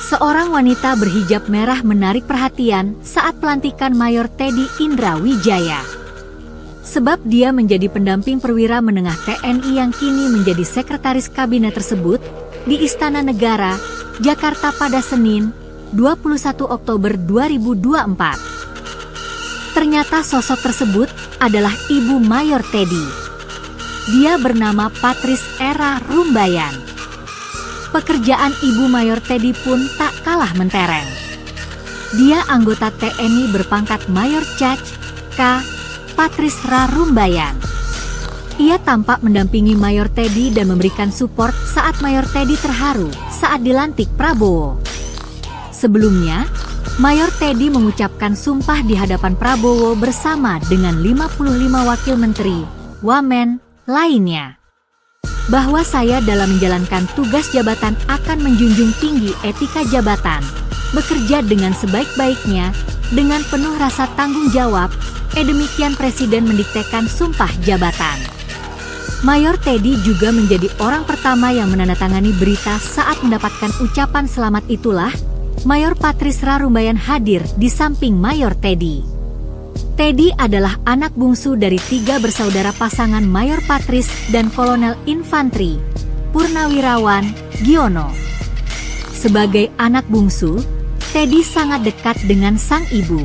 Seorang wanita berhijab merah menarik perhatian saat pelantikan Mayor Teddy Indra Wijaya. Sebab dia menjadi pendamping perwira menengah TNI yang kini menjadi sekretaris kabinet tersebut di Istana Negara, Jakarta pada Senin, 21 Oktober 2024. Ternyata sosok tersebut adalah Ibu Mayor Teddy. Dia bernama Patrice Era Rumbayan. Pekerjaan Ibu Mayor Teddy pun tak kalah mentereng. Dia anggota TNI berpangkat Mayor Cac. K. Patrice Ra Rumbayan. Ia tampak mendampingi Mayor Teddy dan memberikan support saat Mayor Teddy terharu saat dilantik Prabowo. Sebelumnya, Mayor Teddy mengucapkan sumpah di hadapan Prabowo bersama dengan 55 wakil menteri, wamen, lainnya. Bahwa saya dalam menjalankan tugas jabatan akan menjunjung tinggi etika jabatan, bekerja dengan sebaik-baiknya, dengan penuh rasa tanggung jawab, demikian Presiden mendiktekan sumpah jabatan. Mayor Teddy juga menjadi orang pertama yang menandatangani berita saat mendapatkan ucapan selamat itulah, Mayor Patrice Ra Rumbayan hadir di samping Mayor Teddy. Teddy adalah anak bungsu dari 3 bersaudara pasangan Mayor Patrice dan Kolonel Infantri, Purnawirawan, Giono. Sebagai anak bungsu, Teddy sangat dekat dengan sang ibu.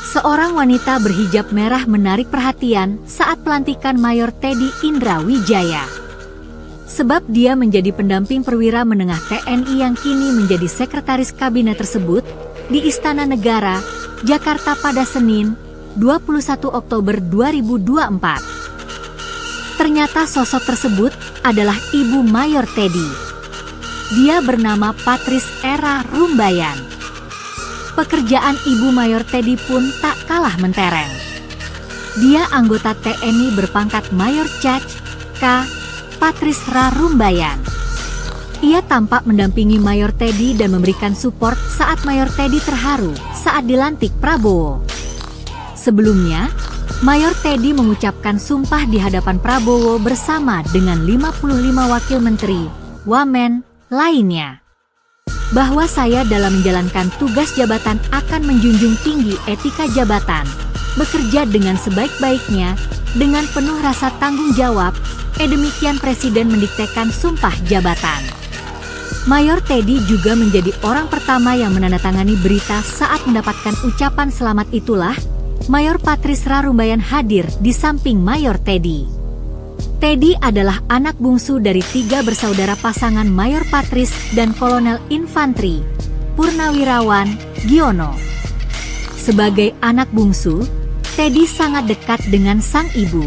Seorang wanita berhijab merah menarik perhatian saat pelantikan Mayor Teddy Indra Wijaya. Sebab dia menjadi pendamping perwira menengah TNI yang kini menjadi sekretaris kabinet tersebut di Istana Negara, Jakarta pada Senin, 21 Oktober 2024. Ternyata sosok tersebut adalah Ibu Mayor Teddy. Dia bernama Patrice Era Rumbayan. Pekerjaan Ibu Mayor Teddy pun tak kalah mentereng. Dia anggota TNI berpangkat Mayor Cac. K. Patrice Ra Rumbayan. Ia tampak mendampingi Mayor Teddy dan memberikan support saat Mayor Teddy terharu saat dilantik Prabowo. Sebelumnya, Mayor Teddy mengucapkan sumpah di hadapan Prabowo bersama dengan 55 wakil menteri, wamen, lainnya. Bahwa saya dalam menjalankan tugas jabatan akan menjunjung tinggi etika jabatan, bekerja dengan sebaik-baiknya, dengan penuh rasa tanggung jawab, demikian Presiden mendiktekan sumpah jabatan. Mayor Teddy juga menjadi orang pertama yang menandatangani berita saat mendapatkan ucapan selamat itulah, Mayor Patrice Ra Rumbayan hadir di samping Mayor Teddy. Teddy adalah anak bungsu dari 3 bersaudara pasangan Mayor Patrice dan Kolonel Infantri, Purnawirawan, Giono. Sebagai anak bungsu, Teddy sangat dekat dengan sang ibu.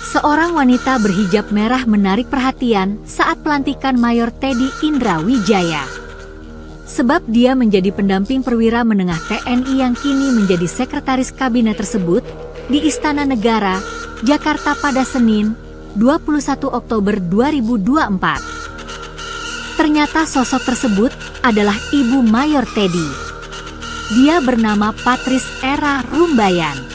Seorang wanita berhijab merah menarik perhatian saat pelantikan Mayor Teddy Indra Wijaya. Sebab dia menjadi pendamping perwira menengah TNI yang kini menjadi sekretaris kabinet tersebut di Istana Negara, Jakarta pada Senin, 21 Oktober 2024. Ternyata sosok tersebut adalah Ibu Mayor Teddy. Dia bernama Patrice Era Rumbayan.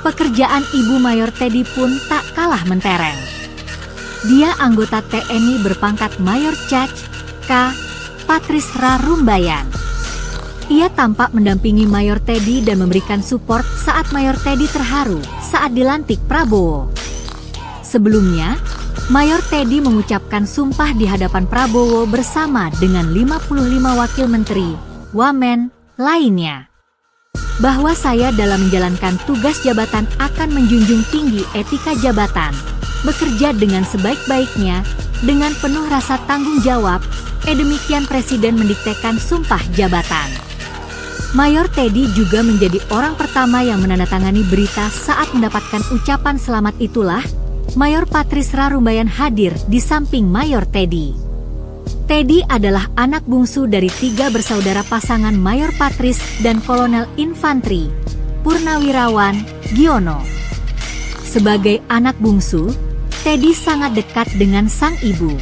Pekerjaan Ibu Mayor Teddy pun tak kalah mentereng. Dia anggota TNI berpangkat Mayor Caj, K. Patrice Ra Rumbayan. Ia tampak mendampingi Mayor Teddy dan memberikan support saat Mayor Teddy terharu saat dilantik Prabowo. Sebelumnya, Mayor Teddy mengucapkan sumpah di hadapan Prabowo bersama dengan 55 wakil menteri, wamen, lainnya. Bahwa saya dalam menjalankan tugas jabatan akan menjunjung tinggi etika jabatan, bekerja dengan sebaik-baiknya, dengan penuh rasa tanggung jawab, demikian Presiden mendiktekan sumpah jabatan. Mayor Teddy juga menjadi orang pertama yang menandatangani berita saat mendapatkan ucapan selamat itulah, Mayor Patrice Ra Rumbayan hadir di samping Mayor Teddy. Teddy adalah anak bungsu dari 3 bersaudara pasangan Mayor Patrice dan Kolonel Infantri, Purnawirawan, Giono. Sebagai anak bungsu, Teddy sangat dekat dengan sang ibu.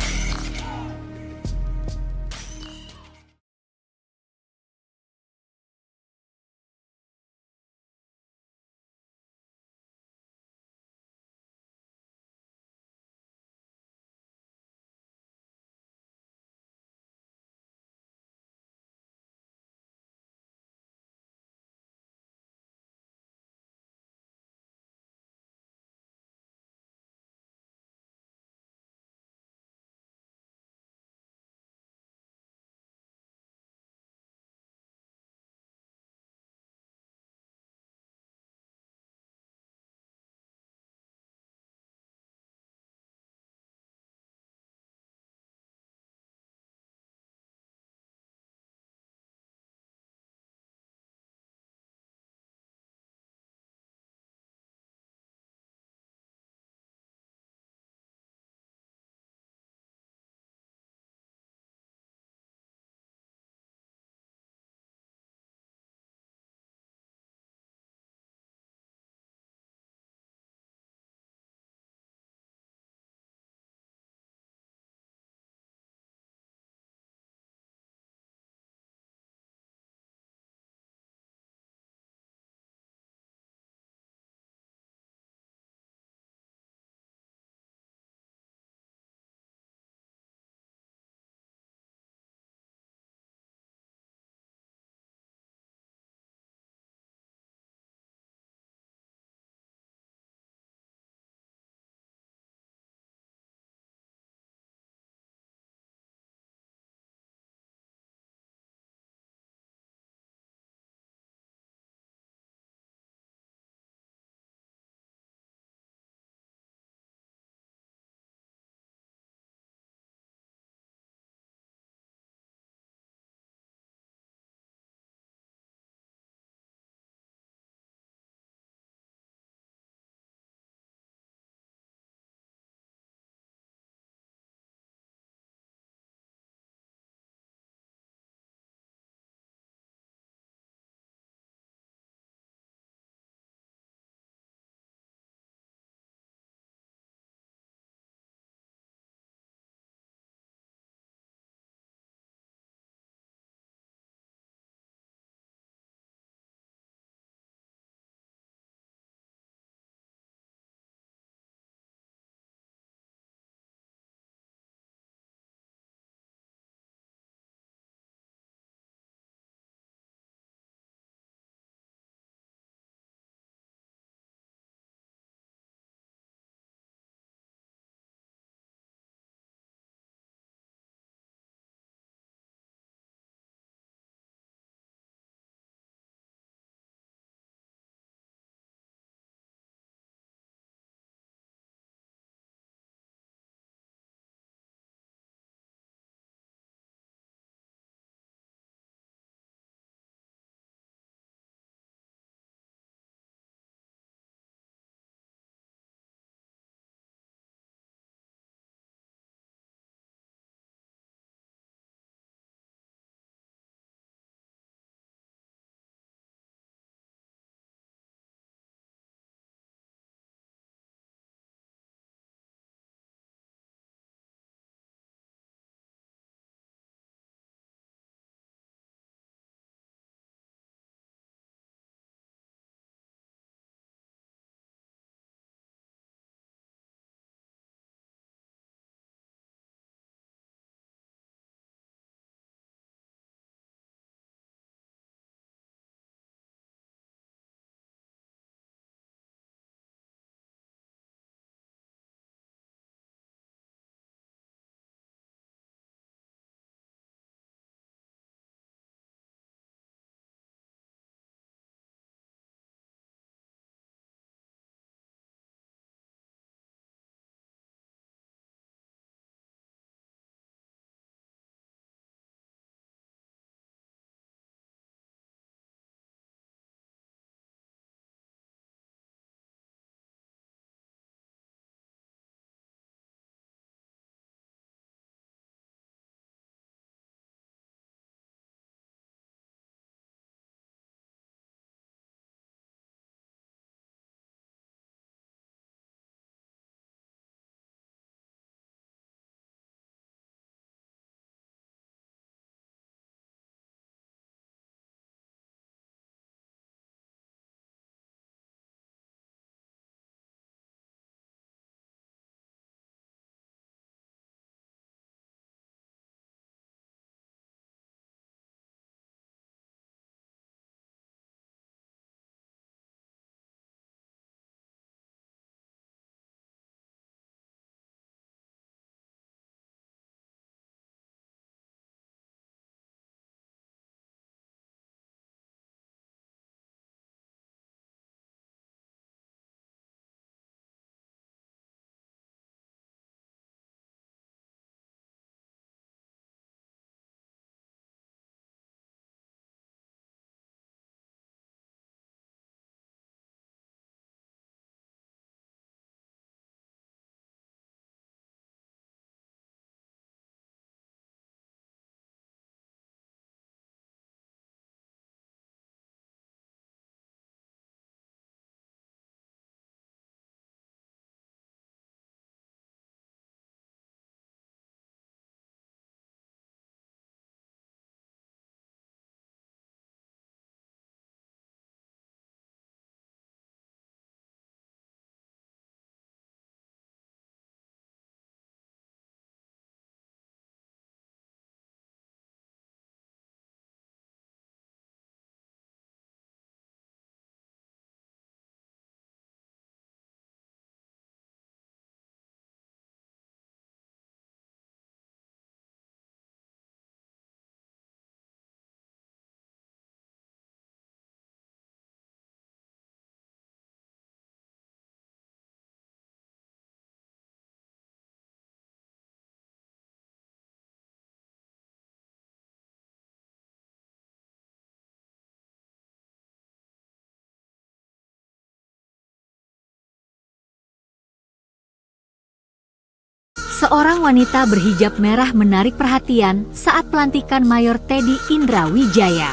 Seorang wanita berhijab merah menarik perhatian saat pelantikan Mayor Teddy Indrawijaya.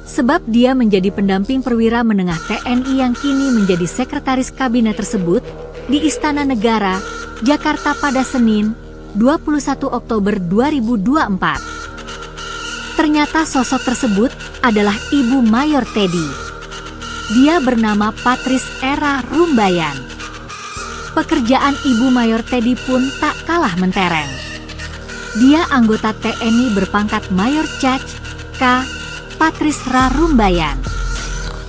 Sebab dia menjadi pendamping perwira menengah TNI yang kini menjadi sekretaris kabinet tersebut di Istana Negara, Jakarta pada Senin, 21 Oktober 2024. Ternyata sosok tersebut adalah Ibu Mayor Teddy. Dia bernama Patrice Era Rumbayan. Pekerjaan Ibu Mayor Teddy pun tak kalah mentereng. Dia anggota TNI berpangkat Mayor Cac. K. Patrice Rarumbayan.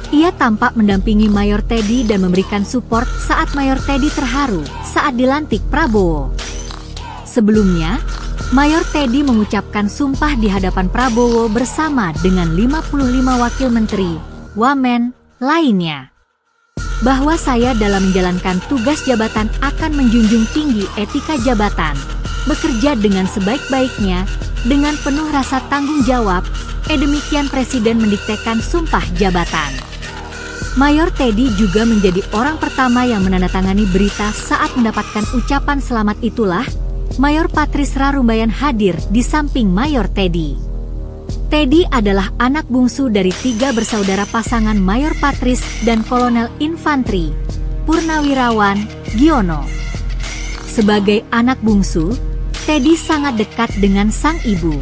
Ia tampak mendampingi Mayor Teddy dan memberikan support saat Mayor Teddy terharu saat dilantik Prabowo. Sebelumnya, Mayor Teddy mengucapkan sumpah di hadapan Prabowo bersama dengan 55 wakil menteri, wamen, lainnya. Bahwa saya dalam menjalankan tugas jabatan akan menjunjung tinggi etika jabatan, bekerja dengan sebaik-baiknya, dengan penuh rasa tanggung jawab, demikian Presiden mendiktekan sumpah jabatan. Mayor Teddy juga menjadi orang pertama yang menandatangani berita saat mendapatkan ucapan selamat itulah, Mayor Patrice Rarumbayan hadir di samping Mayor Teddy. Teddy adalah anak bungsu dari 3 bersaudara pasangan Mayor Patrice dan Kolonel Infantri, Purnawirawan, Giono. Sebagai anak bungsu, Teddy sangat dekat dengan sang ibu.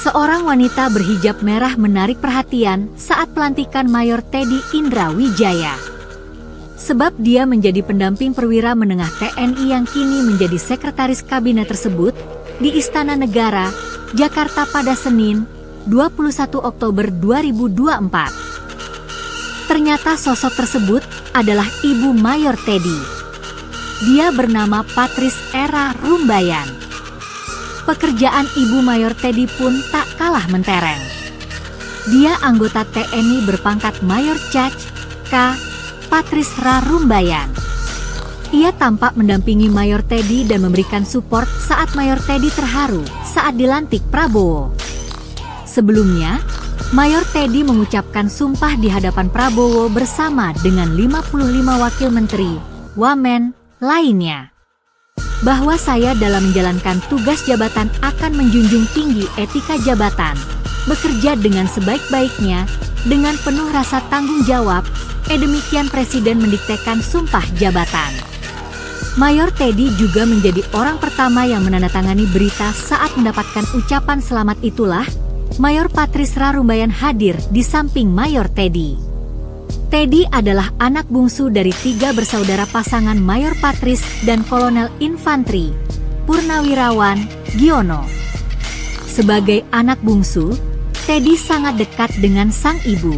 Seorang wanita berhijab merah menarik perhatian saat pelantikan Mayor Teddy Indrawijaya. Sebab dia menjadi pendamping perwira menengah TNI yang kini menjadi sekretaris kabinet tersebut di Istana Negara, Jakarta pada Senin, 21 Oktober 2024. Ternyata sosok tersebut adalah Ibu Mayor Teddy. Dia bernama Patrice Era Rumbayan. Pekerjaan Ibu Mayor Teddy pun tak kalah mentereng. Dia anggota TNI berpangkat Mayor Cac. K. Patrice Rumbayan. Ia tampak mendampingi Mayor Teddy dan memberikan support saat Mayor Teddy terharu saat dilantik Prabowo. Sebelumnya, Mayor Teddy mengucapkan sumpah di hadapan Prabowo bersama dengan 55 wakil menteri, wamen, lainnya. Bahwa saya dalam menjalankan tugas jabatan akan menjunjung tinggi etika jabatan, bekerja dengan sebaik-baiknya, dengan penuh rasa tanggung jawab, demikian Presiden mendiktekan sumpah jabatan. Mayor Teddy juga menjadi orang pertama yang menandatangani berita saat mendapatkan ucapan selamat itulah, Mayor Patrice Rumbayan hadir di samping Mayor Teddy. Teddy adalah anak bungsu dari 3 bersaudara pasangan Mayor Patrice dan Kolonel Infantri, Purnawirawan, Giono. Sebagai anak bungsu, Teddy sangat dekat dengan sang ibu.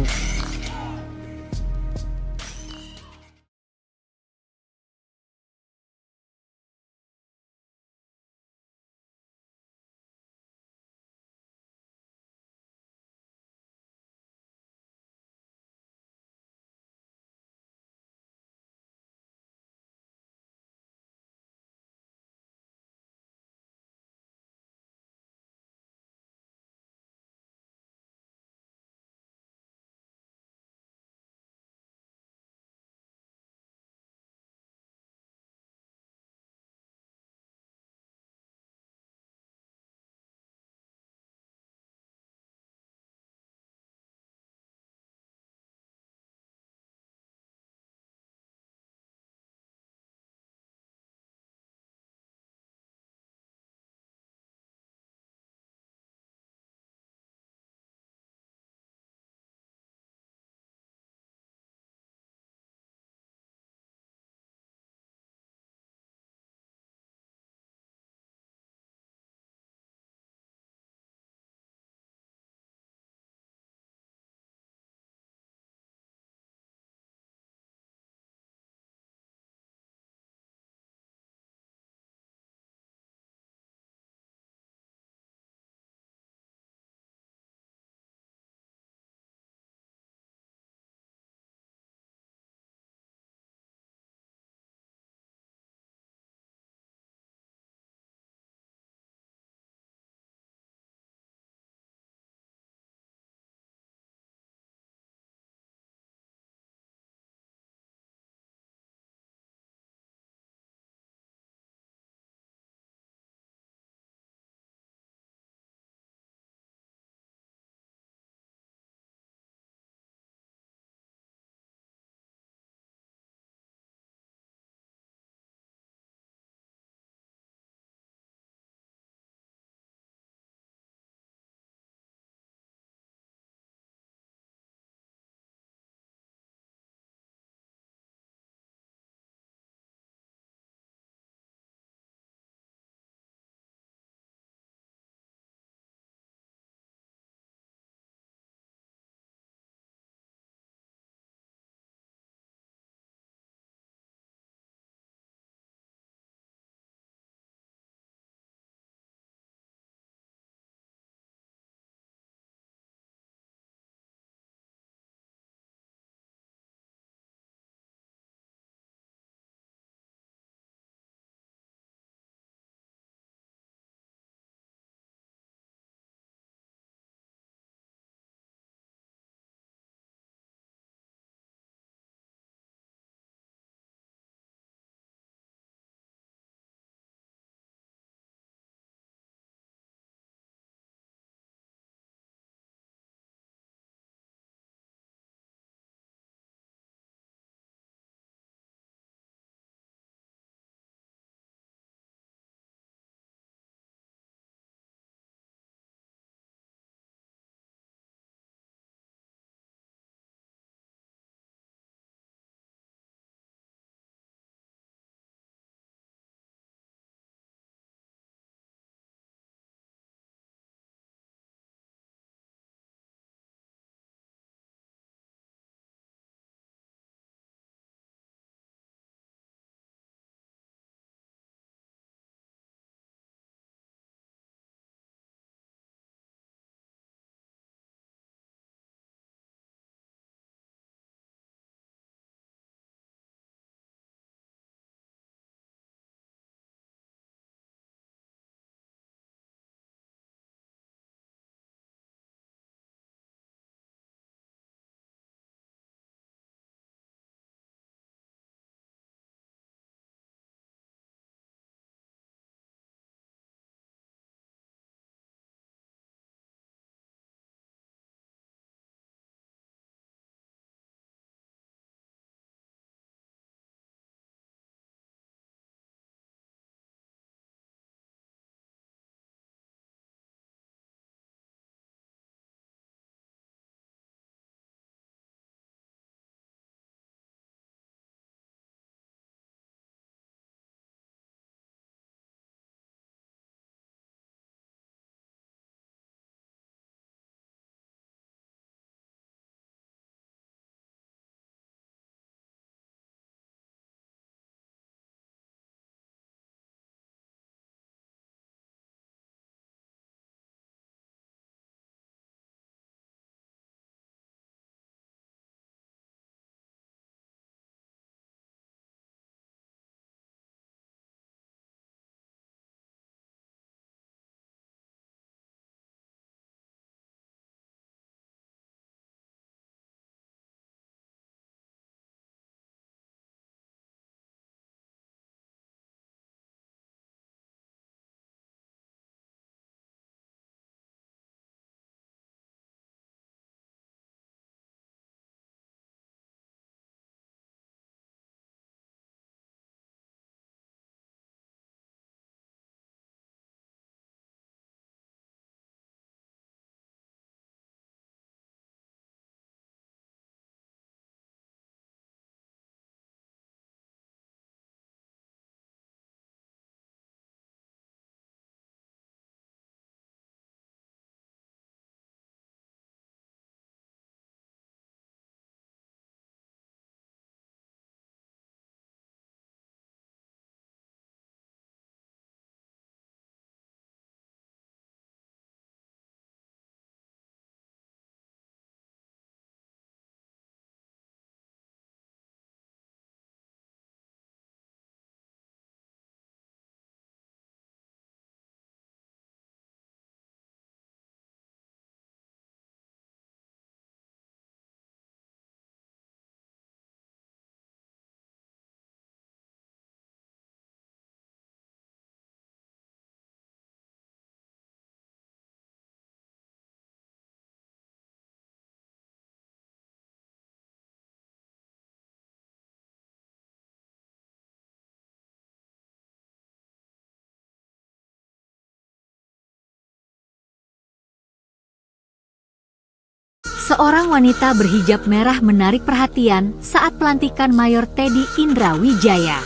Seorang wanita berhijab merah menarik perhatian saat pelantikan Mayor Teddy Indra Wijaya.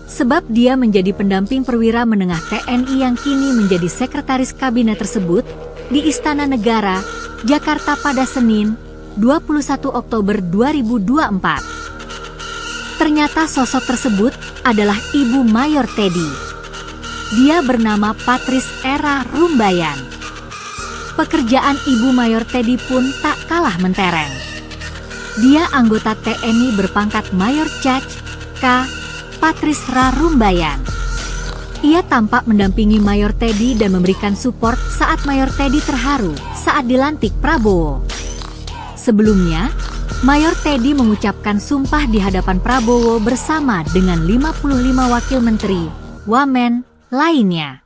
Sebab dia menjadi pendamping perwira menengah TNI yang kini menjadi sekretaris kabinet tersebut di Istana Negara, Jakarta pada Senin, 21 Oktober 2024. Ternyata sosok tersebut adalah Ibu Mayor Teddy. Dia bernama Patris Era Rumbayan. Pekerjaan Ibu Mayor Teddy pun tak kalah mentereng. Dia anggota TNI berpangkat Mayor Caj. K. Patris Ra Rumbayan. Ia tampak mendampingi Mayor Teddy dan memberikan support saat Mayor Teddy terharu saat dilantik Prabowo. Sebelumnya, Mayor Teddy mengucapkan sumpah di hadapan Prabowo bersama dengan 55 wakil menteri, wamen, lainnya.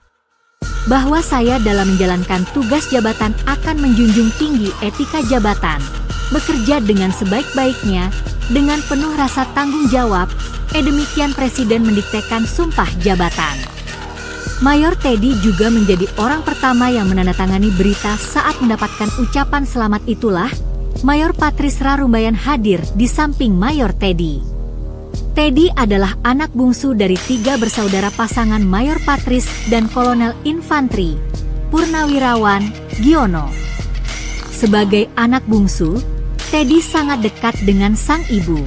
Bahwa saya dalam menjalankan tugas jabatan akan menjunjung tinggi etika jabatan, bekerja dengan sebaik-baiknya, dengan penuh rasa tanggung jawab, demikian Presiden mendiktekan sumpah jabatan. Mayor Teddy juga menjadi orang pertama yang menandatangani berita saat mendapatkan ucapan selamat itulah, Mayor Patris Ra Rumbayan hadir di samping Mayor Teddy. Teddy adalah anak bungsu dari 3 bersaudara pasangan Mayor Patris dan Kolonel Infantri, Purnawirawan, Giono. Sebagai anak bungsu, Teddy sangat dekat dengan sang ibu.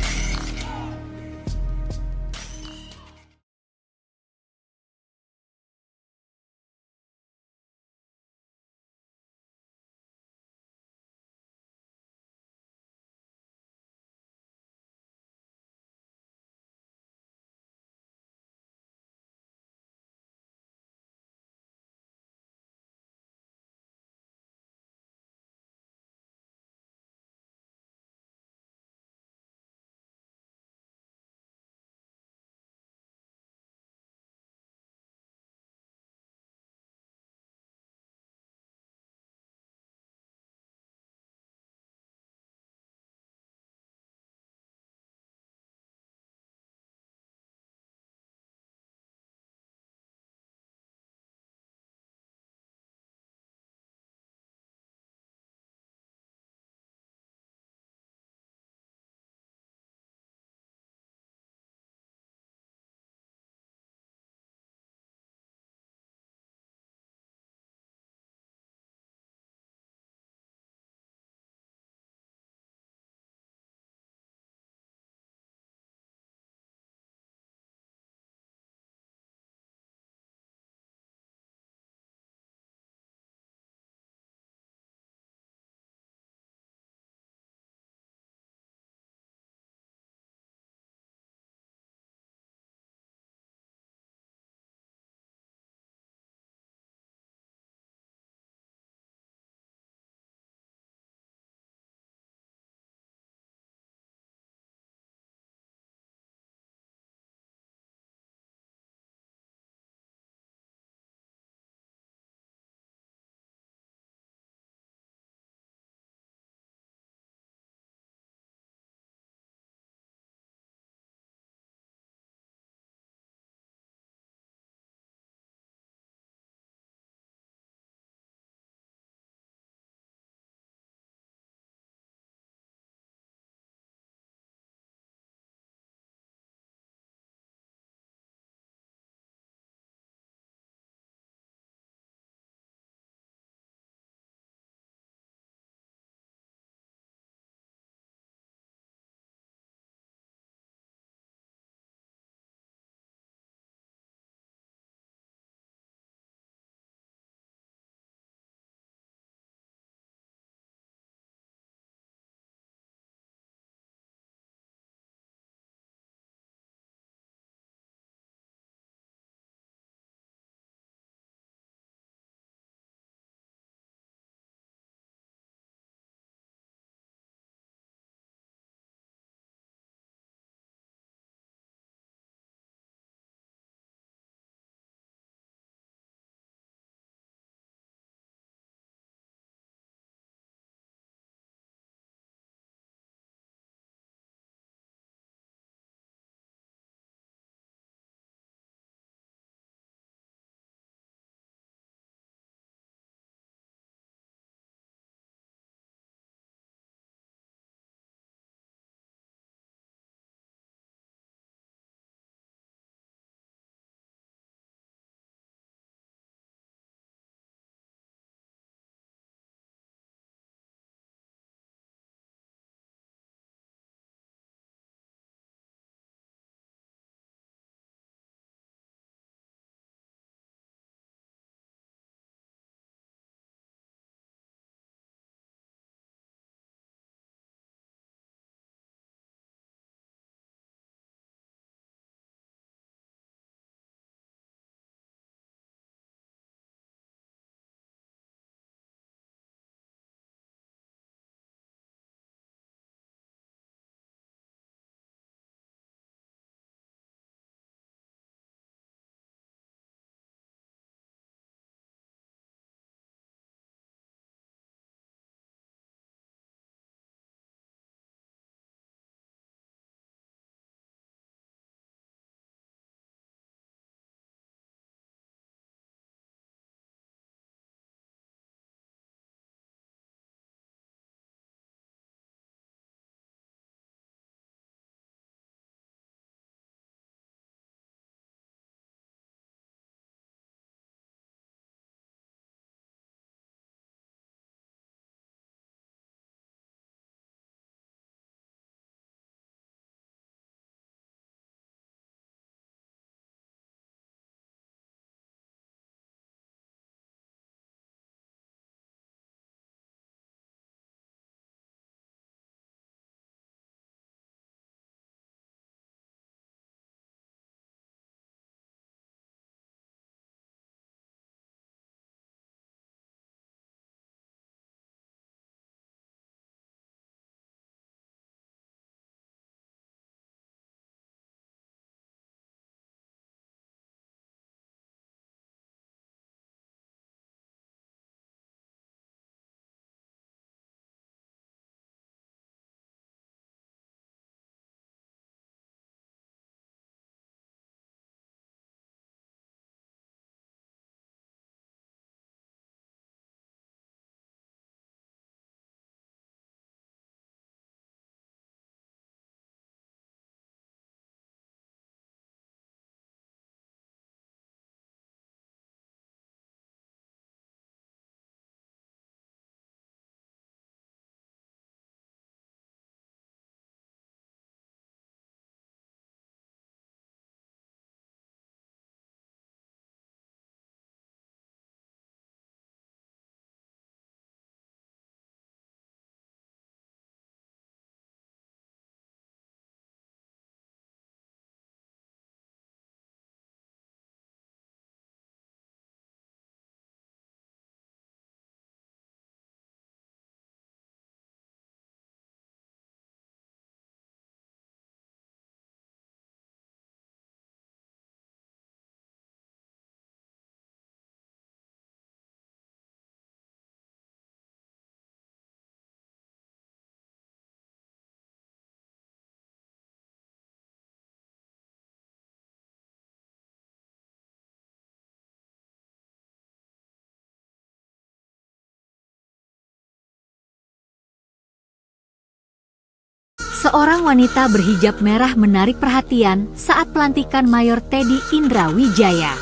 Seorang wanita berhijab merah menarik perhatian saat pelantikan Mayor Teddy Indra Wijaya.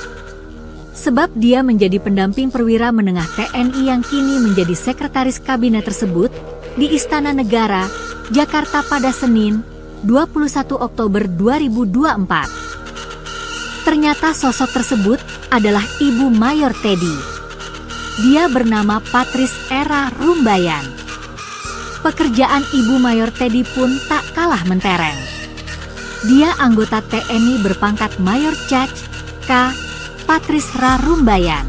Sebab dia menjadi pendamping perwira menengah TNI yang kini menjadi sekretaris kabinet tersebut di Istana Negara, Jakarta pada Senin, 21 Oktober 2024. Ternyata sosok tersebut adalah Ibu Mayor Teddy. Dia bernama Patrice Era Rumbayan. Pekerjaan Ibu Mayor Teddy pun tak kalah mentereng. Dia anggota TNI berpangkat Mayor Cac. K. Patrice Ra Rumbayan.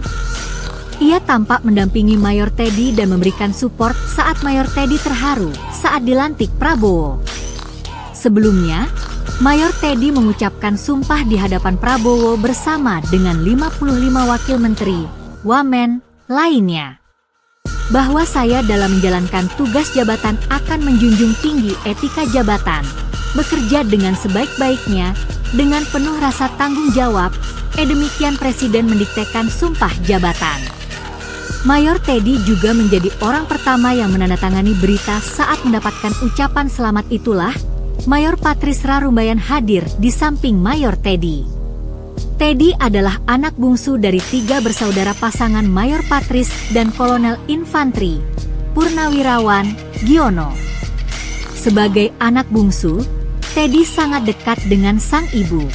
Ia tampak mendampingi Mayor Teddy dan memberikan support saat Mayor Teddy terharu saat dilantik Prabowo. Sebelumnya, Mayor Teddy mengucapkan sumpah di hadapan Prabowo bersama dengan 55 wakil menteri, wamen, lainnya. Bahwa saya dalam menjalankan tugas jabatan akan menjunjung tinggi etika jabatan, bekerja dengan sebaik-baiknya, dengan penuh rasa tanggung jawab, demikian Presiden mendiktekan sumpah jabatan. Mayor Teddy juga menjadi orang pertama yang menandatangani berita saat mendapatkan ucapan selamat itulah, Mayor Patrice Ra Rumbayan hadir di samping Mayor Teddy. Teddy adalah anak bungsu dari 3 bersaudara pasangan Mayor Patrice dan Kolonel Infantri, Purnawirawan, Giono. Sebagai anak bungsu, Teddy sangat dekat dengan sang ibu.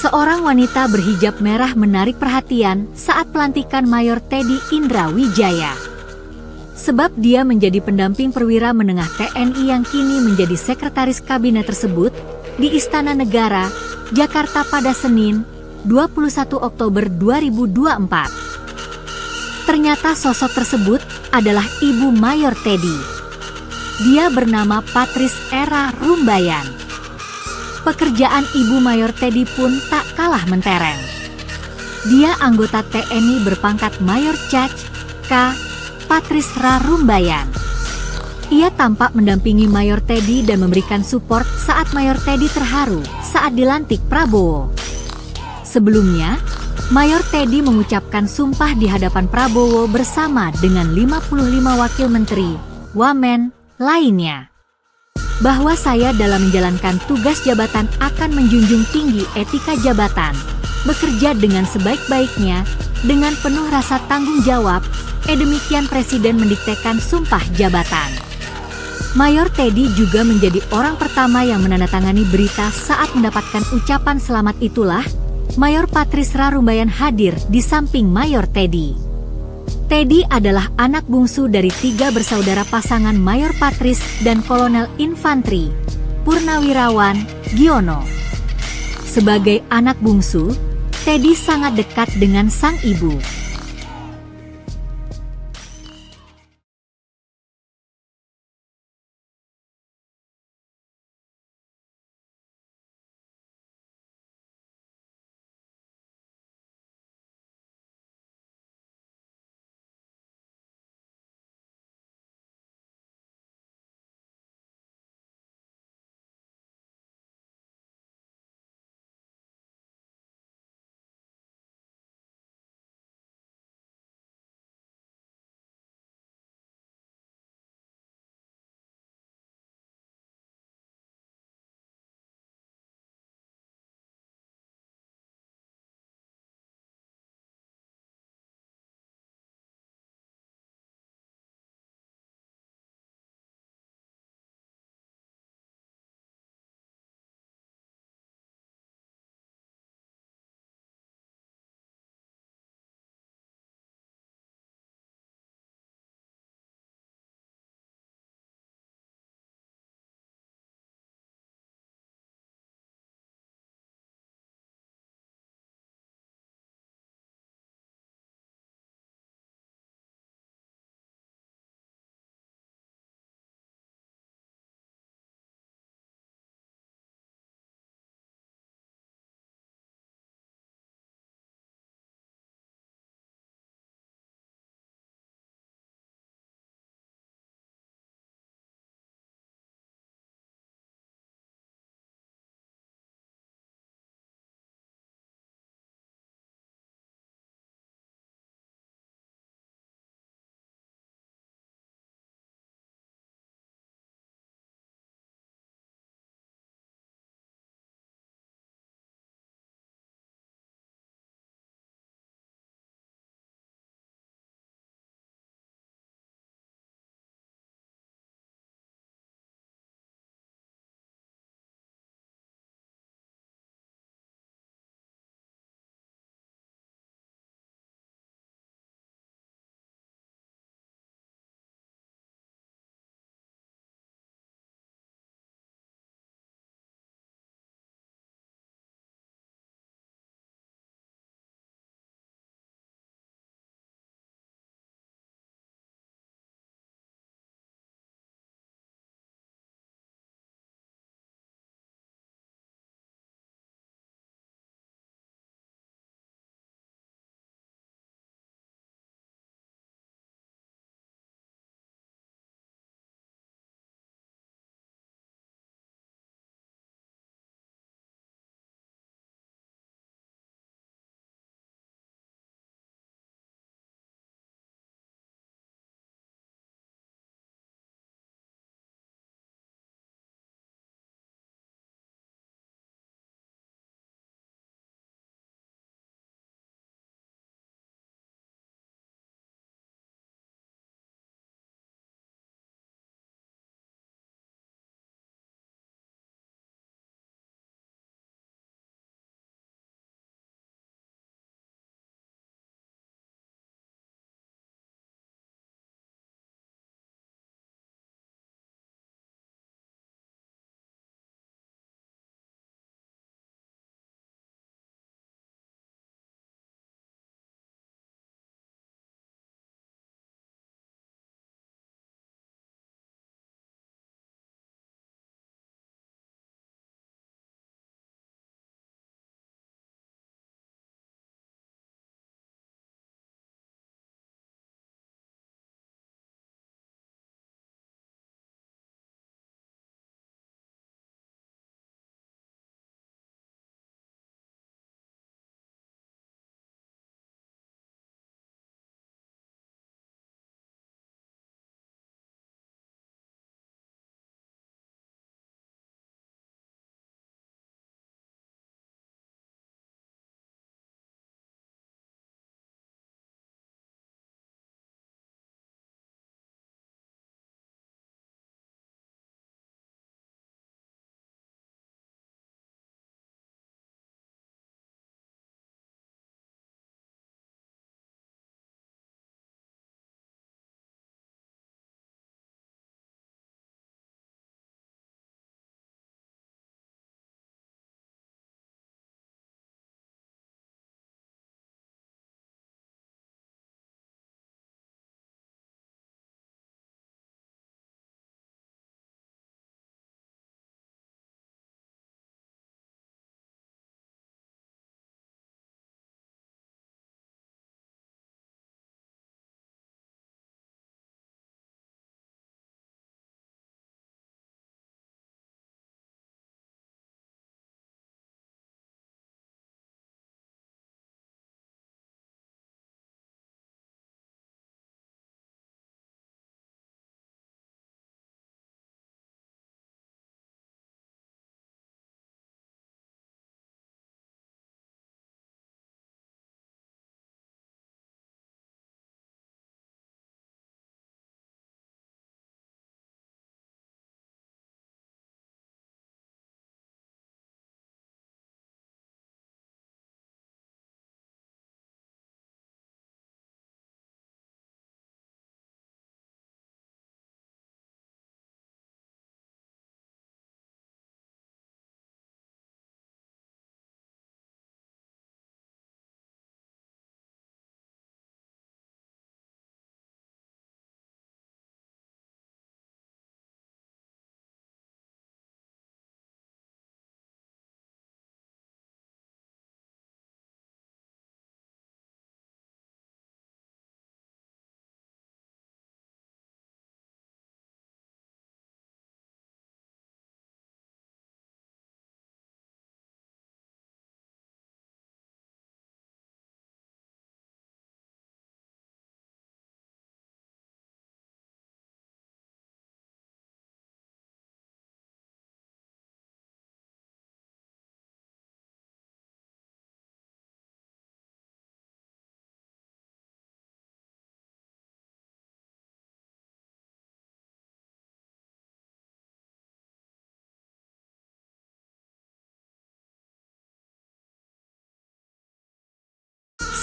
Seorang wanita berhijab merah menarik perhatian saat pelantikan Mayor Teddy Indra Wijaya. Sebab dia menjadi pendamping perwira menengah TNI yang kini menjadi sekretaris kabinet tersebut di Istana Negara, Jakarta pada Senin, 21 Oktober 2024. Ternyata sosok tersebut adalah Ibu Mayor Teddy. Dia bernama Patrice Era Rumbayan. Pekerjaan Ibu Mayor Teddy pun tak kalah mentereng. Dia anggota TNI berpangkat Mayor Cac. K. Patrice Ra Rumbayan. Ia tampak mendampingi Mayor Teddy dan memberikan support saat Mayor Teddy terharu saat dilantik Prabowo. Sebelumnya, Mayor Teddy mengucapkan sumpah di hadapan Prabowo bersama dengan 55 wakil menteri, wamen, lainnya. Bahwa saya dalam menjalankan tugas jabatan akan menjunjung tinggi etika jabatan, bekerja dengan sebaik-baiknya, dengan penuh rasa tanggung jawab, demikian Presiden mendiktekan sumpah jabatan. Mayor Teddy juga menjadi orang pertama yang menandatangani berita saat mendapatkan ucapan selamat itulah, Mayor Patrice Ra Rumbayan hadir di samping Mayor Teddy. Teddy adalah anak bungsu dari 3 bersaudara pasangan Mayor Patrice dan Kolonel Infantri, Purnawirawan, Giono. Sebagai anak bungsu, Teddy sangat dekat dengan sang ibu.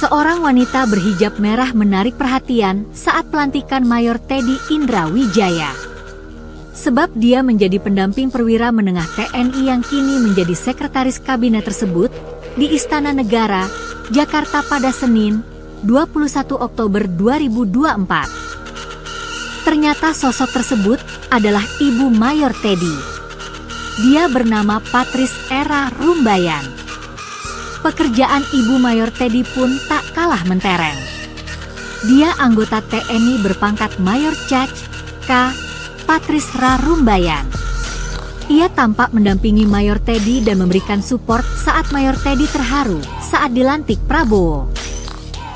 Seorang wanita berhijab merah menarik perhatian saat pelantikan Mayor Teddy Indra Wijaya. Sebab dia menjadi pendamping perwira menengah TNI yang kini menjadi sekretaris kabinet tersebut di Istana Negara, Jakarta pada Senin, 21 Oktober 2024. Ternyata sosok tersebut adalah Ibu Mayor Teddy. Dia bernama Patrice Era Rumbayan. Pekerjaan Ibu Mayor Teddy pun tak kalah mentereng. Dia anggota TNI berpangkat Mayor Cac. K. Patrice Ra Rumbayan. Ia tampak mendampingi Mayor Teddy dan memberikan support saat Mayor Teddy terharu saat dilantik Prabowo.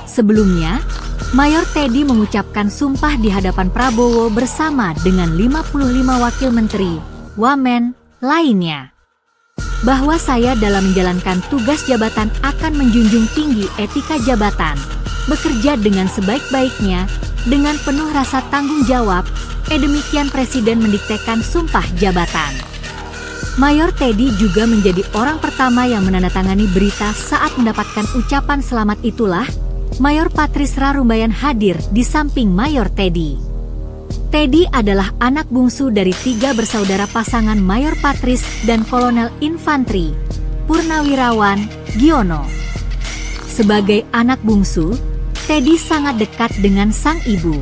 Sebelumnya, Mayor Teddy mengucapkan sumpah di hadapan Prabowo bersama dengan 55 wakil menteri, wamen, lainnya. Bahwa saya dalam menjalankan tugas jabatan akan menjunjung tinggi etika jabatan, bekerja dengan sebaik-baiknya, dengan penuh rasa tanggung jawab, demikian Presiden mendiktekan sumpah jabatan. Mayor Teddy juga menjadi orang pertama yang menandatangani berita saat mendapatkan ucapan selamat itulah, Mayor Patrice Ra Rumbayan hadir di samping Mayor Teddy. Teddy adalah anak bungsu dari 3 bersaudara pasangan Mayor Patrice dan Kolonel Infantri, Purnawirawan, Giono. Sebagai anak bungsu, Teddy sangat dekat dengan sang ibu.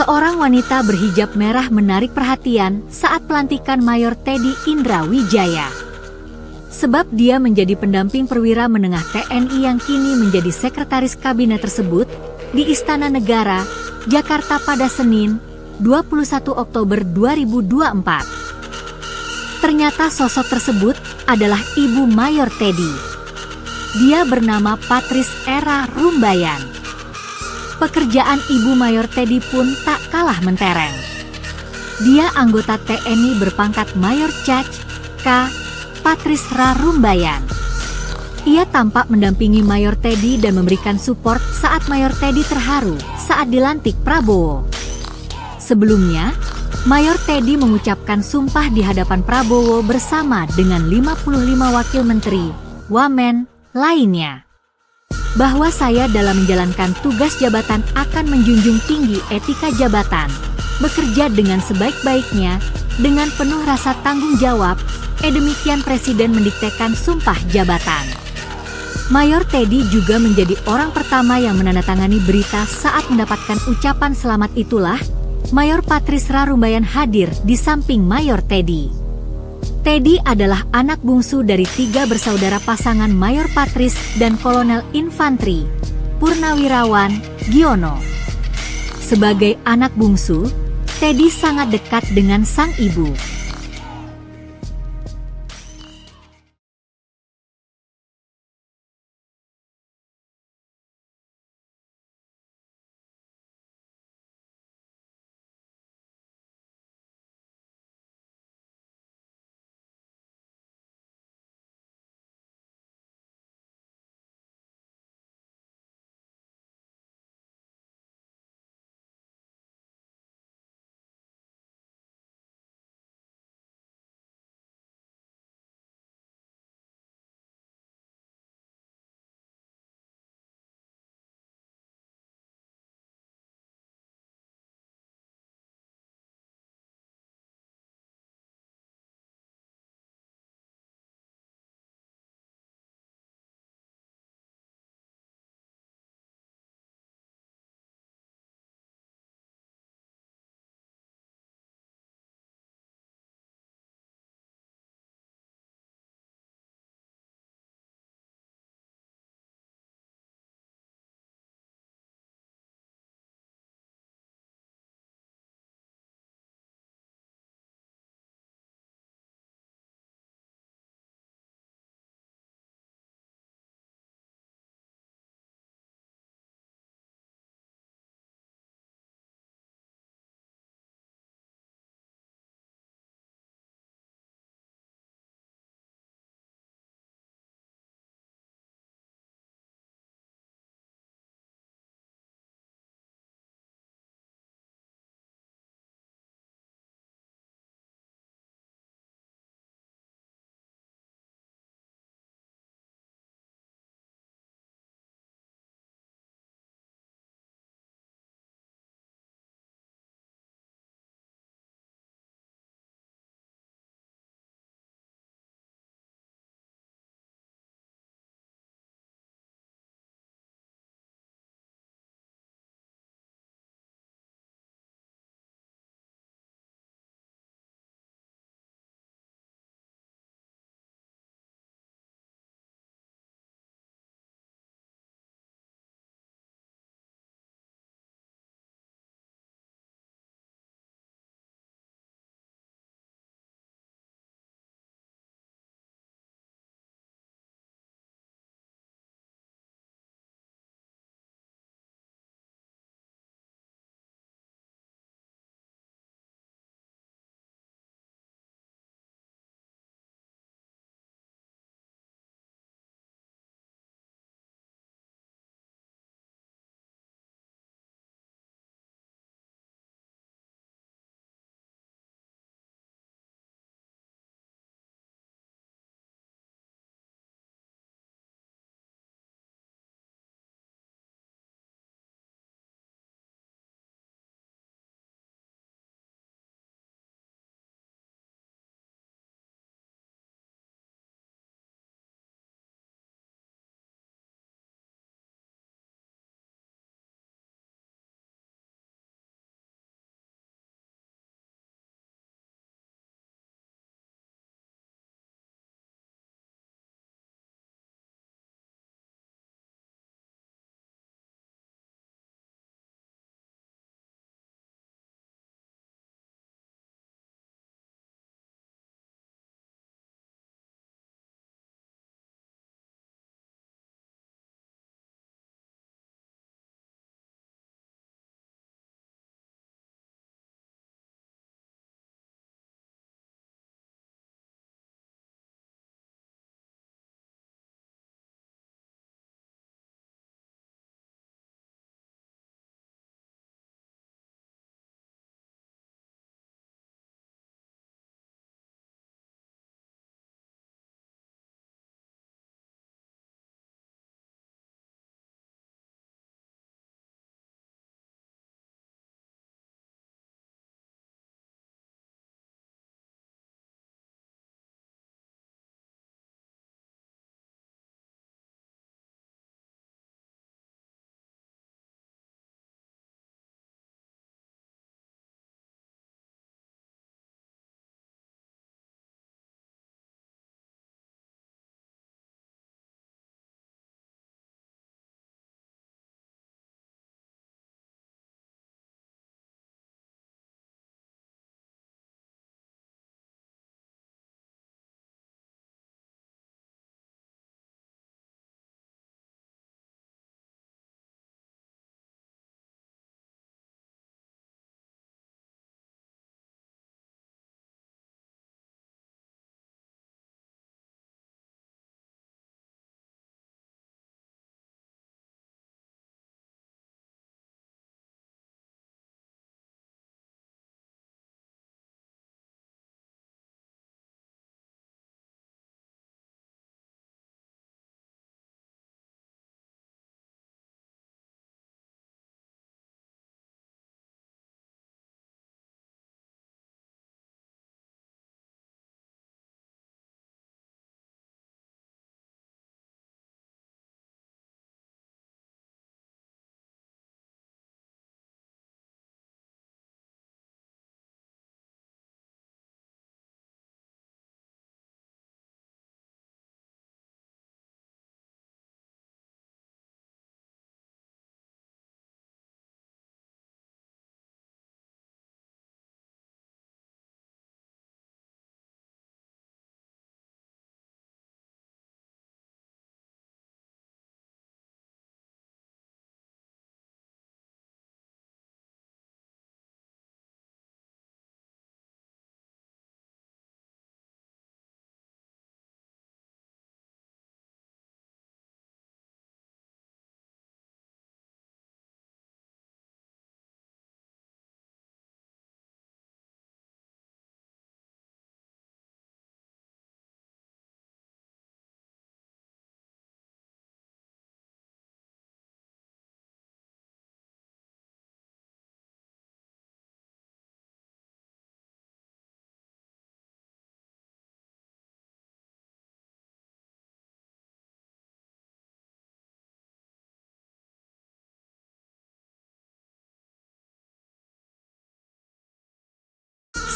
Seorang wanita berhijab merah menarik perhatian saat pelantikan Mayor Teddy Indra Wijaya. Sebab dia menjadi pendamping perwira menengah TNI yang kini menjadi sekretaris kabinet tersebut di Istana Negara, Jakarta pada Senin, 21 Oktober 2024. Ternyata sosok tersebut adalah Ibu Mayor Teddy. Dia bernama Patrice Era Rumbayan. Pekerjaan Ibu Mayor Teddy pun tak kalah mentereng. Dia anggota TNI berpangkat Mayor Caj K. Patrice Ra Rumbayan. Ia tampak mendampingi Mayor Teddy dan memberikan support saat Mayor Teddy terharu saat dilantik Prabowo. Sebelumnya, Mayor Teddy mengucapkan sumpah di hadapan Prabowo bersama dengan 55 wakil menteri, wamen, lainnya. Bahwa saya dalam menjalankan tugas jabatan akan menjunjung tinggi etika jabatan, bekerja dengan sebaik-baiknya, dengan penuh rasa tanggung jawab, demikian Presiden mendiktekan sumpah jabatan. Mayor Teddy juga menjadi orang pertama yang menandatangani berita saat mendapatkan ucapan selamat itulah, Mayor Patrice Ra Rumbayan hadir di samping Mayor Teddy. Teddy adalah anak bungsu dari 3 bersaudara pasangan Mayor Patrice dan Kolonel Infantri, Purnawirawan, Giono. Sebagai anak bungsu, Teddy sangat dekat dengan sang ibu.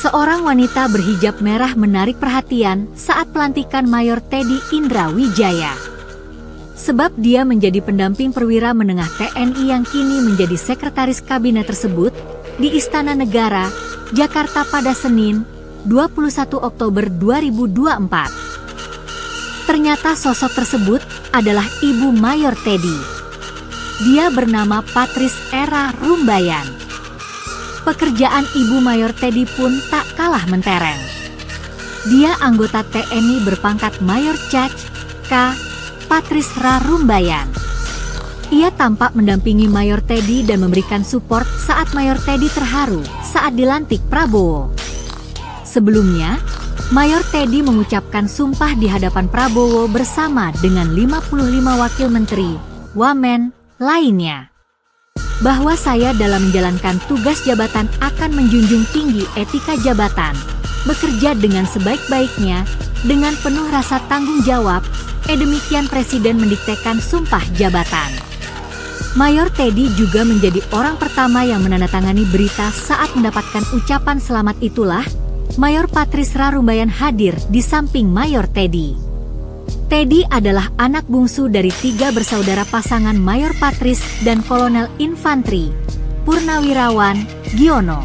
Seorang wanita berhijab merah menarik perhatian saat pelantikan Mayor Teddy Indrawijaya. Sebab dia menjadi pendamping perwira menengah TNI yang kini menjadi sekretaris kabinet tersebut di Istana Negara, Jakarta pada Senin, 21 Oktober 2024. Ternyata sosok tersebut adalah Ibu Mayor Teddy. Dia bernama Patrice Era Rumbayan. Pekerjaan Ibu Mayor Teddy pun tak kalah mentereng. Dia anggota TNI berpangkat Mayor Caj. K. Patrice Ra Rumbayan. Ia tampak mendampingi Mayor Teddy dan memberikan support saat Mayor Teddy terharu saat dilantik Prabowo. Sebelumnya, Mayor Teddy mengucapkan sumpah di hadapan Prabowo bersama dengan 55 wakil menteri, wamen, lainnya. Bahwa saya dalam menjalankan tugas jabatan akan menjunjung tinggi etika jabatan, bekerja dengan sebaik-baiknya, dengan penuh rasa tanggung jawab, demikian Presiden mendiktekan sumpah jabatan. Mayor Teddy juga menjadi orang pertama yang menandatangani berita saat mendapatkan ucapan selamat itulah, Mayor Patrice Ra Rumbayan hadir di samping Mayor Teddy. Teddy adalah anak bungsu dari 3 bersaudara pasangan Mayor Patrice dan Kolonel Infantri, Purnawirawan, Giono.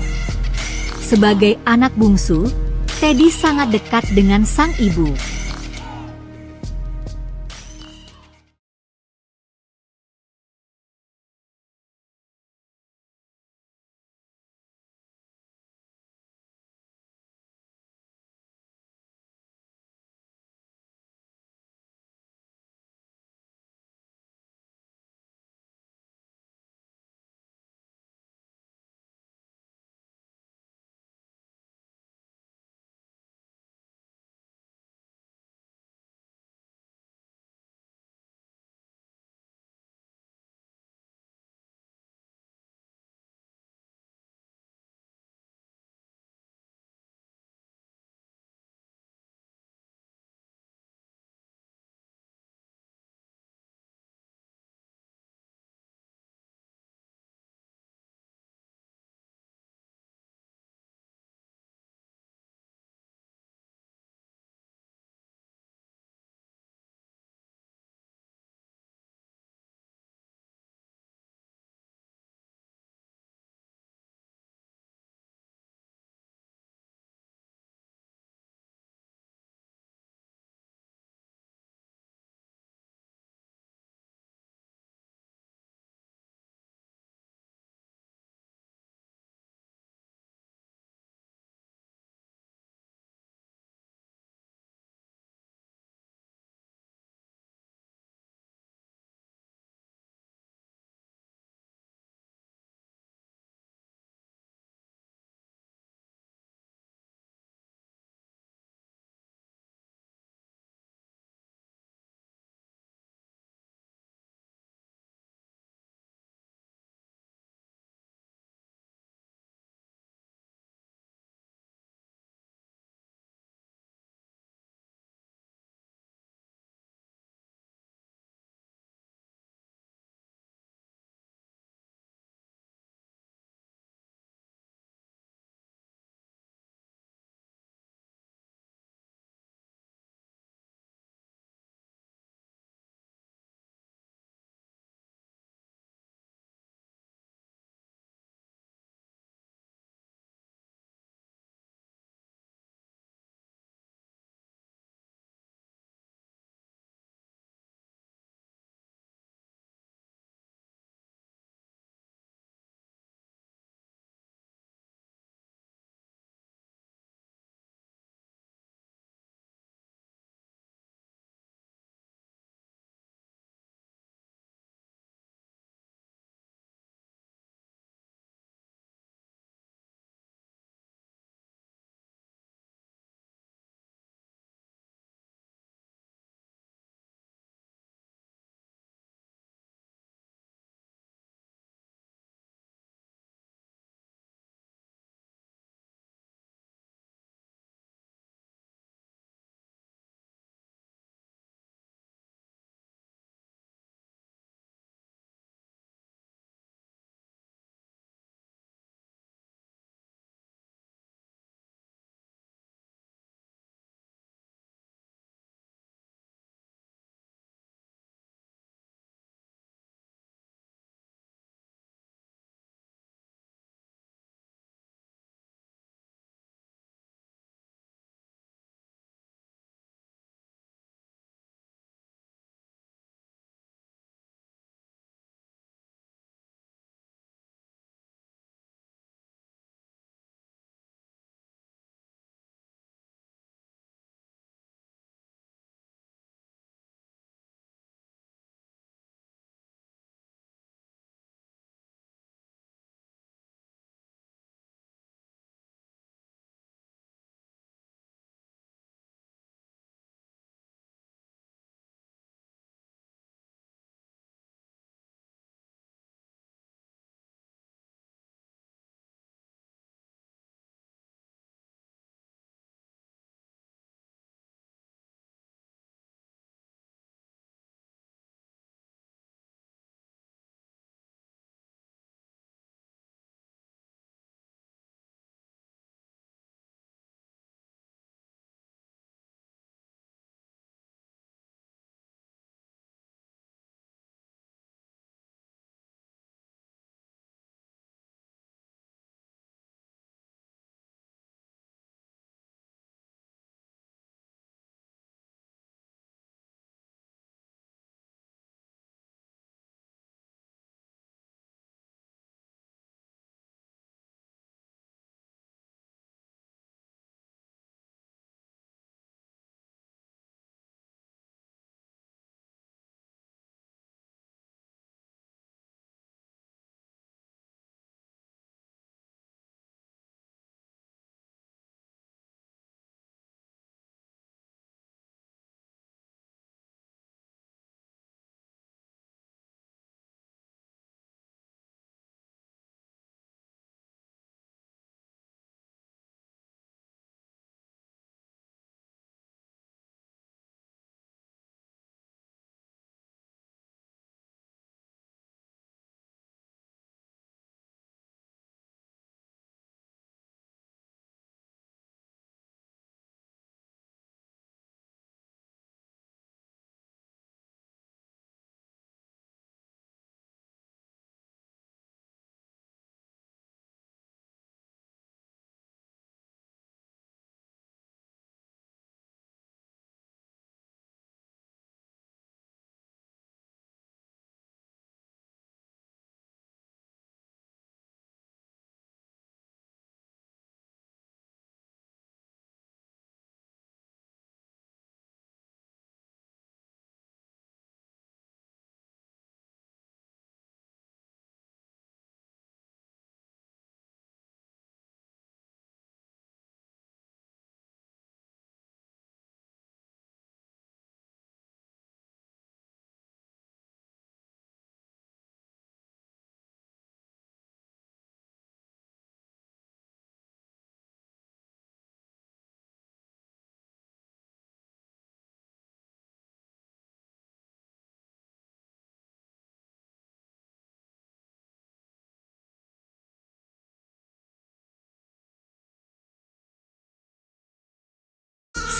Sebagai anak bungsu, Teddy sangat dekat dengan sang ibu.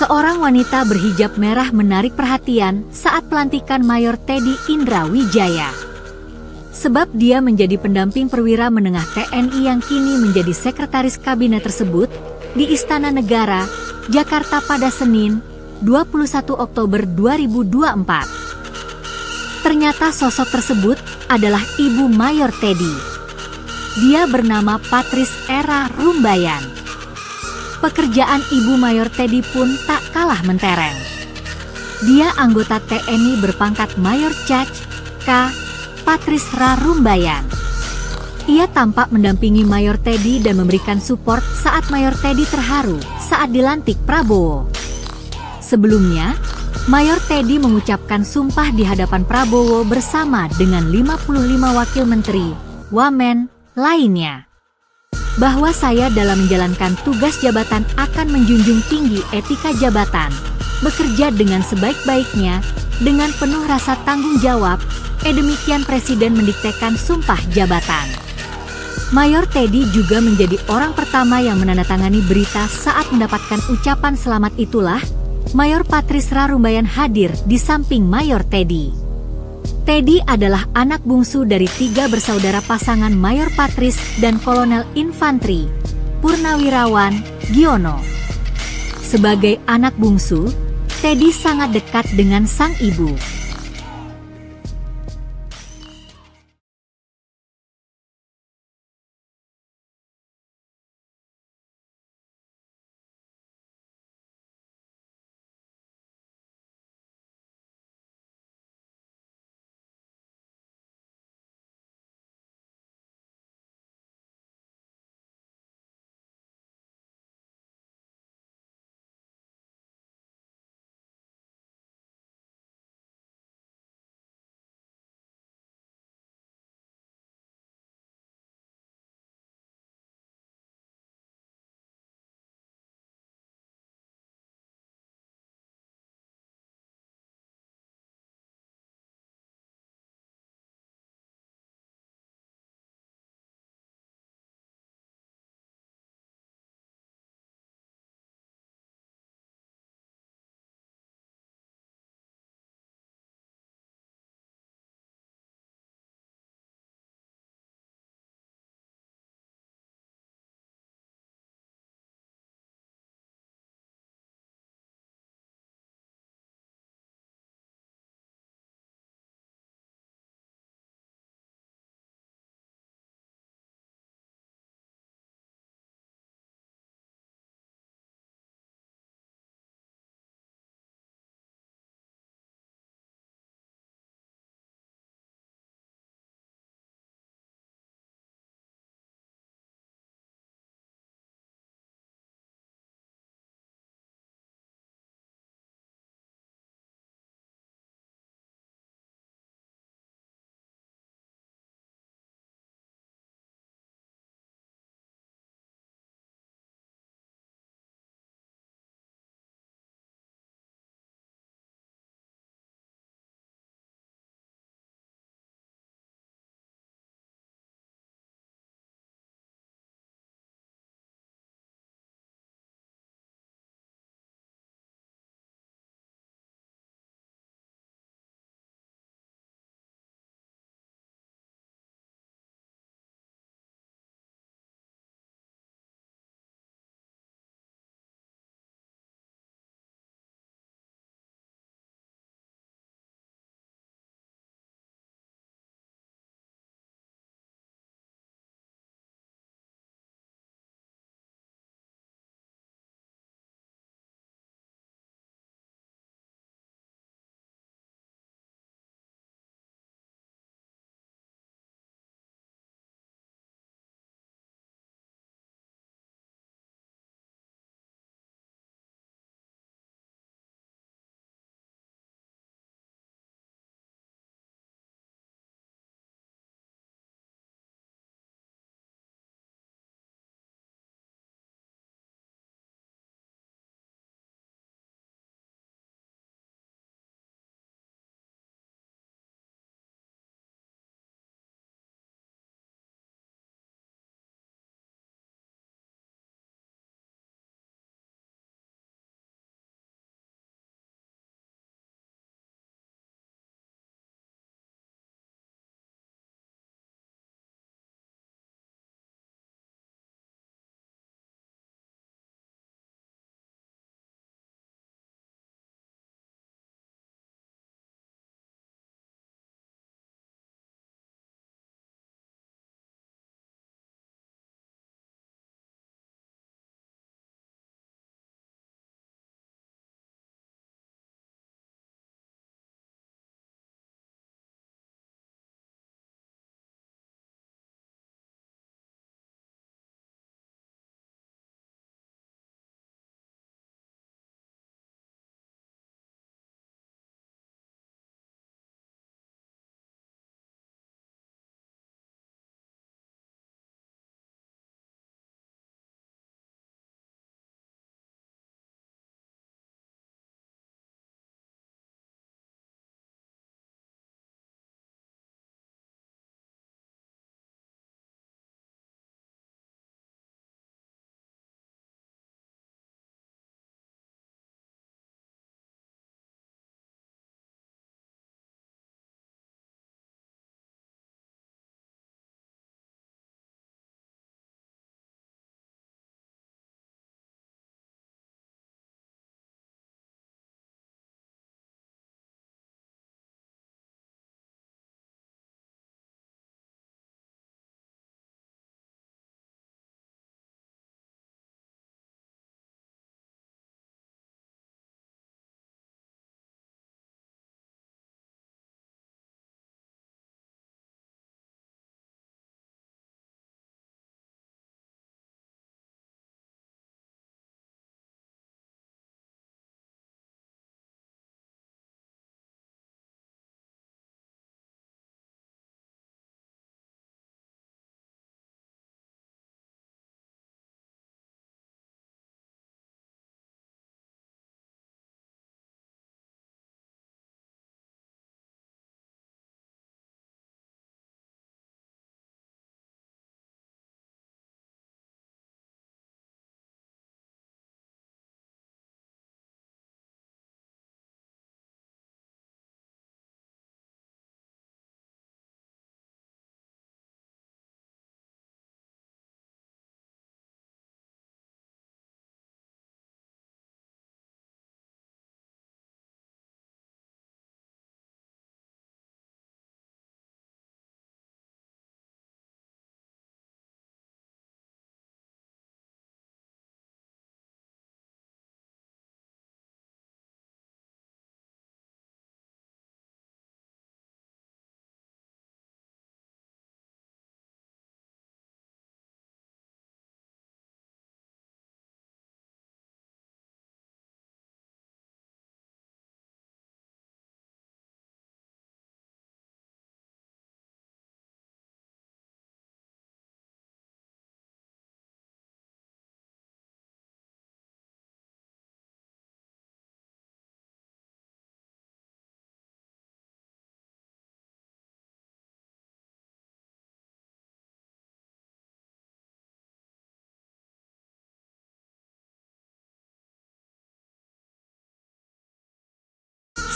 Seorang wanita berhijab merah menarik perhatian saat pelantikan Mayor Teddy Indrawijaya. Sebab dia menjadi pendamping perwira menengah TNI yang kini menjadi sekretaris kabinet tersebut di Istana Negara, Jakarta pada Senin, 21 Oktober 2024. Ternyata sosok tersebut adalah Ibu Mayor Teddy. Dia bernama Patrice Era Rumbayan. Pekerjaan Ibu Mayor Teddy pun tak kalah mentereng. Dia anggota TNI berpangkat Mayor Caj K. Patrice Ra Rumbayan. Ia tampak mendampingi Mayor Teddy dan memberikan support saat Mayor Teddy terharu saat dilantik Prabowo. Sebelumnya, Mayor Teddy mengucapkan sumpah di hadapan Prabowo bersama dengan 55 wakil menteri, wamen, lainnya. Bahwa saya dalam menjalankan tugas jabatan akan menjunjung tinggi etika jabatan, bekerja dengan sebaik-baiknya, dengan penuh rasa tanggung jawab, demikian Presiden mendiktekan sumpah jabatan. Mayor Teddy juga menjadi orang pertama yang menandatangani berita saat mendapatkan ucapan selamat itulah, Mayor Patrice Ra Rumbayan hadir di samping Mayor Teddy. Teddy adalah anak bungsu dari 3 bersaudara pasangan Mayor Patrice dan Kolonel Infantri, Purnawirawan, Giono. Sebagai anak bungsu, Teddy sangat dekat dengan sang ibu.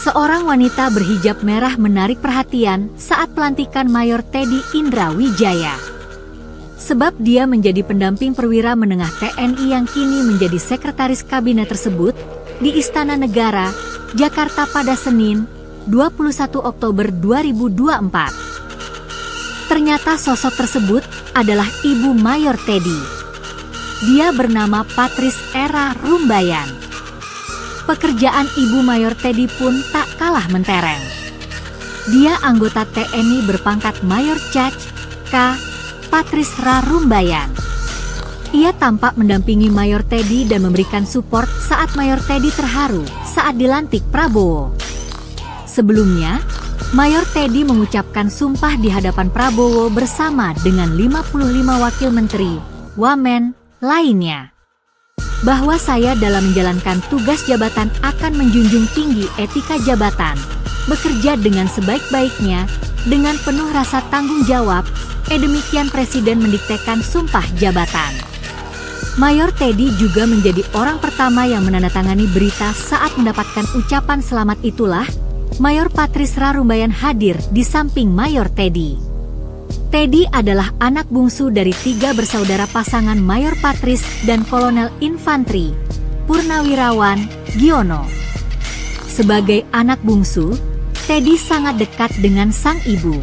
Seorang wanita berhijab merah menarik perhatian saat pelantikan Mayor Teddy Indrawijaya. Sebab dia menjadi pendamping perwira menengah TNI yang kini menjadi sekretaris kabinet tersebut di Istana Negara, Jakarta pada Senin, 21 Oktober 2024. Ternyata sosok tersebut adalah Ibu Mayor Teddy. Dia bernama Patrice Era Rumbayan. Pekerjaan Ibu Mayor Teddy pun tak kalah mentereng. Dia anggota TNI berpangkat Mayor Cac. K. Patrice Rumbayan. Ia tampak mendampingi Mayor Teddy dan memberikan support saat Mayor Teddy terharu saat dilantik Prabowo. Sebelumnya, Mayor Teddy mengucapkan sumpah di hadapan Prabowo bersama dengan 55 wakil menteri, wamen, lainnya. Bahwa saya dalam menjalankan tugas jabatan akan menjunjung tinggi etika jabatan, bekerja dengan sebaik-baiknya, dengan penuh rasa tanggung jawab, demikian Presiden mendiktekan sumpah jabatan. Mayor Teddy juga menjadi orang pertama yang menandatangani berita saat mendapatkan ucapan selamat itulah, Mayor Patrice Rumbayan hadir di samping Mayor Teddy. Teddy adalah anak bungsu dari 3 bersaudara pasangan Mayor Patrice dan Kolonel Infantri, Purnawirawan, Giono. Sebagai anak bungsu, Teddy sangat dekat dengan sang ibu.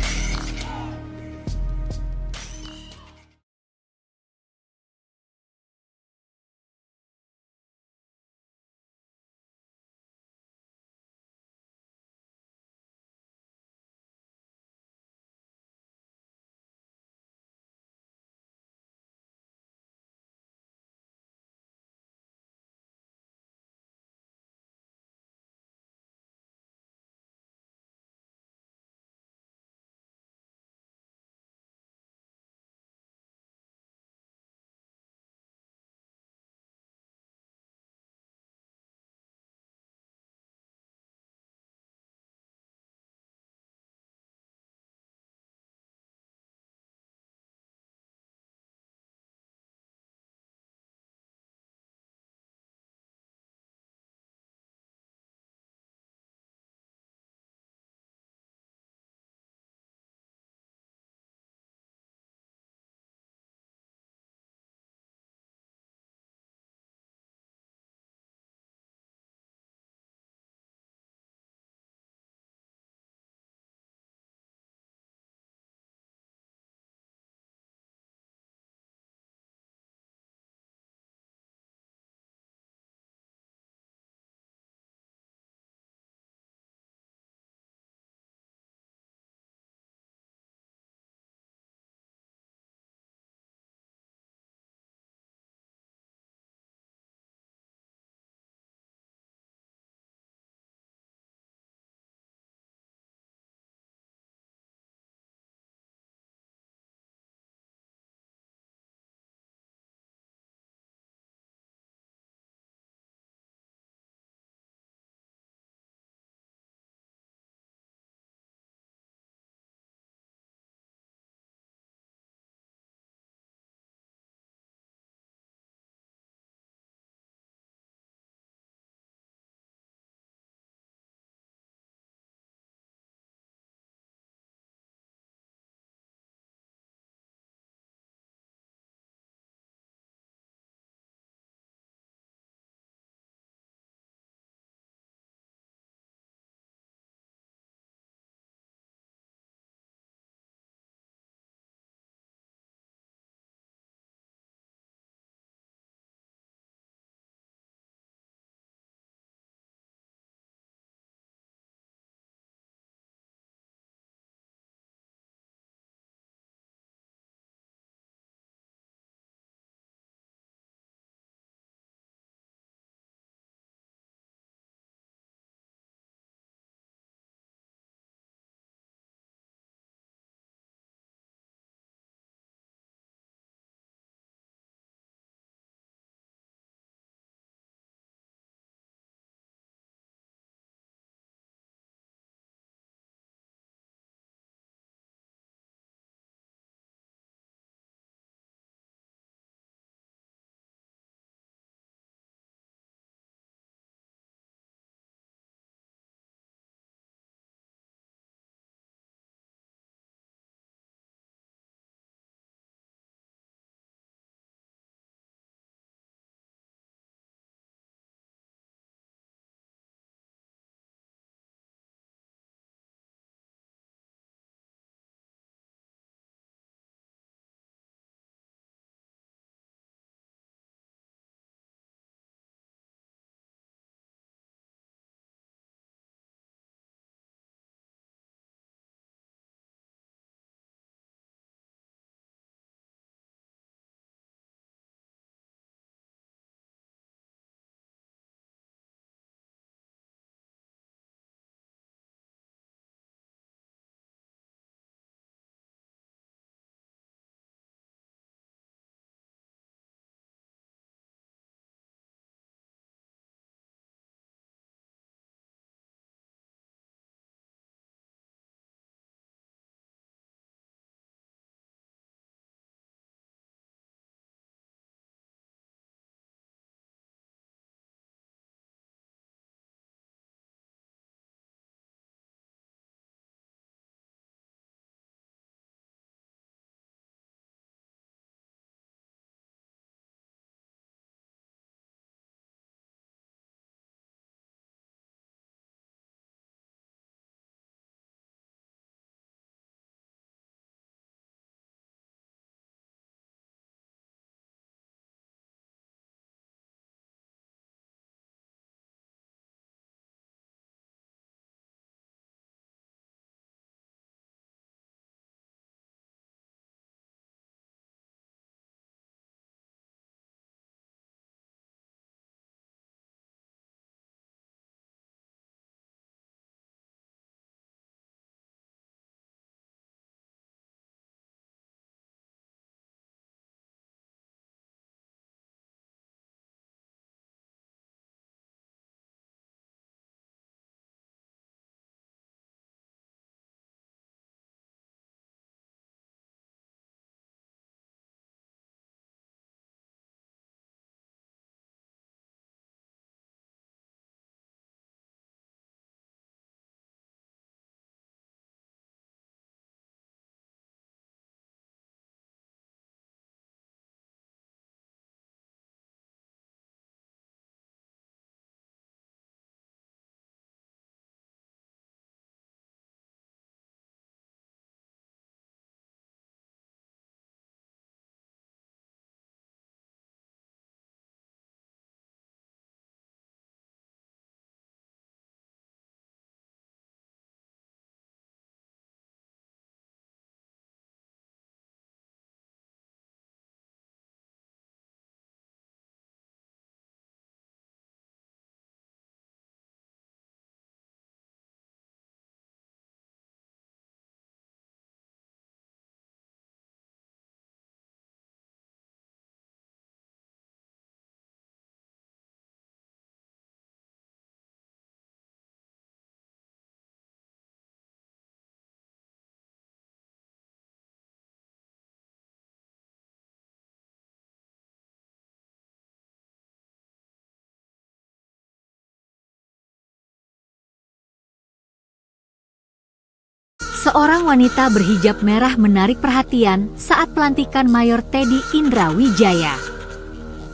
Seorang wanita berhijab merah menarik perhatian saat pelantikan Mayor Teddy Indra Wijaya.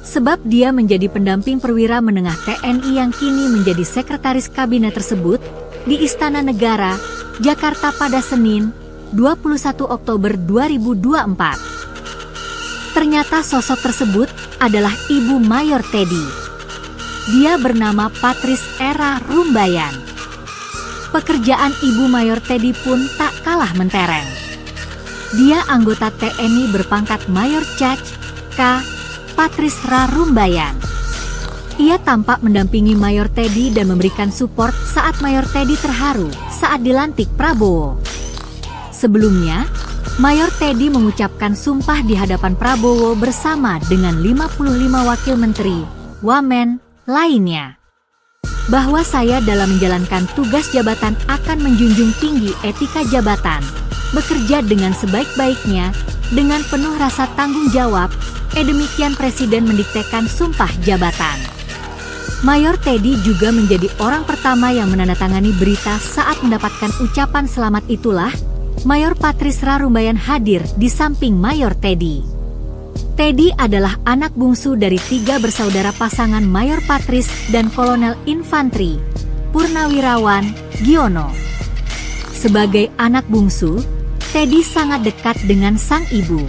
Sebab dia menjadi pendamping perwira menengah TNI yang kini menjadi sekretaris kabinet tersebut di Istana Negara, Jakarta pada Senin, 21 Oktober 2024. Ternyata sosok tersebut adalah Ibu Mayor Teddy. Dia bernama Patrice Era Rumbayan. Pekerjaan Ibu Mayor Teddy pun tak kalah mentereng. Dia anggota TNI berpangkat Mayor Cac. K. Patrice Rumbayan. Ia tampak mendampingi Mayor Teddy dan memberikan support saat Mayor Teddy terharu saat dilantik Prabowo. Sebelumnya, Mayor Teddy mengucapkan sumpah di hadapan Prabowo bersama dengan 55 wakil menteri, wamen, lainnya. Bahwa saya dalam menjalankan tugas jabatan akan menjunjung tinggi etika jabatan, bekerja dengan sebaik-baiknya, dengan penuh rasa tanggung jawab, demikian Presiden mendiktekan sumpah jabatan. Mayor Teddy juga menjadi orang pertama yang menandatangani berita saat mendapatkan ucapan selamat itulah, Mayor Patrice Rumbayan hadir di samping Mayor Teddy. Teddy adalah anak bungsu dari 3 bersaudara pasangan Mayor Patrice dan Kolonel Infanteri Purnawirawan Giono. Sebagai anak bungsu, Teddy sangat dekat dengan sang ibu.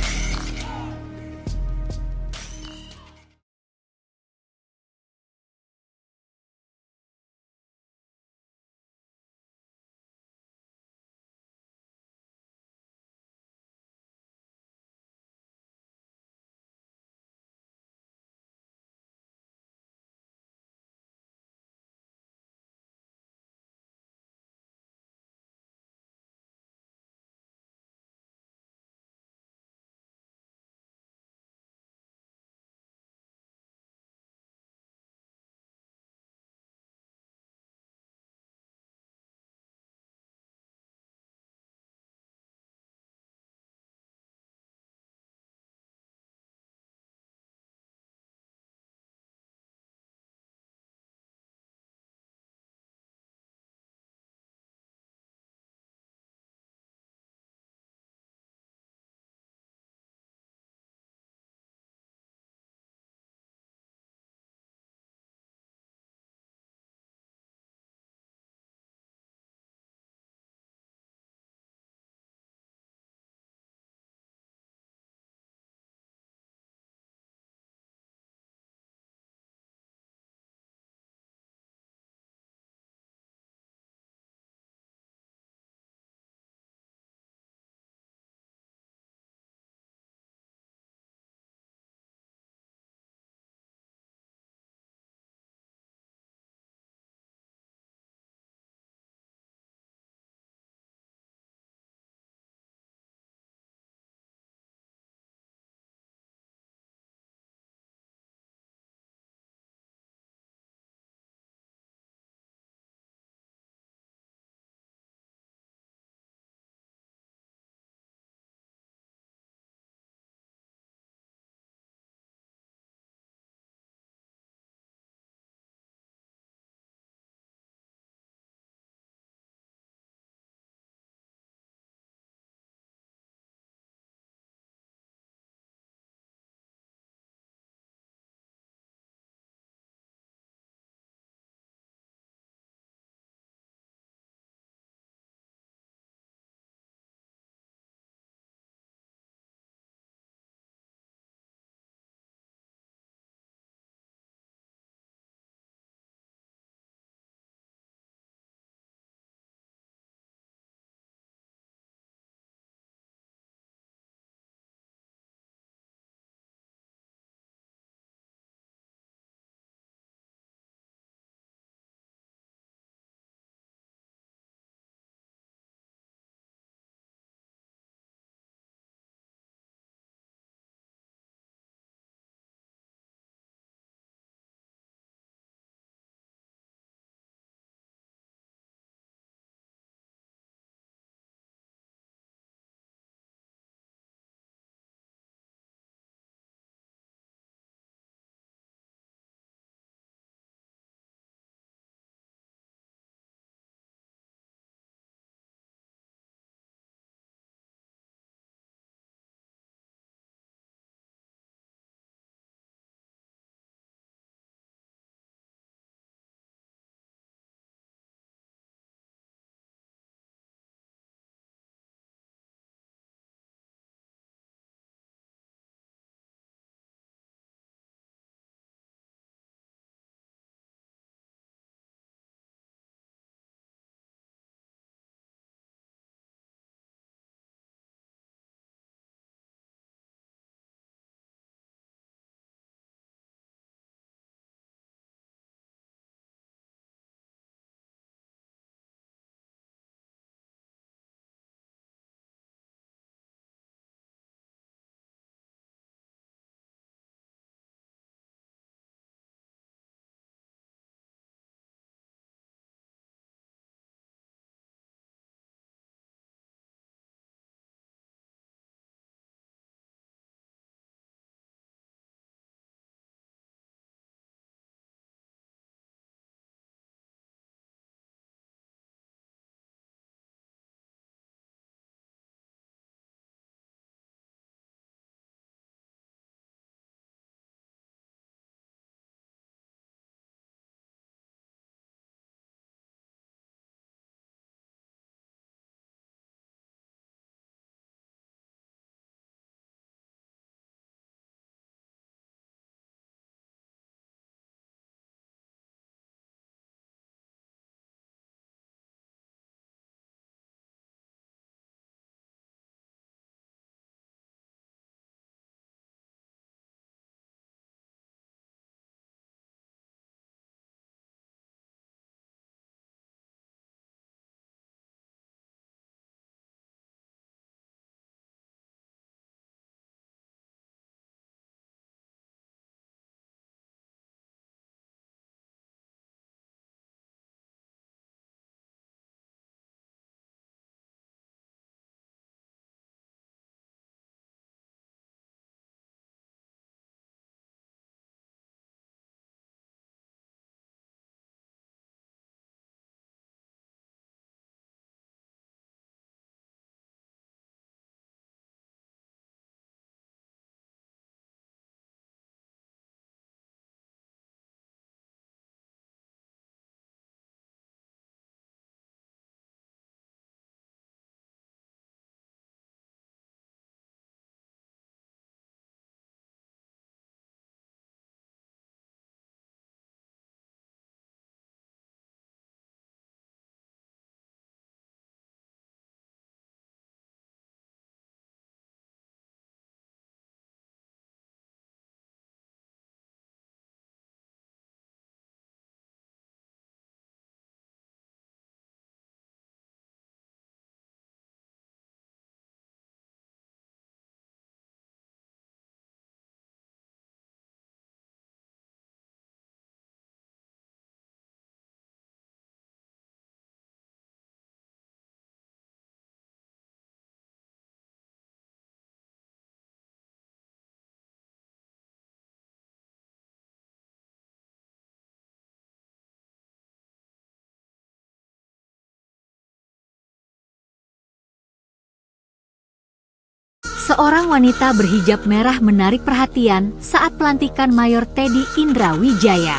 Seorang wanita berhijab merah menarik perhatian saat pelantikan Mayor Teddy Indrawijaya.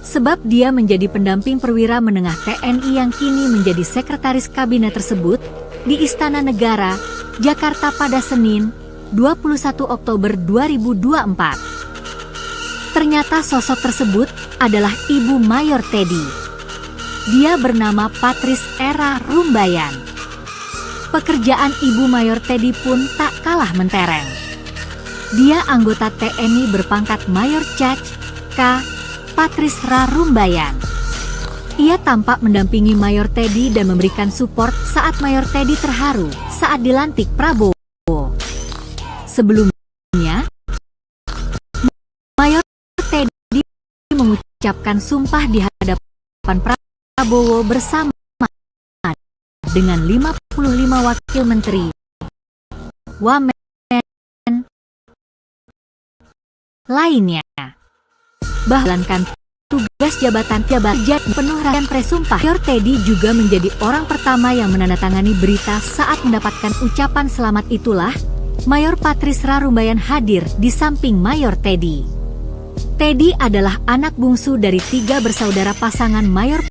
Sebab dia menjadi pendamping perwira menengah TNI yang kini menjadi sekretaris kabinet tersebut di Istana Negara, Jakarta pada Senin, 21 Oktober 2024. Ternyata sosok tersebut adalah Ibu Mayor Teddy. Dia bernama Patrice Era Rumbayan. Pekerjaan Ibu Mayor Teddy pun tak kalah mentereng. Dia anggota TNI berpangkat Mayor Caj K. Patrice Ra Rumbayan. Ia tampak mendampingi Mayor Teddy dan memberikan support saat Mayor Teddy terharu saat dilantik Prabowo. Sebelumnya, Mayor Teddy mengucapkan sumpah di hadapan Prabowo bersama dengan 55 wakil menteri, wamen lainnya. Bahkan tugas jabatan penuh rangkaian presumpah. Mayor Teddy juga menjadi orang pertama yang menandatangani berita saat mendapatkan ucapan selamat itulah. Mayor Patrice Ra Rumbayan hadir di samping Mayor Teddy. Teddy adalah anak bungsu dari 3 bersaudara pasangan Mayor